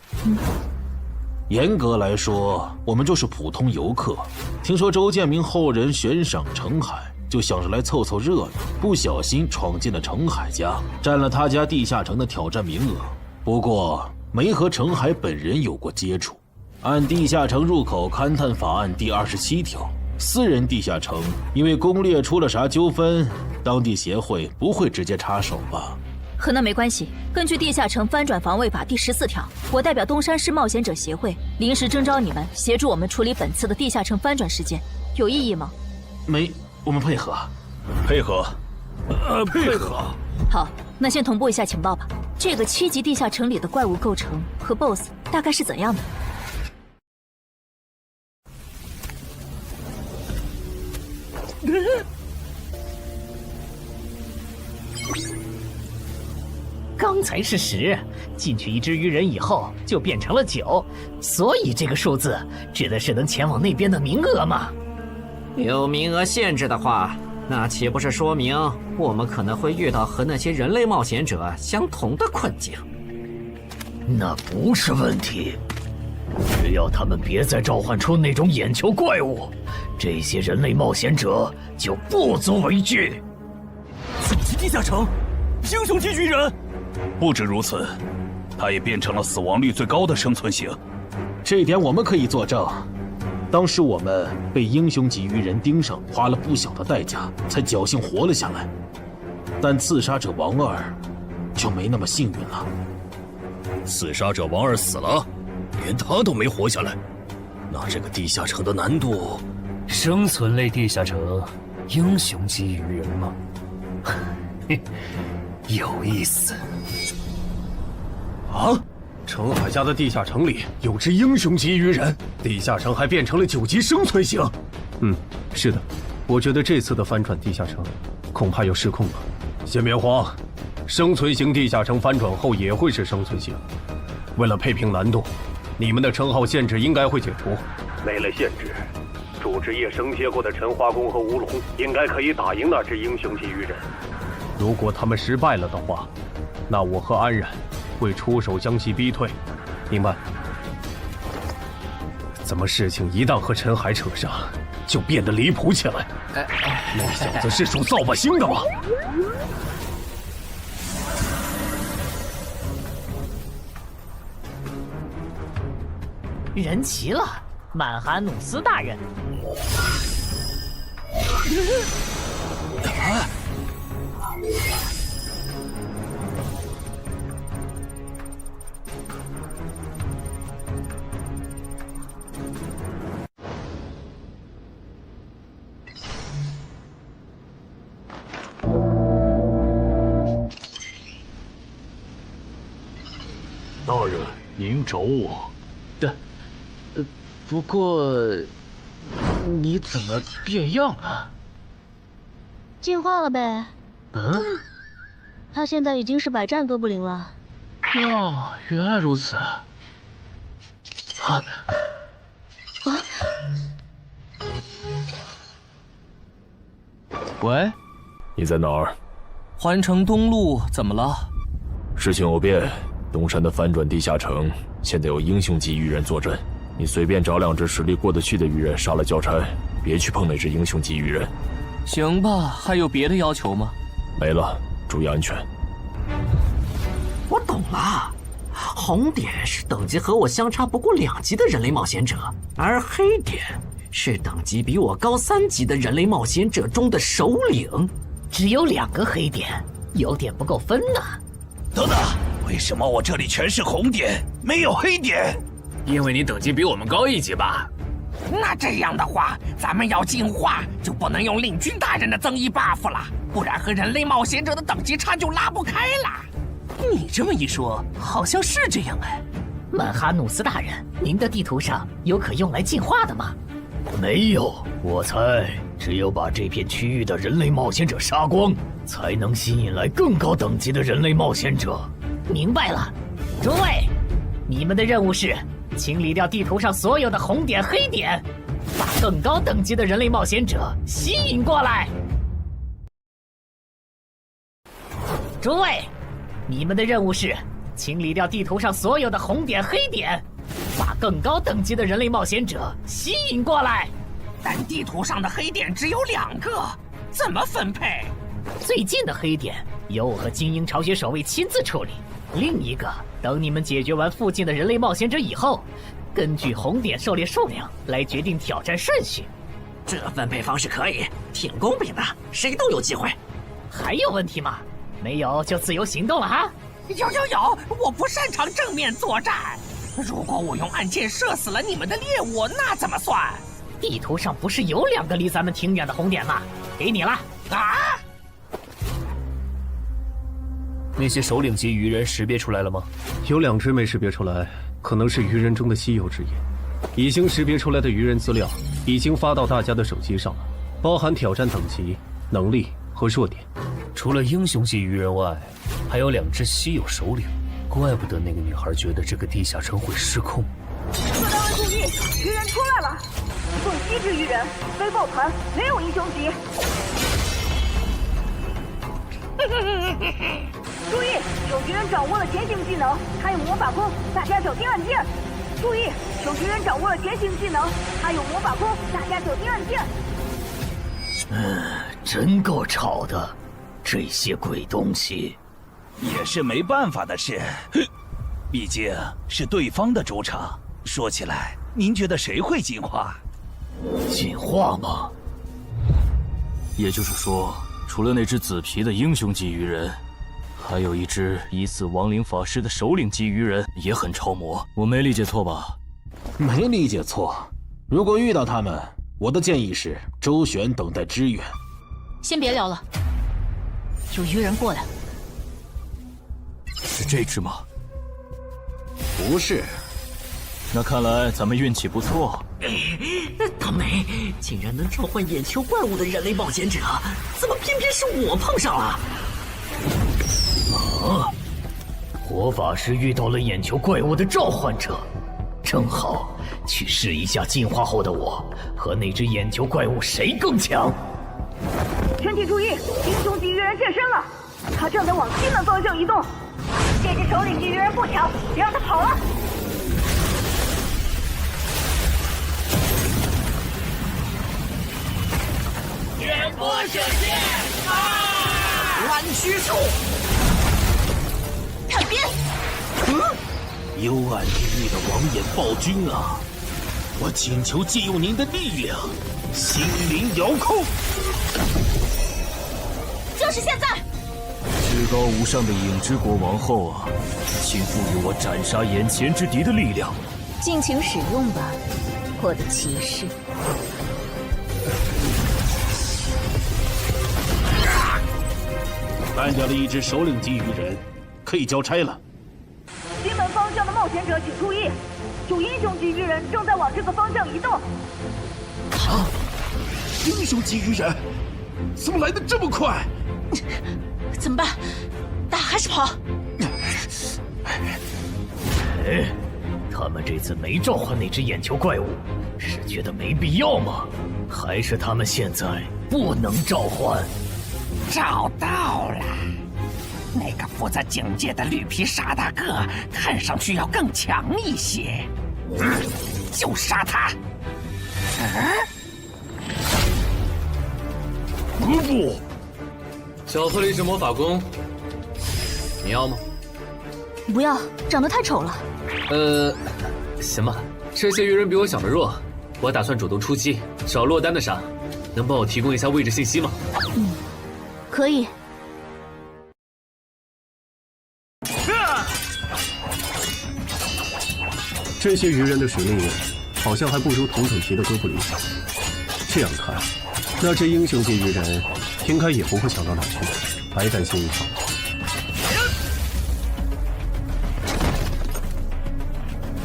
严格来说，我们就是普通游客。听说周建明后人悬赏程海，就想着来凑凑热闹，不小心闯进了程海家，占了他家地下城的挑战名额。不过没和程海本人有过接触。按地下城入口勘探法案第27条，私人地下城因为攻略出了啥纠纷，当地协会不会直接插手吧？和那没关系。根据地下城翻转防卫法第14条，我代表东山市冒险者协会临时征召你们协助我们处理本次的地下城翻转事件，有异议吗？没，我们配合。配合。配合。好，那先同步一下情报吧。这个7级地下城里的怪物构成和 BOSS 大概是怎样的？刚才是10，进去一只鱼人以后就变成了9，所以这个数字指的是能前往那边的名额嘛。有名额限制的话，那岂不是说明我们可能会遇到和那些人类冒险者相同的困境？那不是问题，只要他们别再召唤出那种眼球怪物，这些人类冒险者就不足为惧。9级地下城，英雄级鱼人。不止如此，他也变成了死亡率最高的生存型。这一点我们可以作证。当时我们被英雄级鱼人盯上，花了不小的代价才侥幸活了下来。但刺杀者王二就没那么幸运了。刺杀者王二死了，连他都没活下来，那这个地下城的难度……生存类地下城，英雄级鱼人吗？有意思。啊！澄海家的地下城里有只英雄级鱼人，地下城还变成了9级生存型。是的，我觉得这次的翻转地下城恐怕有失控了。先别慌，生存型地下城翻转后也会是生存型。为了配平难度，你们的称号限制应该会解除。没了限制，主职业升阶过的陈花公和吴龙应该可以打赢那只英雄级鱼人。如果他们失败了的话，那我和安然会出手将其逼退，明白？怎么事情一旦和陈海扯上，就变得离谱起来？那小子是属扫把星的吗？人齐了，曼哈努斯大人。大人，您找我？不过，你怎么变样了？进化了呗。他现在已经是百战哥布林了。哦，原来如此。喂，你在哪儿？环城东路，怎么了？事情有变，东山的翻转地下城现在有英雄级鱼人坐镇，你随便找2只实力过得去的鱼人杀了交差，别去碰那只英雄级鱼人。行吧，还有别的要求吗？没了，注意安全。我懂了，红点是等级和我相差不过2级的人类冒险者，而黑点是等级比我高3级的人类冒险者中的首领。只有2个黑点，有点不够分呢。等等，为什么我这里全是红点，没有黑点？因为你等级比我们高1级吧。那这样的话，咱们要进化就不能用令君大人的增益 buff 了，不然和人类冒险者的等级差就拉不开了。你这么一说，好像是这样哎。曼哈努斯大人，您的地图上有可用来进化的吗？没有，我猜只有把这片区域的人类冒险者杀光，才能吸引来更高等级的人类冒险者。明白了，诸位，你们的任务是清理掉地图上所有的红点、黑点，把更高等级的人类冒险者吸引过来。诸位，你们的任务是清理掉地图上所有的红点、黑点，把更高等级的人类冒险者吸引过来。但地图上的黑点只有2个，怎么分配？最近的黑点由我和精英巢穴守卫亲自处理，另一个等你们解决完附近的人类冒险者以后，根据红点狩猎数量来决定挑战顺序。这分配方式可以，挺公平的，谁都有机会。还有问题吗？没有就自由行动了哈。有，我不擅长正面作战。如果我用暗箭射死了你们的猎物，那怎么算？地图上不是有2个离咱们挺远的红点吗？给你了。啊！那些首领级鱼人识别出来了吗？有2只没识别出来，可能是鱼人中的稀有之一。已经识别出来的鱼人资料已经发到大家的手机上了，包含挑战等级、能力和弱点。除了英雄级鱼人外，还有2只稀有首领，怪不得那个女孩觉得这个地下城会失控。各单位注意，鱼人出来了！共7只鱼人，非抱团，没有英雄级。注意，有鱼人掌握了潜行技能，他有魔法弓，大家小心按键。注意，有鱼人掌握了潜行技能，他有魔法弓，大家小心按键。真够吵的，这些鬼东西。也是没办法的事，毕竟是对方的主场。说起来，您觉得谁会进化？进化吗？也就是说，除了那只紫皮的英雄级鱼人，还有一只疑似亡灵法师的首领级鱼人也很超模。我没理解错吧？没理解错。如果遇到他们，我的建议是周旋，等待支援。先别聊了，有鱼人过来。是这只吗？不是。那看来咱们运气不错。大美，竟然能召唤眼球怪物的人类冒险者，怎么偏偏是我碰上了？啊！火法师遇到了眼球怪物的召唤者，正好去试一下进化后的我和那只眼球怪物谁更强。全体注意，英雄级鱼人现身了，他正在往西南方向移动。这只首领级鱼人不强，别让他跑了。远波射线乱须术，探边。幽暗地狱的王眼暴君啊！我请求借用您的力量，心灵遥控。就是现在！至高无上的影之国王后啊，请赋予我斩杀眼前之敌的力量。尽情使用吧，我的骑士。干掉了一只首领级鱼人，可以交差了。西门方向的冒险者请注意，有英雄级鱼人正在往这个方向移动。啊！英雄级鱼人，怎么来得这么快？怎么办？打还是跑？哎，他们这次没召唤那只眼球怪物，是觉得没必要吗？还是他们现在不能召唤？找到了，那个负责警戒的绿皮傻大个，看上去要更强一些。就杀他！不，巧克力是魔法弓，你要吗？不要，长得太丑了。行吧，这些鱼人比我想的弱，我打算主动出击，找落单的杀。能帮我提供一下位置信息吗？可以。这些鱼人的实力好像还不如同等级的哥布林。这样看，那只英雄级鱼人应该也不会强到哪去，白担心一场。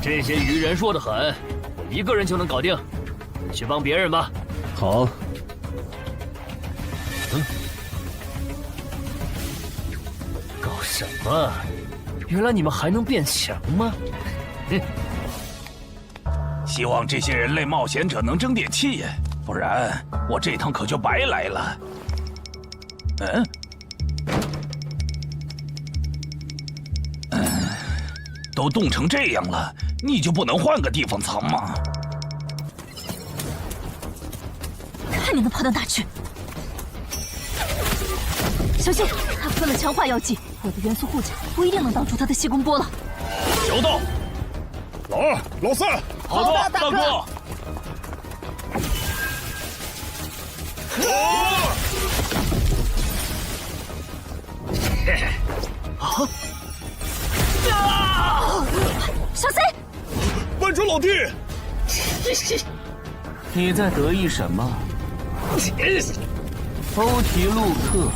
这些鱼人弱得很，我一个人就能搞定，去帮别人吧。好。搞什么？原来你们还能变强吗？希望这些人类冒险者能争点气，不然我这趟可就白来了。都冻成这样了，你就不能换个地方藏吗？看你能跑到哪去！小心，他喷了强化药剂，我的元素护甲不一定能挡住他的细工波了。小道，老二、老三，好的，大哥。小心！慢着，老弟。你在得意什么？欧提路克，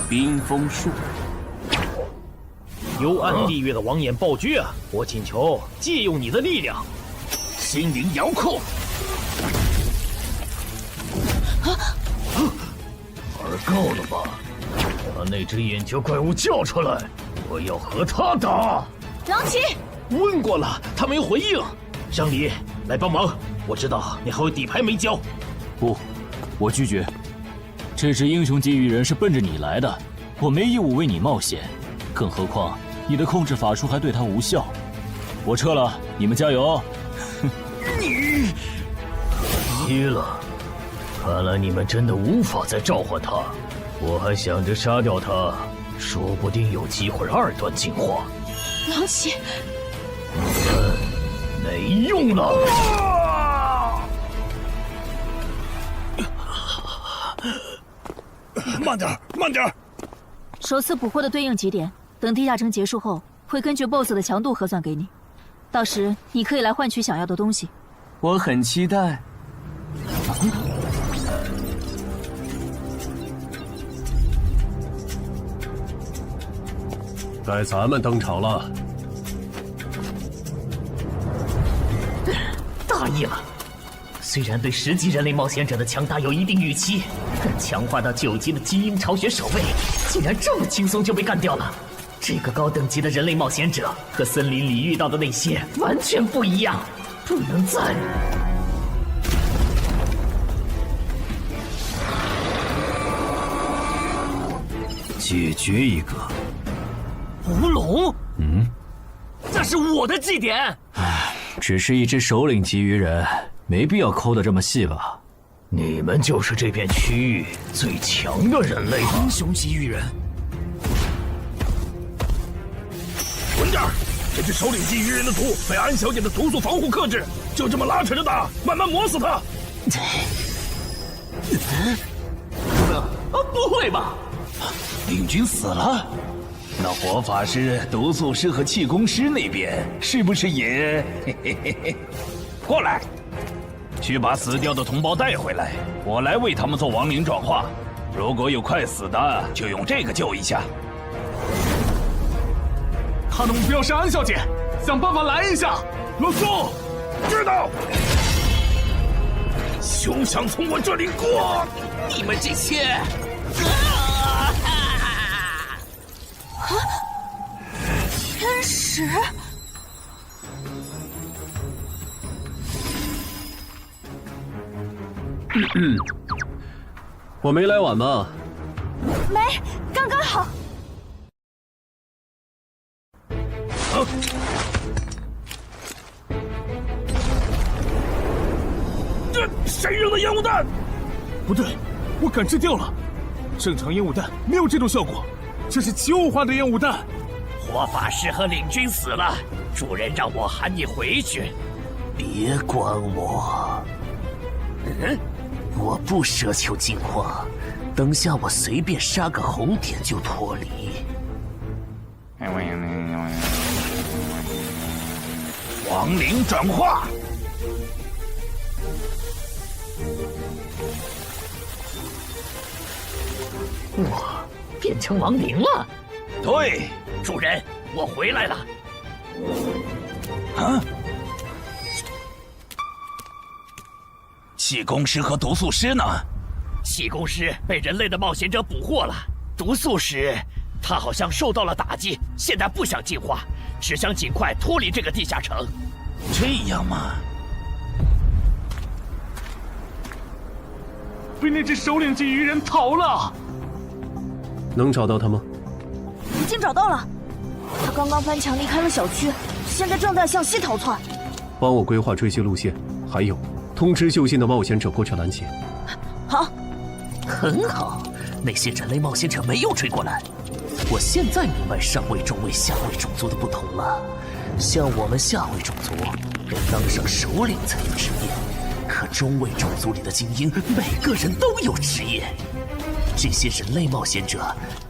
冰封术。幽暗地狱的王眼暴君啊！我请求借用你的力量，心灵遥控。玩够了吧？把那只眼球怪物叫出来，我要和他打。狼骑，问过了，他没回应。香梨，来帮忙，我知道你还有底牌没交。不，我拒绝。这只英雄级鱼人是奔着你来的，我没义务为你冒险。更何况你的控制法术还对他无效。我撤了，你们加油。你急了，看来你们真的无法再召唤他。我还想着杀掉他，说不定有机会2段进化。狼骑，没用了。慢点，慢点！首次捕获的对应极点，等地下城结束后，会根据 BOSS 的强度核算给你。到时你可以来换取想要的东西。我很期待。该咱们登场了。大意了。虽然对10级人类冒险者的强大有一定预期，但强化到9级的基因巢穴守卫，竟然这么轻松就被干掉了。这个高等级的人类冒险者和森林里遇到的那些完全不一样，不能再……解决一个。吴龙，这是我的祭典。只是一只首领级鱼人，没必要抠得这么细吧？你们就是这片区域最强的人类吧？英雄级鱼人，稳点儿！这只首领级鱼人的毒被安小姐的毒素防护克制，就这么拉扯着打，慢慢磨死他。不会吧？领军死了？那火法师、毒素师和气功师那边是不是也……过来，去把死掉的同胞带回来，我来为他们做亡灵转化。如果有快死的，就用这个救一下。他的目标是安小姐，想办法拦一下。老宋，知道。休想从我这里过！你们这些……天使，我没来晚吧？没，刚刚好。这谁扔的烟雾弹？不对，我感知掉了。正常烟雾弹没有这种效果，这是奇物化的烟雾弹。火法师和领军死了，主人让我喊你回去。别管我，我不奢求进化，等下我随便杀个红点就脱离。亡灵转化。我变成亡灵了。对，主人，我回来了。啊！气功师和毒素师呢？气功师被人类的冒险者捕获了，毒素师他好像受到了打击，现在不想进化，只想尽快脱离这个地下城。这样吗？被那只首领级鱼人逃了。能找到他吗？已经找到了，他刚刚翻墙离开了小区，现在正在向西逃窜。帮我规划追击路线，还有通知就近的冒险者过去拦截。好，很好，那些人类冒险者没有追过来。我现在明白上位、中位、下位种族的不同了。像我们下位种族，要当上首领才有职业，可中位种族里的精英，每个人都有职业。这些人类冒险者，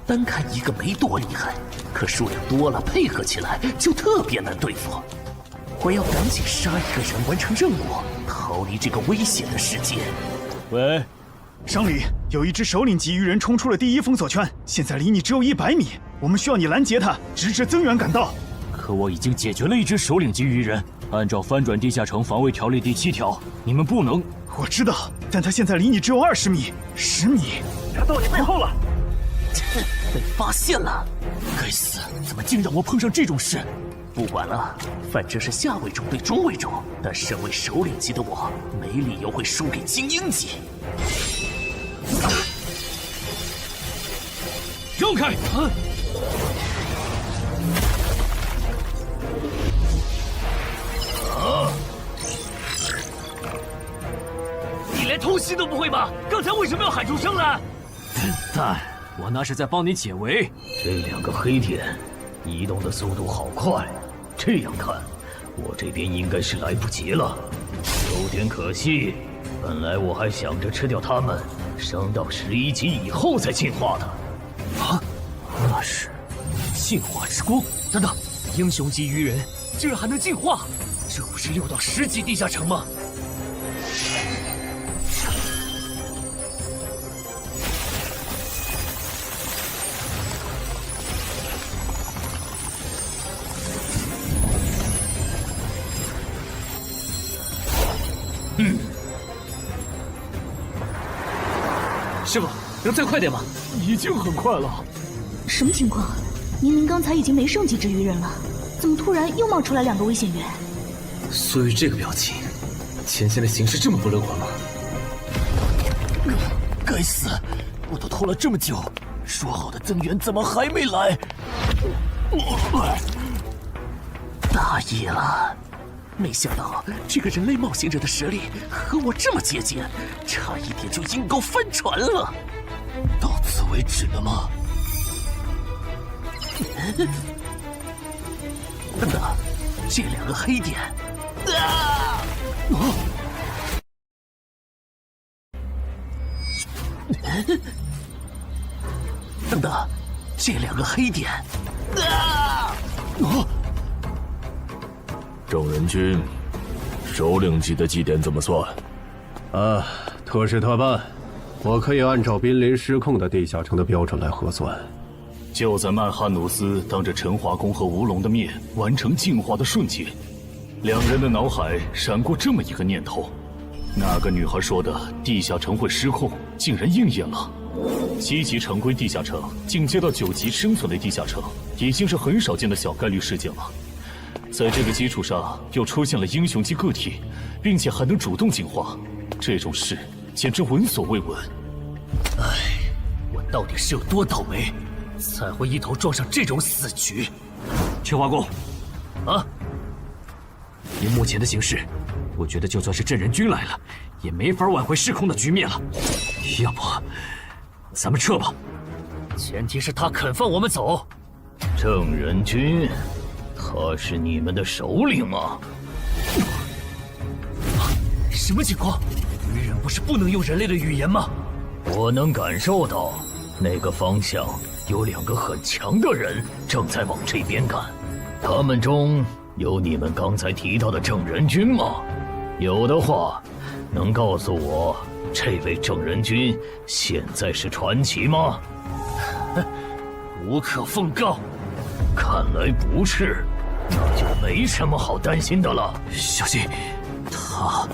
单看一个没多厉害，可数量多了，配合起来就特别难对付。我要赶紧杀一个人，完成任务，逃离这个危险的世界。喂，商里，有一只首领级鱼人冲出了第1封锁圈，现在离你只有100米，我们需要你拦截他，直至增援赶到。可我已经解决了一只首领级鱼人，按照翻转地下城防卫条例第7条，你们不能……我知道，但他现在离你只有20米，10米，他到你背后了。被发现了！该死，怎么竟让我碰上这种事？不管了，反正是下位种对中位种，但身为首领级的我，没理由会输给精英级。让开！你连偷袭都不会吗？刚才为什么要喊出声来？笨蛋，我那是在帮你解围。这2个黑点移动的速度好快，这样看，我这边应该是来不及了，有点可惜。本来我还想着吃掉它们，升到11级以后再进化的。啊，那是进化之光。等等，英雄级鱼人竟然还能进化，这不是6到10级地下城吗？师傅，能再快点吗？已经很快了。什么情况？明明刚才已经没剩几只鱼人了，怎么突然又冒出来2个危险源？苏玉这个表情，前线的形势这么不乐观吗？该死，我都拖了这么久，说好的增援怎么还没来？大意了。没想到这个人类冒险者的实力和我这么接近，差一点就阴沟翻船了。到此为止了吗？等等，这2个黑点，等等，这2个黑点，正人君，首领级的祭典怎么算？特事特办，我可以按照濒临失控的地下城的标准来核算。就在曼哈努斯当着陈华宫和吴龙的面完成进化的瞬间，2人的脑海闪过这么一个念头：那个女孩说的地下城会失控，竟然应验了。7级常规地下城进阶到9级生存类地下城，已经是很少见的小概率事件了。在这个基础上，又出现了英雄级个体，并且还能主动进化，这种事简直闻所未闻。唉，我到底是有多倒霉，才会一头撞上这种死局？陈华宫，啊！以目前的形势，我觉得就算是镇人君来了，也没法挽回失控的局面了。要不，咱们撤吧。前提是他肯放我们走。正人君。他是你们的首领吗？什么情况？鱼人不是不能用人类的语言吗？我能感受到，那个方向有2个很强的人正在往这边赶。他们中有你们刚才提到的正人君吗？有的话，能告诉我这位正人君现在是传奇吗？无可奉告。看来不是，那就没什么好担心的了。小心，他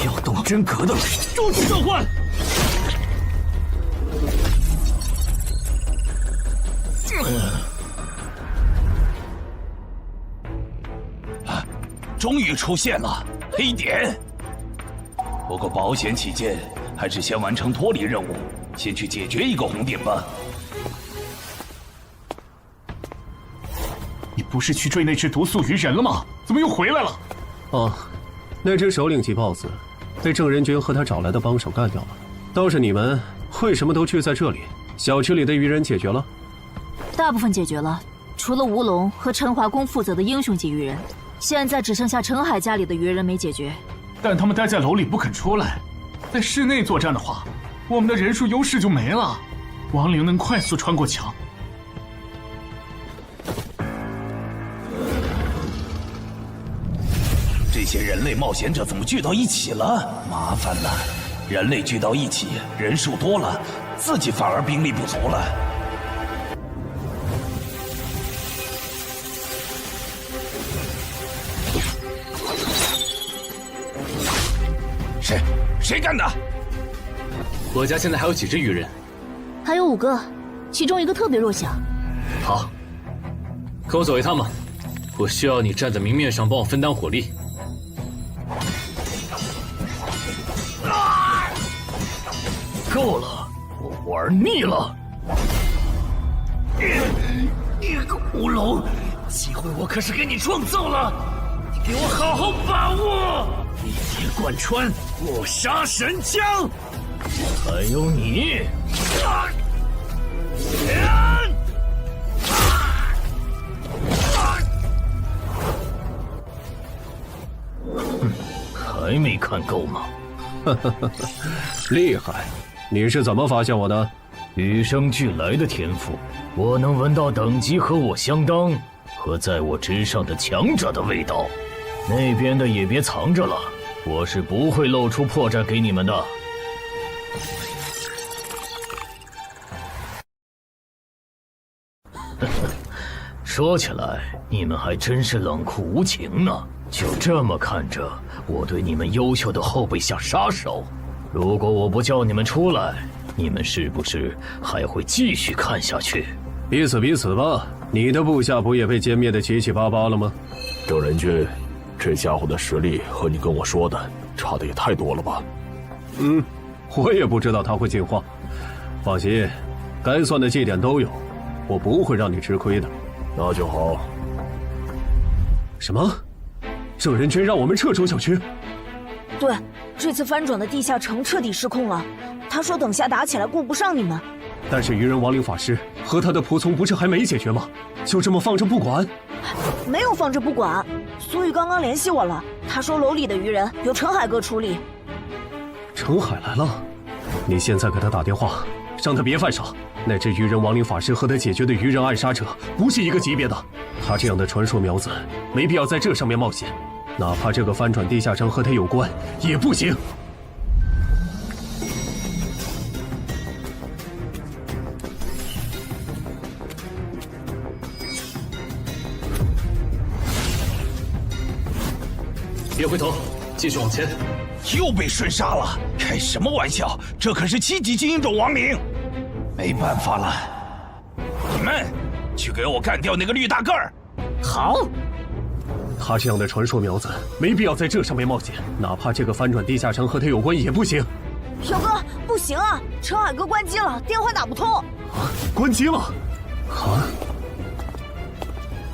要动真格的了。终止召唤！终于出现了黑点。不过保险起见，还是先完成脱离任务，先去解决一个红点吧。你不是去追那只毒素鱼人了吗？怎么又回来了？哦，那只首领级 BOSS 被郑仁君和他找来的帮手干掉了。倒是你们为什么都聚在这里？小区里的鱼人解决了？大部分解决了，除了吴龙和陈华宫负责的英雄级鱼人，现在只剩下陈海家里的鱼人没解决。但他们待在楼里不肯出来，在室内作战的话，我们的人数优势就没了。亡灵能快速穿过墙。这些人类冒险者怎么聚到一起了？麻烦了，人类聚到一起，人数多了，自己反而兵力不足了。谁干的？我家现在还有几只鱼人？还有5个，其中一个特别弱小。好，跟我走一趟吧。我需要你站在明面上帮我分担火力。够了，我玩腻了。你个乌龙，机会我可是给你创造了，你给我好好把握！一铁贯穿，我杀神枪，还有你！还没看够吗？厉害！你是怎么发现我的？与生俱来的天赋，我能闻到等级和我相当和在我之上的强者的味道。那边的也别藏着了，我是不会露出破绽给你们的。说起来，你们还真是冷酷无情呢。就这么看着我对你们优秀的后辈下杀手，如果我不叫你们出来，你们是不是还会继续看下去？彼此彼此吧。你的部下不也被歼灭的七七八八了吗？郑仁君，这家伙的实力和你跟我说的差的也太多了吧？我也不知道他会进化。放心，该算的绩点都有，我不会让你吃亏的。那就好。什么？郑仁君让我们撤出小区？对，这次翻转的地下城彻底失控了。他说等下打起来顾不上你们。但是愚人亡灵法师和他的仆从不是还没解决吗？就这么放着不管？没有放着不管，苏玉刚刚联系我了，他说楼里的愚人由陈海哥处理。陈海来了，你现在给他打电话，让他别犯傻。那只愚人亡灵法师和他解决的愚人暗杀者不是一个级别的，他这样的传说苗子没必要在这上面冒险，哪怕这个翻转地下城和他有关也不行。别回头，继续往前。又被瞬杀了，开什么玩笑？这可是7级精英种亡灵，没办法了。你们去给我干掉那个绿大个儿。好。他这样的传说苗子没必要在这上面冒险，哪怕这个翻转地下城和他有关也不行。小哥，不行啊，陈海哥关机了，电话打不通。关机了？啊？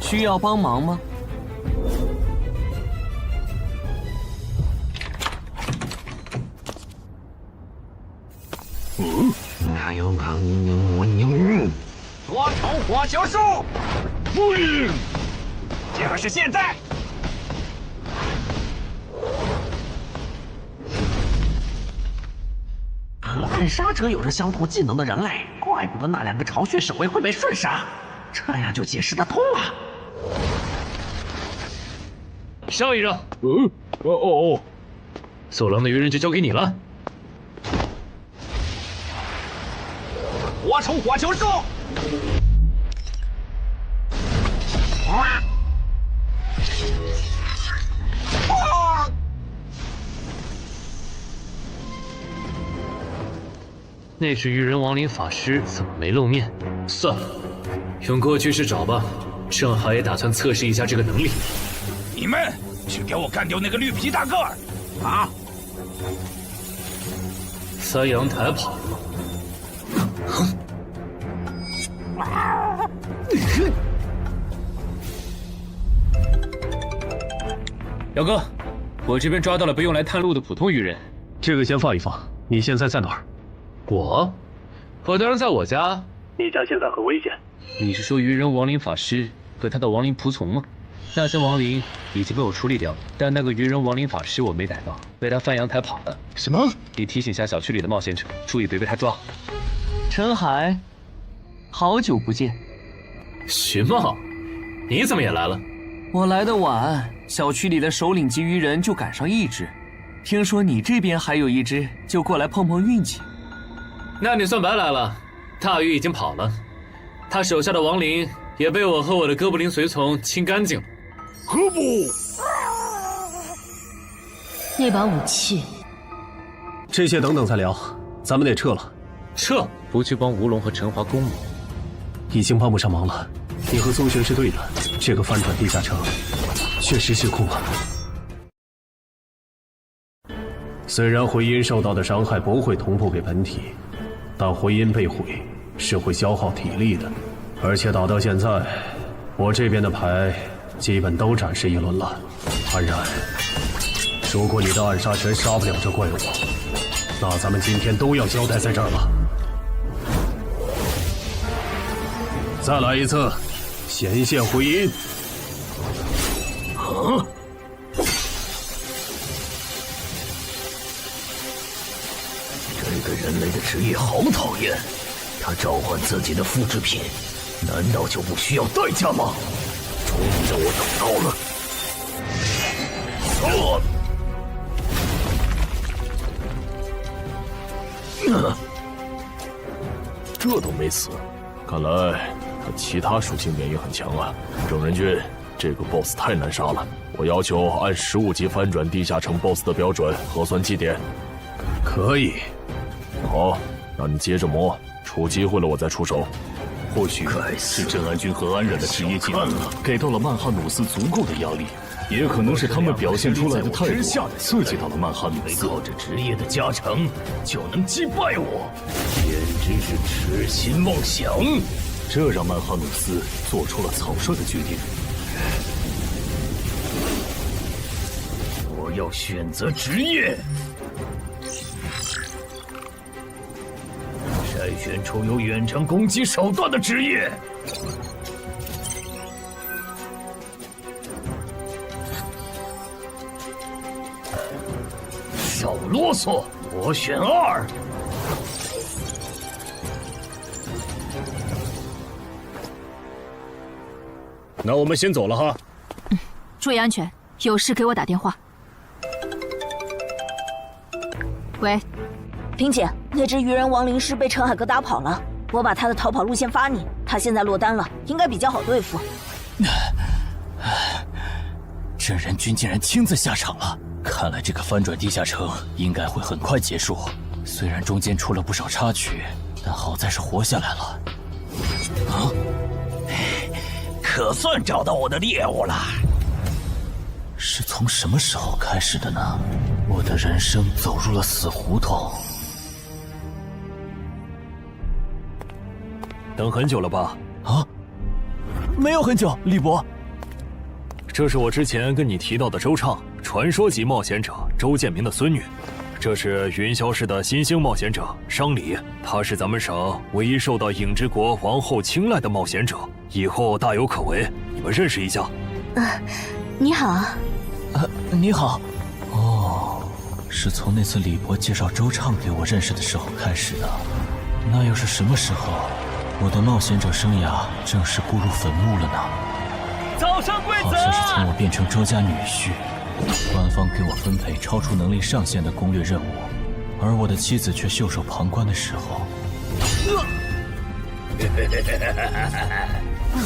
需要帮忙吗？还有多重火球术，就是现在！暗杀者有着相同技能的人类，怪不得那2个巢穴守卫会被瞬杀，这样就解释得通了。上一让，走廊的愚人就交给你了。多重火球术，那是愚人亡灵法师，怎么没露面？算了，用过去式找吧。正好也打算测试一下这个能力。你们去给我干掉那个绿皮大个儿！好。三阳台跑了。姚哥，我这边抓到了不用来探路的普通愚人。这个先放一放。你现在在哪儿？我当然在我家。你家现在很危险。你是说愚人亡灵法师和他的亡灵仆从吗？那些亡灵已经被我处理掉了，但那个愚人亡灵法师我没逮到，被他翻阳台跑了。什么？你提醒下小区里的冒险者，注意别被他抓。陈海，好久不见。徐茂，你怎么也来了？我来的晚，小区里的首领级愚人就赶上1只，听说你这边还有1只，就过来碰碰运气。那你算白来了，大鱼已经跑了，他手下的亡灵也被我和我的哥布林随从清干净了。何不？那把武器，这些等等再聊，咱们得撤了。撤？不去帮吴龙和陈华攻吗？已经帮不上忙了。你和宗玄是对的，这个翻转地下城确实失控了。虽然回音受到的伤害不会同步给本体，但回音被毁是会消耗体力的，而且打到现在，我这边的牌基本都展示一轮了。安然，如果你的暗杀拳杀不了这怪物，那咱们今天都要交代在这儿了。再来一次，显现回音。啊！这个人类的职业好讨厌，他召唤自己的复制品，难道就不需要代价吗？终于让我等到了。这都没死，看来他其他属性免疫很强啊。郑仁君，这个 BOSS 太难杀了，我要求按15级翻转地下城 BOSS 的标准核算绩点。可以。好，那你接着磨，出机会了我再出手。或许是郑安君和安然的职业技能给到了曼哈努斯足够的压力，也可能是他们表现出来的态度刺激到了曼哈努斯。靠着职业的加成就能击败我，简直是痴心妄想。这让曼哈努斯做出了草率的决定。我要选择职业，筛选出有远程攻击手段的职业。少啰嗦，我选2。那我们先走了哈。注意安全，有事给我打电话。喂，萍姐，那只鱼人亡灵师被陈海哥打跑了，我把他的逃跑路线发你，他现在落单了，应该比较好对付。郑仁君竟然亲自下场了，看来这个翻转地下城应该会很快结束。虽然中间出了不少插曲，但好在是活下来了。啊！可算找到我的猎物了。是从什么时候开始的呢？我的人生走入了死胡同。等很久了吧？啊，没有很久，李博。这是我之前跟你提到的周畅，传说级冒险者周建明的孙女。这是云霄市的新兴冒险者商礼，她是咱们省唯一受到影之国王后青睐的冒险者，以后大有可为。你们认识一下。你好。你好。哦，是从那次李博介绍周畅给我认识的时候开始的。那又是什么时候，我的冒险者生涯正式步入坟墓了呢？早生贵子！好像是从我变成周家女婿，官方给我分配超出能力上限的攻略任务，而我的妻子却袖手旁观的时候。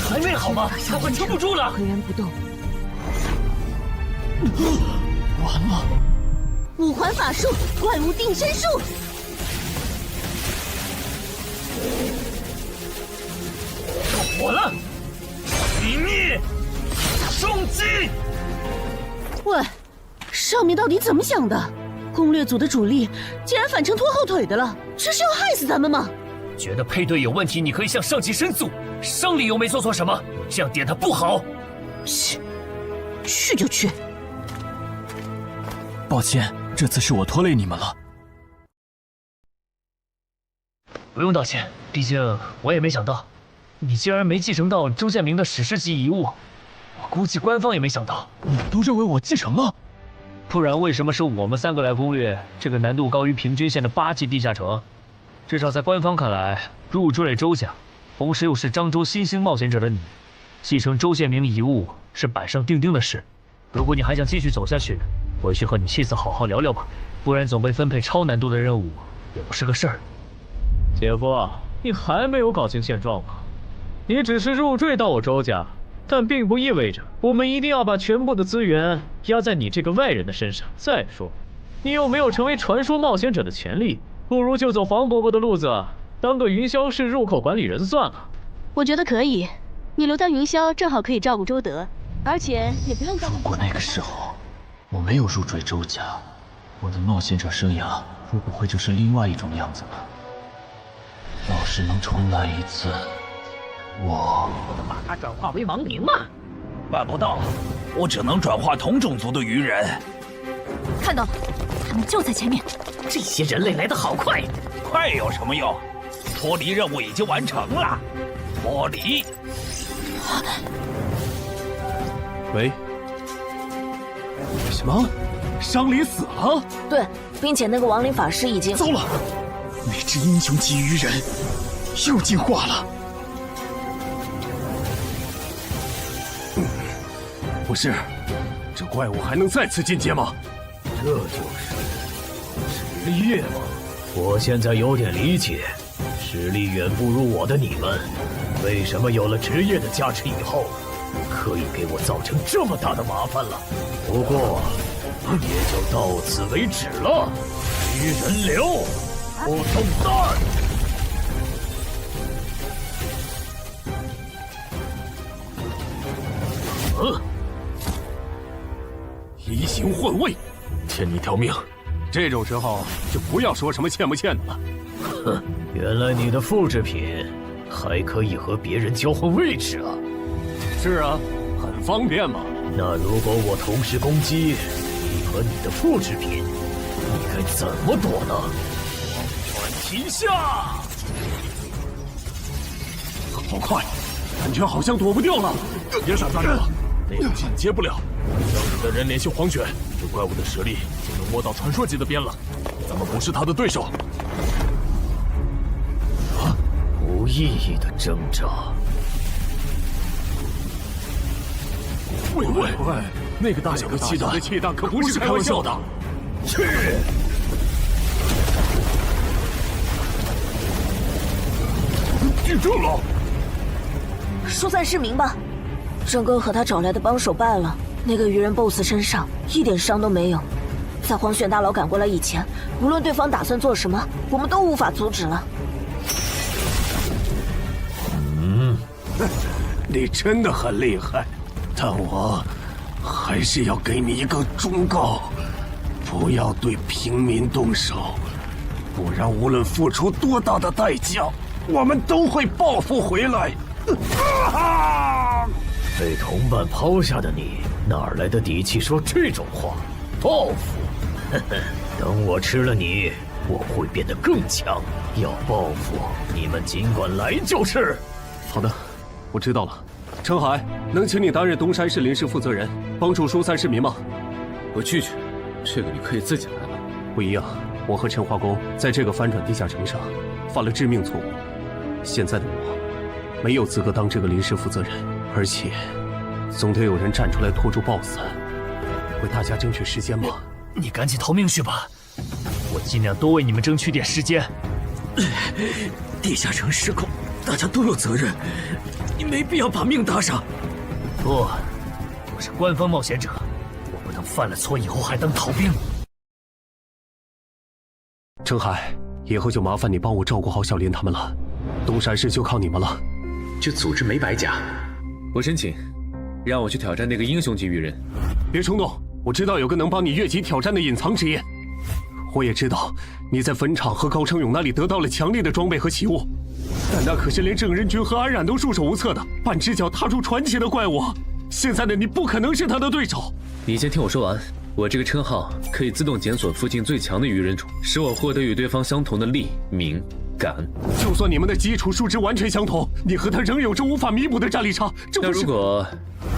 还没好吗？他快撑不住了！岿然不动。完了！五环法术，怪物定身术。火了！殇灭！重击！喂，上面到底怎么想的？攻略组的主力竟然反成拖后腿的了，这是要害死咱们吗？觉得配对有问题，你可以向上级申诉。生理又没做错什么，这样点他不好。去就去。抱歉，这次是我拖累你们了。不用道歉，毕竟我也没想到，你竟然没继承到周建明的史诗级遗物。我估计官方也没想到。你们都认为我继承了？不然为什么是我们3个来攻略这个难度高于平均线的8级地下城？至少在官方看来，入赘周家，同时又是漳州新兴冒险者的你，继承周建明遗物是板上钉钉的事。如果你还想继续走下去，回去和你妻子好好聊聊吧，不然总被分配超难度的任务也不是个事儿。姐夫，你还没有搞清现状吗？你只是入赘到我周家，但并不意味着我们一定要把全部的资源压在你这个外人的身上。再说，你又没有成为传说冒险者的权利，不如就走黄伯伯的路子，当个云霄市入口管理人算了。我觉得可以。你留在云霄，正好可以照顾周德，而且也不用照顾。如果那个时候我没有入赘周家，我的冒险者生涯会不会就是另外一种样子呢？要是能重来一次，我把他转化为亡灵吗？办不到，我只能转化同种族的鱼人。看到了，他们就在前面。这些人类来得好快，快有什么用？脱离任务已经完成了。脱离。喂？什么？伤离死了？对，并且那个亡灵法师已经……糟了，那只英雄级鱼人又进化了。不是，这怪物还能再次进阶吗？这就是实力业吗？我现在有点理解，实力远不如我的你们，为什么有了职业的加持以后，可以给我造成这么大的麻烦了。不过，也就到此为止了。鱼人流，不动弹。移形换位，欠你条命。这种时候就不要说什么欠不欠的了。哼，原来你的复制品还可以和别人交换位置啊！是啊，很方便嘛。那如果我同时攻击你和你的复制品，你该怎么躲呢？传奇下，好快，感觉好像躲不掉了。别傻站着了，那个进阶不了。让你的人联系黄泉，这怪物的实力就能摸到传说级的边了。咱们不是他的对手。无意义的挣扎。喂，那个大小的气弹可不是开玩笑的。去！地震了！疏散市民吧。整个和他找来的帮手败了，那个鱼人 BOSS 身上一点伤都没有。在黄玄大佬赶过来以前，无论对方打算做什么，我们都无法阻止了。你真的很厉害，但我还是要给你一个忠告：不要对平民动手，不然无论付出多大的代价，我们都会报复回来。被同伴抛下的你，哪来的底气说这种话？报复？呵呵，等我吃了你，我会变得更强。要报复，你们尽管来就是。好的，我知道了。程海，能请你担任东山市临时负责人，帮助疏散市民吗？我拒绝，这个你可以自己来了。不一样，我和陈化工在这个翻转地下城上犯了致命错误，现在的我没有资格当这个临时负责人，而且总得有人站出来拖住 BOSS， 为大家争取时间吧。你赶紧逃命去吧，我尽量多为你们争取点时间。地下城失控，大家都有责任，你没必要把命搭上。不，我是官方冒险者，我不能犯了错以后还当逃兵。程海，以后就麻烦你帮我照顾好小林他们了，东山市就靠你们了。这组织没白加，我申请，让我去挑战那个英雄级鱼人。别冲动，我知道有个能帮你越级挑战的隐藏职业。我也知道你在坟场和高成勇那里得到了强力的装备和奇物，但那可是连郑仁君和安冉都束手无策的，半只脚踏出传奇的怪物。现在的你不可能是他的对手。你先听我说完，我这个称号可以自动检索附近最强的鱼人种，使我获得与对方相同的力、敏、感。就算你们的基础数值完全相同，你和他仍有着无法弥补的战力差。这不是……如果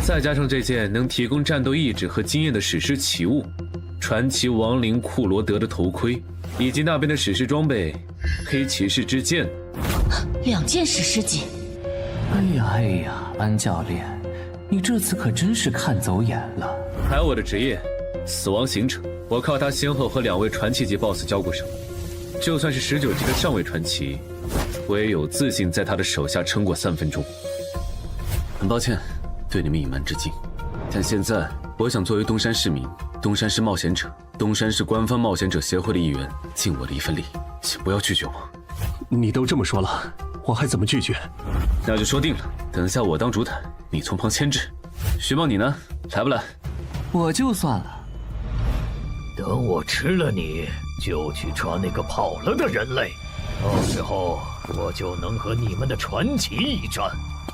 再加上这件能提供战斗意志和经验的史诗奇物——传奇亡灵库罗德的头盔，以及那边的史诗装备——黑骑士之剑，2件史诗级。哎呀，安教练，你这次可真是看走眼了。还有我的职业死亡行者，我靠他先后和2位传奇级 BOSS 交过手，就算是19级的上位传奇，我也有自信在他的手下撑过3分钟。很抱歉对你们隐瞒至今，但现在我想作为东山市民、东山市冒险者、东山市官方冒险者协会的一员，尽我的一份力，请不要拒绝我。你都这么说了，我还怎么拒绝？那就说定了，等下我当主坦，你从旁牵制。徐梦，你呢？来不来？我就算了。等我吃了你，就去抓那个跑了的人类，到时候我就能和你们的传奇一战。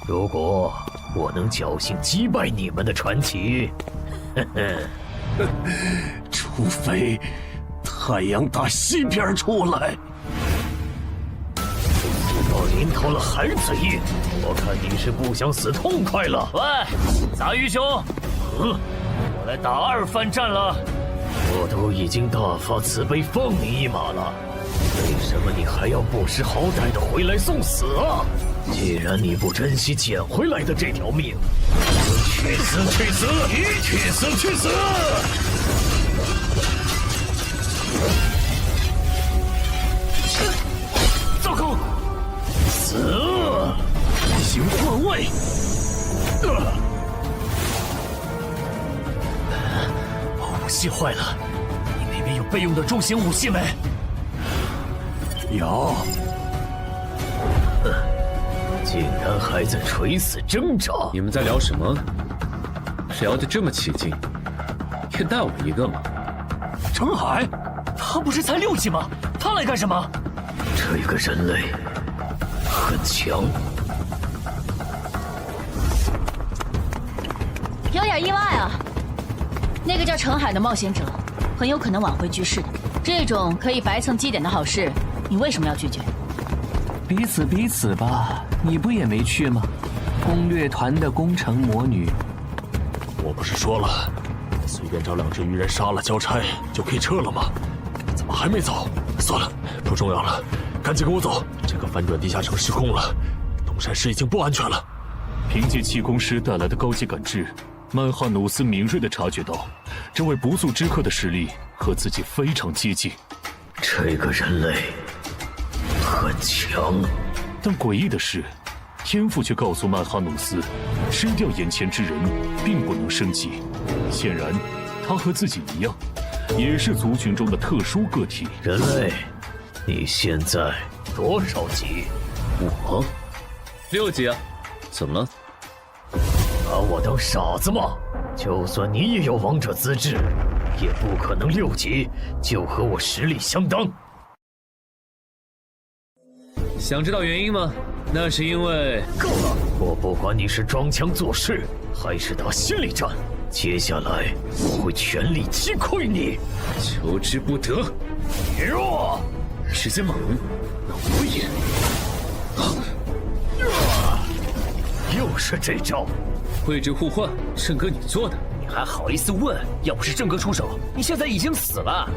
如果我能侥幸击败你们的传奇，除非太阳打西边出来。到临头了还嘴硬，我看你是不想死痛快了。喂，杂鱼兄，我来打2番战了。我都已经大发慈悲放你一马了，为什么你还要不识好歹的回来送死啊？既然你不珍惜捡回来的这条命，去死去死，去死去死！糟糕，死！异形换位。武器坏了，你那边有备用的重型武器没？有。竟然还在垂死挣扎！你们在聊什么？聊得这么起劲，也带我一个嘛！程海，他不是才6级吗？他来干什么？这个人类很强。有点意外啊！那个叫程海的冒险者，很有可能挽回局势的。这种可以白蹭基点的好事，你为什么要拒绝？彼此吧，你不也没去吗？攻略团的攻城魔女，我不是说了，随便找2只鱼人杀了交差就可以撤了吗？怎么还没走？算了，不重要了，赶紧跟我走。这个翻转地下城失控了，东山市已经不安全了。凭借气功师带来的高级感知，曼哈努斯敏锐地察觉到，这位不速之客的实力和自己非常接近。这个人类很强，但诡异的是，天赋却告诉曼哈努斯，吃掉眼前之人并不能升级。显然，他和自己一样，也是族群中的特殊个体。人类，你现在多少级？我6级啊，怎么了？把我当傻子吗？就算你也有王者资质，也不可能6级就和我实力相当。想知道原因吗？那是因为……够了！我不管你是装腔作势，还是打心理战，接下来我会全力击溃你。求之不得！你弱，时间猛，那我也……又是这招！位置互换，郑哥你做的，你还好意思问？要不是郑哥出手，你现在已经死了。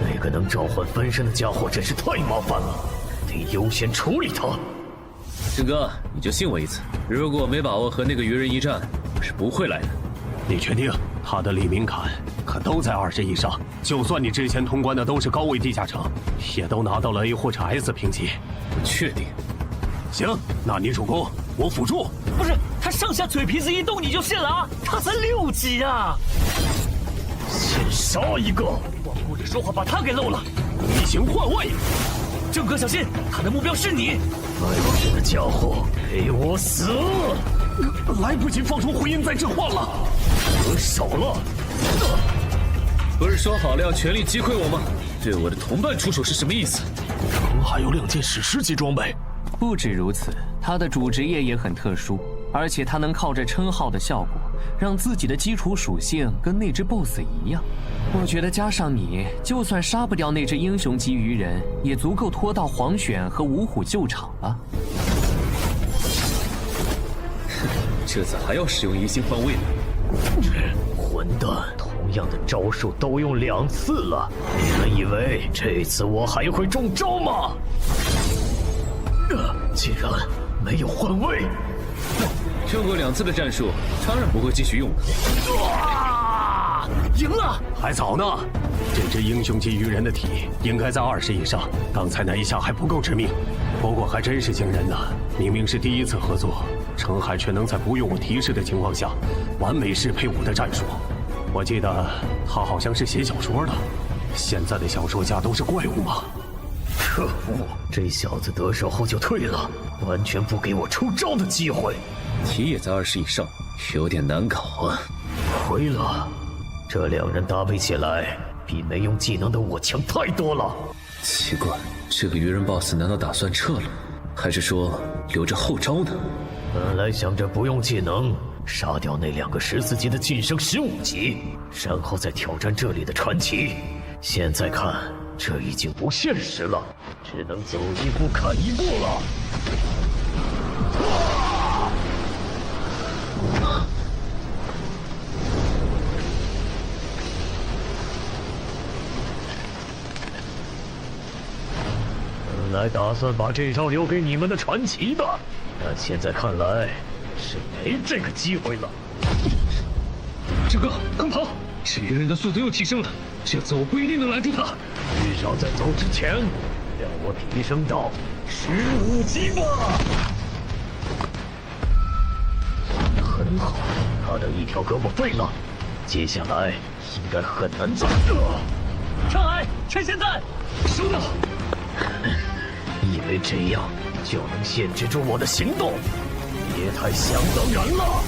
那个能召唤分身的家伙真是太麻烦了，得优先处理他。郑哥，你就信我一次，如果我没把握和那个鱼人一战，我是不会来的。你确定？他的黎明坎可都在20以上，就算你之前通关的都是高位地下城，也都拿到了 A 或者 S 评级。我确定。行，那你主攻，我辅助。不是，他上下嘴皮子一动你就信了啊？他才6级啊！先杀一个！光顾着说话把他给漏了。异形换位！郑哥小心，他的目标是你！白痴的家伙，给我死！来不及放出回音再置换了。得手了！不是说好了要全力击溃我吗？对我的同伴出手是什么意思？程海有2件史诗级装备。不止如此，他的主职业也很特殊，而且他能靠着称号的效果，让自己的基础属性跟那只 BOSS 一样。我觉得加上你，就算杀不掉那只英雄级鱼人，也足够拖到黄选和五虎救场了。这次还要使用移形换位呢？混蛋！同样的招数都用2次了，你们以为这次我还会中招吗？竟然没有换位！用过2次的战术，当然不会继续用了。赢了！还早呢，这只英雄级鱼人的体应该在20以上，刚才那一下还不够致命。不过还真是惊人呢，明明是第1次合作，程海却能在不用我提示的情况下，完美适配我的战术。我记得他好像是写小说的，现在的小说家都是怪物吗？可恶，这小子得手后就退了，完全不给我出招的机会。体也在20以上，有点难搞啊。亏了，这两人搭配起来比没用技能的我强太多了。奇怪，这个鱼人 BOSS 难道打算撤了，还是说留着后招呢？本来想着不用技能杀掉那2个14级的晋升15级，然后再挑战这里的传奇。现在看，这已经不现实了，只能走一步看一步了。本来打算把这招留给你们的传奇的，但现在看来是没这个机会了。这个快跑！这鱼人的速度又提升了，这样子我不一定能拦住他。至少在走之前，让我提升到15级吧。很好，他的一条胳膊废了，接下来应该很难再。上来，趁现在，收到。以为这样就能限制住我的行动，别太想当然了。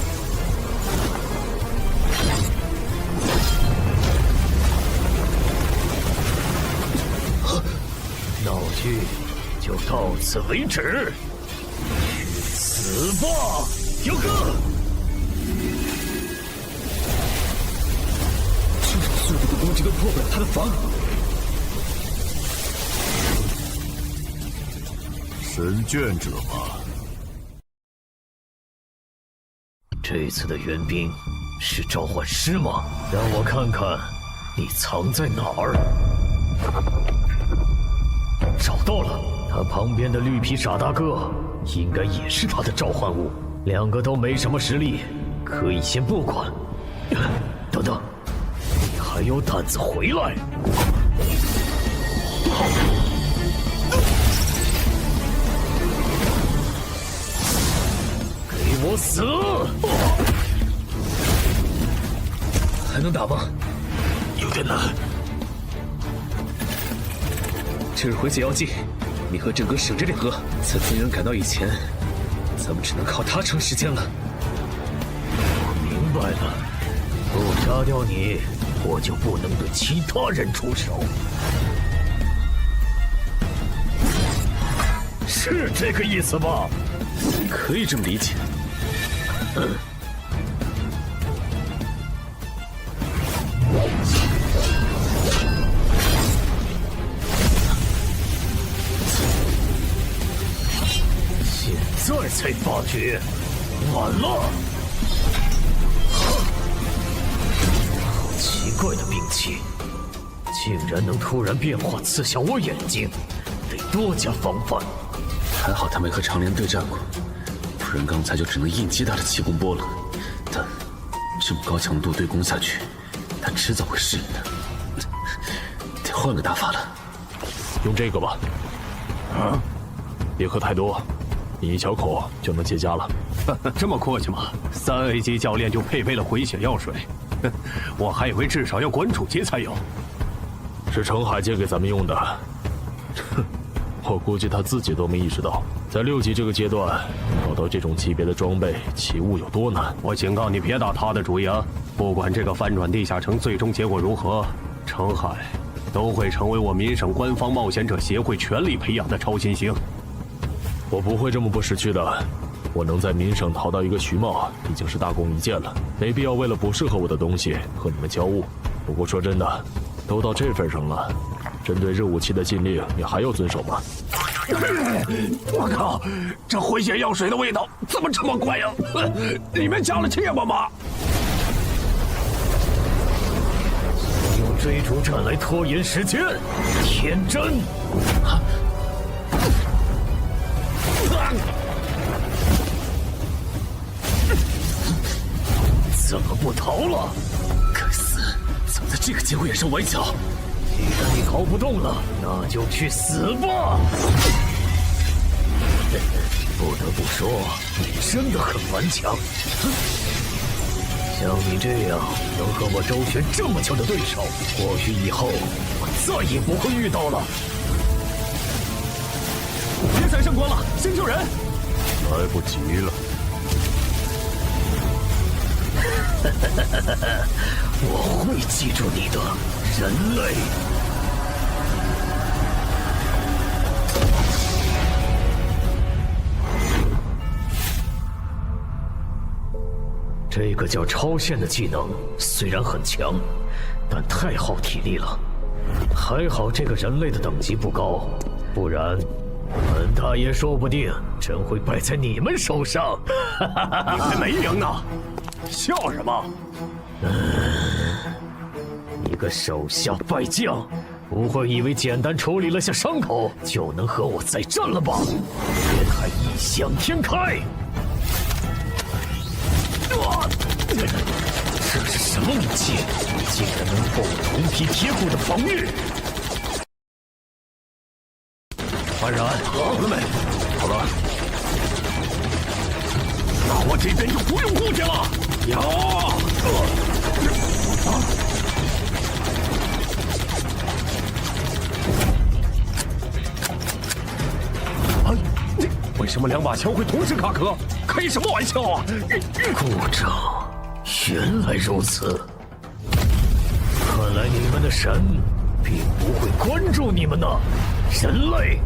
闹剧就到此为止，去死吧，雕哥！这种速度的攻击都破不了他的防。神眷者吧。这次的援兵是召唤师吗？让我看看你藏在哪儿。找到了，他旁边的绿皮傻大个应该也是他的召唤物。2个都没什么实力，可以先不管。等等，你还有胆子回来？给我死！还能打吗？有点难。这是回血药剂，你和郑哥省着点喝。在增援赶到以前，咱们只能靠他撑时间了。我明白了，不杀掉你，我就不能对其他人出手。是这个意思吧？可以这么理解。现在才发觉，晚了。好奇怪的兵器，竟然能突然变化刺向我眼睛，得多加防范。还好他没和长莲对战过，不然刚才就只能硬击他的气功波了。但这么高强度对攻下去，他迟早会适应的。得换个打法了。用这个吧。啊，别喝太多，你一小口就能结痂了。这么阔气吗？3A 级教练就配备了回血药水，我还以为至少要馆主级才有。是程海借给咱们用的。哼，我估计他自己都没意识到，在6级这个阶段找到这种级别的装备奇物有多难。我警告你别打他的主意啊！不管这个翻转地下城最终结果如何，程海都会成为我民省官方冒险者协会全力培养的超新星。我不会这么不识趣的。我能在民省淘到一个徐茂，已经是大功一件了，没必要为了不适合我的东西和你们交恶。不过说真的，都到这份上了，针对热武器的禁令，你还要遵守吗？我靠，这回血药水的味道怎么这么怪呀？里面加了芥末吗？用追逐战来拖延时间，天真！怎么不逃了？该死，怎么在这个节骨眼上崴脚？既然你逃不动了，那就去死吧！不得不说，你真的很顽强。像你这样能和我周旋这么久的对手，或许以后我再也不会遇到了。相关了，先救人！来不及了。我会记住你的，人类。这个叫超限的技能虽然很强，但太耗体力了。还好这个人类的等级不高，不然本大爷说不定真会败在你们手上。你还没赢呢，笑什么？你个手下败将，不会以为简单处理了下伤口就能和我再战了吧？别太异想天开！这是什么武器？竟然能破我铜皮铁骨的防御！安然，好了没？好了。那我这边就不用顾忌了。为什么2把枪会同时卡壳？开什么玩笑啊！故障，原来如此。看来你们的神并不会关注你们呢，人类。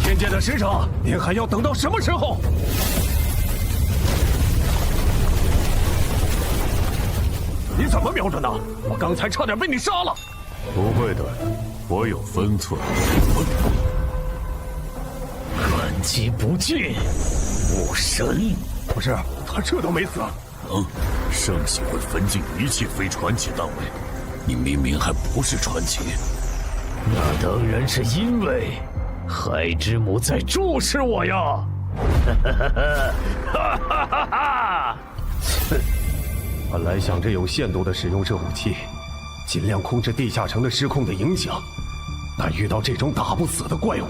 天界的使者，您还要等到什么时候？你怎么瞄准的？我刚才差点被你杀了。不会的，我有分寸。感激不尽，武神。不是，他这都没死。圣系会分进一切非传奇单位，你明明还不是传奇。那当然是因为海之母在注视我呀！哈哈哈哈！本来想着有限度的使用这武器，尽量控制地下城的失控的影响，但遇到这种打不死的怪物，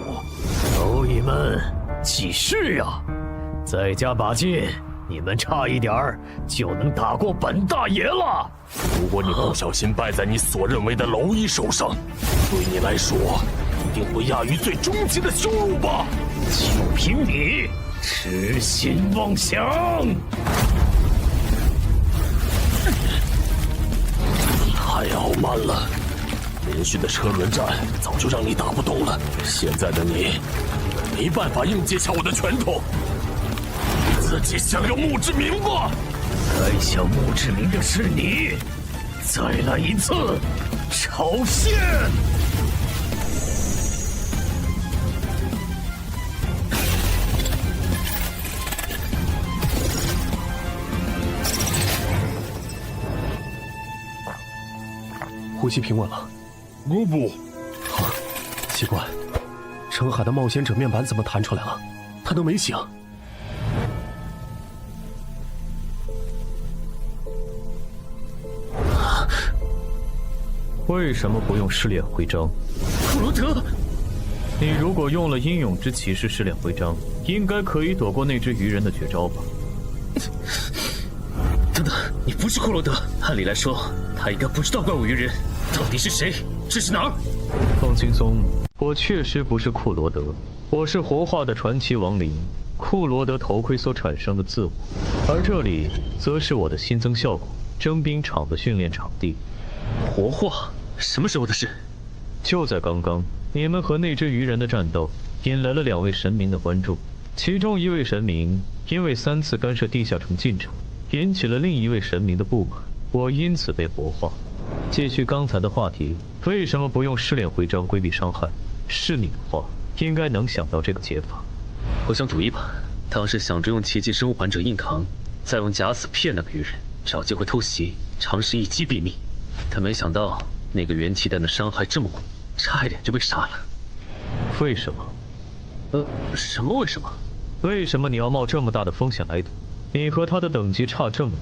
蝼蚁们继续呀！再加把劲，你们差一点儿就能打过本大爷了。如果你不小心败在你所认为的蝼蚁手上，对你来说一定不亚于最终极的羞辱吧？就凭你痴心妄想！太傲慢了，连续的车轮战早就让你打不动了，现在的你没办法硬接下我的拳头。自己想要墓志铭吧？该想墓志铭的是你！再来一次，超限！呼吸平稳了。不，奇怪，澄海的冒险者面板怎么弹出来了？他都没醒。为什么不用试炼徽章？库罗德，你如果用了英勇之骑士试炼徽章，应该可以躲过那只鱼人的绝招吧？等等，你不是库罗德，按理来说，他应该不知道怪物鱼人到底是谁，这是哪儿？放轻松，我确实不是库罗德，我是活化的传奇亡灵库罗德头盔所产生的自我，而这里则是我的新增效果征兵场的训练场地。活化？什么时候的事？就在刚刚，你们和那只鱼人的战斗引来了2位神明的关注，其中一位神明因为3次干涉地下城进程，引起了另一位神明的不满，我因此被活化。继续刚才的话题，为什么不用试炼徽章规避伤害？是你的话，应该能想到这个解法。我想赌一把，当时想着用奇迹生还者硬扛，再用假死骗那个鱼人，找机会偷袭，尝试一击毙命。但没想到那个元气弹的伤害这么猛，差一点就被杀了。为什么？什么为什么？为什么你要冒这么大的风险来赌？你和他的等级差这么远，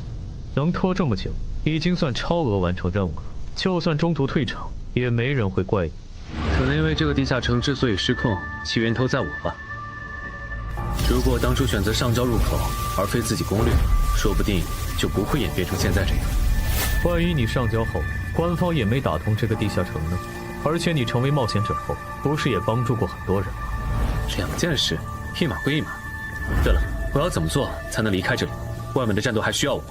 能拖这么久，已经算超额完成任务了。就算中途退场，也没人会怪你。可能因为这个地下城之所以失控，其源头在我吧。如果当初选择上交入口，而非自己攻略，说不定就不会演变成现在这样。万一你上交后，官方也没打通这个地下城呢？而且你成为冒险者后，不是也帮助过很多人吗？ 2件事，一码归一码。对了，我要怎么做才能离开这里？外面的战斗还需要我？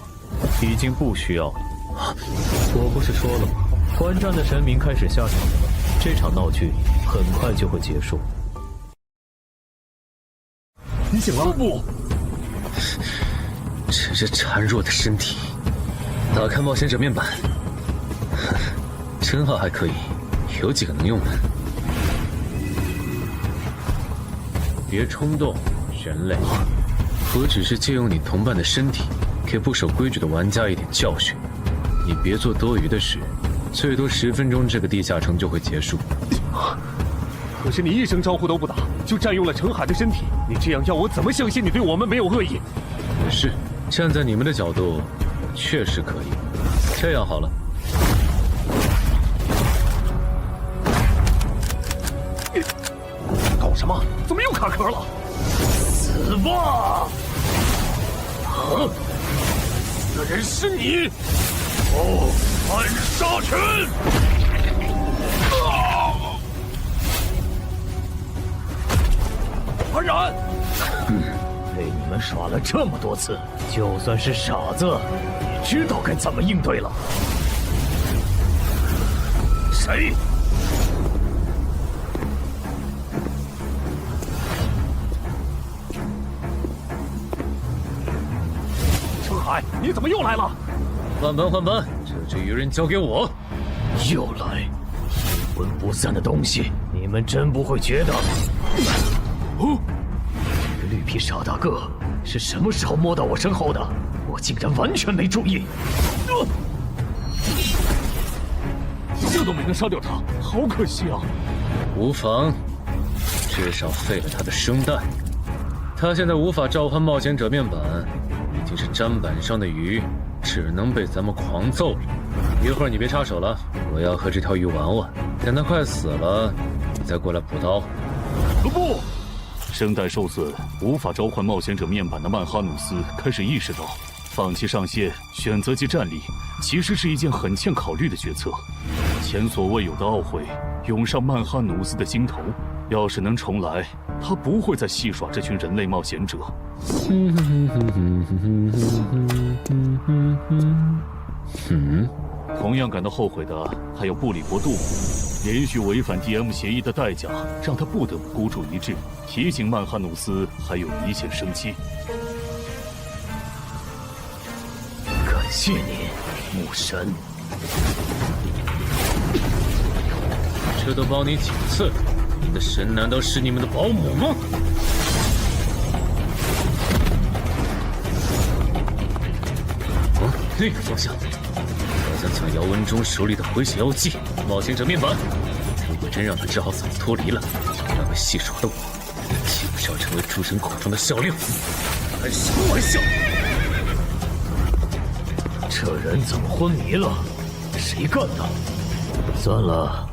已经不需要了。我不是说了吗？观战的神明开始下场了，这场闹剧很快就会结束。你醒了？不，只是孱弱的身体。打开冒险者面板，称号还可以，有几个能用的。别冲动，人类。我只是借用你同伴的身体，给不守规矩的玩家一点教训。你别做多余的事，最多10分钟，这个地下城就会结束。可是你一声招呼都不打，就占用了程海的身体，你这样要我怎么相信你对我们没有恶意？也是，站在你们的角度，确实可以。这样好了。搞什么？怎么又卡壳了？死吧！死的人是你！暗杀拳！安然，被你们耍了这么多次，就算是傻子，也知道该怎么应对了。谁？程海，你怎么又来了？换班换班，这只鱼人交给我。又来，阴魂不散的东西，你们真不会觉得？哦，这个绿皮傻大个是什么时候摸到我身后的？我竟然完全没注意。这都没能杀掉他，好可惜啊！无妨，至少废了他的声带。他现在无法召唤冒险者面板，已经是砧板上的鱼，只能被咱们狂揍了。一会儿你别插手了，我要和这条鱼玩玩。等它快死了，你再过来补刀。不，声带受损，无法召唤冒险者面板的曼哈努斯开始意识到，放弃上线，选择其战力，其实是一件很欠考虑的决策。前所未有的懊悔涌上曼哈努斯的心头。要是能重来，他不会再戏耍这群人类冒险者。同样感到后悔的还有布里伯杜姆，连续违反 DM 协议的代价让他不得不孤注一掷，提醒曼哈努斯还有一线生机。感谢你，母神。这都帮你几次了，你的神难道是你们的保姆吗？那个方向，好像抢姚文忠手里的回血药剂。冒险者面板，如果真让他只好早脱离了，那位戏耍的我，岂不是要成为诸神口中的笑料？开什么玩笑！这人怎么昏迷了？谁干的？算了，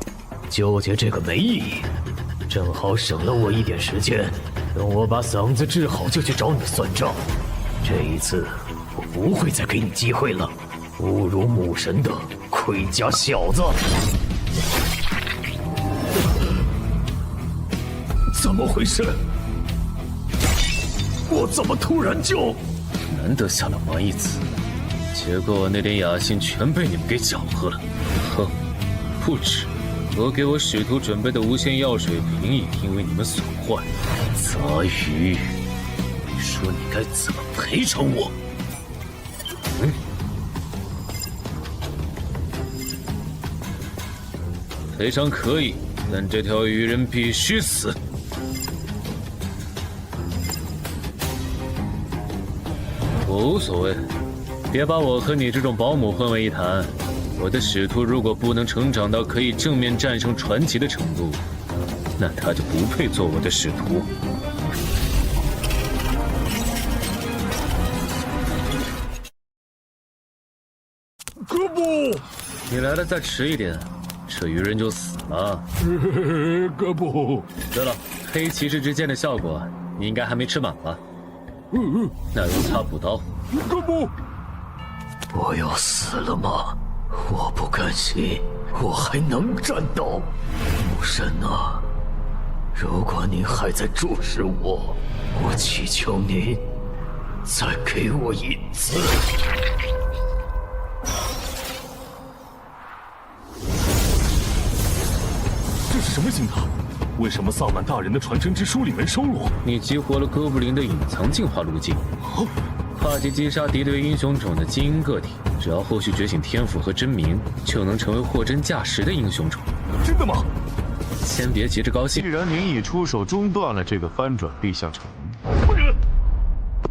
纠结这个没意义，正好省了我一点时间。等我把嗓子治好，就去找你算账。这一次，我不会再给你机会了。侮辱母神的盔甲小子！怎么回事？我怎么突然就……难得下来玩一次，结果那点雅兴全被你们给搅和了。哼，不止，我给我使徒准备的无限药水瓶也因为你们损坏。杂鱼，你说你该怎么赔偿我？赔偿可以，但这条鱼人必须死。我无所谓，别把我和你这种保姆混为一谈。我的使徒如果不能成长到可以正面战胜传奇的程度，那他就不配做我的使徒。哥布，你来的再迟一点，这鱼人就死了。哥布。对了，黑骑士之剑的效果你应该还没吃满吧？那用它补刀。哥布，我要死了吗？我不甘心，我还能战斗。母神啊，如果您还在注视我，我祈求您再给我一次。这是什么星塔？为什么萨满大人的传承之书里没收录？你激活了哥布林的隐藏进化路径，跨级击杀敌对英雄种的精英个体，只要后续觉醒天赋和真名，就能成为货真价实的英雄种。真的吗？先别急着高兴。既然您已出手中断了这个翻转地下城，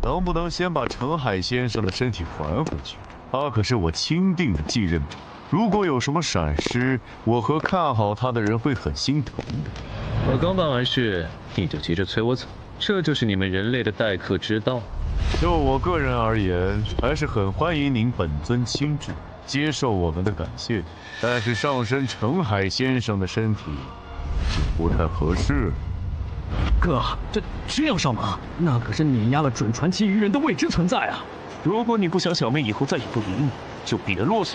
能不能先把澄海先生的身体还回去？他可是我钦定的继任者，如果有什么闪失，我和看好他的人会很心疼的。我刚办完事，你就急着催我走，这就是你们人类的待客之道。就我个人而言，还是很欢迎您本尊亲至，接受我们的感谢。但是上身澄海先生的身体就不太合适。哥，这样上马，那可是碾压了准传奇鱼人的未知存在啊！如果你不想小妹以后再也不理你，就别啰嗦。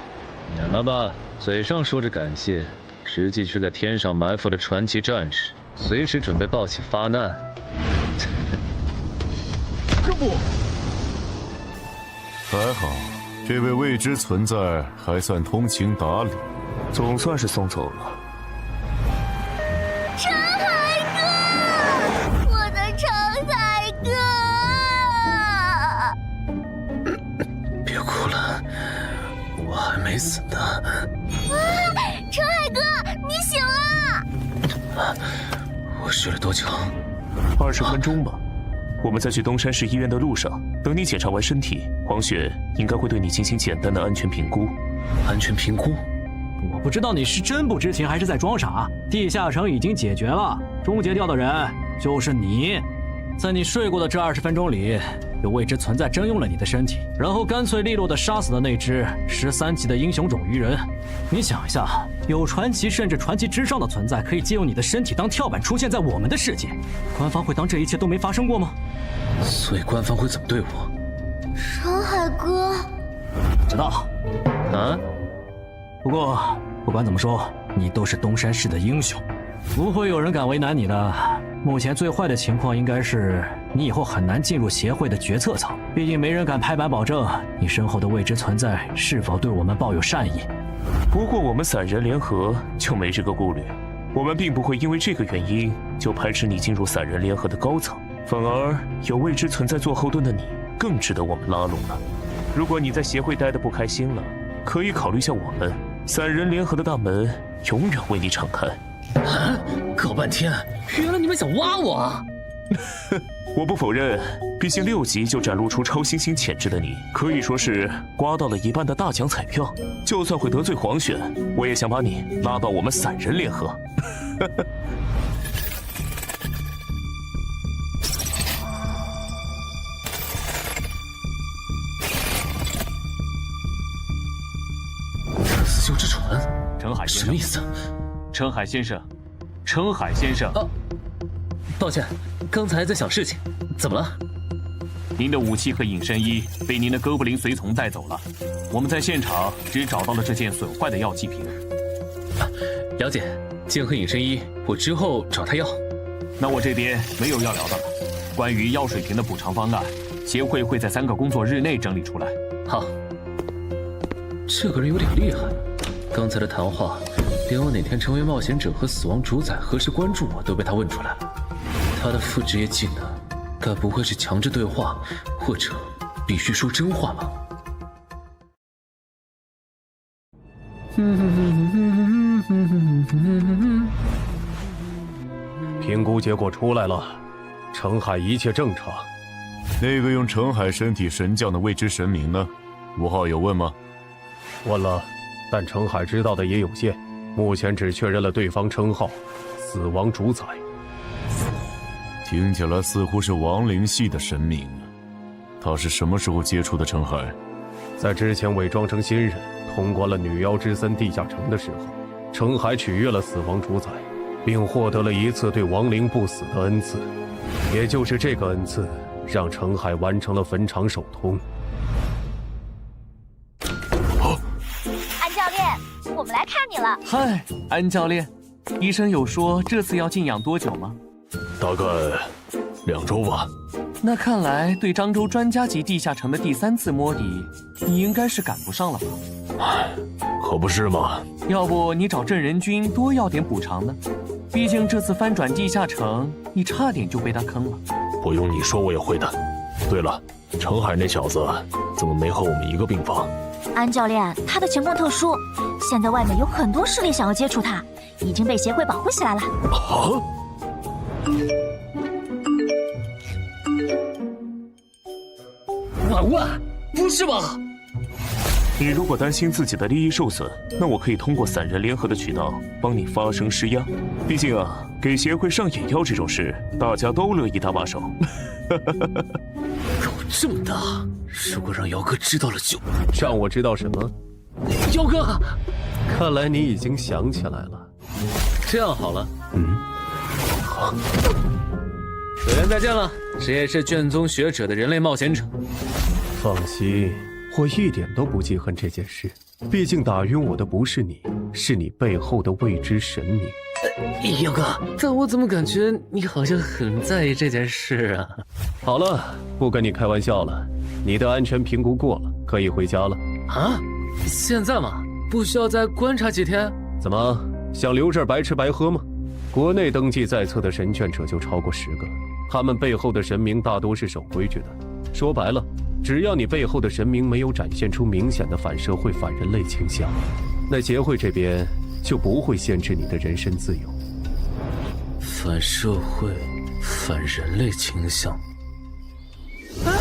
免了吧，嘴上说着感谢，实际是在天上埋伏的传奇战士，随时准备报喜发难。这不，还好，这位未知存在还算通情达理，总算是松走了。澄海哥，我的澄海哥！别哭了，我还没死呢。澄海哥，你醒了！我睡了多久？20分钟吧。我们在去东山市医院的路上，等你检查完身体，黄雪应该会对你进行简单的安全评估。安全评估？我不知道你是真不知情还是在装傻。地下城已经解决了，终结掉的人就是你。在你睡过的这20分钟里，有未知存在征用了你的身体，然后干脆利落地杀死了那只13级的英雄种鱼人。你想一下，有传奇甚至传奇之上的存在可以借用你的身体当跳板出现在我们的世界，官方会当这一切都没发生过吗？所以官方会怎么对我？澄海哥，知道。啊？不过不管怎么说，你都是东山市的英雄，不会有人敢为难你的。目前最坏的情况应该是你以后很难进入协会的决策层，毕竟没人敢拍板保证你身后的未知存在是否对我们抱有善意。不过我们散人联合就没这个顾虑，我们并不会因为这个原因就排斥你进入散人联合的高层，反而有未知存在做后盾的你更值得我们拉拢了。如果你在协会待得不开心了，可以考虑下我们，散人联合的大门永远为你敞开。啊！搞半天，原来你们想挖我啊！我不否认，毕竟6级就展露出超新星潜质的你，可以说是刮到了一半的大奖彩票。就算会得罪黄选，我也想把你拉到我们散人联合。死囚之船，澄海先生，什么意思？澄海先生，澄海先生。抱歉，刚才在想事情，怎么了？您的武器和隐身衣被您的哥布林随从带走了，我们在现场只找到了这件损坏的药剂瓶。了解，剑和隐身衣，我之后找他要。那我这边没有要聊的了。关于药水瓶的补偿方案，协会会在3个工作日内整理出来。好。这个人有点厉害，刚才的谈话，连我哪天成为冒险者和死亡主宰何时关注我都被他问出来了。他的副职业技能，该不会是强制对话，或者必须说真话吧？评估结果出来了，澄海一切正常。那个用澄海身体神将的未知神明呢？5号有问吗？问了，但澄海知道的也有限，目前只确认了对方称号“死亡主宰”。听起来似乎是亡灵系的神明啊。他是什么时候接触的澄海？在之前伪装成新人，通关了女妖之森地下城的时候，澄海取悦了死亡主宰，并获得了一次对亡灵不死的恩赐。也就是这个恩赐，让澄海完成了坟场首通。安教练，我们来看你了。嗨，安教练，医生有说这次要静养多久吗？大概2周吧。那看来对漳州专家级地下城的第3次摸底，你应该是赶不上了吧？可不是嘛。要不你找镇人君多要点补偿呢？毕竟这次翻转地下城，你差点就被他坑了。不用你说，我也会的。对了，程海那小子怎么没和我们一个病房？安教练，他的情况特殊，现在外面有很多势力想要接触他，已经被协会保护起来了。啊！婉婉，不是吧？你如果担心自己的利益受损，那我可以通过散人联合的渠道帮你发声施压。毕竟啊，给协会上眼药这种事，大家都乐意搭把手。狗这么大，如果让姚哥知道了就……让我知道什么？姚哥，看来你已经想起来了。这样好了，有缘再见了，谁也是卷宗学者的人类冒险者。放心，我一点都不记恨这件事。毕竟打晕我的不是你，是你背后的未知神明。姚哥，但我怎么感觉你好像很在意这件事啊？好了，不跟你开玩笑了，你的安全评估过了，可以回家了。啊？现在吗？不需要再观察几天？怎么想留这儿白吃白喝吗？国内登记在册的神眷者就超过10个，他们背后的神明大多是守规矩的。说白了，只要你背后的神明没有展现出明显的反社会、反人类倾向，那协会这边就不会限制你的人身自由。反社会、反人类倾向？啊！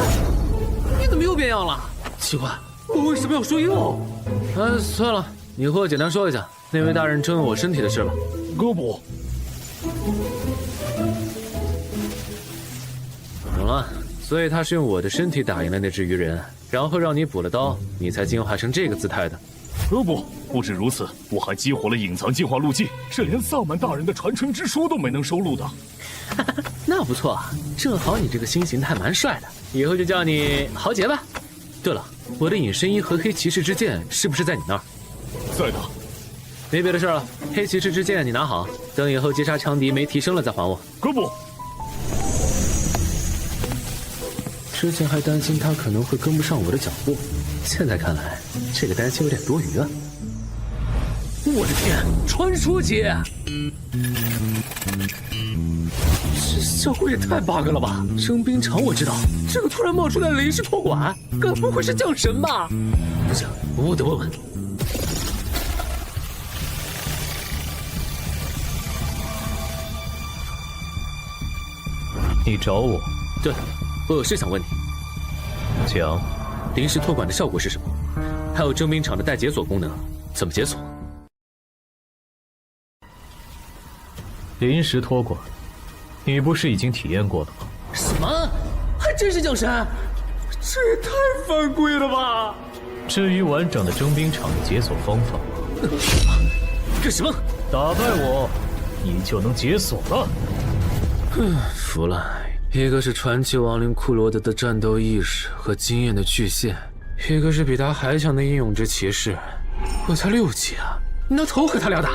你怎么又变样了？奇怪，我为什么要说又？算了，你和我简单说一下那位大人追问我身体的事吧。胳膊。懂了。所以他是用我的身体打赢了那只鱼人，然后让你补了刀，你才进化成这个姿态的。不止如此，我还激活了隐藏进化路径，是连萨满大人的传承之书都没能收录的。那不错，正好你这个新形态蛮帅的，以后就叫你豪杰吧。对了，我的隐身衣和黑骑士之剑是不是在你那儿？在的。没别的事了，黑骑士之剑你拿好，等以后击杀强敌没提升了再还我。哥不。之前还担心他可能会跟不上我的脚步，现在看来，这个担心有点多余啊！我的天，传说级！这效果也太 bug 了吧！征兵场我知道，这个突然冒出来的临时托管，该不会是降神吧？不行，我得问问。你找我？对。我有事想问你，讲。临时托管的效果是什么？还有征兵场的待解锁功能，怎么解锁？临时托管，你不是已经体验过了吗？什么？还真是降神？这也太犯规了吧！至于完整的征兵场的解锁方法，干什么？打败我，你就能解锁了。服了。一个是传奇亡灵库罗德的战斗意识和经验的巨献，一个是比他还强的英勇之骑士。我才6级啊，你拿头和他俩打？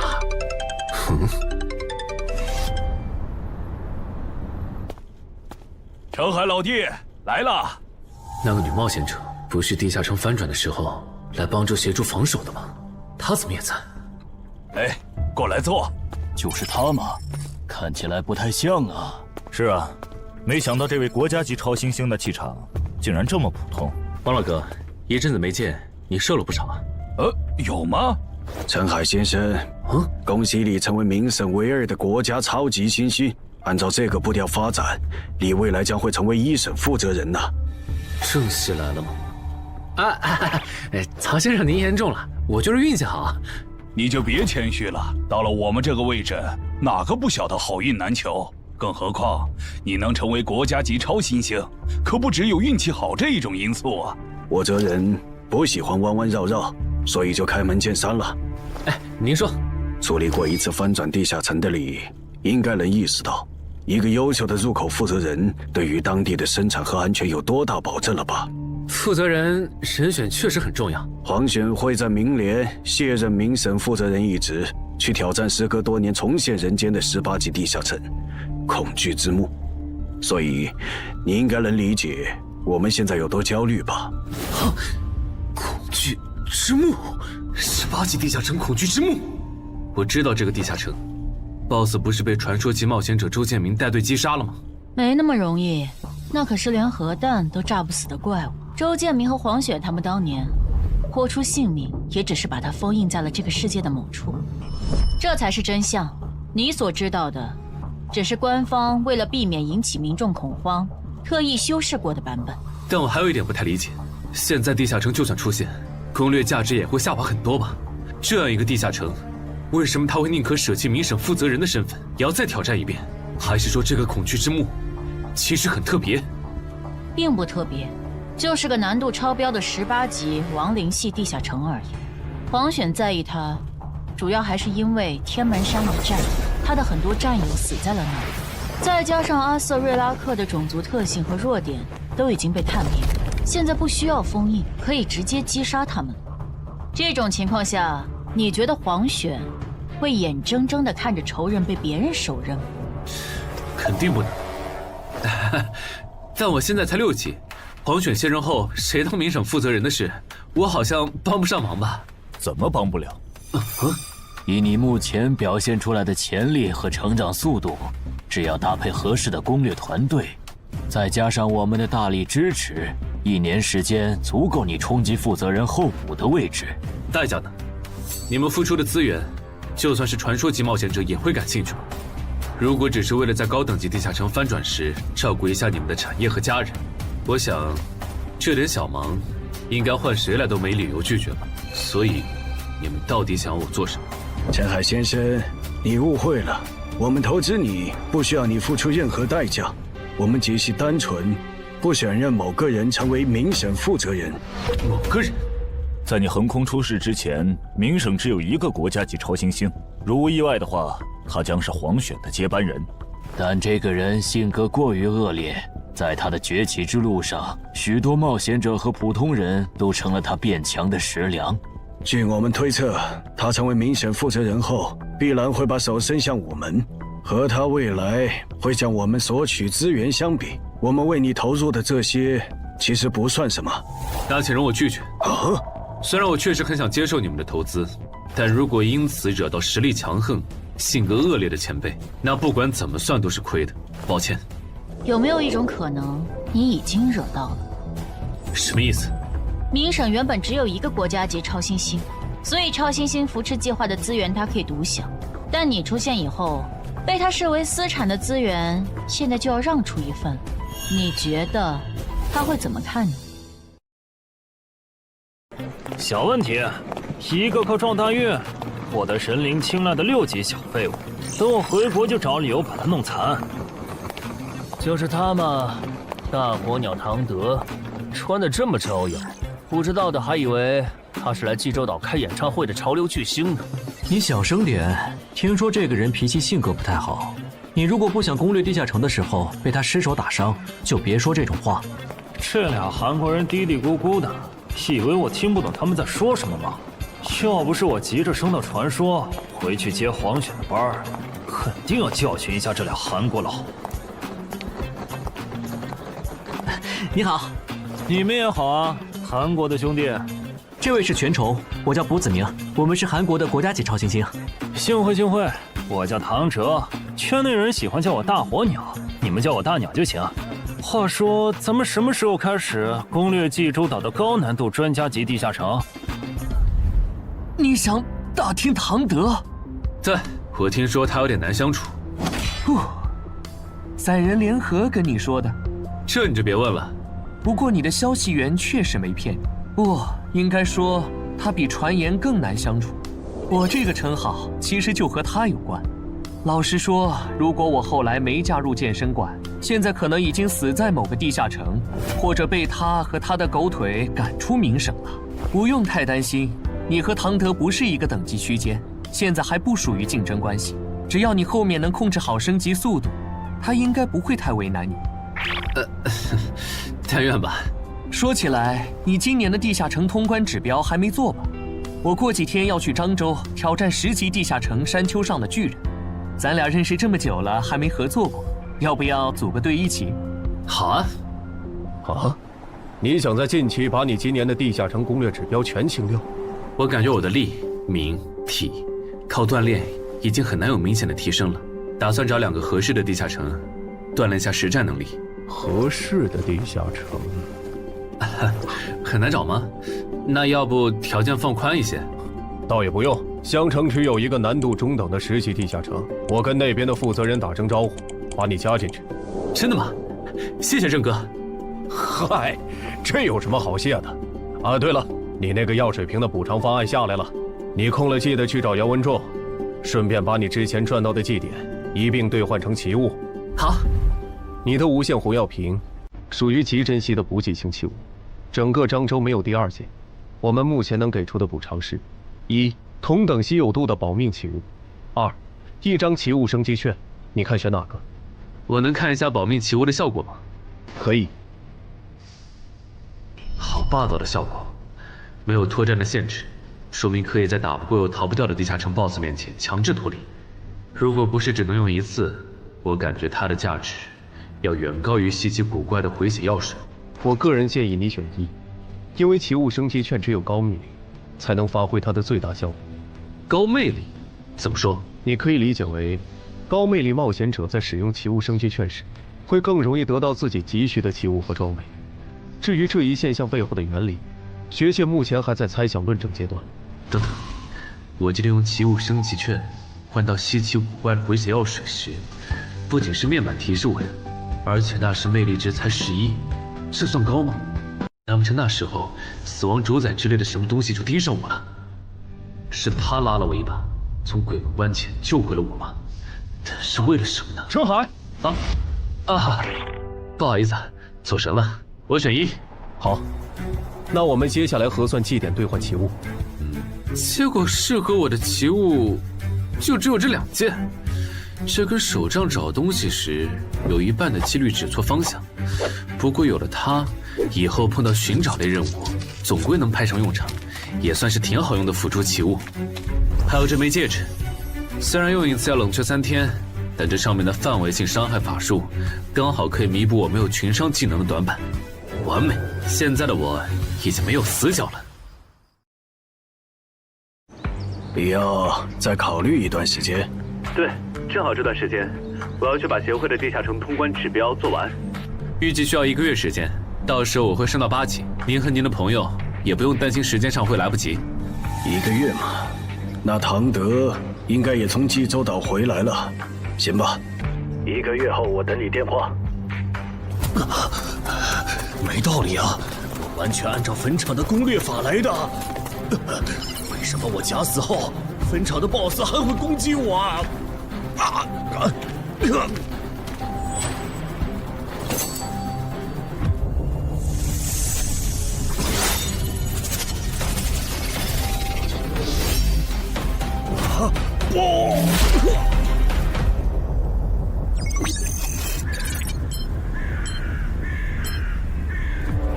哼！程海老弟来了。那个女冒险者不是地下城翻转的时候来帮助协助防守的吗？她怎么也在？哎，过来坐。就是他吗？看起来不太像啊。是啊。没想到这位国家级超新星的气场竟然这么普通。王老哥，一阵子没见，你瘦了不少啊。有吗？陈海先生，恭喜你成为名声唯2的国家超级新星。按照这个步调发展，你未来将会成为1省负责人呐。正戏来了吗？曹先生您言重了，我就是运气好啊。你就别谦虚了，到了我们这个位置，哪个不晓得好运难求？更何况，你能成为国家级超新星，可不只有运气好这一种因素啊！我这人不喜欢弯弯绕绕，所以就开门见山了。您说，处理过一次翻转地下城的你，应该能意识到，一个优秀的入口负责人对于当地的生产和安全有多大保证了吧？负责人人选确实很重要。黄选会在明年卸任明省负责人一职，去挑战时隔多年重现人间的18级地下城。恐惧之墓，所以你应该能理解我们现在有多焦虑吧？恐惧之墓，18级地下城恐惧之墓。我知道这个地下城 ，BOSS 不是被传说级冒险者周建明带队击杀了吗？没那么容易，那可是连核弹都炸不死的怪物。周建明和黄雪他们当年豁出性命，也只是把它封印在了这个世界的某处。这才是真相。你所知道的，只是官方为了避免引起民众恐慌，特意修饰过的版本。但我还有一点不太理解，现在地下城就算出现，攻略价值也会下滑很多吧？这样一个地下城，为什么他会宁可舍弃民审负责人的身份，也要再挑战一遍？还是说这个恐惧之墓其实很特别？并不特别，就是个难度超标的18级亡灵系地下城而已。黄选在意它，主要还是因为天门山一战，他的很多战友死在了那里，再加上阿瑟瑞拉克的种族特性和弱点都已经被探明，现在不需要封印，可以直接击杀他们。这种情况下，你觉得黄选会眼睁睁地看着仇人被别人手刃吗？肯定不能。但我现在才6级，黄选卸任后谁当民审负责人的事，我好像帮不上忙吧？怎么帮不了？以你目前表现出来的潜力和成长速度，只要搭配合适的攻略团队，再加上我们的大力支持，1年时间足够你冲击负责人候补的位置。代价呢？你们付出的资源，就算是传说级冒险者也会感兴趣吗？如果只是为了在高等级地下城翻转时照顾一下你们的产业和家人，我想这点小忙，应该换谁来都没理由拒绝吧。所以，你们到底想要我做什么？陈海先生，你误会了，我们投资你不需要你付出任何代价，我们只是单纯不想让某个人成为民审负责人。某个人？在你横空出世之前，明省只有1个国家级超新星，如无意外的话，他将是黄选的接班人。但这个人性格过于恶劣，在他的崛起之路上，许多冒险者和普通人都成了他变强的食粮。据我们推测，他成为民审负责人后，必然会把手伸向我们，和他未来会向我们索取资源相比，我们为你投入的这些其实不算什么。那请容我拒绝。啊？虽然我确实很想接受你们的投资，但如果因此惹到实力强横、性格恶劣的前辈，那不管怎么算都是亏的。抱歉。有没有一种可能，你已经惹到了？什么意思？明省原本只有1个国家级超新星，所以超新星扶持计划的资源它可以独享。但你出现以后，被他视为私产的资源，现在就要让出一份，你觉得他会怎么看你？小问题，1个靠撞大运获得神灵青睐的6级小废物，等我回国就找理由把他弄残。就是他嘛，大火鸟唐德，穿得这么招摇，不知道的还以为他是来济州岛开演唱会的潮流巨星呢。你小声点，听说这个人脾气性格不太好，你如果不想攻略地下城的时候被他失手打伤，就别说这种话。这俩韩国人嘀嘀咕咕的，以为我听不懂他们在说什么吗？要不是我急着升到传说，回去接黄雪的班，肯定要教训一下这俩韩国佬。你好，你们也好啊，韩国的兄弟。这位是全仇，我叫卜子明，我们是韩国的国家级超新星。幸会幸会，我叫唐哲，圈内人喜欢叫我大火鸟，你们叫我大鸟就行。话说，咱们什么时候开始攻略济州岛的高难度专家级地下城？你想打听唐德？对，我听说他有点难相处。3人联合跟你说的，这你就别问了。不过你的消息源确实没骗你，不，应该说他比传言更难相处。我这个称号其实就和他有关。老实说，如果我后来没加入健身馆，现在可能已经死在某个地下城，或者被他和他的狗腿赶出明省了。不用太担心，你和唐德不是一个等级区间，现在还不属于竞争关系。只要你后面能控制好升级速度，他应该不会太为难你。但愿吧。说起来，你今年的地下城通关指标还没做吧？我过几天要去漳州挑战10级地下城山丘上的巨人。咱俩认识这么久了，还没合作过，要不要组个队一起？好啊。啊？你想在近期把你今年的地下城攻略指标全清掉？我感觉我的力、名、体，靠锻炼已经很难有明显的提升了。打算找2个合适的地下城，锻炼下实战能力。合适的地下城，很难找吗？那要不条件放宽一些？倒也不用。襄城区有一个难度中等的10级地下城，我跟那边的负责人打声招呼，把你加进去。真的吗？谢谢郑哥。嗨，这有什么好谢的？啊，对了，你那个药水瓶的补偿方案下来了，你空了记得去找姚文仲，顺便把你之前赚到的祭点一并兑换成奇物。好。你的无限红药瓶属于极珍稀的补给性器物，整个漳州没有第2件。我们目前能给出的补偿是：1. 同等稀有度的保命奇物；2. 1张奇物升级券。你看选哪个？我能看一下保命奇物的效果吗？可以。好霸道的效果，没有脱战的限制，说明可以在打不过又逃不掉的地下城 BOSS 面前强制脱离。如果不是只能用1次，我感觉它的价值要远高于稀奇古怪的回血药水。我个人建议你选1，因为奇物升级券只有高魅力才能发挥它的最大效果。高魅力？怎么说？你可以理解为，高魅力冒险者在使用奇物升级券时，会更容易得到自己急需的奇物和装备。至于这一现象背后的原理，学界目前还在猜想论证阶段。等等，我记得用奇物升级券换到稀奇古怪的回血药水时，不仅是面板提示我的，而且那时魅力值才11，这算高吗？难不成那时候死亡主宰之类的什么东西就盯上我了？是他拉了我一把，从鬼门关前救回了我吗？但是为了什么呢？陈海，不好意思，走神了。我选1。好，那我们接下来核算祭点兑换奇物。结果适合我的奇物就只有这2件，这跟手杖找东西时有一半的几率指错方向。不过有了它，以后碰到寻找类任务，总归能派上用场，也算是挺好用的辅助奇物。还有这枚戒指，虽然用1次要冷却3天，但这上面的范围性伤害法术，刚好可以弥补我没有群伤技能的短板。完美，现在的我已经没有死角了。必要再考虑一段时间。对，正好这段时间，我要去把协会的地下城通关指标做完，预计需要1个月时间，到时候我会升到8级。您和您的朋友也不用担心时间上会来不及。1个月嘛，那唐德应该也从济州岛回来了。行吧，1个月后我等你电话。没道理啊！我完全按照坟场的攻略法来的。为什么我假死后，坟场的 BOSS 还会攻击我啊？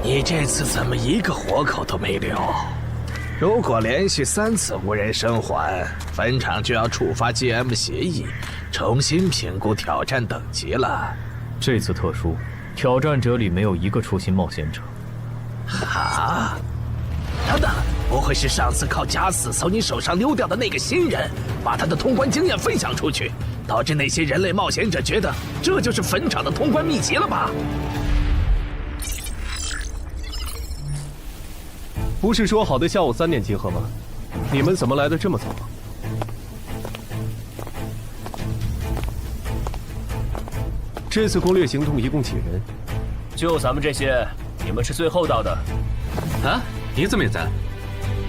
你这次怎么一个活口都没留？如果连续3次无人生还，坟场就要触发 GM 协议，重新评估挑战等级了。这次特殊，挑战者里没有1个初心冒险者。啊！等等，不会是上次靠假死从你手上溜掉的那个新人，把他的通关经验分享出去，导致那些人类冒险者觉得这就是坟场的通关秘籍了吧？不是说好的下午3点集合吗？你们怎么来的这么早？这次攻略行动一共几人？就咱们这些，你们是最后到的。啊，你怎么也在？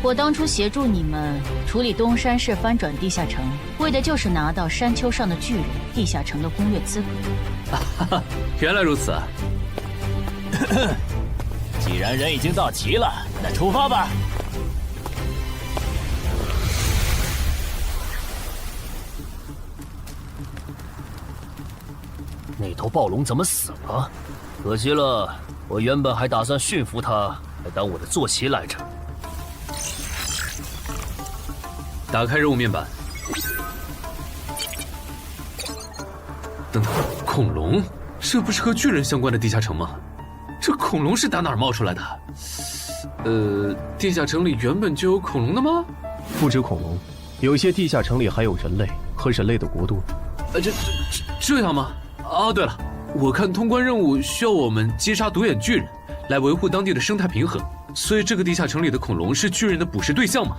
我当初协助你们处理东山市翻转地下城，为的就是拿到山丘上的巨人地下城的攻略资格。原来如此啊！既然人已经到齐了，那出发吧。那头暴龙怎么死了？可惜了，我原本还打算驯服它，来当我的坐骑来着。打开任务面板。等等，恐龙？这不是和巨人相关的地下城吗？这恐龙是打哪儿冒出来的？地下城里原本就有恐龙的吗？不止恐龙，有些地下城里还有人类和人类的国度。这样吗？哦，对了，我看通关任务需要我们击杀独眼巨人，来维护当地的生态平衡，所以这个地下城里的恐龙是巨人的捕食对象吗？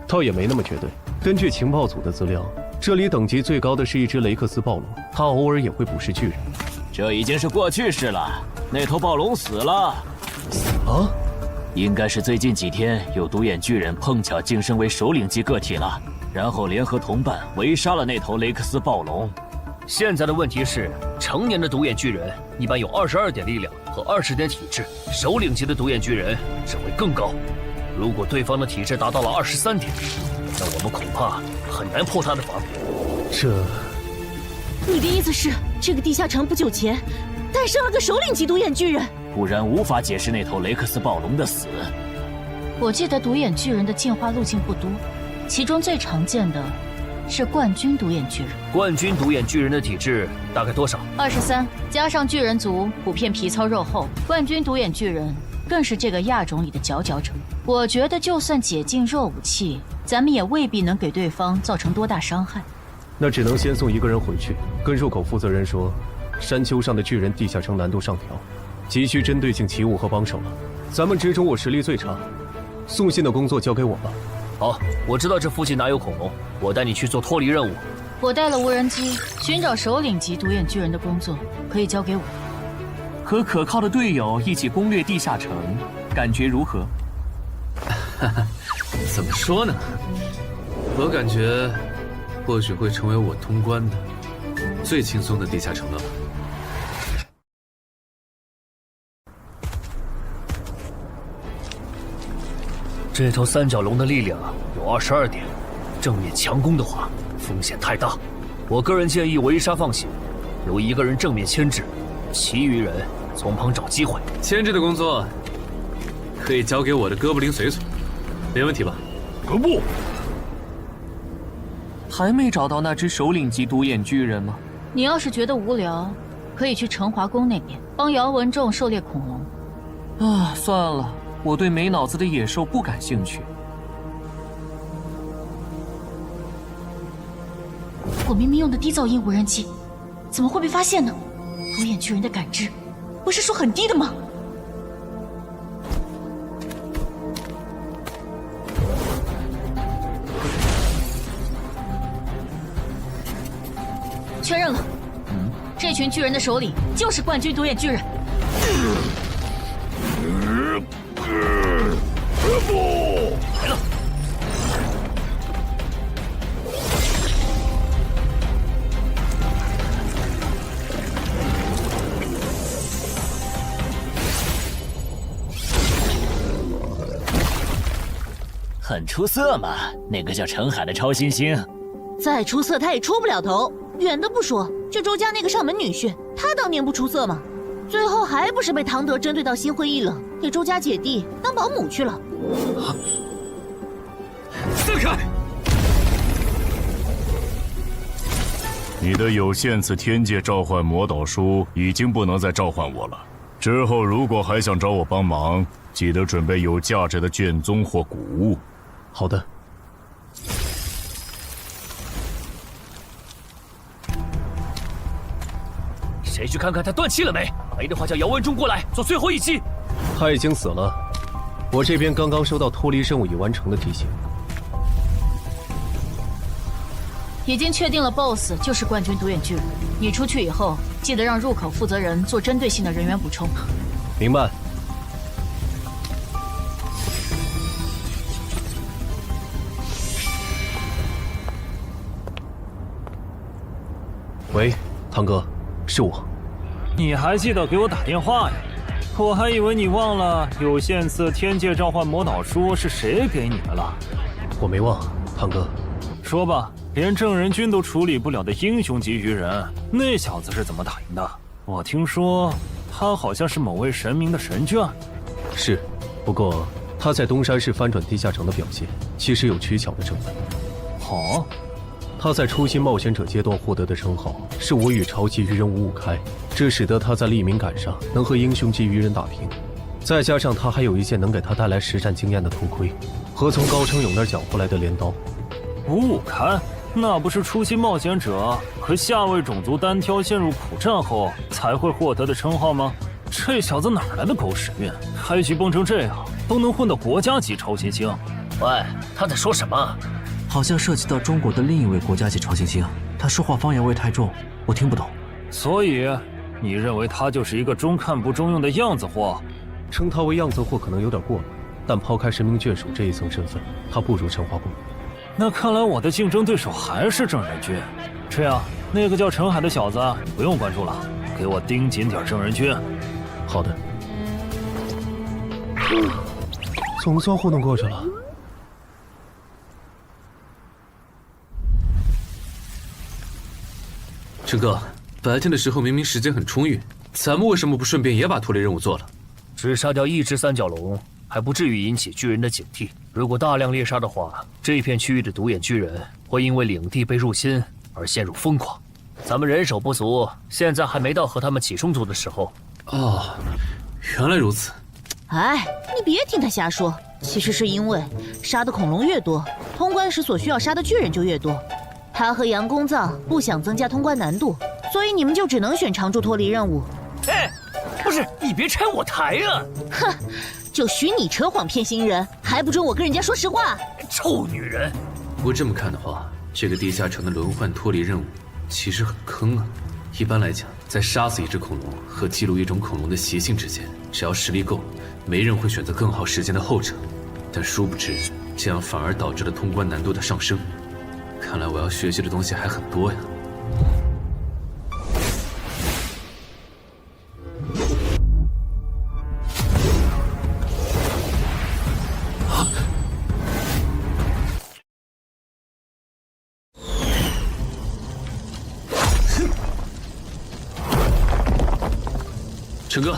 倒也没那么绝对。根据情报组的资料，这里等级最高的是一只雷克斯暴龙，它偶尔也会捕食巨人。这已经是过去式了，那头暴龙死了。死了？应该是最近几天有独眼巨人碰巧晋升为首领级个体了，然后联合同伴围杀了那头雷克斯暴龙。现在的问题是，成年的独眼巨人一般有22点力量和20点体质，首领级的独眼巨人只会更高。如果对方的体质达到了23点，那我们恐怕很难破他的防。你的意思是，这个地下城不久前诞生了个首领级独眼巨人？不然无法解释那头雷克斯暴龙的死。我记得独眼巨人的进化路径不多，其中最常见的是冠军独眼巨人。冠军独眼巨人的体质大概多少？23，加上巨人族普遍皮糙肉厚，冠军独眼巨人更是这个亚种里的佼佼者。我觉得就算解禁弱武器，咱们也未必能给对方造成多大伤害。那只能先送一个人回去，跟入口负责人说，山丘上的巨人地下城难度上调，急需针对性奇物和帮手了。咱们之中我实力最差，送信的工作交给我吧。好，我知道这附近哪有恐龙，我带你去做脱离任务。我带了无人机，寻找首领级独眼巨人的工作可以交给我。和可靠的队友一起攻略地下城，感觉如何？怎么说呢？我感觉或许会成为我通关的最轻松的地下城了吧。这头三角龙的力量有22点，正面强攻的话风险太大。我个人建议围杀放血，由一个人正面牵制，其余人从旁找机会。牵制的工作可以交给我的哥布林随从，没问题吧？不，还没找到那只首领级独眼巨人吗？你要是觉得无聊，可以去成华宫那边帮姚文仲狩猎恐龙。啊，算了，我对没脑子的野兽不感兴趣。我明明用的低噪音无人机，怎么会被发现呢？独眼巨人的感知不是说很低的吗？确认了，这群巨人的首领就是冠军独眼巨人。来了！很出色嘛，那个叫陈海的超新星。再出色，他也出不了头。远的不说，就周家那个上门女婿，他当年不出色吗？最后还不是被唐德针对到心灰意冷，给周家姐弟当保姆去了。散开！你的有限次天界召唤魔导书已经不能再召唤我了。之后如果还想找我帮忙，记得准备有价值的卷宗或古物。好的。谁去看看他断气了没？没的话叫姚文忠过来做最后一击。他已经死了，我这边刚刚收到脱离任务已完成的提醒。已经确定了 BOSS 就是冠军独眼巨人。你出去以后，记得让入口负责人做针对性的人员补充。明白。喂，唐哥，是我。你还记得给我打电话呀？我还以为你忘了有限次天界召唤魔导书是谁给你的了。我没忘，唐哥。说吧，连正人君都处理不了的英雄级鱼人，那小子是怎么打赢的？我听说他好像是某位神明的神眷。是，不过他在东山市翻转地下城的表现，其实有取巧的成分。哦，他在初心冒险者阶段获得的称号是我与超级鱼人五五开，这使得他在立敏感上能和英雄级鱼人打平。再加上他还有一件能给他带来实战经验的头盔，和从高成勇那儿缴回来的镰刀。五五开，那不是初心冒险者和下位种族单挑陷入苦战后才会获得的称号吗？这小子哪来的狗屎运？开局崩成这样，都能混到国家级超新星。喂，他在说什么？好像涉及到中国的另一位国家级超新星，他说话方言味太重，我听不懂。所以，你认为他就是一个中看不中用的样子货？称他为样子货可能有点过了，但抛开神明眷属这一层身份，他不如陈华贵。那看来我的竞争对手还是郑仁君。这样，那个叫陈海的小子你不用关注了，给我盯紧点郑仁君。好的。总算糊弄过去了。陈哥，白天的时候明明时间很充裕，咱们为什么不顺便也把脱离任务做了？只杀掉一只三角龙，还不至于引起巨人的警惕。如果大量猎杀的话，这片区域的独眼巨人会因为领地被入侵而陷入疯狂。咱们人手不足，现在还没到和他们起冲突的时候。哦，原来如此。哎，你别听他瞎说，其实是因为杀的恐龙越多，通关时所需要杀的巨人就越多。他和杨公藏不想增加通关难度，所以你们就只能选常驻脱离任务。哎，不是，你别拆我台啊！哼，就许你扯谎骗新人，还不准我跟人家说实话？臭女人！不过这么看的话，这个地下城的轮换脱离任务其实很坑啊。一般来讲，在杀死一只恐龙和记录一种恐龙的习性之间，只要实力够了，没人会选择更耗时间的后者。但殊不知，这样反而导致了通关难度的上升。看来我要学习的东西还很多呀。陈哥，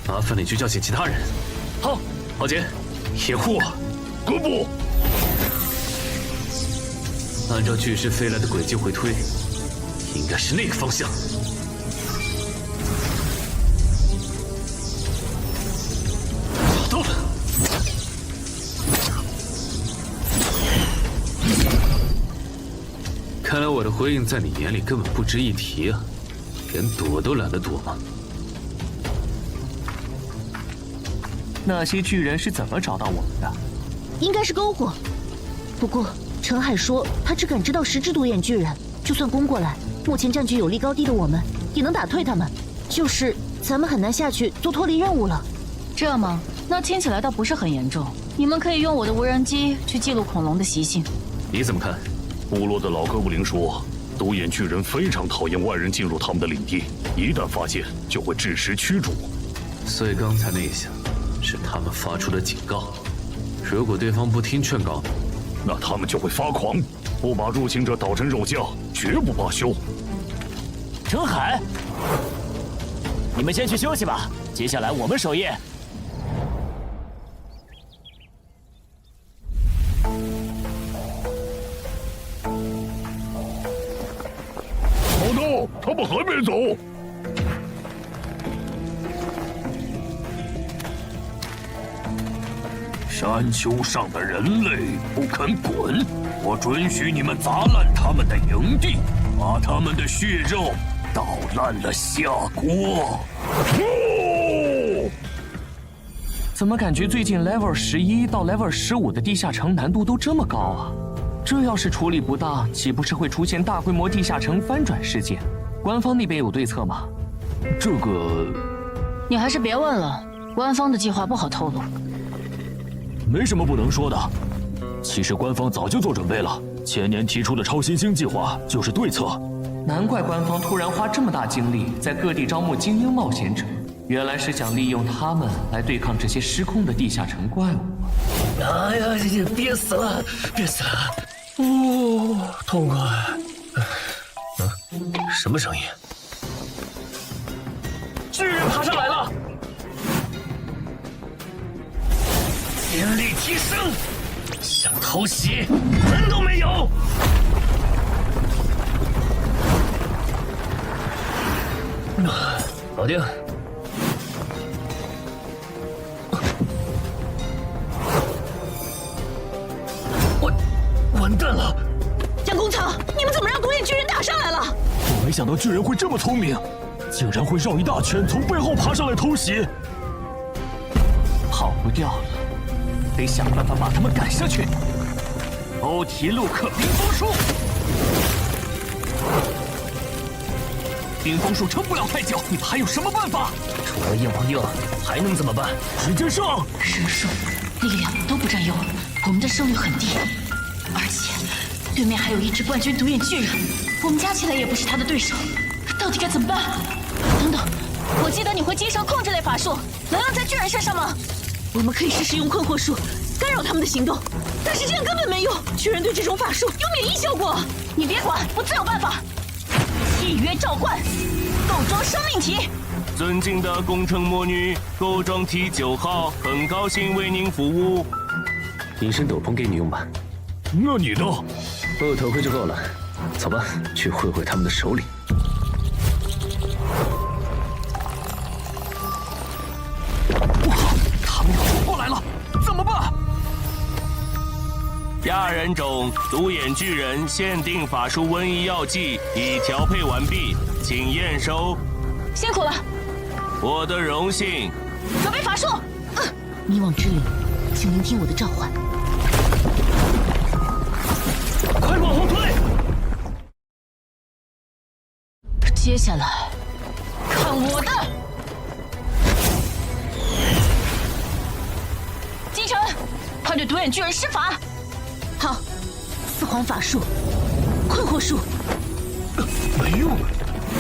麻烦你去叫醒其他人。好，豪杰，掩护我。哥不。按照巨石飞来的轨迹回推，应该是那个方向。找到了。看来我的回应在你眼里根本不值一提啊，连躲都懒得躲吗？那些巨人是怎么找到我们的？应该是篝火。不过陈海说他只感知到10只独眼巨人，就算攻过来，目前占据有利高低的我们也能打退他们，就是咱们很难下去做脱离任务了。这吗？那听起来倒不是很严重。你们可以用我的无人机去记录恐龙的习性。你怎么看？部落的老哥布林说，独眼巨人非常讨厌外人进入他们的领地，一旦发现就会致时驱逐。所以刚才那一下是他们发出的警告，如果对方不听劝告，那他们就会发狂，不把入侵者捣成肉酱，绝不罢休。陈海，你们先去休息吧，接下来我们守夜。老大，他们还没走。山丘上的人类不肯滚，我准许你们砸烂他们的营地，把他们的血肉捣烂了下锅。怎么感觉最近 level 11到 level 15的地下城难度都这么高啊？这要是处理不当，岂不是会出现大规模地下城翻转事件？官方那边有对策吗？这个，你还是别问了，官方的计划不好透露。没什么不能说的，其实官方早就做准备了，前年提出的超新星计划就是对策。难怪官方突然花这么大精力在各地招募精英冒险者，原来是想利用他们来对抗这些失控的地下城怪物。哎呀，憋死了，憋死了！哦，痛快。什么声音？巨人爬上来了！精力提升，想偷袭门都没有。搞定。完蛋了！杨公曹，你们怎么让独眼巨人打上来了？我没想到巨人会这么聪明，竟然会绕一大圈从背后爬上来偷袭。跑不掉了，得想办法把他们赶下去。欧提路克冰封术，冰封术撑不了太久，你们还有什么办法？除了硬碰硬，还能怎么办？直接上！人数、力量都不占优，我们的胜率很低，而且对面还有一只冠军独眼巨人，我们加起来也不是他的对手，到底该怎么办？等等，我记得你会接受控制类法术，能用在巨人身上吗？我们可以试试用困惑术干扰他们的行动，但是这样根本没用，巨人对这种法术有免疫效果。你别管，我自有办法。契约召唤，构装生命体。尊敬的工程魔女，构装体9号，很高兴为您服务。隐身斗篷给你用吧。那你呢？我有头盔就够了。走吧，去会会他们的首领。他们要冲过来了，怎么办？亚人种独眼巨人限定法术瘟疫药剂已调配完毕，请验收。辛苦了。我的荣幸。准备法术。迷惘之灵，请聆听我的召唤。快往后退！接下来，看我的！击沉，快对独眼巨人施法！好，四皇法术，困惑术。没用，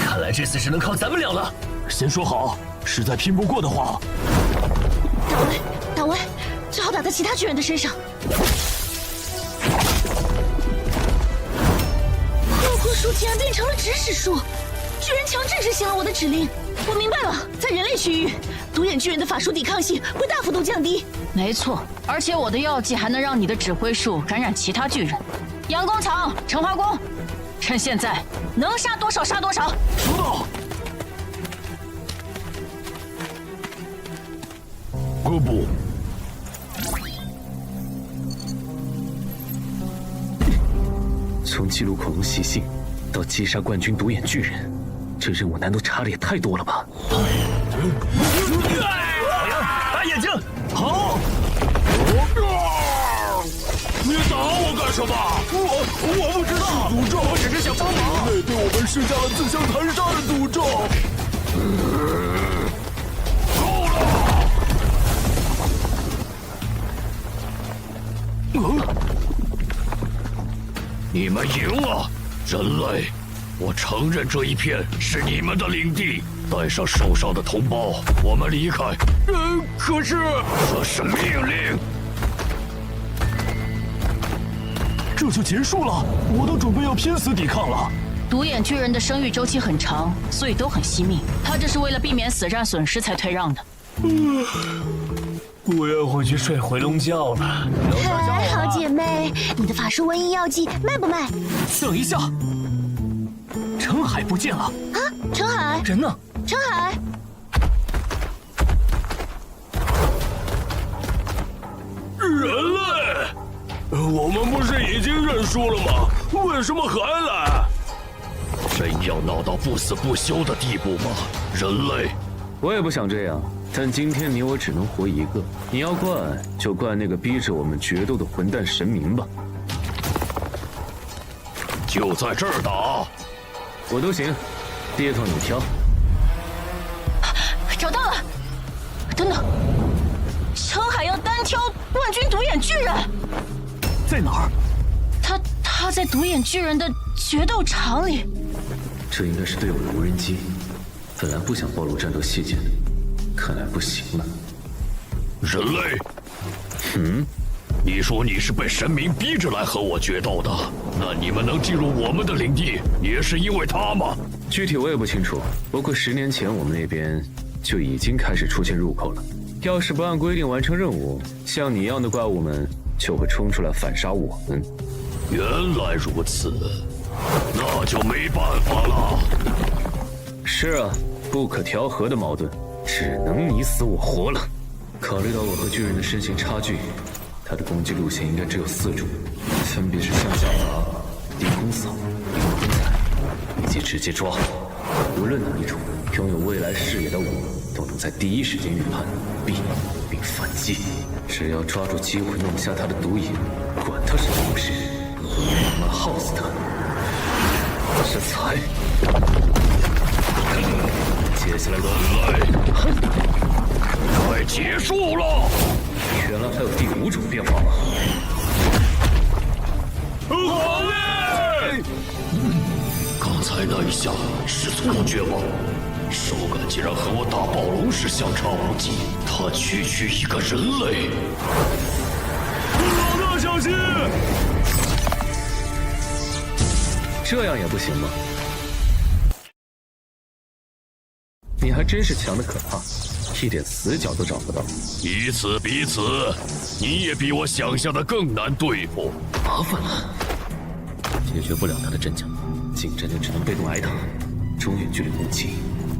看来这次只能靠咱们俩了。先说好，实在拼不过的话，打歪，最好打在其他巨人的身上。困惑术竟然变成了指使术，巨人强制执行了我的指令。我明白了，在人类区域，独眼巨人的法术抵抗性会大幅度降低。没错，而且我的药剂还能让你的指挥术感染其他巨人。阳光草、橙花宫，趁现在能杀多少杀多少。收到。不，从记录恐龙习性到击杀冠军独眼巨人，这任务难度差的也太多了吧？老杨，打眼睛！好。你打我干什么？我不知道，诅咒，我只是想帮忙。人类对我们施加了自相残杀的诅咒。你们赢了，人类！我承认这一片是你们的领地。带上受伤的同胞，我们离开。可是这是命令。这就结束了？我都准备要拼死抵抗了。独眼巨人的生育周期很长，所以都很惜命。他这是为了避免死战损失才退让的。我要回去睡回笼觉了。嗨，好姐妹，你的法术瘟疫药剂卖不卖？等一下，陈海不见了啊！陈海，人呢？陈海，人类，我们不是已经认输了吗？为什么还来？真要闹到不死不休的地步吗？人类，我也不想这样。但今天你我只能活一个，你要怪就怪那个逼着我们决斗的混蛋神明吧。就在这儿打，我都行，第一头你挑。找到了，等等，陈海要单挑冠军独眼巨人，在哪儿？他在独眼巨人的决斗场里。这应该是队友的无人机，本来不想暴露战斗细节的。看来不行了，人类。你说你是被神明逼着来和我决斗的，那你们能进入我们的领地，也是因为他吗？具体我也不清楚，不过10年前我们那边就已经开始出现入口了。要是不按规定完成任务，像你一样的怪物们就会冲出来反杀我们。原来如此，那就没办法了。是啊，不可调和的矛盾，只能你死我活了。考虑到我和巨人的身形差距，他的攻击路线应该只有4种，分别是向下砸、低空扫、凌空踩，以及直接抓。无论哪一种，拥有未来视野的我，都能在第一时间预判、避并反击。只要抓住机会弄瞎他的毒瘾，管他什么模式，我他妈耗死他！是财。接下来轮来，快结束了！原来还有第5种变化吗？皇烈！刚才那一下是错觉吗？手感竟然和我打暴龙时相差无几，他区区一个人类。老大小心！这样也不行吗？你还真是强的可怕，一点死角都找不到。彼此彼此，你也比我想象的更难对付。麻烦了，解决不了他的阵脚，近战就只能被动挨打。中远距离武器、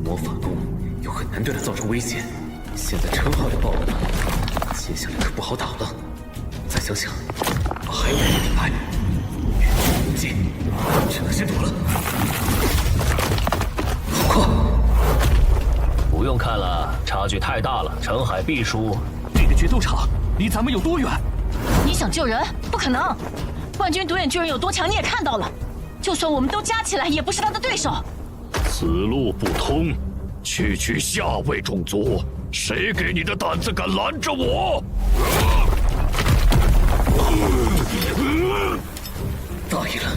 魔法弓又很难对他造成威胁。现在称号也爆了，接下来可不好打了。再想想，我还有一个底牌，远距离武器，只能先躲了。好快！不用看了，差距太大了，陈海必输。这个决斗场离咱们有多远？你想救人？不可能！冠军独眼巨人有多强，你也看到了。就算我们都加起来，也不是他的对手。此路不通，区下位种族，谁给你的胆子敢拦着我？大意了，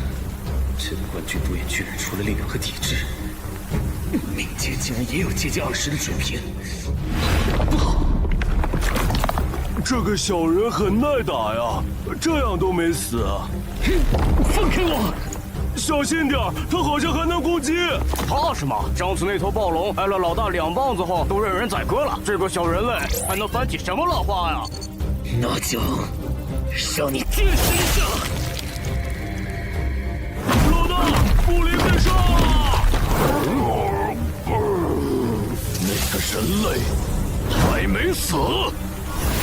这个冠军独眼巨人除了力量和体质，冥界竟然也有接近20的水平，不好！这个小人很耐打呀，这样都没死。放开我！小心点，他好像还能攻击。怕什么？上次那头暴龙挨了老大2棒子后，都任人宰割了。这个小人类还能翻起什么老话呀？那就让你见识一下。老大，不灵被杀！那个人类还没死，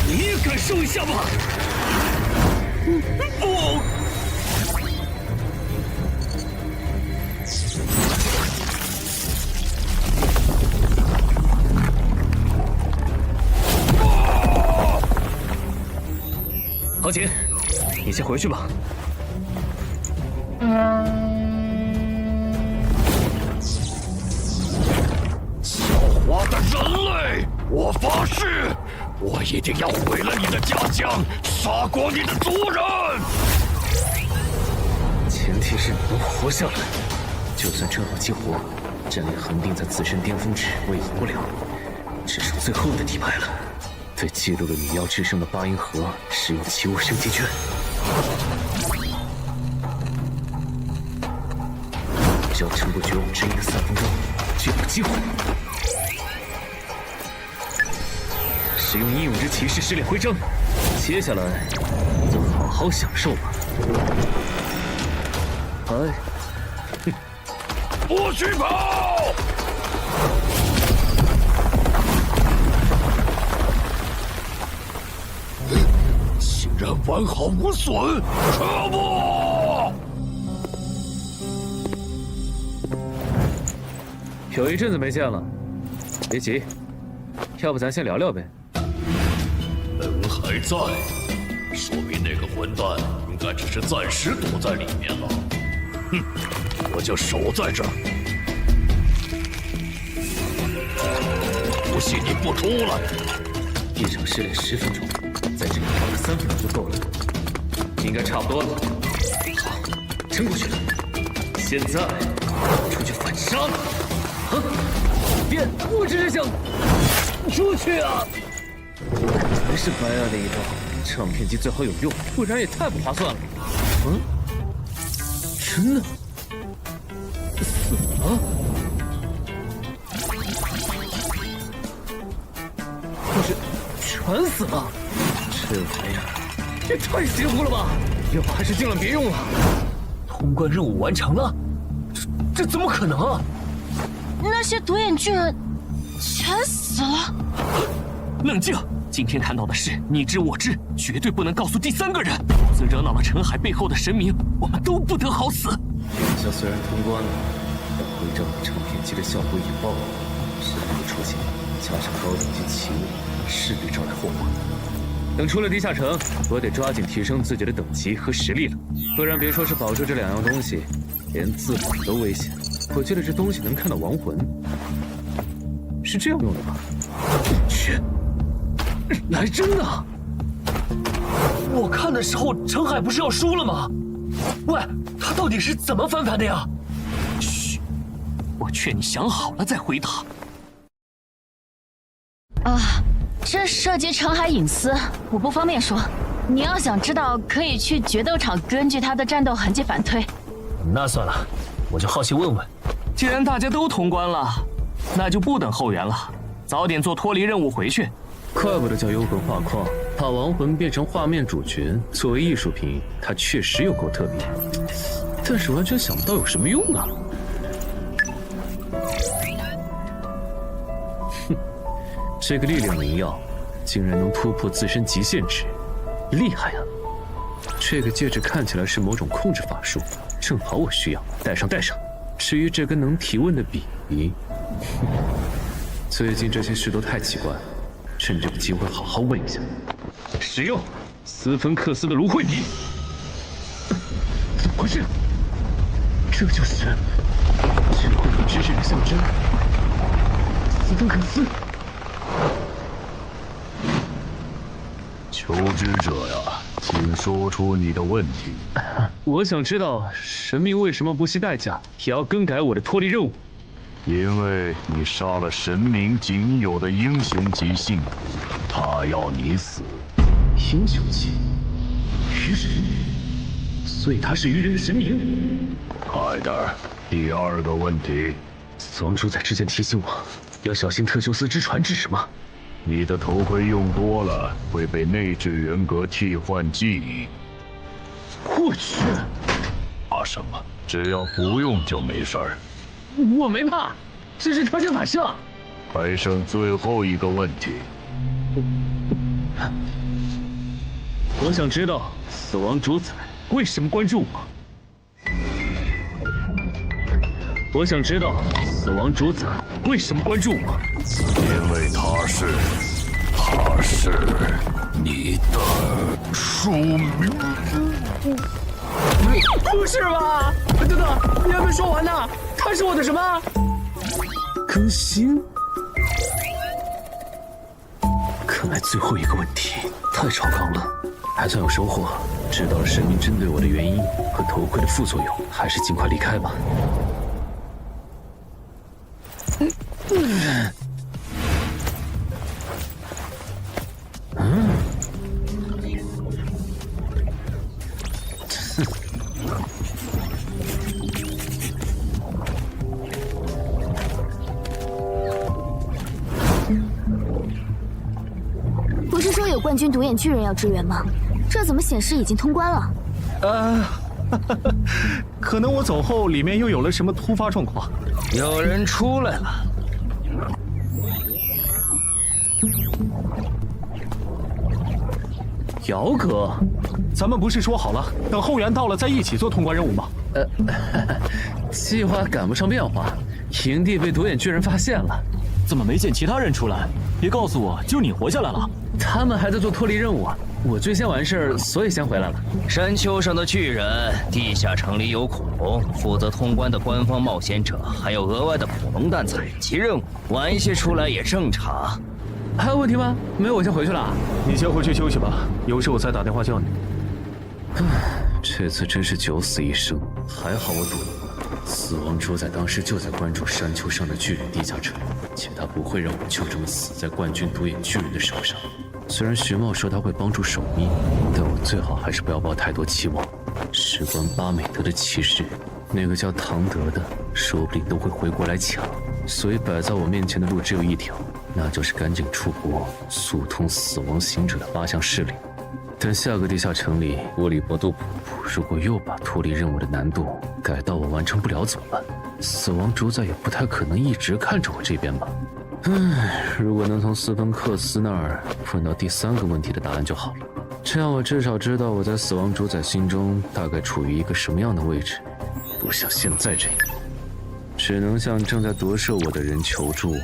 你也感受一下吧。不。豪杰，你先回去吧。狡猾的人类，我发誓，我一定要毁了你的家乡，杀光你的族人。前提是你能活下来。就算正好激活，战力恒定在自身巅峰值，我也赢不了。只剩最后的底牌了。对记录了女妖之声的8音盒使用奇物升级券。只要撑过绝望之音的3分钟，就有机会。使用英勇之骑士试炼徽章，接下来就好好享受吧。哎，不许跑！竟然完好无损，撤步！有一阵子没见了，别急，要不咱先聊聊呗。门还在，说明那个混蛋应该只是暂时躲在里面了。哼，我就守在这儿。不信你不出来。一场试炼10分钟，在这里花个3分钟就够了，应该差不多了。好，撑过去了。现在出去反杀了。啊！别，我只是想出去啊！还是白挨了一刀，唱片机最好有用，不然也太不划算了。嗯，真的死了？不是，全死了？这玩意儿也太邪乎了吧！要不还是尽量别用了。通关任务完成了？这怎么可能啊！那些独眼巨人全死了。冷静！今天看到的事，你知我知，绝对不能告诉第三个人，否则惹恼了陈海背后的神明，我们都不得好死。眼下虽然通关了，但徽章和唱片机的效果已爆了，神明的出现，加上高等级奇物，势必招来祸患。等出了地下城，我得抓紧提升自己的等级和实力了，不然别说是保住这2样东西，连自保都危险。我记得这东西能看到亡魂，是这样用的吧？去，来真的！我看的时候，陈海不是要输了吗？喂，他到底是怎么翻盘的呀？嘘，我劝你想好了再回答。啊，这涉及陈海隐私，我不方便说。你要想知道，可以去决斗场根据他的战斗痕迹反推。那算了，我就好奇问问。既然大家都通关了，那就不等后援了，早点做脱离任务回去。怪不得叫幽魂画框，把亡魂变成画面主角，作为艺术品，它确实有够特别，但是完全想不到有什么用啊！哼，这个力量灵药竟然能突破自身极限值，厉害啊！这个戒指看起来是某种控制法术，正好我需要，戴上。至于这根能提问的笔，最近这些事都太奇怪了。趁这个机会好好问一下。使用斯芬克斯的芦荟笔。怎么回事？这就是智慧和知识的象征。斯芬克斯。求知者呀，请说出你的问题。我想知道神明为什么不惜代价也要更改我的脱离任务。因为你杀了神明仅有的英雄级信物，他要你死。英雄级，鱼人，所以他是鱼人的神明。快点儿，第2个问题。死亡主宰之前提醒我要小心特修斯之船是什么？你的头盔用多了会被内置人格替换记忆。我去！怕什么？只要不用就没事儿。我没怕，这是穿针反射。还剩最后一个问题。我想知道死亡主宰为什么关注我。我想知道死亡主宰为什么关注我。因为他是你的署名。不是吧？等等，你还没说完呢。他是我的什么？更新？看来最后一个问题太超纲了，还算有收获。知道了神明针对我的原因和头盔的副作用，还是尽快离开吧。不是说有冠军独眼巨人要支援吗？这怎么显示已经通关了？可能我走后，里面又有了什么突发状况。有人出来了。姚哥，咱们不是说好了，等后援到了再一起做通关任务吗？计划赶不上变化，营地被独眼巨人发现了。怎么没见其他人出来？别告诉我，就你活下来了。他们还在做脱离任务啊！我最先完事儿，所以先回来了。山丘上的巨人，地下城里有恐龙，负责通关的官方冒险者，还有额外的恐龙蛋采集任务，晚一些出来也正常。还有问题吗？没有，我先回去了。你先回去休息吧，有事我再打电话叫你。这次真是九死一生，还好我赌赢了。死亡主宰当时就在关注山丘上的巨人地下城，且他不会让我就这么死在冠军独眼巨人的手上。虽然徐茂说他会帮助守密，但我最好还是不要抱太多期望。事关巴美德的骑士，那个叫唐德的，说不定都会回国来抢。所以摆在我面前的路只有一条，那就是赶紧出国，速通死亡行者的8项势力。但下个地下城里，乌里伯杜普如果又把脱离任务的难度改到我完成不了怎么办？死亡主宰也不太可能一直看着我这边吧。如果能从斯芬克斯那儿问到第3个问题的答案就好了，这样我至少知道我在死亡主宰心中大概处于一个什么样的位置，不像现在这样，只能向正在夺舍我的人求助。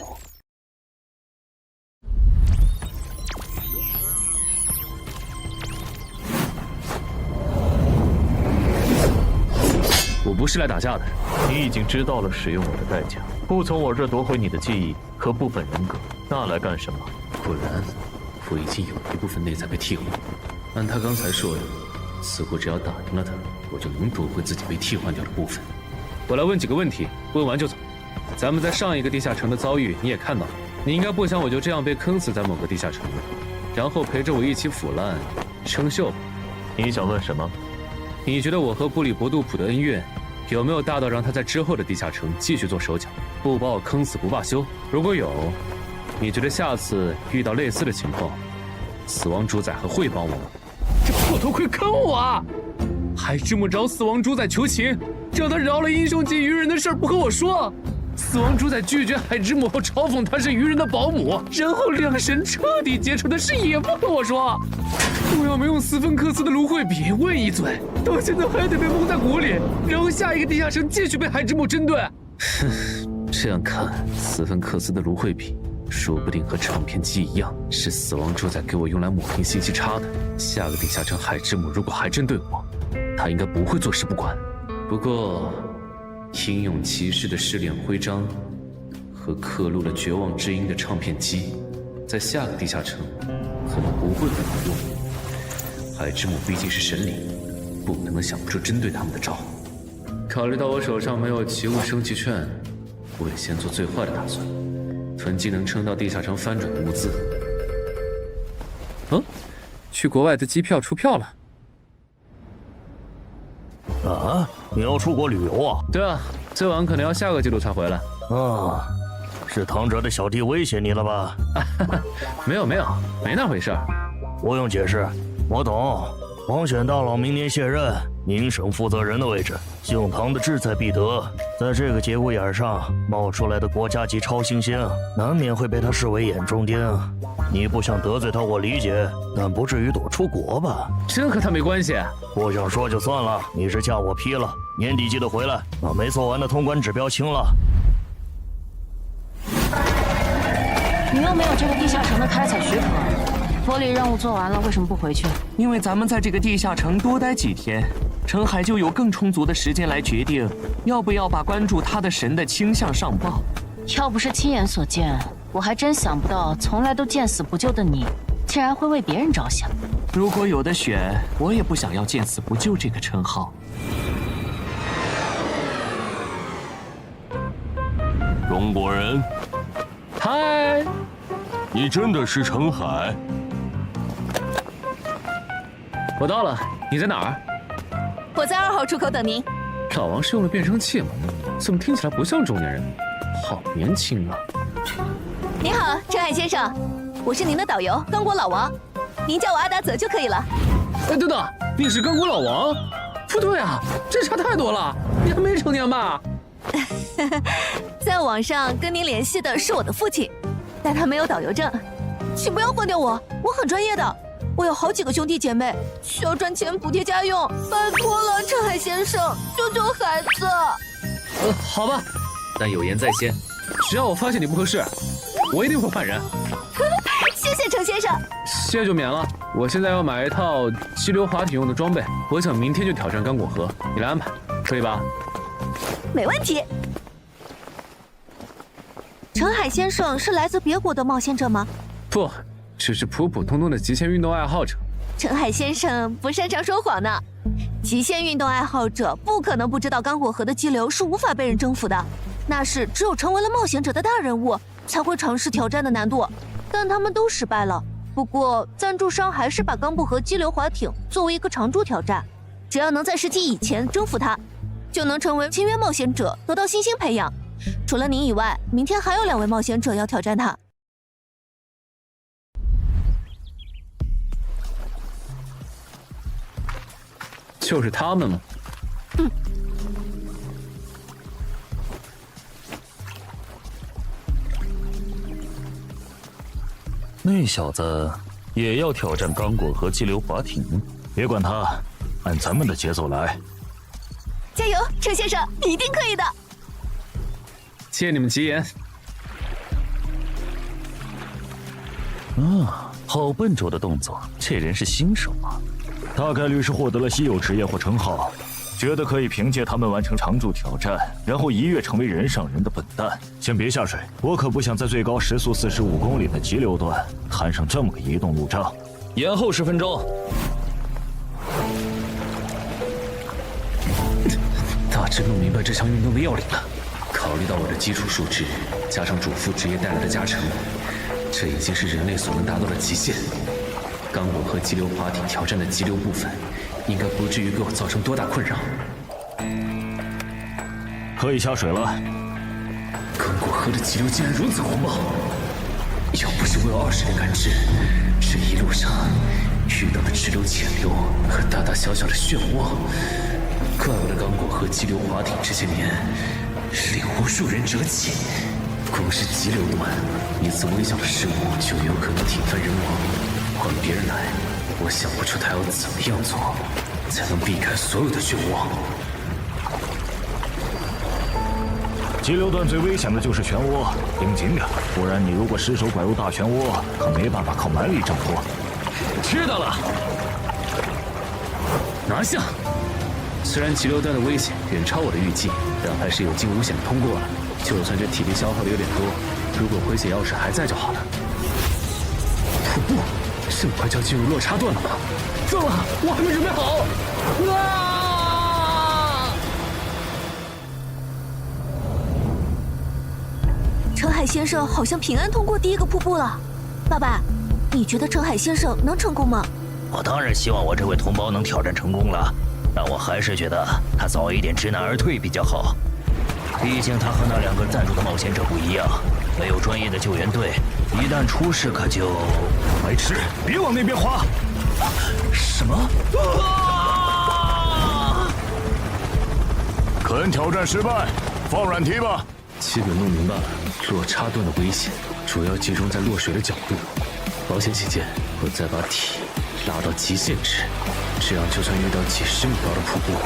我不是来打架的，你已经知道了使用我的代价，不从我这夺回你的记忆和部分人格，那来干什么？果然，我已经有一部分内在被替换。按他刚才说的，似乎只要打赢了他，我就能夺回自己被替换掉的部分。我来问几个问题，问完就走。咱们在上一个地下城的遭遇你也看到了，你应该不想我就这样被坑死在某个地下城，然后陪着我一起腐烂生锈吧？你想问什么？你觉得我和布里伯杜普的恩怨有没有大到让他在之后的地下城继续做手脚，不把我坑死不罢休？如果有，你觉得下次遇到类似的情况，死亡主宰还会帮我吗？这破头盔坑我啊！海之母找死亡主宰求情，让他饶了英雄级鱼人的事儿不和我说。死亡主宰拒绝海之母后嘲讽他是鱼人的保姆，然后两神彻底结仇的事也不和我说。我要没用斯芬克斯的芦荟笔问一嘴，到现在还得被蒙在鼓里，然后下一个地下城继续被海之母针对。这样看，斯芬克斯的芦荟笔说不定和唱片机一样，是死亡主宰给我用来抹平信息差的。下个地下城海之母如果还针对我，他应该不会坐视不管。不过，英勇骑士的试炼徽章和刻录了绝望之音的唱片机，在下个地下城可能不会很好用。海之母毕竟是神灵，不可能想不出针对他们的招。考虑到我手上没有奇物升级券，我也先做最坏的打算，囤积能撑到地下城翻转的物资。去国外的机票出票了。啊，你要出国旅游啊？对啊，最晚可能要下个季度才回来。啊，是唐哲的小弟威胁你了吧？没有，没那回事儿。不用解释，我懂。王选大佬明年卸任，宁省负责人的位置，姓唐的志在必得。在这个节骨眼上冒出来的国家级超新星，难免会被他视为眼中钉。你不想得罪他，我理解，但不至于躲出国吧？这和他没关系。不想说就算了，你是假我批了，年底记得回来，把没做完的通关指标清了。你又没有这个地下城的开采许可，佛里任务做完了，为什么不回去？因为咱们在这个地下城多待几天，陈海就有更充足的时间来决定要不要把关注他的神的倾向上报。要不是亲眼所见，我还真想不到从来都见死不救的你，竟然会为别人着想。如果有的选，我也不想要见死不救这个称号。中国人，嗨，你真的是陈海？我到了，你在哪儿？我在2号出口等您。老王是用了变声器吗？怎么听起来不像中年人？好年轻啊！你好，陈海先生，我是您的导游刚果老王，您叫我阿达泽就可以了。哎，等等，你是刚果老王？不对啊，这差太多了，你还没成年吧？在网上跟您联系的是我的父亲，但他没有导游证，请不要换掉我，我很专业的。我有好几个兄弟姐妹，需要赚钱补贴家用，拜托了，陈海先生，救救孩子。好吧，但有言在先，只要我发现你不合适，我一定会换人。谢谢陈先生。谢就免了，我现在要买一套激流滑艇用的装备，我想明天就挑战刚果河，你来安排，可以吧？没问题。陈海先生是来自别国的冒险者吗？不，只是普普通通的极限运动爱好者。陈海先生不擅长说谎呢。极限运动爱好者不可能不知道刚果河的激流是无法被人征服的，那是只有成为了冒险者的大人物才会尝试挑战的难度，但他们都失败了。不过赞助商还是把刚果河激流滑艇作为一个常驻挑战，只要能在10期以前征服它，就能成为签约冒险者，得到新星培养。除了您以外，明天还有2位冒险者要挑战它。就是他们吗？那小子也要挑战刚果和激流滑艇？别管他，按咱们的节奏来。加油，程先生，你一定可以的。借你们吉言。好笨拙的动作，这人是新手啊！大概率是获得了稀有职业或称号，觉得可以凭借他们完成常驻挑战，然后一跃成为人上人的笨蛋。先别下水，我可不想在最高时速45公里的急流段摊上这么个移动路障。延后10分钟。大致弄明白这项运动的要领了。考虑到我的基础数值，加上主副职业带来的加成，这已经是人类所能达到的极限。刚果和激流滑艇挑战的激流部分，应该不至于给我造成多大困扰。可以下水了。刚果河的激流竟然如此火爆，要不是我有20连感知，这一路上遇到的支流、浅流和大大小小的漩涡，怪不得刚果河激流滑艇这些年令无数人折戟。光是急流段，一次微小的失误就有可能体翻人亡。换别人来，我想不出他要怎么样做，才能避开所有的漩涡。急流段最危险的就是漩涡，盯紧点，不然你如果失手拐入大漩涡，可没办法靠蛮力挣脱。知道了，拿下！虽然急流段的危险远超我的预计，但还是有惊无险的通过了。就算这体力消耗的有点多，如果回血钥匙还在就好了。瀑布，这么快就要进入落差段了吗？糟了，我还没准备好！程海先生好像平安通过第一个瀑布了。爸爸，你觉得程海先生能成功吗？我当然希望我这位同胞能挑战成功了，但我还是觉得他早一点知难而退比较好。毕竟他和那2个赞助的冒险者不一样，没有专业的救援队，一旦出事可就……白痴，别往那边滑！什么？肯挑战失败，放软蹄吧。基本弄明白了，落差段的危险主要集中在落水的角度。保险起见，我再把体拉到极限值，这样就算遇到几10米高的瀑布，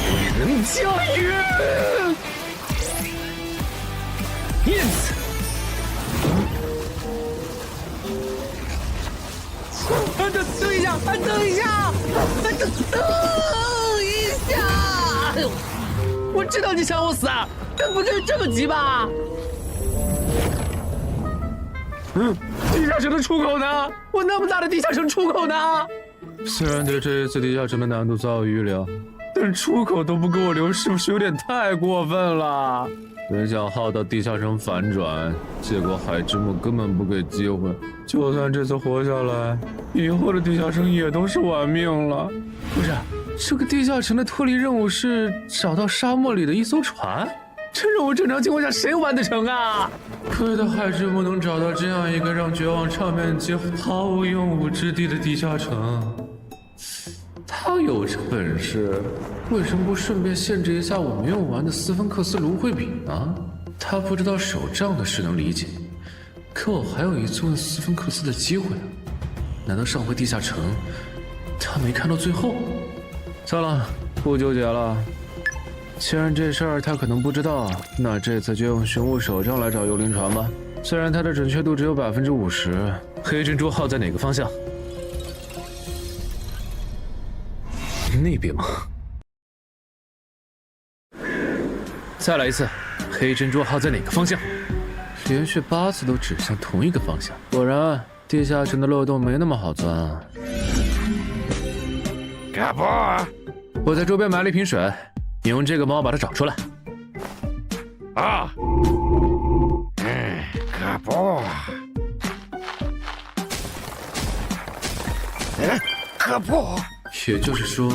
也能驾驭。Yes！ 等一下，等一下，等一下！哎呦，我知道你想我死，但不至于这么急吧？地下城的出口呢？我那么大的地下城出口呢？虽然对这一次地下城的难度早有预料，但出口都不给我留，是不是有点太过分了？本想耗到地下城反转，结果海之木根本不给机会。就算这次活下来，以后的地下城也都是玩命了。不是，这个地下城的脱离任务是找到沙漠里的一艘船，这任务正常情况下谁完得成啊？亏得海之木能找到这样一个让绝望唱片机毫无用武之地的地下城。他有这本事，为什么不顺便限制一下我没有玩的斯芬克斯芦荟笔呢？他不知道手账的事能理解，可我还有一次问斯芬克斯的机会啊！难道上回地下城他没看到最后？算了，不纠结了。既然这事儿他可能不知道，那这次就用寻物手账来找幽灵船吧。虽然它的准确度只有50%。黑珍珠号在哪个方向？那边吗？再来一次，黑珍珠号在哪个方向？连续8次都指向同一个方向，果然地下城的漏洞没那么好钻啊！卡波，我在周边埋了一瓶水，你用这个帮我把它找出来。啊，卡波，卡波。也就是说，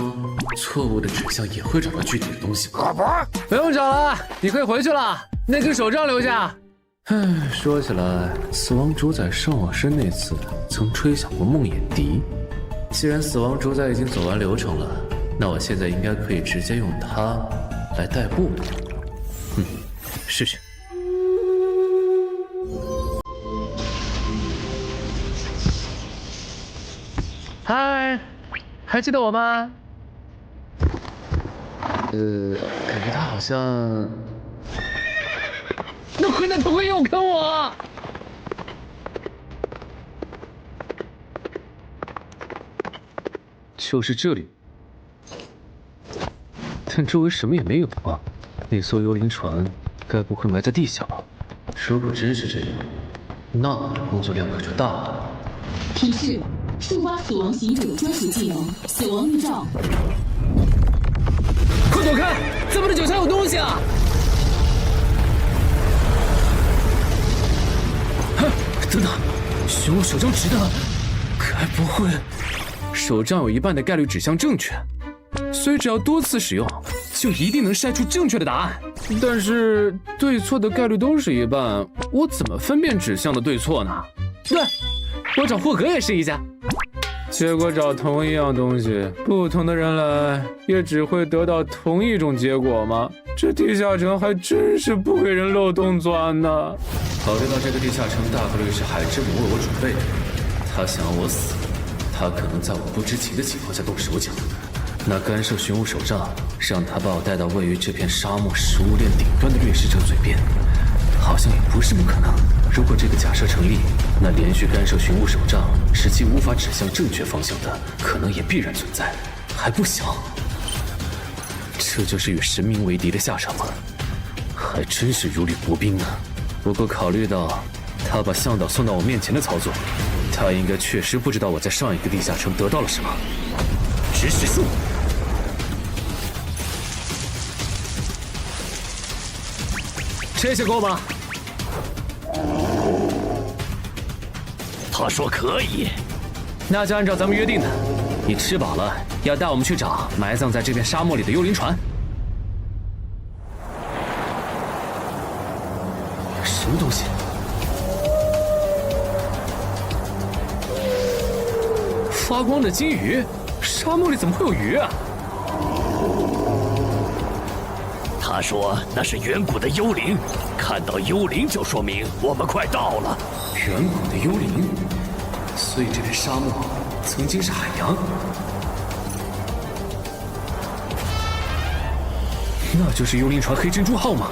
错误的指向也会找到具体的东西吗？卡波，不用找了，你可以回去了。那根手杖留下。说起来，死亡主宰上我身那次曾吹响过梦魇笛。既然死亡主宰已经走完流程了，那我现在应该可以直接用它来代步。试试。嗨，还记得我吗？感觉他好像……那混蛋头盔又坑我！就是这里，但周围什么也没有啊。那艘幽灵船该不会埋在地下吧？如果真是这样，那我的工作量可就大了。提示：触发死亡行者专属技能“死亡预兆”。快躲开！咱们的脚下有东西啊！等等，玄武手杖直的，该不会……手杖有一半的概率指向正确，所以只要多次使用，就一定能筛出正确的答案。但是对错的概率都是一半，我怎么分辨指向的对错呢？对，我找霍格也试一下。结果找同一样东西，不同的人来，也只会得到同一种结果吗？这地下城还真是不给人漏洞钻呢。考虑到这个地下城大概率是海之母为我准备的，他想要我死，他可能在我不知情的情况下动手脚。那干涉寻物手杖，让他把我带到位于这片沙漠食物链顶端的掠食者嘴边，好像也不是不可能。如果这个假设成立，那连续干涉寻物手杖使其无法指向正确方向的可能也必然存在，还不小。这就是与神明为敌的下场吗？还真是如履薄冰呢。不过考虑到他把向导送到我面前的操作，他应该确实不知道我在上一个地下城得到了什么。指使术，这些够吗？他说可以，那就按照咱们约定的，你吃饱了要带我们去找埋葬在这片沙漠里的幽灵船。什么东西？发光的金鱼？沙漠里怎么会有鱼啊？他说那是远古的幽灵，看到幽灵就说明我们快到了。远古的幽灵，所以这片沙漠曾经是海洋。那就是幽灵船黑珍珠号吗？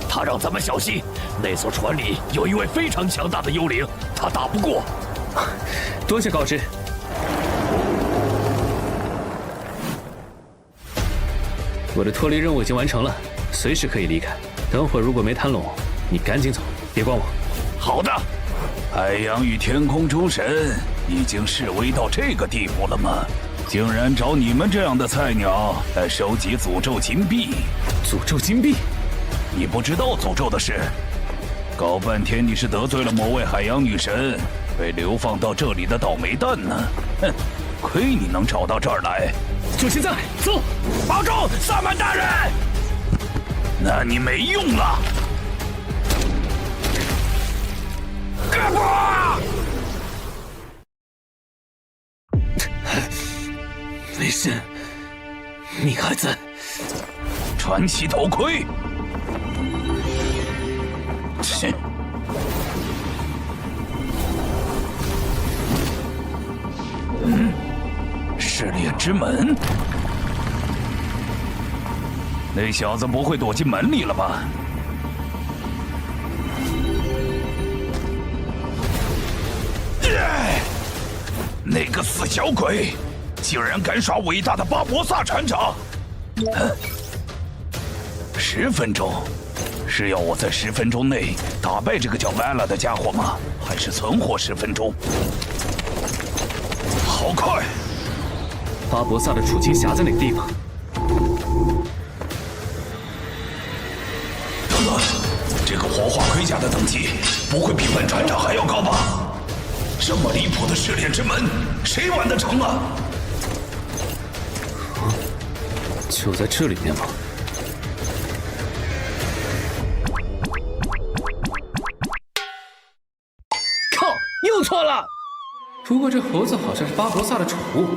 他让咱们小心，那艘船里有一位非常强大的幽灵，他打不过。多谢告知。我的脱离任务已经完成了，随时可以离开。等会儿如果没谈拢，你赶紧走，别管我。好的。海洋与天空诸神已经示威到这个地步了吗？竟然找你们这样的菜鸟来收集诅咒金币！诅咒金币？你不知道诅咒的事？搞半天你是得罪了某位海洋女神，被流放到这里的倒霉蛋呢！哼，亏你能找到这儿来！就现在，走！保重，萨满大人！那你没用了！干不！没事，你还在。传奇头盔。切！试炼之门？那小子不会躲进门里了吧？那个死小鬼，竟然敢耍伟大的巴博萨船长！10分钟，是要我在10分钟内打败这个叫莱拉的家伙吗？还是存活10分钟？好快！巴博萨的储金匣在哪个地方？这个活化盔甲的等级不会比本船长还要高吧？这么离谱的试炼之门，谁完得成啊？就在这里面吗？靠，又错了！不过这猴子好像是巴博萨的宠物，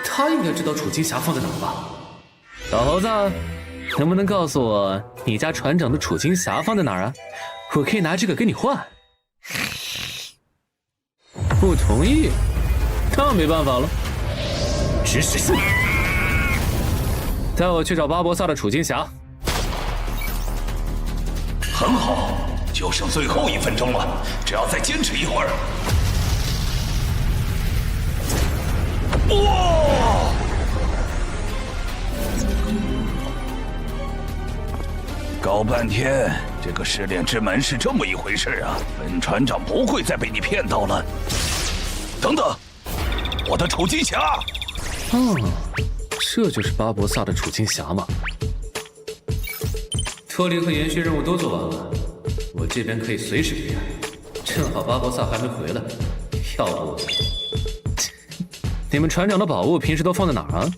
他应该知道储金匣放在哪儿吧？老猴子，能不能告诉我你家船长的储金匣放在哪儿啊？我可以拿这个跟你换。不同意，那没办法了。指使术，带我去找巴博萨的处境匣。很好，就剩最后1分钟了，只要再坚持一会儿。哇！搞半天，这个试炼之门是这么一回事啊！本船长不会再被你骗到了。等等，我的处境匣。这就是巴博萨的处境匣吗？脱离和延续任务都做完了，我这边可以随时备案。正好巴博萨还没回来，要不……你们船长的宝物平时都放在哪儿啊？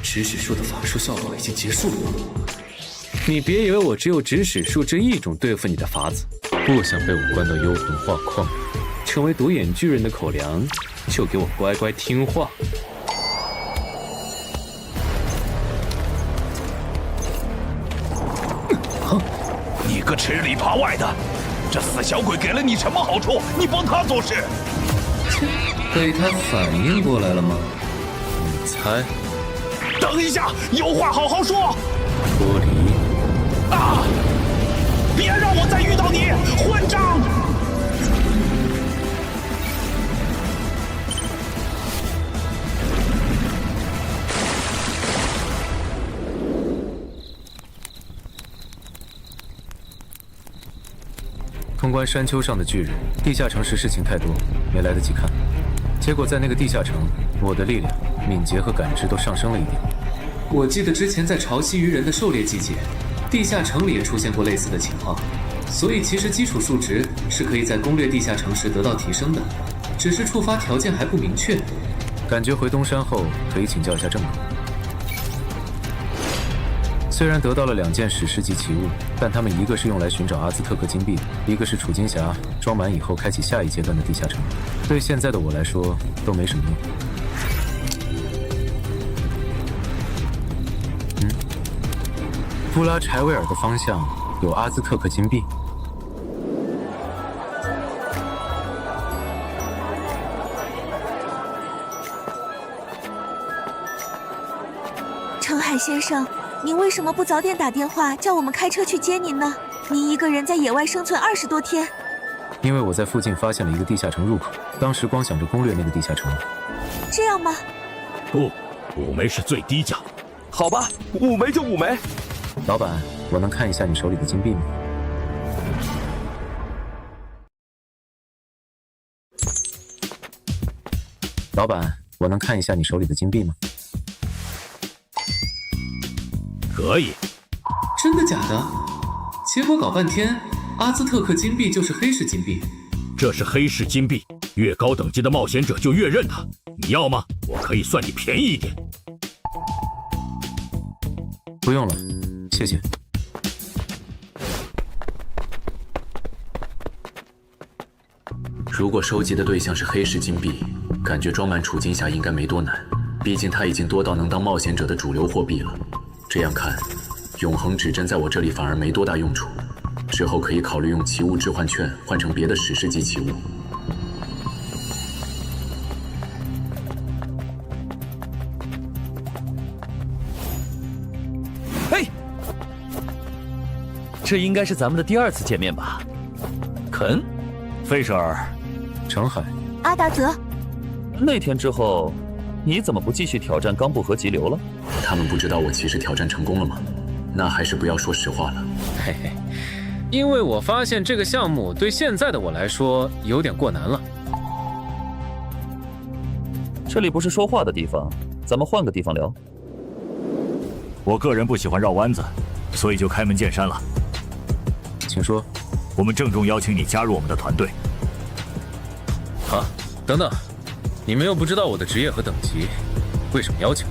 指使术的法术效果已经结束了吗？你别以为我只有指使术这一种对付你的法子。不想被我关到幽魂画框，成为独眼巨人的口粮，就给我乖乖听话。你个吃里扒外的，这死小鬼给了你什么好处？你帮他做事。被他反应过来了吗？你猜？等一下，有话好好说。脱离啊！别让我再遇到你，混账！通关山丘上的巨人，地下城时事情太多，没来得及看。结果在那个地下城，我的力量、敏捷和感知都上升了一点。我记得之前在潮汐鱼人的狩猎季节，地下城里也出现过类似的情况，所以其实基础数值是可以在攻略地下城时得到提升的，只是触发条件还不明确。感觉回东山后可以请教一下郑哥。虽然得到了2件史诗级奇物，但他们一个是用来寻找阿兹特克金币，一个是储金匣，装满以后开启下一阶段的地下城。对现在的我来说都没什么用。布拉柴维尔的方向有阿兹特克金币。程海先生，您为什么不早点打电话叫我们开车去接您呢？您一个人在野外生存20多天。因为我在附近发现了一个地下城入口，当时光想着攻略那个地下城。这样吗？不，5枚是最低价。好吧，5枚就5枚。老板，我能看一下你手里的金币吗？老板，我能看一下你手里的金币吗？可以。真的假的？结果搞半天，阿兹特克金币就是黑市金币。这是黑市金币，越高等级的冒险者就越认它。你要吗？我可以算你便宜一点。不用了，谢谢。如果收集的对象是黑市金币，感觉装满储金匣应该没多难，毕竟它已经多到能当冒险者的主流货币了。这样看，永恒指针在我这里反而没多大用处，之后可以考虑用奇物置换券换成别的史诗级奇物。嘿，这应该是咱们的第2次见面吧？肯，费舍尔，程海，阿达泽。那天之后，你怎么不继续挑战冈部和急流了？他们不知道我其实挑战成功了吗？那还是不要说实话了。嘿嘿，因为我发现这个项目对现在的我来说有点过难了。这里不是说话的地方，咱们换个地方聊。我个人不喜欢绕弯子，所以就开门见山了。请说。我们郑重邀请你加入我们的团队。啊，等等，你们又不知道我的职业和等级，为什么邀请？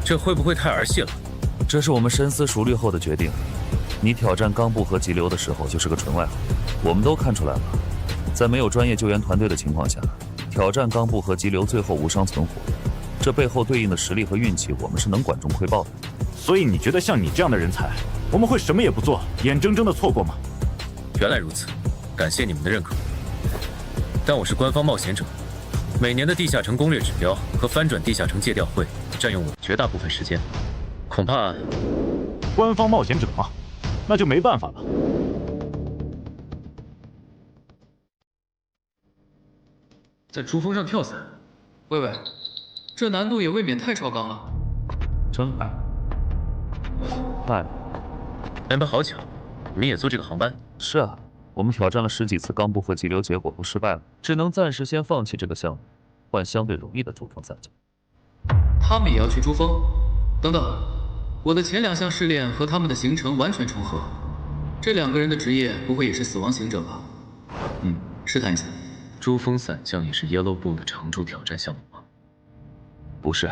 这会不会太儿戏了？这是我们深思熟虑后的决定。你挑战冈部和急流的时候就是个纯外行，我们都看出来了。在没有专业救援团队的情况下，挑战冈部和急流最后无伤存活，这背后对应的实力和运气，我们是能管中窥豹的。所以你觉得像你这样的人才，我们会什么也不做，眼睁睁的错过吗？原来如此，感谢你们的认可。但我是官方冒险者，每年的地下城攻略指标和翻转地下城借调会占用我绝大部分时间，恐怕……官方冒险者嘛，那就没办法了。在珠峰上跳伞，喂，这难度也未免太超纲了。真爱，嗨，安排好巧，你们也坐这个航班？是啊，我们挑战了10几次钢部和激流，结果都失败了，只能暂时先放弃这个项目，换相对容易的珠峰伞降。他们也要去珠峰？等等，我的前2项试炼和他们的行程完全重合，这2个人的职业不会也是死亡行者吧？试探一下。珠峰伞降也是 Yellow Bull 的常驻挑战项目吗？不是。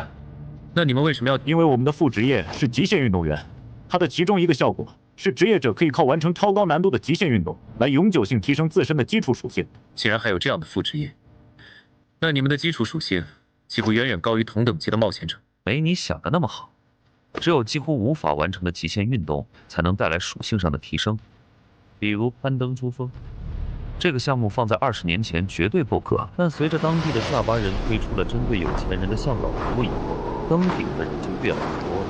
那你们为什么要？因为我们的副职业是极限运动员，它的其中一个效果是职业者可以靠完成超高难度的极限运动来永久性提升自身的基础属性。竟然还有这样的副职业，那你们的基础属性岂不远远高于同等级的冒险者？没你想的那么好，只有几乎无法完成的极限运动才能带来属性上的提升，比如攀登珠峰。这个项目放在20年前绝对够格，但随着当地的下巴人推出了针对有钱人的向导服务以后，登顶的人就越来越多了。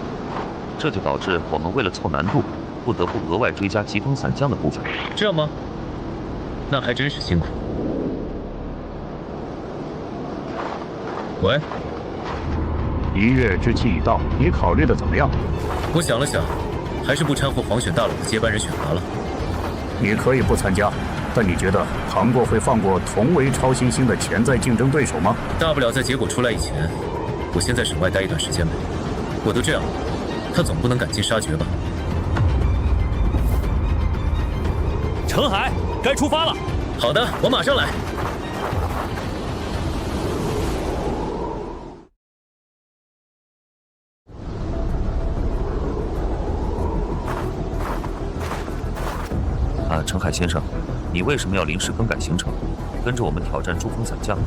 这就导致我们为了凑难度，不得不额外追加疾风伞降的部分。这样吗？那还真是辛苦。喂，1月之期已到，你考虑的怎么样？我想了想，还是不掺和黄选大佬的接班人选拔了。你可以不参加。但你觉得唐国会放过同为超新星的潜在竞争对手吗？大不了在结果出来以前，我先在省外待一段时间呗。我都这样了，他总不能赶尽杀绝吧？程海，该出发了。好的，我马上来。程海先生，你为什么要临时更改行程，跟着我们挑战珠峰伞降？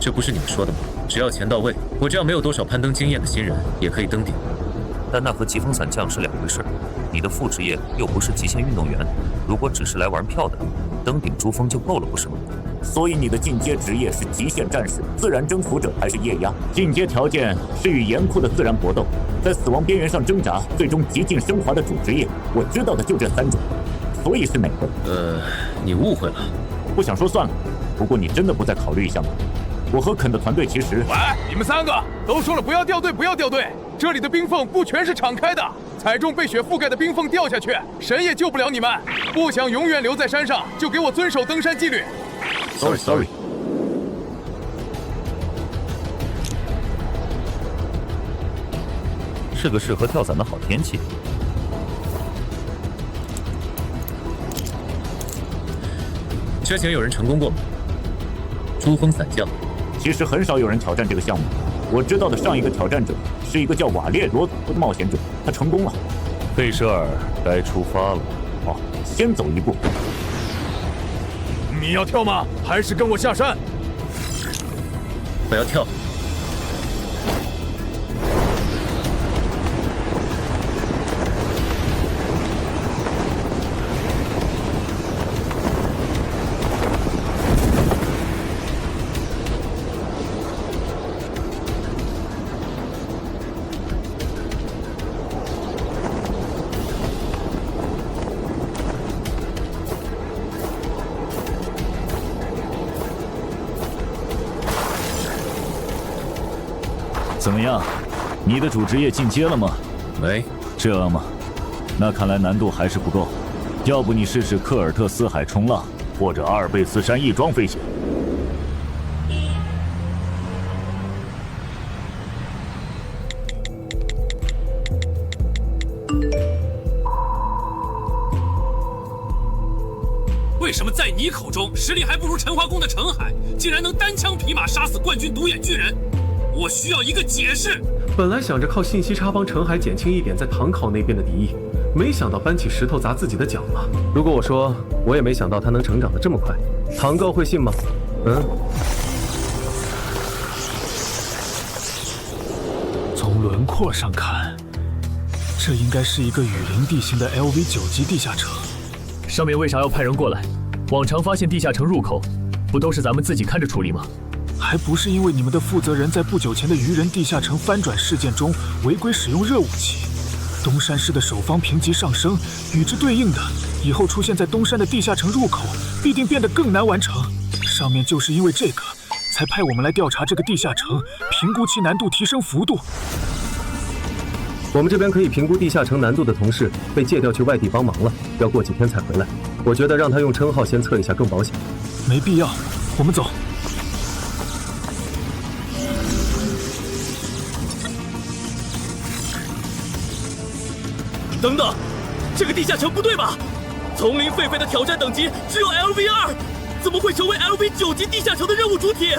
这不是你们说的吗？只要钱到位，我这样没有多少攀登经验的新人也可以登顶。但那和疾风伞降是2回事。你的副职业又不是极限运动员，如果只是来玩票的，登顶珠峰就够了，不是吗？所以你的进阶职业是极限战士、自然征服者还是液压？进阶条件是与严酷的自然搏斗，在死亡边缘上挣扎，最终极尽升华的主职业。我知道的就这3种，所以是哪个？你误会了。不想说算了。不过你真的不再考虑一下吗？我和肯的团队其实……喂，你们3个都说了不要掉队，不要掉队。这里的冰缝不全是敞开的，踩中被雪覆盖的冰缝掉下去，谁也救不了你们。不想永远留在山上，就给我遵守登山纪律。Sorry。是个适合跳伞的好天气。之前有人成功过吗？珠峰伞降，其实很少有人挑战这个项目。我知道的上一个挑战者是一个叫瓦列罗的冒险者，他成功了。费舍尔，该出发了。好，先走一步。你要跳吗？还是跟我下山？我要跳。怎么样，你的主职业进阶了吗？没。这吗？那看来难度还是不够。要不你试试科尔特斯海冲浪，或者阿尔卑斯山翼装飞行。为什么在你口中实力还不如陈华宫的程海，竟然能单枪匹马杀死冠军独眼巨人？我需要一个解释。本来想着靠信息差帮程海减轻一点在唐考那边的敌意，没想到搬起石头砸自己的脚了。如果我说我也没想到他能成长得这么快，唐高会信吗？从轮廓上看，这应该是一个雨林地形的 LV9级地下城。上面为啥要派人过来？往常发现地下城入口，不都是咱们自己看着处理吗？还不是因为你们的负责人在不久前的愚人地下城翻转事件中违规使用热武器，东山市的守方评级上升，与之对应的，以后出现在东山的地下城入口必定变得更难完成。上面就是因为这个，才派我们来调查这个地下城，评估其难度提升幅度。我们这边可以评估地下城难度的同事被借调去外地帮忙了，要过几天才回来。我觉得让他用称号先测一下更保险。没必要，我们走。等等，这个地下城不对吧？丛林狒狒的挑战等级只有 LV2，怎么会成为 LV9级地下城的任务主体？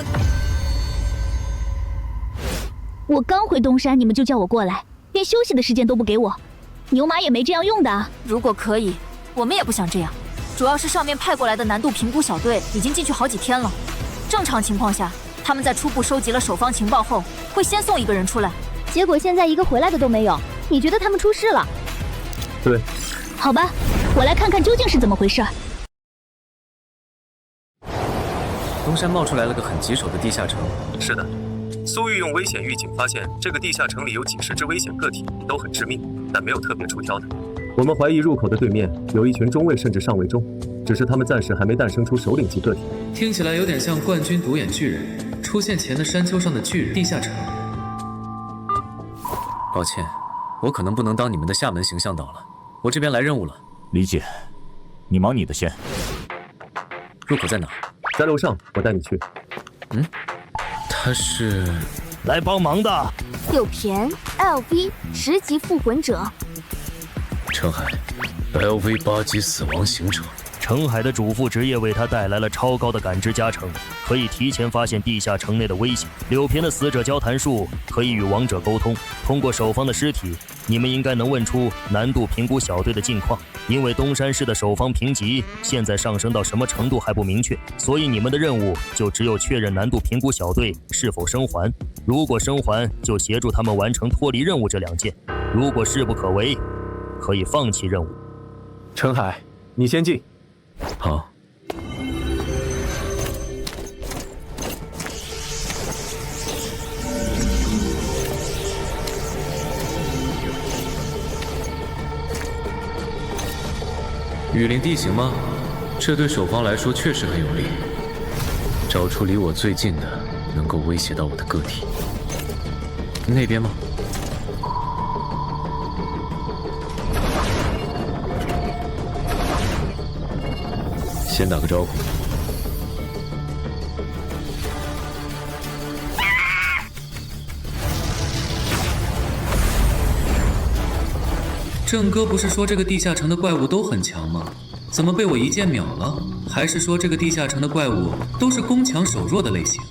我刚回东山，你们就叫我过来，连休息的时间都不给我。牛马也没这样用的。如果可以，我们也不想这样。主要是上面派过来的难度评估小队已经进去好几天了。正常情况下，他们在初步收集了守方情报后，会先送一个人出来。结果现在一个回来的都没有，你觉得他们出事了？对。好吧，我来看看究竟是怎么回事。东山冒出来了个很棘手的地下城。是的，苏玉用危险预警发现这个地下城里有几十只危险个体，都很致命，但没有特别出挑的。我们怀疑入口的对面有一群中尉甚至上尉中，只是他们暂时还没诞生出首领级个体。听起来有点像冠军独眼巨人出现前的山丘上的巨人地下城。抱歉，我可能不能当你们的厦门形象岛了，我这边来任务了。理解，你忙你的先。入口在哪？在楼上，我带你去。他是来帮忙的。柳田 LV 10级复魂者。陈海 ，LV8级死亡行者。程海的主副职业为他带来了超高的感知加成，可以提前发现地下城内的危险。柳平的死者交谈术可以与亡者沟通。通过守方的尸体，你们应该能问出难度评估小队的近况。因为东山市的守方评级现在上升到什么程度还不明确，所以你们的任务就只有确认难度评估小队是否生还。如果生还，就协助他们完成脱离任务这2件；如果势不可为，可以放弃任务。陈海，你先进。好。雨林地形吗？这对守方来说确实很有利。找出离我最近的能够威胁到我的个体。那边吗？先打个招呼。郑哥不是说这个地下城的怪物都很强吗？怎么被我一剑秒了？还是说这个地下城的怪物都是攻强守弱的类型？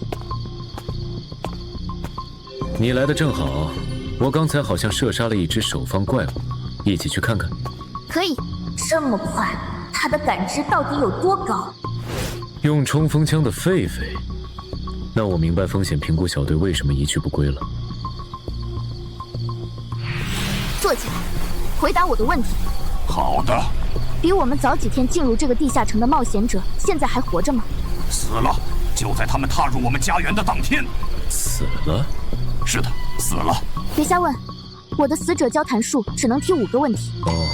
你来的正好，我刚才好像射杀了一只守方怪物，一起去看看。可以，这么快，他的感知到底有多高？用冲锋枪的狒狒，那我明白风险评估小队为什么一去不归了。坐起来，回答我的问题。好的。比我们早几天进入这个地下城的冒险者，现在还活着吗？死了，就在他们踏入我们家园的当天。死了？是的，死了。别瞎问，我的死者交谈术只能提5个问题。哦，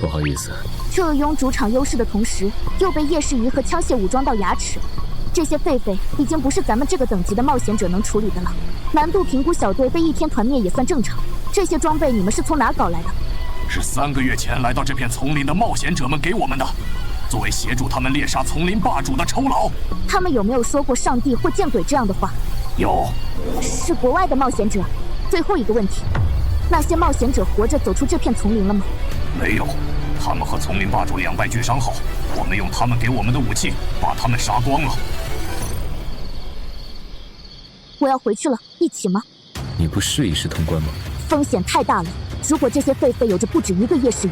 不好意思。这拥主场优势的同时，又被夜视鱼和枪械武装到牙齿，这些狒狒已经不是咱们这个等级的冒险者能处理的了。难度评估小队被1天团灭也算正常。这些装备你们是从哪搞来的？是3个月前来到这片丛林的冒险者们给我们的，作为协助他们猎杀丛林霸主的酬劳。他们有没有说过上帝或见鬼这样的话？有。是国外的冒险者。最后一个问题，那些冒险者活着走出这片丛林了吗？没有，他们和丛林霸主两败俱伤后，我们用他们给我们的武器把他们杀光了。我要回去了，一起吗？你不试一试通关吗？风险太大了。如果这些狒狒有着不止1个夜视鱼，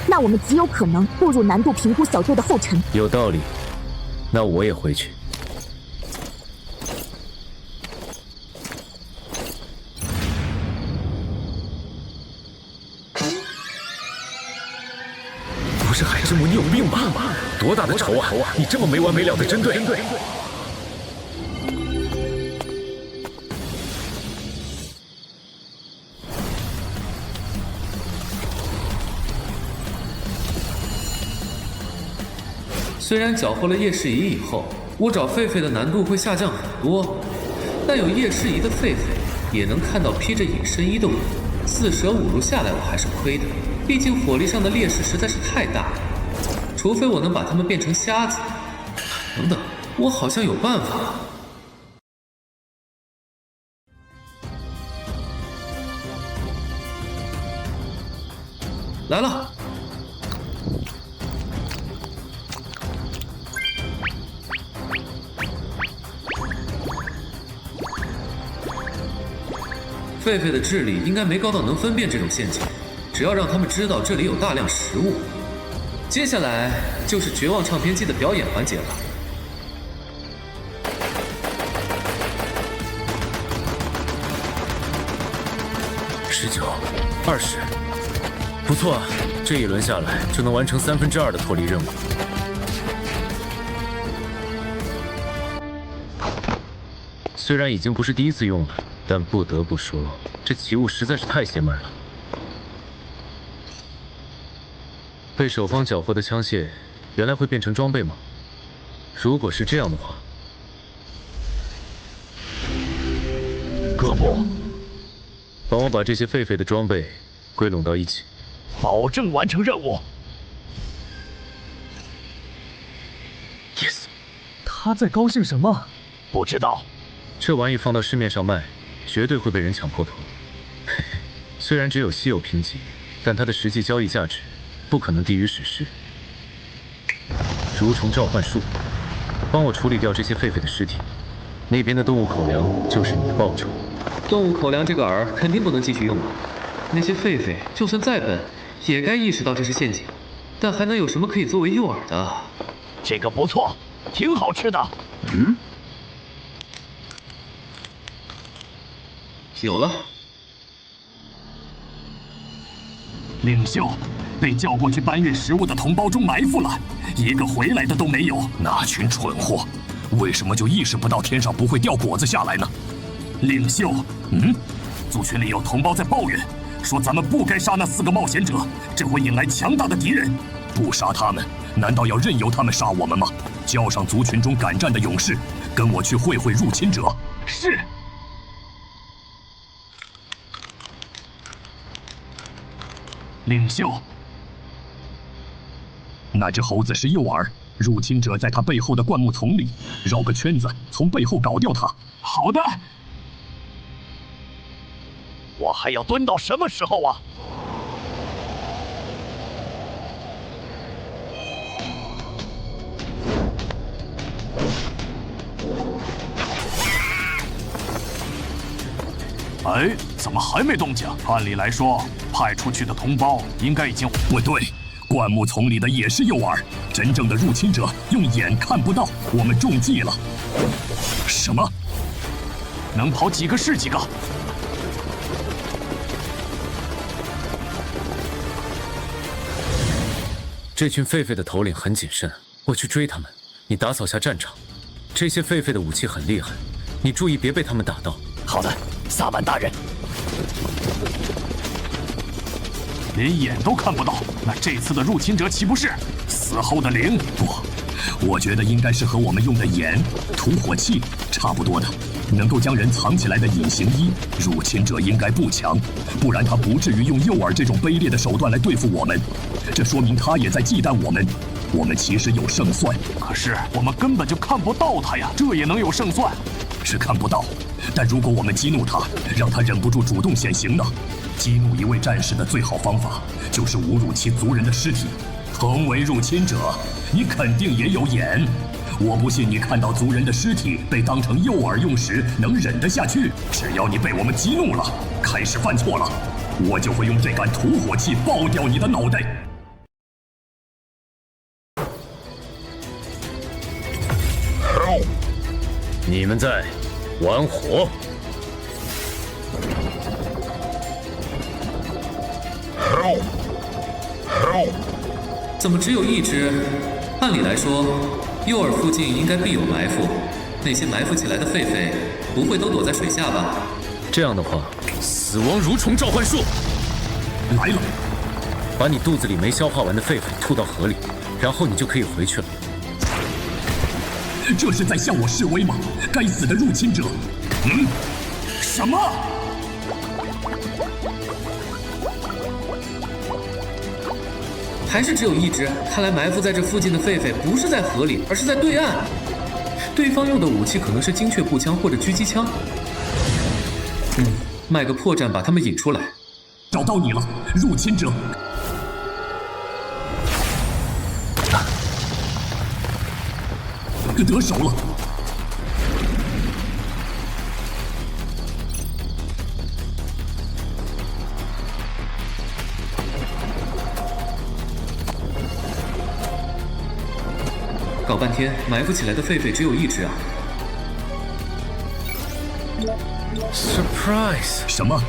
那我们极有可能步入难度评估小队的后尘。有道理，那我也回去。不是海之母，你有病吧？多大的仇啊！你这么没完没了的针对。虽然缴获了叶世仪以后，我找狒狒的难度会下降很多，但有叶世仪的狒狒，也能看到披着隐身衣的我。四舍五入下来，我还是亏的。毕竟火力上的劣势实在是太大了。除非我能把他们变成瞎子。等等，我好像有办法。来了。狒狒的智力应该没高到能分辨这种陷阱，只要让他们知道这里有大量食物。接下来就是绝望唱片机的表演环节了。19、20，不错啊，这一轮下来就能完成2/3的脱离任务。虽然已经不是第一次用了。但不得不说，这奇物实在是太邪门了。被守方缴获的枪械，原来会变成装备吗？如果是这样的话，各部，帮我把这些狒狒的装备归拢到一起，保证完成任务。Yes， 他在高兴什么？不知道。这玩意放到市面上卖。绝对会被人抢破头。虽然只有稀有评级，但它的实际交易价值不可能低于史诗。蠕虫召唤术，帮我处理掉这些狒狒的尸体。那边的动物口粮就是你的报酬。动物口粮这个饵肯定不能继续用了。那些狒狒就算再笨，也该意识到这是陷阱。但还能有什么可以作为诱饵的？这个不错，挺好吃的。有了。领袖，被叫过去搬运食物的同胞中埋伏了，一个回来的都没有。那群蠢货，为什么就意识不到天上不会掉果子下来呢？领袖，族群里有同胞在抱怨，说咱们不该杀那4个冒险者，这会引来强大的敌人。不杀他们，难道要任由他们杀我们吗？叫上族群中敢战的勇士，跟我去会会入侵者。是。领袖，那只猴子是诱饵，入侵者在他背后的灌木丛里绕个圈子，从背后搞掉他。好的。我还要蹲到什么时候啊？哎，怎么还没动静？按理来说，派出去的同胞应该已经……不对，灌木丛里的也是诱饵，真正的入侵者用眼看不到，我们中计了。什么？能跑几个是几个？这群狒狒的头领很谨慎，我去追他们，你打扫下战场。这些狒狒的武器很厉害，你注意别被他们打到。好的，萨满大人。连眼都看不到，那这次的入侵者岂不是死后的灵？不，我觉得应该是和我们用的眼、吐火器差不多的，能够将人藏起来的隐形衣。入侵者应该不强，不然他不至于用诱饵这种卑劣的手段来对付我们。这说明他也在忌惮我们。我们其实有胜算，可是我们根本就看不到他呀，这也能有胜算？是看不到，但如果我们激怒他，让他忍不住主动显形呢？激怒一位战士的最好方法，就是侮辱其族人的尸体。同为入侵者，你肯定也有眼。我不信你看到族人的尸体被当成诱饵用时能忍得下去。只要你被我们激怒了，开始犯错了，我就会用这杆吐火器爆掉你的脑袋。你们在玩火？怎么只有一只？按理来说，诱饵附近应该必有埋伏，那些埋伏起来的狒狒不会都躲在水下吧？这样的话，死亡蠕虫召唤术来了，把你肚子里没消化完的狒狒吐到河里，然后你就可以回去了。这是在向我示威吗？该死的入侵者！什么？还是只有一只？看来埋伏在这附近的狒狒不是在河里，而是在对岸。对方用的武器可能是精确步枪或者狙击枪。卖个破绽把他们引出来。找到你了，入侵者！得手了。搞半天，埋伏起来的狒狒只有一只啊 ！Surprise！ 什么？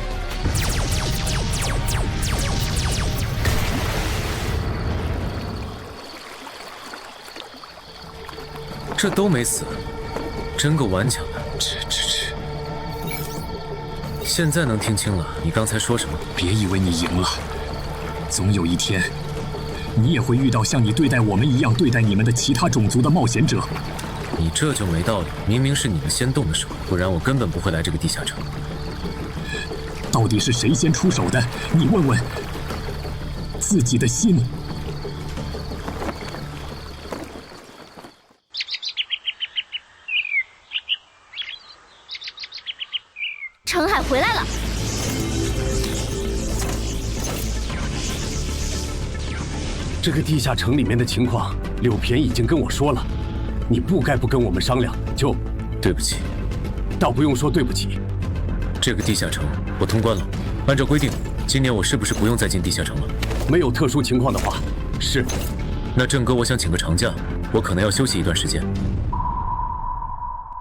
这都没死，真够顽强的。现在能听清了你刚才说什么？别以为你赢了，总有一天，你也会遇到像你对待我们一样对待你们的其他种族的冒险者。你这就没道理，明明是你们先动的手，不然我根本不会来这个地下城。到底是谁先出手的？你问问自己的心。陈海回来了。这个地下城里面的情况，柳偏已经跟我说了，你不该不跟我们商量就。对不起。倒不用说对不起。这个地下城我通关了，按照规定，今年我是不是不用再进地下城了？没有特殊情况的话，是。那郑哥，我想请个长假，我可能要休息一段时间。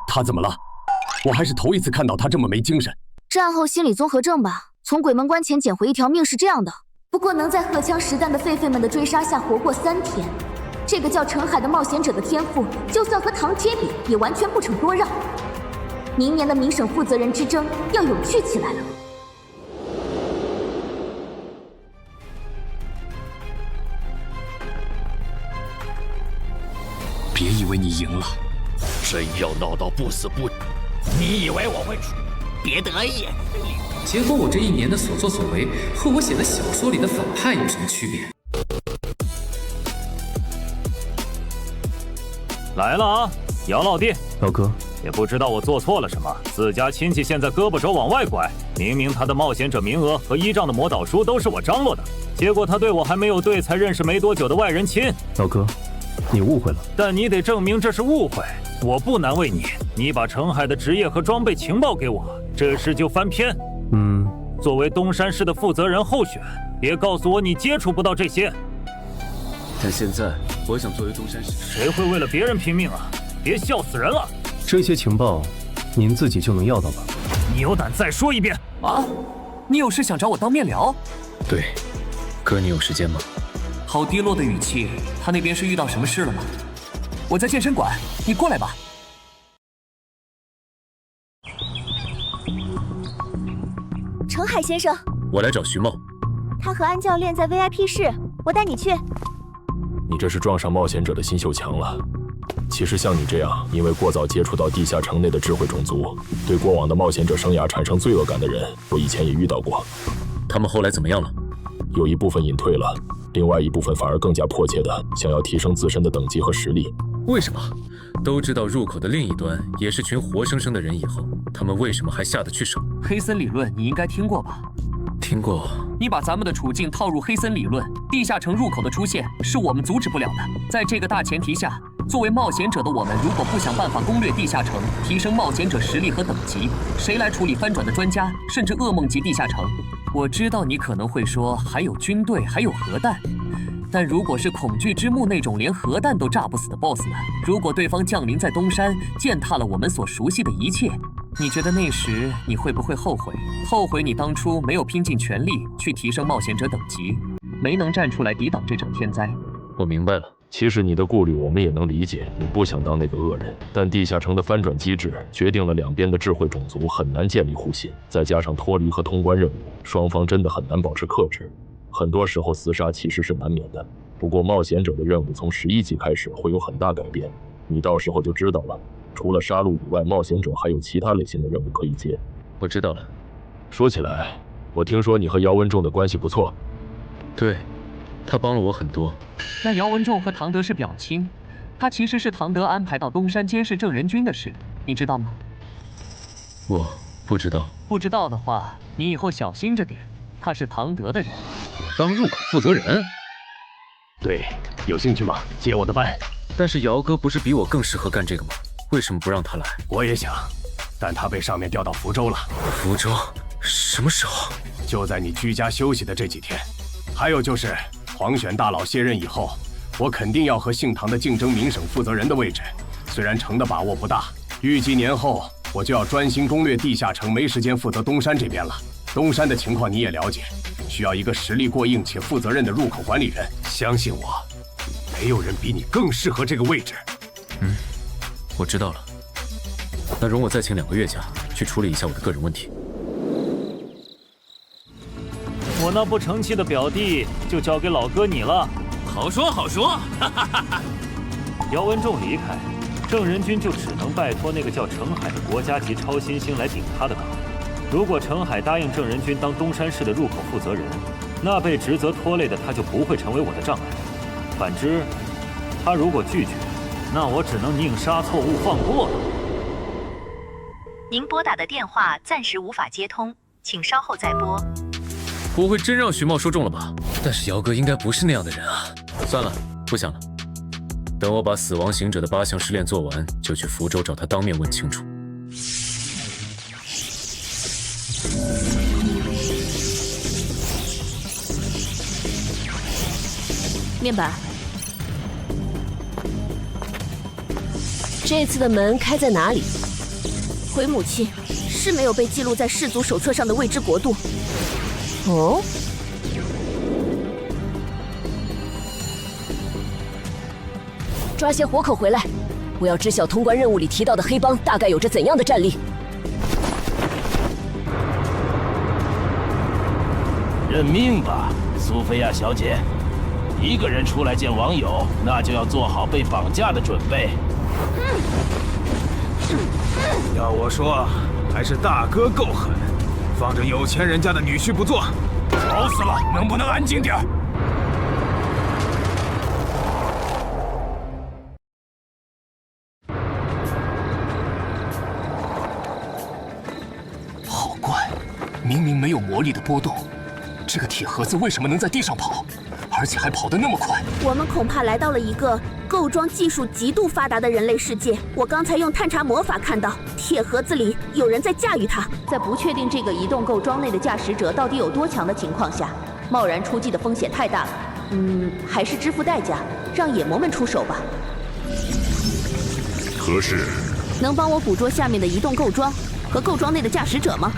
他怎么了？我还是头一次看到他这么没精神。战后心理综合症吧，从鬼门关前捡回一条命是这样的。不过能在荷枪实弹的狒狒们的追杀下活过3天，这个叫陈海的冒险者的天赋，就算和唐杰比，也完全不成多让。明年的民审负责人之争要有趣起来了。别以为你赢了，真要闹到不死不，你以为我会输？别得意。结果我这1年的所作所为，和我写的小说里的反派有什么区别？来了啊，姚老弟。老哥，也不知道我做错了什么，自家亲戚现在胳膊肘往外拐，明明他的冒险者名额和依仗的魔导书都是我张罗的，结果他对我还没有对才认识没多久的外人亲。老哥，你误会了。但你得证明这是误会，我不难为你。你把程海的职业和装备情报给我，这事就翻篇。作为东山市的负责人候选，别告诉我你接触不到这些。但现在我想作为东山市，谁会为了别人拼命啊？别笑死人了！这些情报，您自己就能要到吧？你有胆再说一遍啊？你有事想找我当面聊？对，哥，你有时间吗？好低落的语气，他那边是遇到什么事了吗？我在健身馆，你过来吧。程海先生，我来找徐茂。他和安教练在 VIP 室，我带你去。你这是撞上冒险者的新秀墙了。其实像你这样因为过早接触到地下城内的智慧种族，对过往的冒险者生涯产生罪恶感的人，我以前也遇到过。他们后来怎么样了？有一部分隐退了，另外一部分反而更加迫切的想要提升自身的等级和实力。为什么？都知道入口的另一端也是群活生生的人以后，他们为什么还下得去手？黑森理论你应该听过吧？听过。你把咱们的处境套入黑森理论，地下城入口的出现是我们阻止不了的。在这个大前提下，作为冒险者的我们，如果不想办法攻略地下城，提升冒险者实力和等级，谁来处理翻转的专家，甚至噩梦级地下城？我知道你可能会说，还有军队，还有核弹。但如果是恐惧之墓那种连核弹都炸不死的 BOSS 呢？如果对方降临在东山，践踏了我们所熟悉的一切，你觉得那时你会不会后悔？后悔你当初没有拼尽全力去提升冒险者等级，没能站出来抵挡这场天灾？我明白了。其实你的顾虑我们也能理解，你不想当那个恶人，但地下城的翻转机制决定了两边的智慧种族很难建立互信，再加上脱离和通关任务，双方真的很难保持克制。很多时候厮杀其实是难免的。不过冒险者的任务从11级开始会有很大改变，你到时候就知道了。除了杀戮以外，冒险者还有其他类型的任务可以接。我知道了。说起来，我听说你和姚文仲的关系不错。对，他帮了我很多。那姚文仲和唐德是表亲，他其实是唐德安排到东山监视正人君的事，你知道吗？我不知道。不知道的话，你以后小心着点。他是唐德的人。当入口负责人？对，有兴趣吗？接我的班。但是姚哥不是比我更适合干这个吗？为什么不让他来？我也想，但他被上面调到福州了。福州？什么时候？就在你居家休息的这几天。还有就是黄选大佬卸任以后，我肯定要和姓唐的竞争明省负责人的位置，虽然成的把握不大，预计年后我就要专心攻略地下城，没时间负责东山这边了。东山的情况你也了解，需要一个实力过硬且负责任的入口管理人。相信我，没有人比你更适合这个位置。我知道了。那容我再请2个月假，去处理一下我的个人问题。我那不成器的表弟就交给老哥你了。好说好说。姚文仲离开，郑仁君就只能拜托那个叫程海的国家级超新星来顶他的岗。如果程海答应郑仁君当东山市的入口负责人，那被职责拖累的他就不会成为我的障碍。反之，他如果拒绝，那我只能宁杀错误放过了。您拨打的电话暂时无法接通，请稍后再拨。不会真让徐茂说中了吧？但是姚哥应该不是那样的人啊。算了，不想了。等我把死亡行者的8项试炼做完，就去福州找他当面问清楚。面板，这次的门开在哪里？回母亲是没有被记录在氏族手册上的未知国度。哦，抓些活口回来，我要知晓通关任务里提到的黑帮大概有着怎样的战力。认命吧，苏菲亚小姐。一个人出来见网友，那就要做好被绑架的准备。要我说，还是大哥够狠，放着有钱人家的女婿不做，吵死了！能不能安静点？好怪，明明没有魔力的波动，这个铁盒子为什么能在地上跑？而且还跑得那么快。我们恐怕来到了一个构装技术极度发达的人类世界。我刚才用探查魔法看到，铁盒子里有人在驾驭它。在不确定这个移动构装内的驾驶者到底有多强的情况下，贸然出击的风险太大了。还是支付代价，让野魔们出手吧。何事？能帮我捕捉下面的移动构装和构装内的驾驶者吗？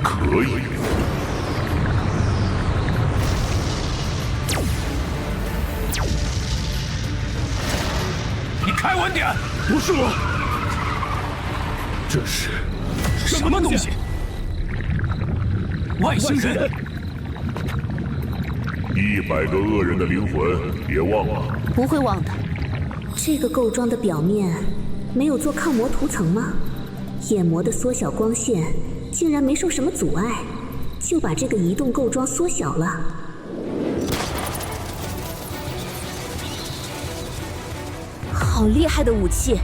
可以。你开稳点！不是我，这是什么东西？外星人！100个恶人的灵魂，别忘了。不会忘的。这个构装的表面没有做抗魔涂层吗？眼膜的缩小光线竟然没受什么阻碍，就把这个移动构装缩小了。好厉害的武器！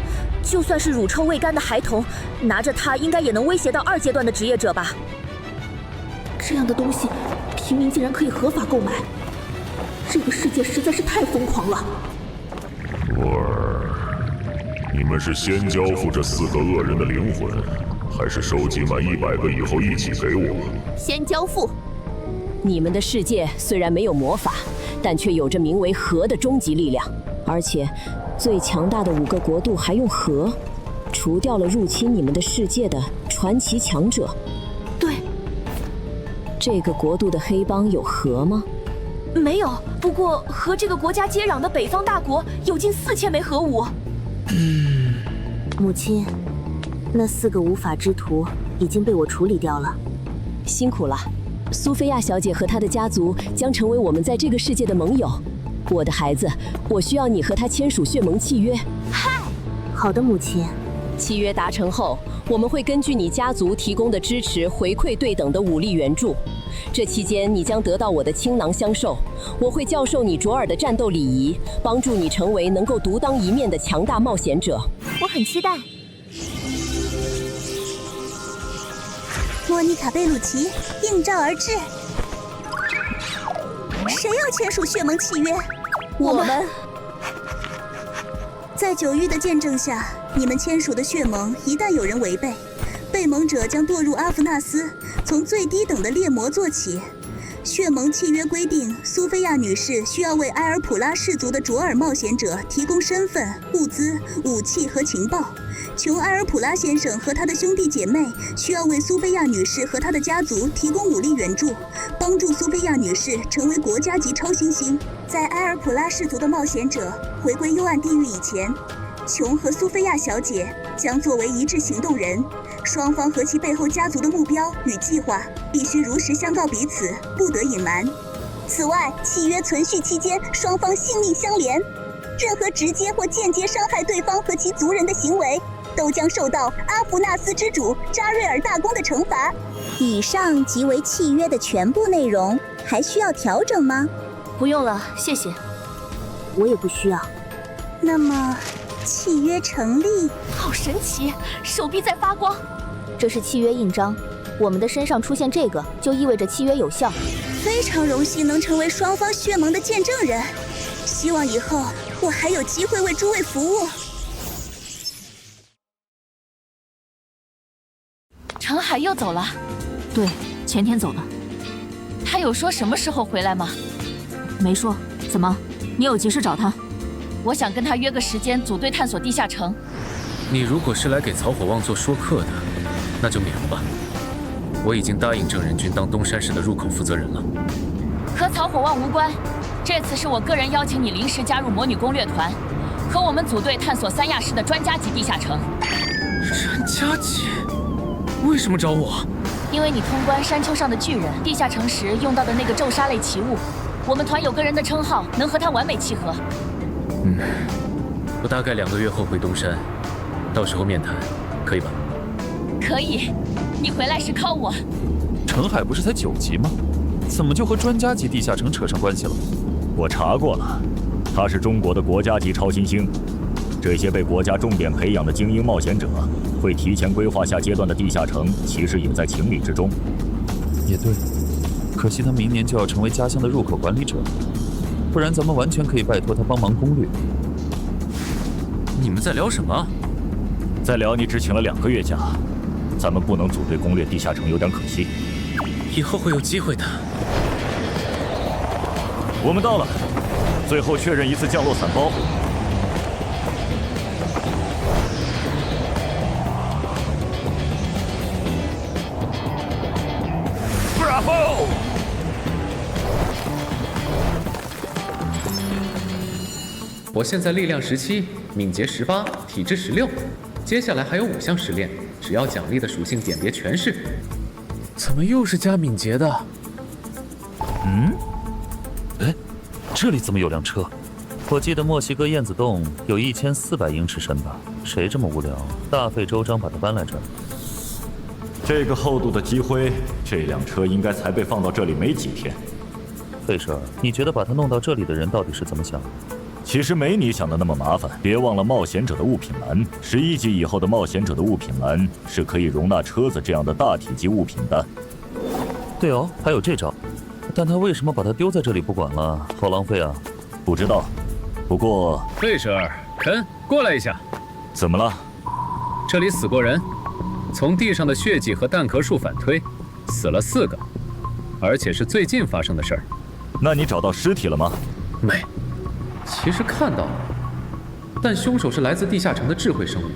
就算是乳臭未干的孩童，拿着它应该也能威胁到2阶段的职业者吧？这样的东西，平民竟然可以合法购买，这个世界实在是太疯狂了。你们是先交付这4个恶人的灵魂，还是收集满100个以后一起给我？先交付。你们的世界虽然没有魔法，但却有着名为核的终极力量，而且最强大的5个国度还用核，除掉了入侵你们的世界的传奇强者。对，这个国度的黑帮有核吗？没有，不过和这个国家接壤的北方大国有近4000枚核武。母亲，那4个无法之徒已经被我处理掉了。辛苦了，苏菲亚小姐和她的家族将成为我们在这个世界的盟友。我的孩子，我需要你和她签署血盟契约。嗨，好的，母亲。契约达成后，我们会根据你家族提供的支持回馈对等的武力援助。这期间，你将得到我的倾囊相授，我会教授你卓尔的战斗礼仪，帮助你成为能够独当一面的强大冒险者。我很期待。莫妮卡·贝鲁奇应召而至。谁要签署血盟契约？我们。在9域的见证下，你们签署的血盟一旦有人违背，被盟者将堕入阿弗纳斯，从最低等的猎魔做起。血盟契约规定，苏菲亚女士需要为埃尔普拉氏族的卓尔冒险者提供身份、物资、武器和情报。琼·埃尔普拉先生和他的兄弟姐妹需要为苏菲亚女士和她的家族提供武力援助，帮助苏菲亚女士成为国家级超新星。在埃尔普拉氏族的冒险者回归幽暗地狱以前，琼和苏菲亚小姐将作为一致行动人，双方和其背后家族的目标与计划必须如实相告彼此，不得隐瞒。此外，契约存续期间，双方性命相连，任何直接或间接伤害对方和其族人的行为，都将受到阿弗纳斯之主扎瑞尔大公的惩罚。以上即为契约的全部内容，还需要调整吗？不用了，谢谢。我也不需要。那么，契约成立。好神奇，手臂在发光。这是契约印章，我们的身上出现这个，就意味着契约有效。非常荣幸能成为双方血盟的见证人，希望以后我还有机会为诸位服务。程海又走了？对，前天走的。他有说什么时候回来吗？没说。怎么？你有急事找他？我想跟他约个时间组队探索地下城。你如果是来给曹火旺做说客的，那就免了吧。我已经答应郑仁君当东山市的入口负责人了。和曹火旺无关，这次是我个人邀请你临时加入魔女攻略团，和我们组队探索3亚市的专家级地下城。专家级？为什么找我？因为你通关山丘上的巨人地下城时用到的那个咒杀类奇物，我们团有个人的称号能和他完美契合。我大概2个月后回东山，到时候面谈，可以吧？可以，你回来时靠我。程海不是才9级吗？怎么就和专家级地下城扯上关系了？我查过了，他是中国的国家级超新星。这些被国家重点培养的精英冒险者，会提前规划下阶段的地下城，其实也在情理之中。也对，可惜他明年就要成为家乡的入口管理者，不然咱们完全可以拜托他帮忙攻略。你们在聊什么？在聊你只请了2个月假，咱们不能组队攻略地下城，有点可惜。以后会有机会的。我们到了，最后确认一次降落伞包。Bravo！ 我现在力量17，敏捷18，体质16，接下来还有5项试炼，只要奖励的属性点别全是。怎么又是加敏捷的？哎，这里怎么有辆车？我记得墨西哥燕子洞有1400英尺深吧？谁这么无聊，大费周章把它搬来这儿？这个厚度的积灰，这辆车应该才被放到这里没几天。费舍，你觉得把它弄到这里的人到底是怎么想的？其实没你想的那么麻烦。别忘了冒险者的物品栏，11级以后的冒险者的物品栏是可以容纳车子这样的大体积物品的。对哦，还有这招。但他为什么把它丢在这里不管了？好浪费啊！不知道。不过，费舍尔，肯过来一下。怎么了？这里死过人，从地上的血迹和弹壳数反推，死了4个，而且是最近发生的事儿。那你找到尸体了吗？没。其实看到了，但凶手是来自地下城的智慧生物，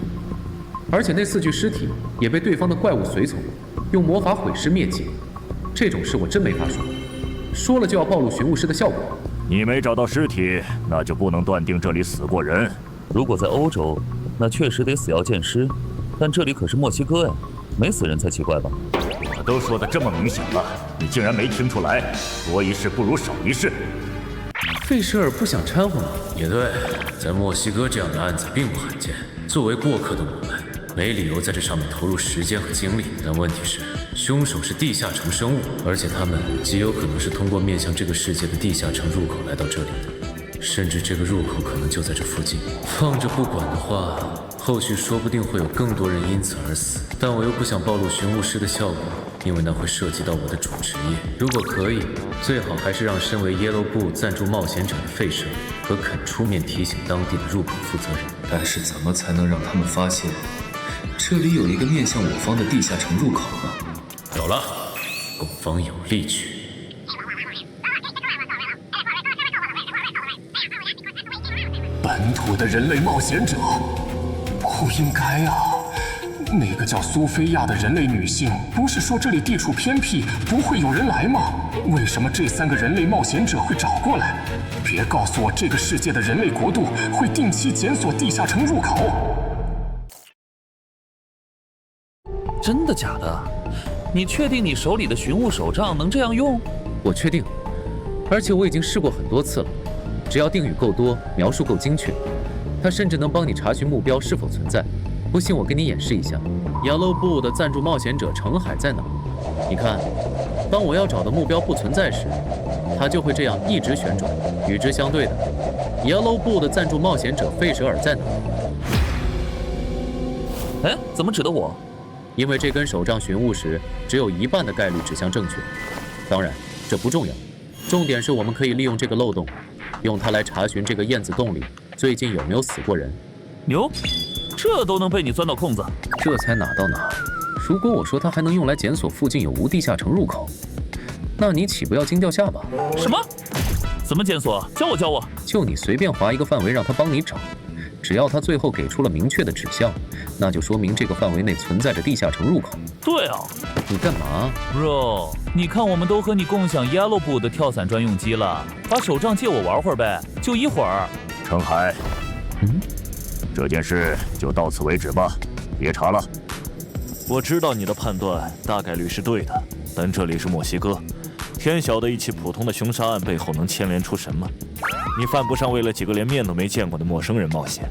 而且那4具尸体也被对方的怪物随从用魔法毁尸灭迹。这种事我真没法说，说了就要暴露寻物师的效果。你没找到尸体，那就不能断定这里死过人。如果在欧洲，那确实得死要见尸，但这里可是墨西哥呀，没死人才奇怪吧？我都说的这么明显了，你竟然没听出来？多一事不如少一事。费舍尔不想掺和吗？也对，在墨西哥这样的案子并不罕见。作为过客的我们，没理由在这上面投入时间和精力。但问题是，凶手是地下城生物，而且他们极有可能是通过面向这个世界的地下城入口来到这里的，甚至这个入口可能就在这附近。放着不管的话，后续说不定会有更多人因此而死。但我又不想暴露寻物师的效果，因为那会涉及到我的主职业。如果可以，最好还是让身为 Yellow Bull 赞助冒险者的费舍和肯出面提醒当地的入口负责人。但是怎么才能让他们发现这里有一个面向我方的地下城入口呢？有了，攻方有利区。本土的人类冒险者，不应该啊！那个叫苏菲亚的人类女性，不是说这里地处偏僻，不会有人来吗？为什么这3个人类冒险者会找过来？别告诉我这个世界的人类国度会定期检索地下城入口！真的假的？你确定你手里的寻物手杖能这样用？我确定，而且我已经试过很多次了。只要定语够多，描述够精确，它甚至能帮你查询目标是否存在。不信我给你演示一下。Yellow Bull 的赞助冒险者程海在哪？你看，当我要找的目标不存在时，它就会这样一直旋转。与之相对的 ，Yellow Bull 的赞助冒险者费舍尔在哪？哎，怎么指的我？因为这根手杖寻物时，只有1半的概率指向正确。当然，这不重要，重点是我们可以利用这个漏洞，用它来查询这个燕子洞里最近有没有死过人。牛！这都能被你钻到空子，这才哪到哪。如果我说它还能用来检索附近有无地下城入口，那你岂不要惊掉下巴？什么？怎么检索？教我。就你随便划一个范围让他帮你找，只要他最后给出了明确的指向，那就说明这个范围内存在着地下城入口。对啊，你干嘛 ，Bro？ 你看我们都和你共享 Yellow Bull 的跳伞专用机了，把手杖借我玩会儿呗，就一会儿。程海，这件事就到此为止吧，别查了。我知道你的判断大概率是对的，但这里是墨西哥，天晓得一起普通的凶杀案背后能牵连出什么？你犯不上为了几个连面都没见过的陌生人冒险。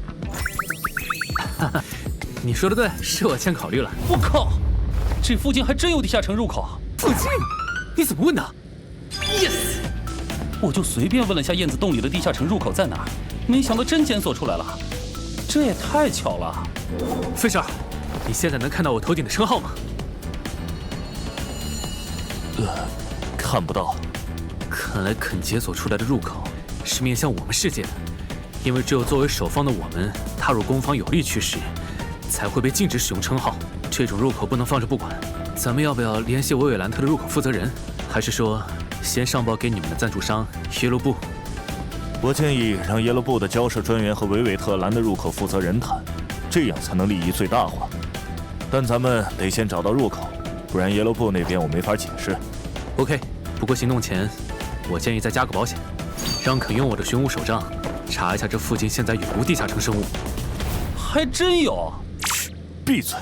哈哈，你说的对，是我先考虑了。我靠，这附近还真有地下城入口。附近？你怎么问的 ？Yes， 我就随便问了下燕子洞里的地下城入口在哪儿，没想到真检索出来了。这也太巧了。费舍尔，你现在能看到我头顶的称号吗？看不到。看来肯解锁出来的入口是面向我们世界的，因为只有作为守方的我们踏入攻方有利区时，才会被禁止使用称号。这种入口不能放着不管，咱们要不要联系维韦兰特的入口负责人，还是说先上报给你们的赞助商耶罗布？我建议让耶罗布的交涉专员和维韦特兰的入口负责人谈，这样才能利益最大化。但咱们得先找到入口，不然耶罗布那边我没法解释。OK， 不过行动前，我建议再加个保险，让肯用我的寻物手杖查一下这附近现在有无地下城生物。还真有！嘘，闭嘴！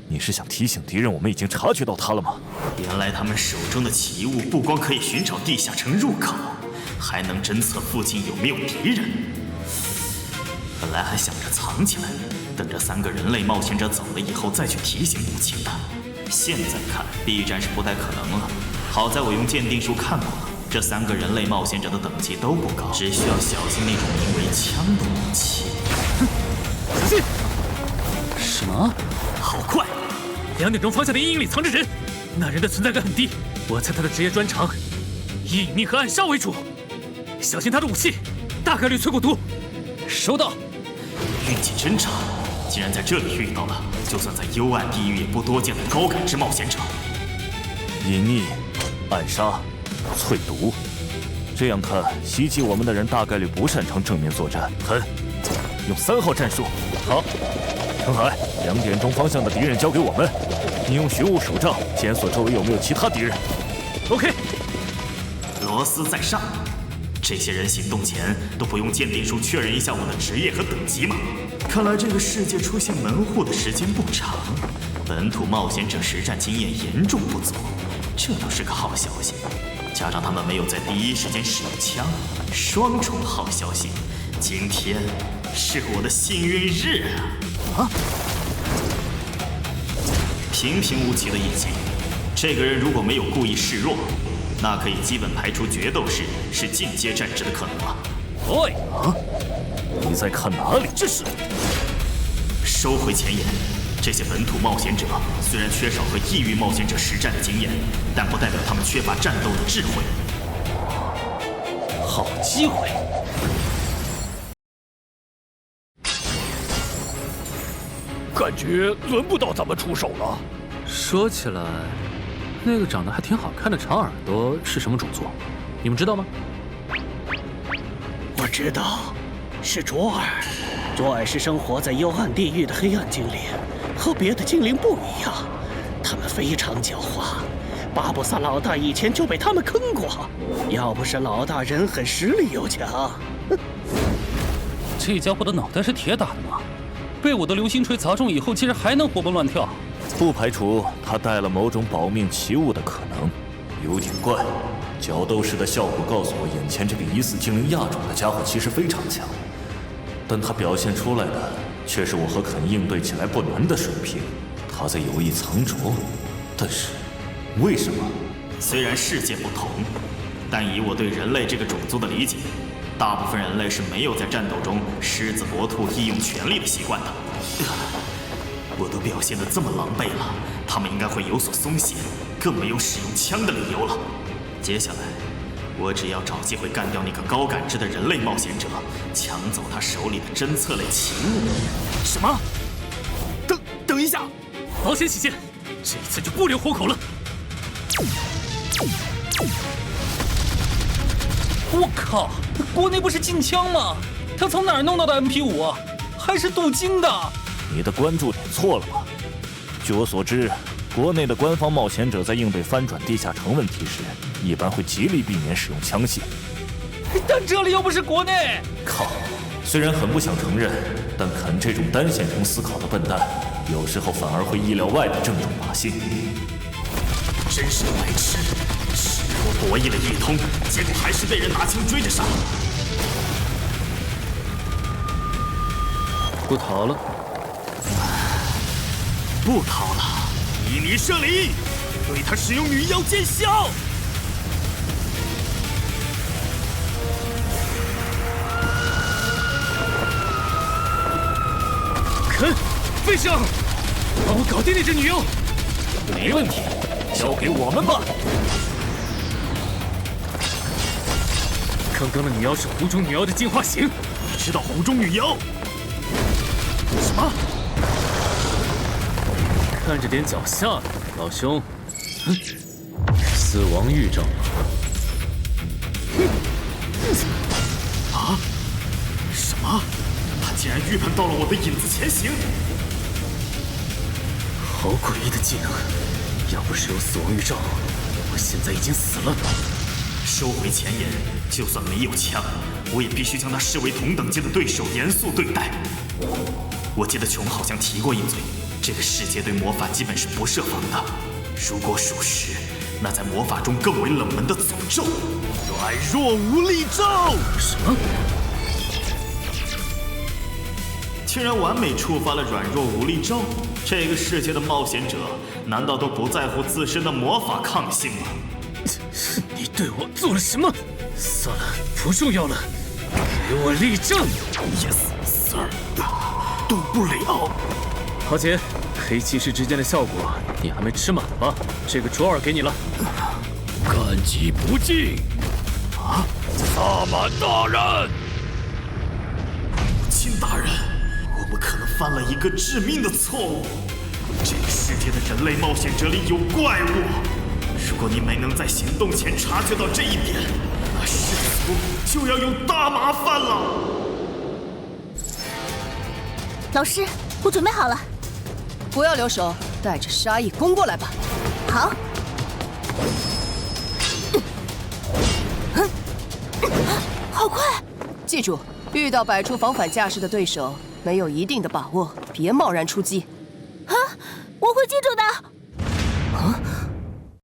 你是想提醒敌人我们已经察觉到他了吗？原来他们手中的奇物不光可以寻找地下城入口，还能侦测附近有没有敌人。本来还想着藏起来，等这3个人类冒险者走了以后再去提醒母亲的，现在看必然是不太可能了。好在我用鉴定术看过了，这3个人类冒险者的等级都不高，只需要小心那种名为枪的武器。哼，小心！什么？好快！2点钟方向的阴影里藏着人，那人的存在感很低，我猜他的职业专长以隐秘和暗杀为主，小心他的武器，大概率淬过毒。收到。运气真差，竟然在这里遇到了就算在幽暗地狱也不多见的高感知冒险者。隐匿、暗杀、淬毒，这样看，袭击我们的人大概率不擅长正面作战。狠，用3号战术。好，程海，2点钟方向的敌人交给我们，你用寻物手杖检索周围有没有其他敌人。罗斯在上。这些人行动前都不用鉴定书确认一下我的职业和等级吗？看来这个世界出现门户的时间不长，本土冒险者实战经验严重不足，这都是个好消息。加上他们没有在第一时间使用枪，双重好消息。今天是我的幸运日啊！平平无奇的一击，这个人如果没有故意示弱，那可以基本排除决斗士是进阶战职的可能了。喂啊！你在看哪里？这是收回前言。这些本土冒险者虽然缺少和异域冒险者实战的经验，但不代表他们缺乏战斗的智慧。好机会！感觉轮不到咱们出手了。说起来，那个长得还挺好看的长耳朵是什么种族？你们知道吗？我知道，是卓尔。卓尔是生活在幽暗地狱的黑暗精灵，和别的精灵不一样，他们非常狡猾。巴布萨老大以前就被他们坑过，要不是老大人狠实力又强，这家伙的脑袋是铁打的吗？被我的流星锤砸中以后，竟然还能活蹦乱跳。不排除他带了某种保命奇物的可能，有点怪。角斗士的效果告诉我，眼前这个疑似精灵亚种的家伙其实非常强，但他表现出来的却是我和肯应对起来不难的水平。他在有意藏拙，但是为什么？虽然世界不同，但以我对人类这个种族的理解，大部分人类是没有在战斗中狮子搏兔义用全力的习惯的。我都表现得这么狼狈了，他们应该会有所松懈，更没有使用枪的理由了。接下来，我只要找机会干掉那个高感知的人类冒险者，抢走他手里的侦测类奇物。什么？等一下，保险起见，这一次就不留活口了。我靠！国内不是禁枪吗？他从哪儿弄到的 MP5啊？还是镀金的？你的关注点错了吧？据我所知，国内的官方冒险者在应对翻转地下城问题时，一般会极力避免使用枪械。但这里又不是国内。靠！虽然很不想承认，但肯这种单线程思考的笨蛋，有时候反而会意料外的正中靶心。真是白痴！势如博弈了一通，结果还是被人拿枪追着杀。不逃了。不逃了，以你射离，对他使用女妖见效。肯，费上，帮我搞定那只女妖。没问题，交给我们吧。刚刚的女妖是湖中女妖的进化型，你知道湖中女妖？什么？看着点脚下，老兄。死亡预兆。啊？什么？他竟然预判到了我的影子前行！好诡异的技能！要不是有死亡预兆，我现在已经死了。收回前言，就算没有枪，我也必须将他视为同等级的对手，严肃对待。我记得琼好像提过一嘴，这个世界对魔法基本是不设防的。如果属实，那在魔法中更为冷门的诅咒——软弱无力咒。什么？竟然完美触发了软弱无力咒！这个世界的冒险者难道都不在乎自身的魔法抗性吗？你对我做了什么？算了，不重要了。给我立正 ！Yes, sir。动不了。豪杰，黑骑士之间的效果你还没吃满吧？这个卓尔给你了。感激不尽。啊！萨满大人，母亲大人，我们可能犯了一个致命的错误。这个世界的人类冒险者里有怪物。如果你没能在行动前察觉到这一点，那世俗就要有大麻烦了。老师，我准备好了。不要留手，带着杀意攻过来吧。好。记住，遇到摆出防反架势的对手，没有一定的把握，别贸然出击。啊，我会记住的。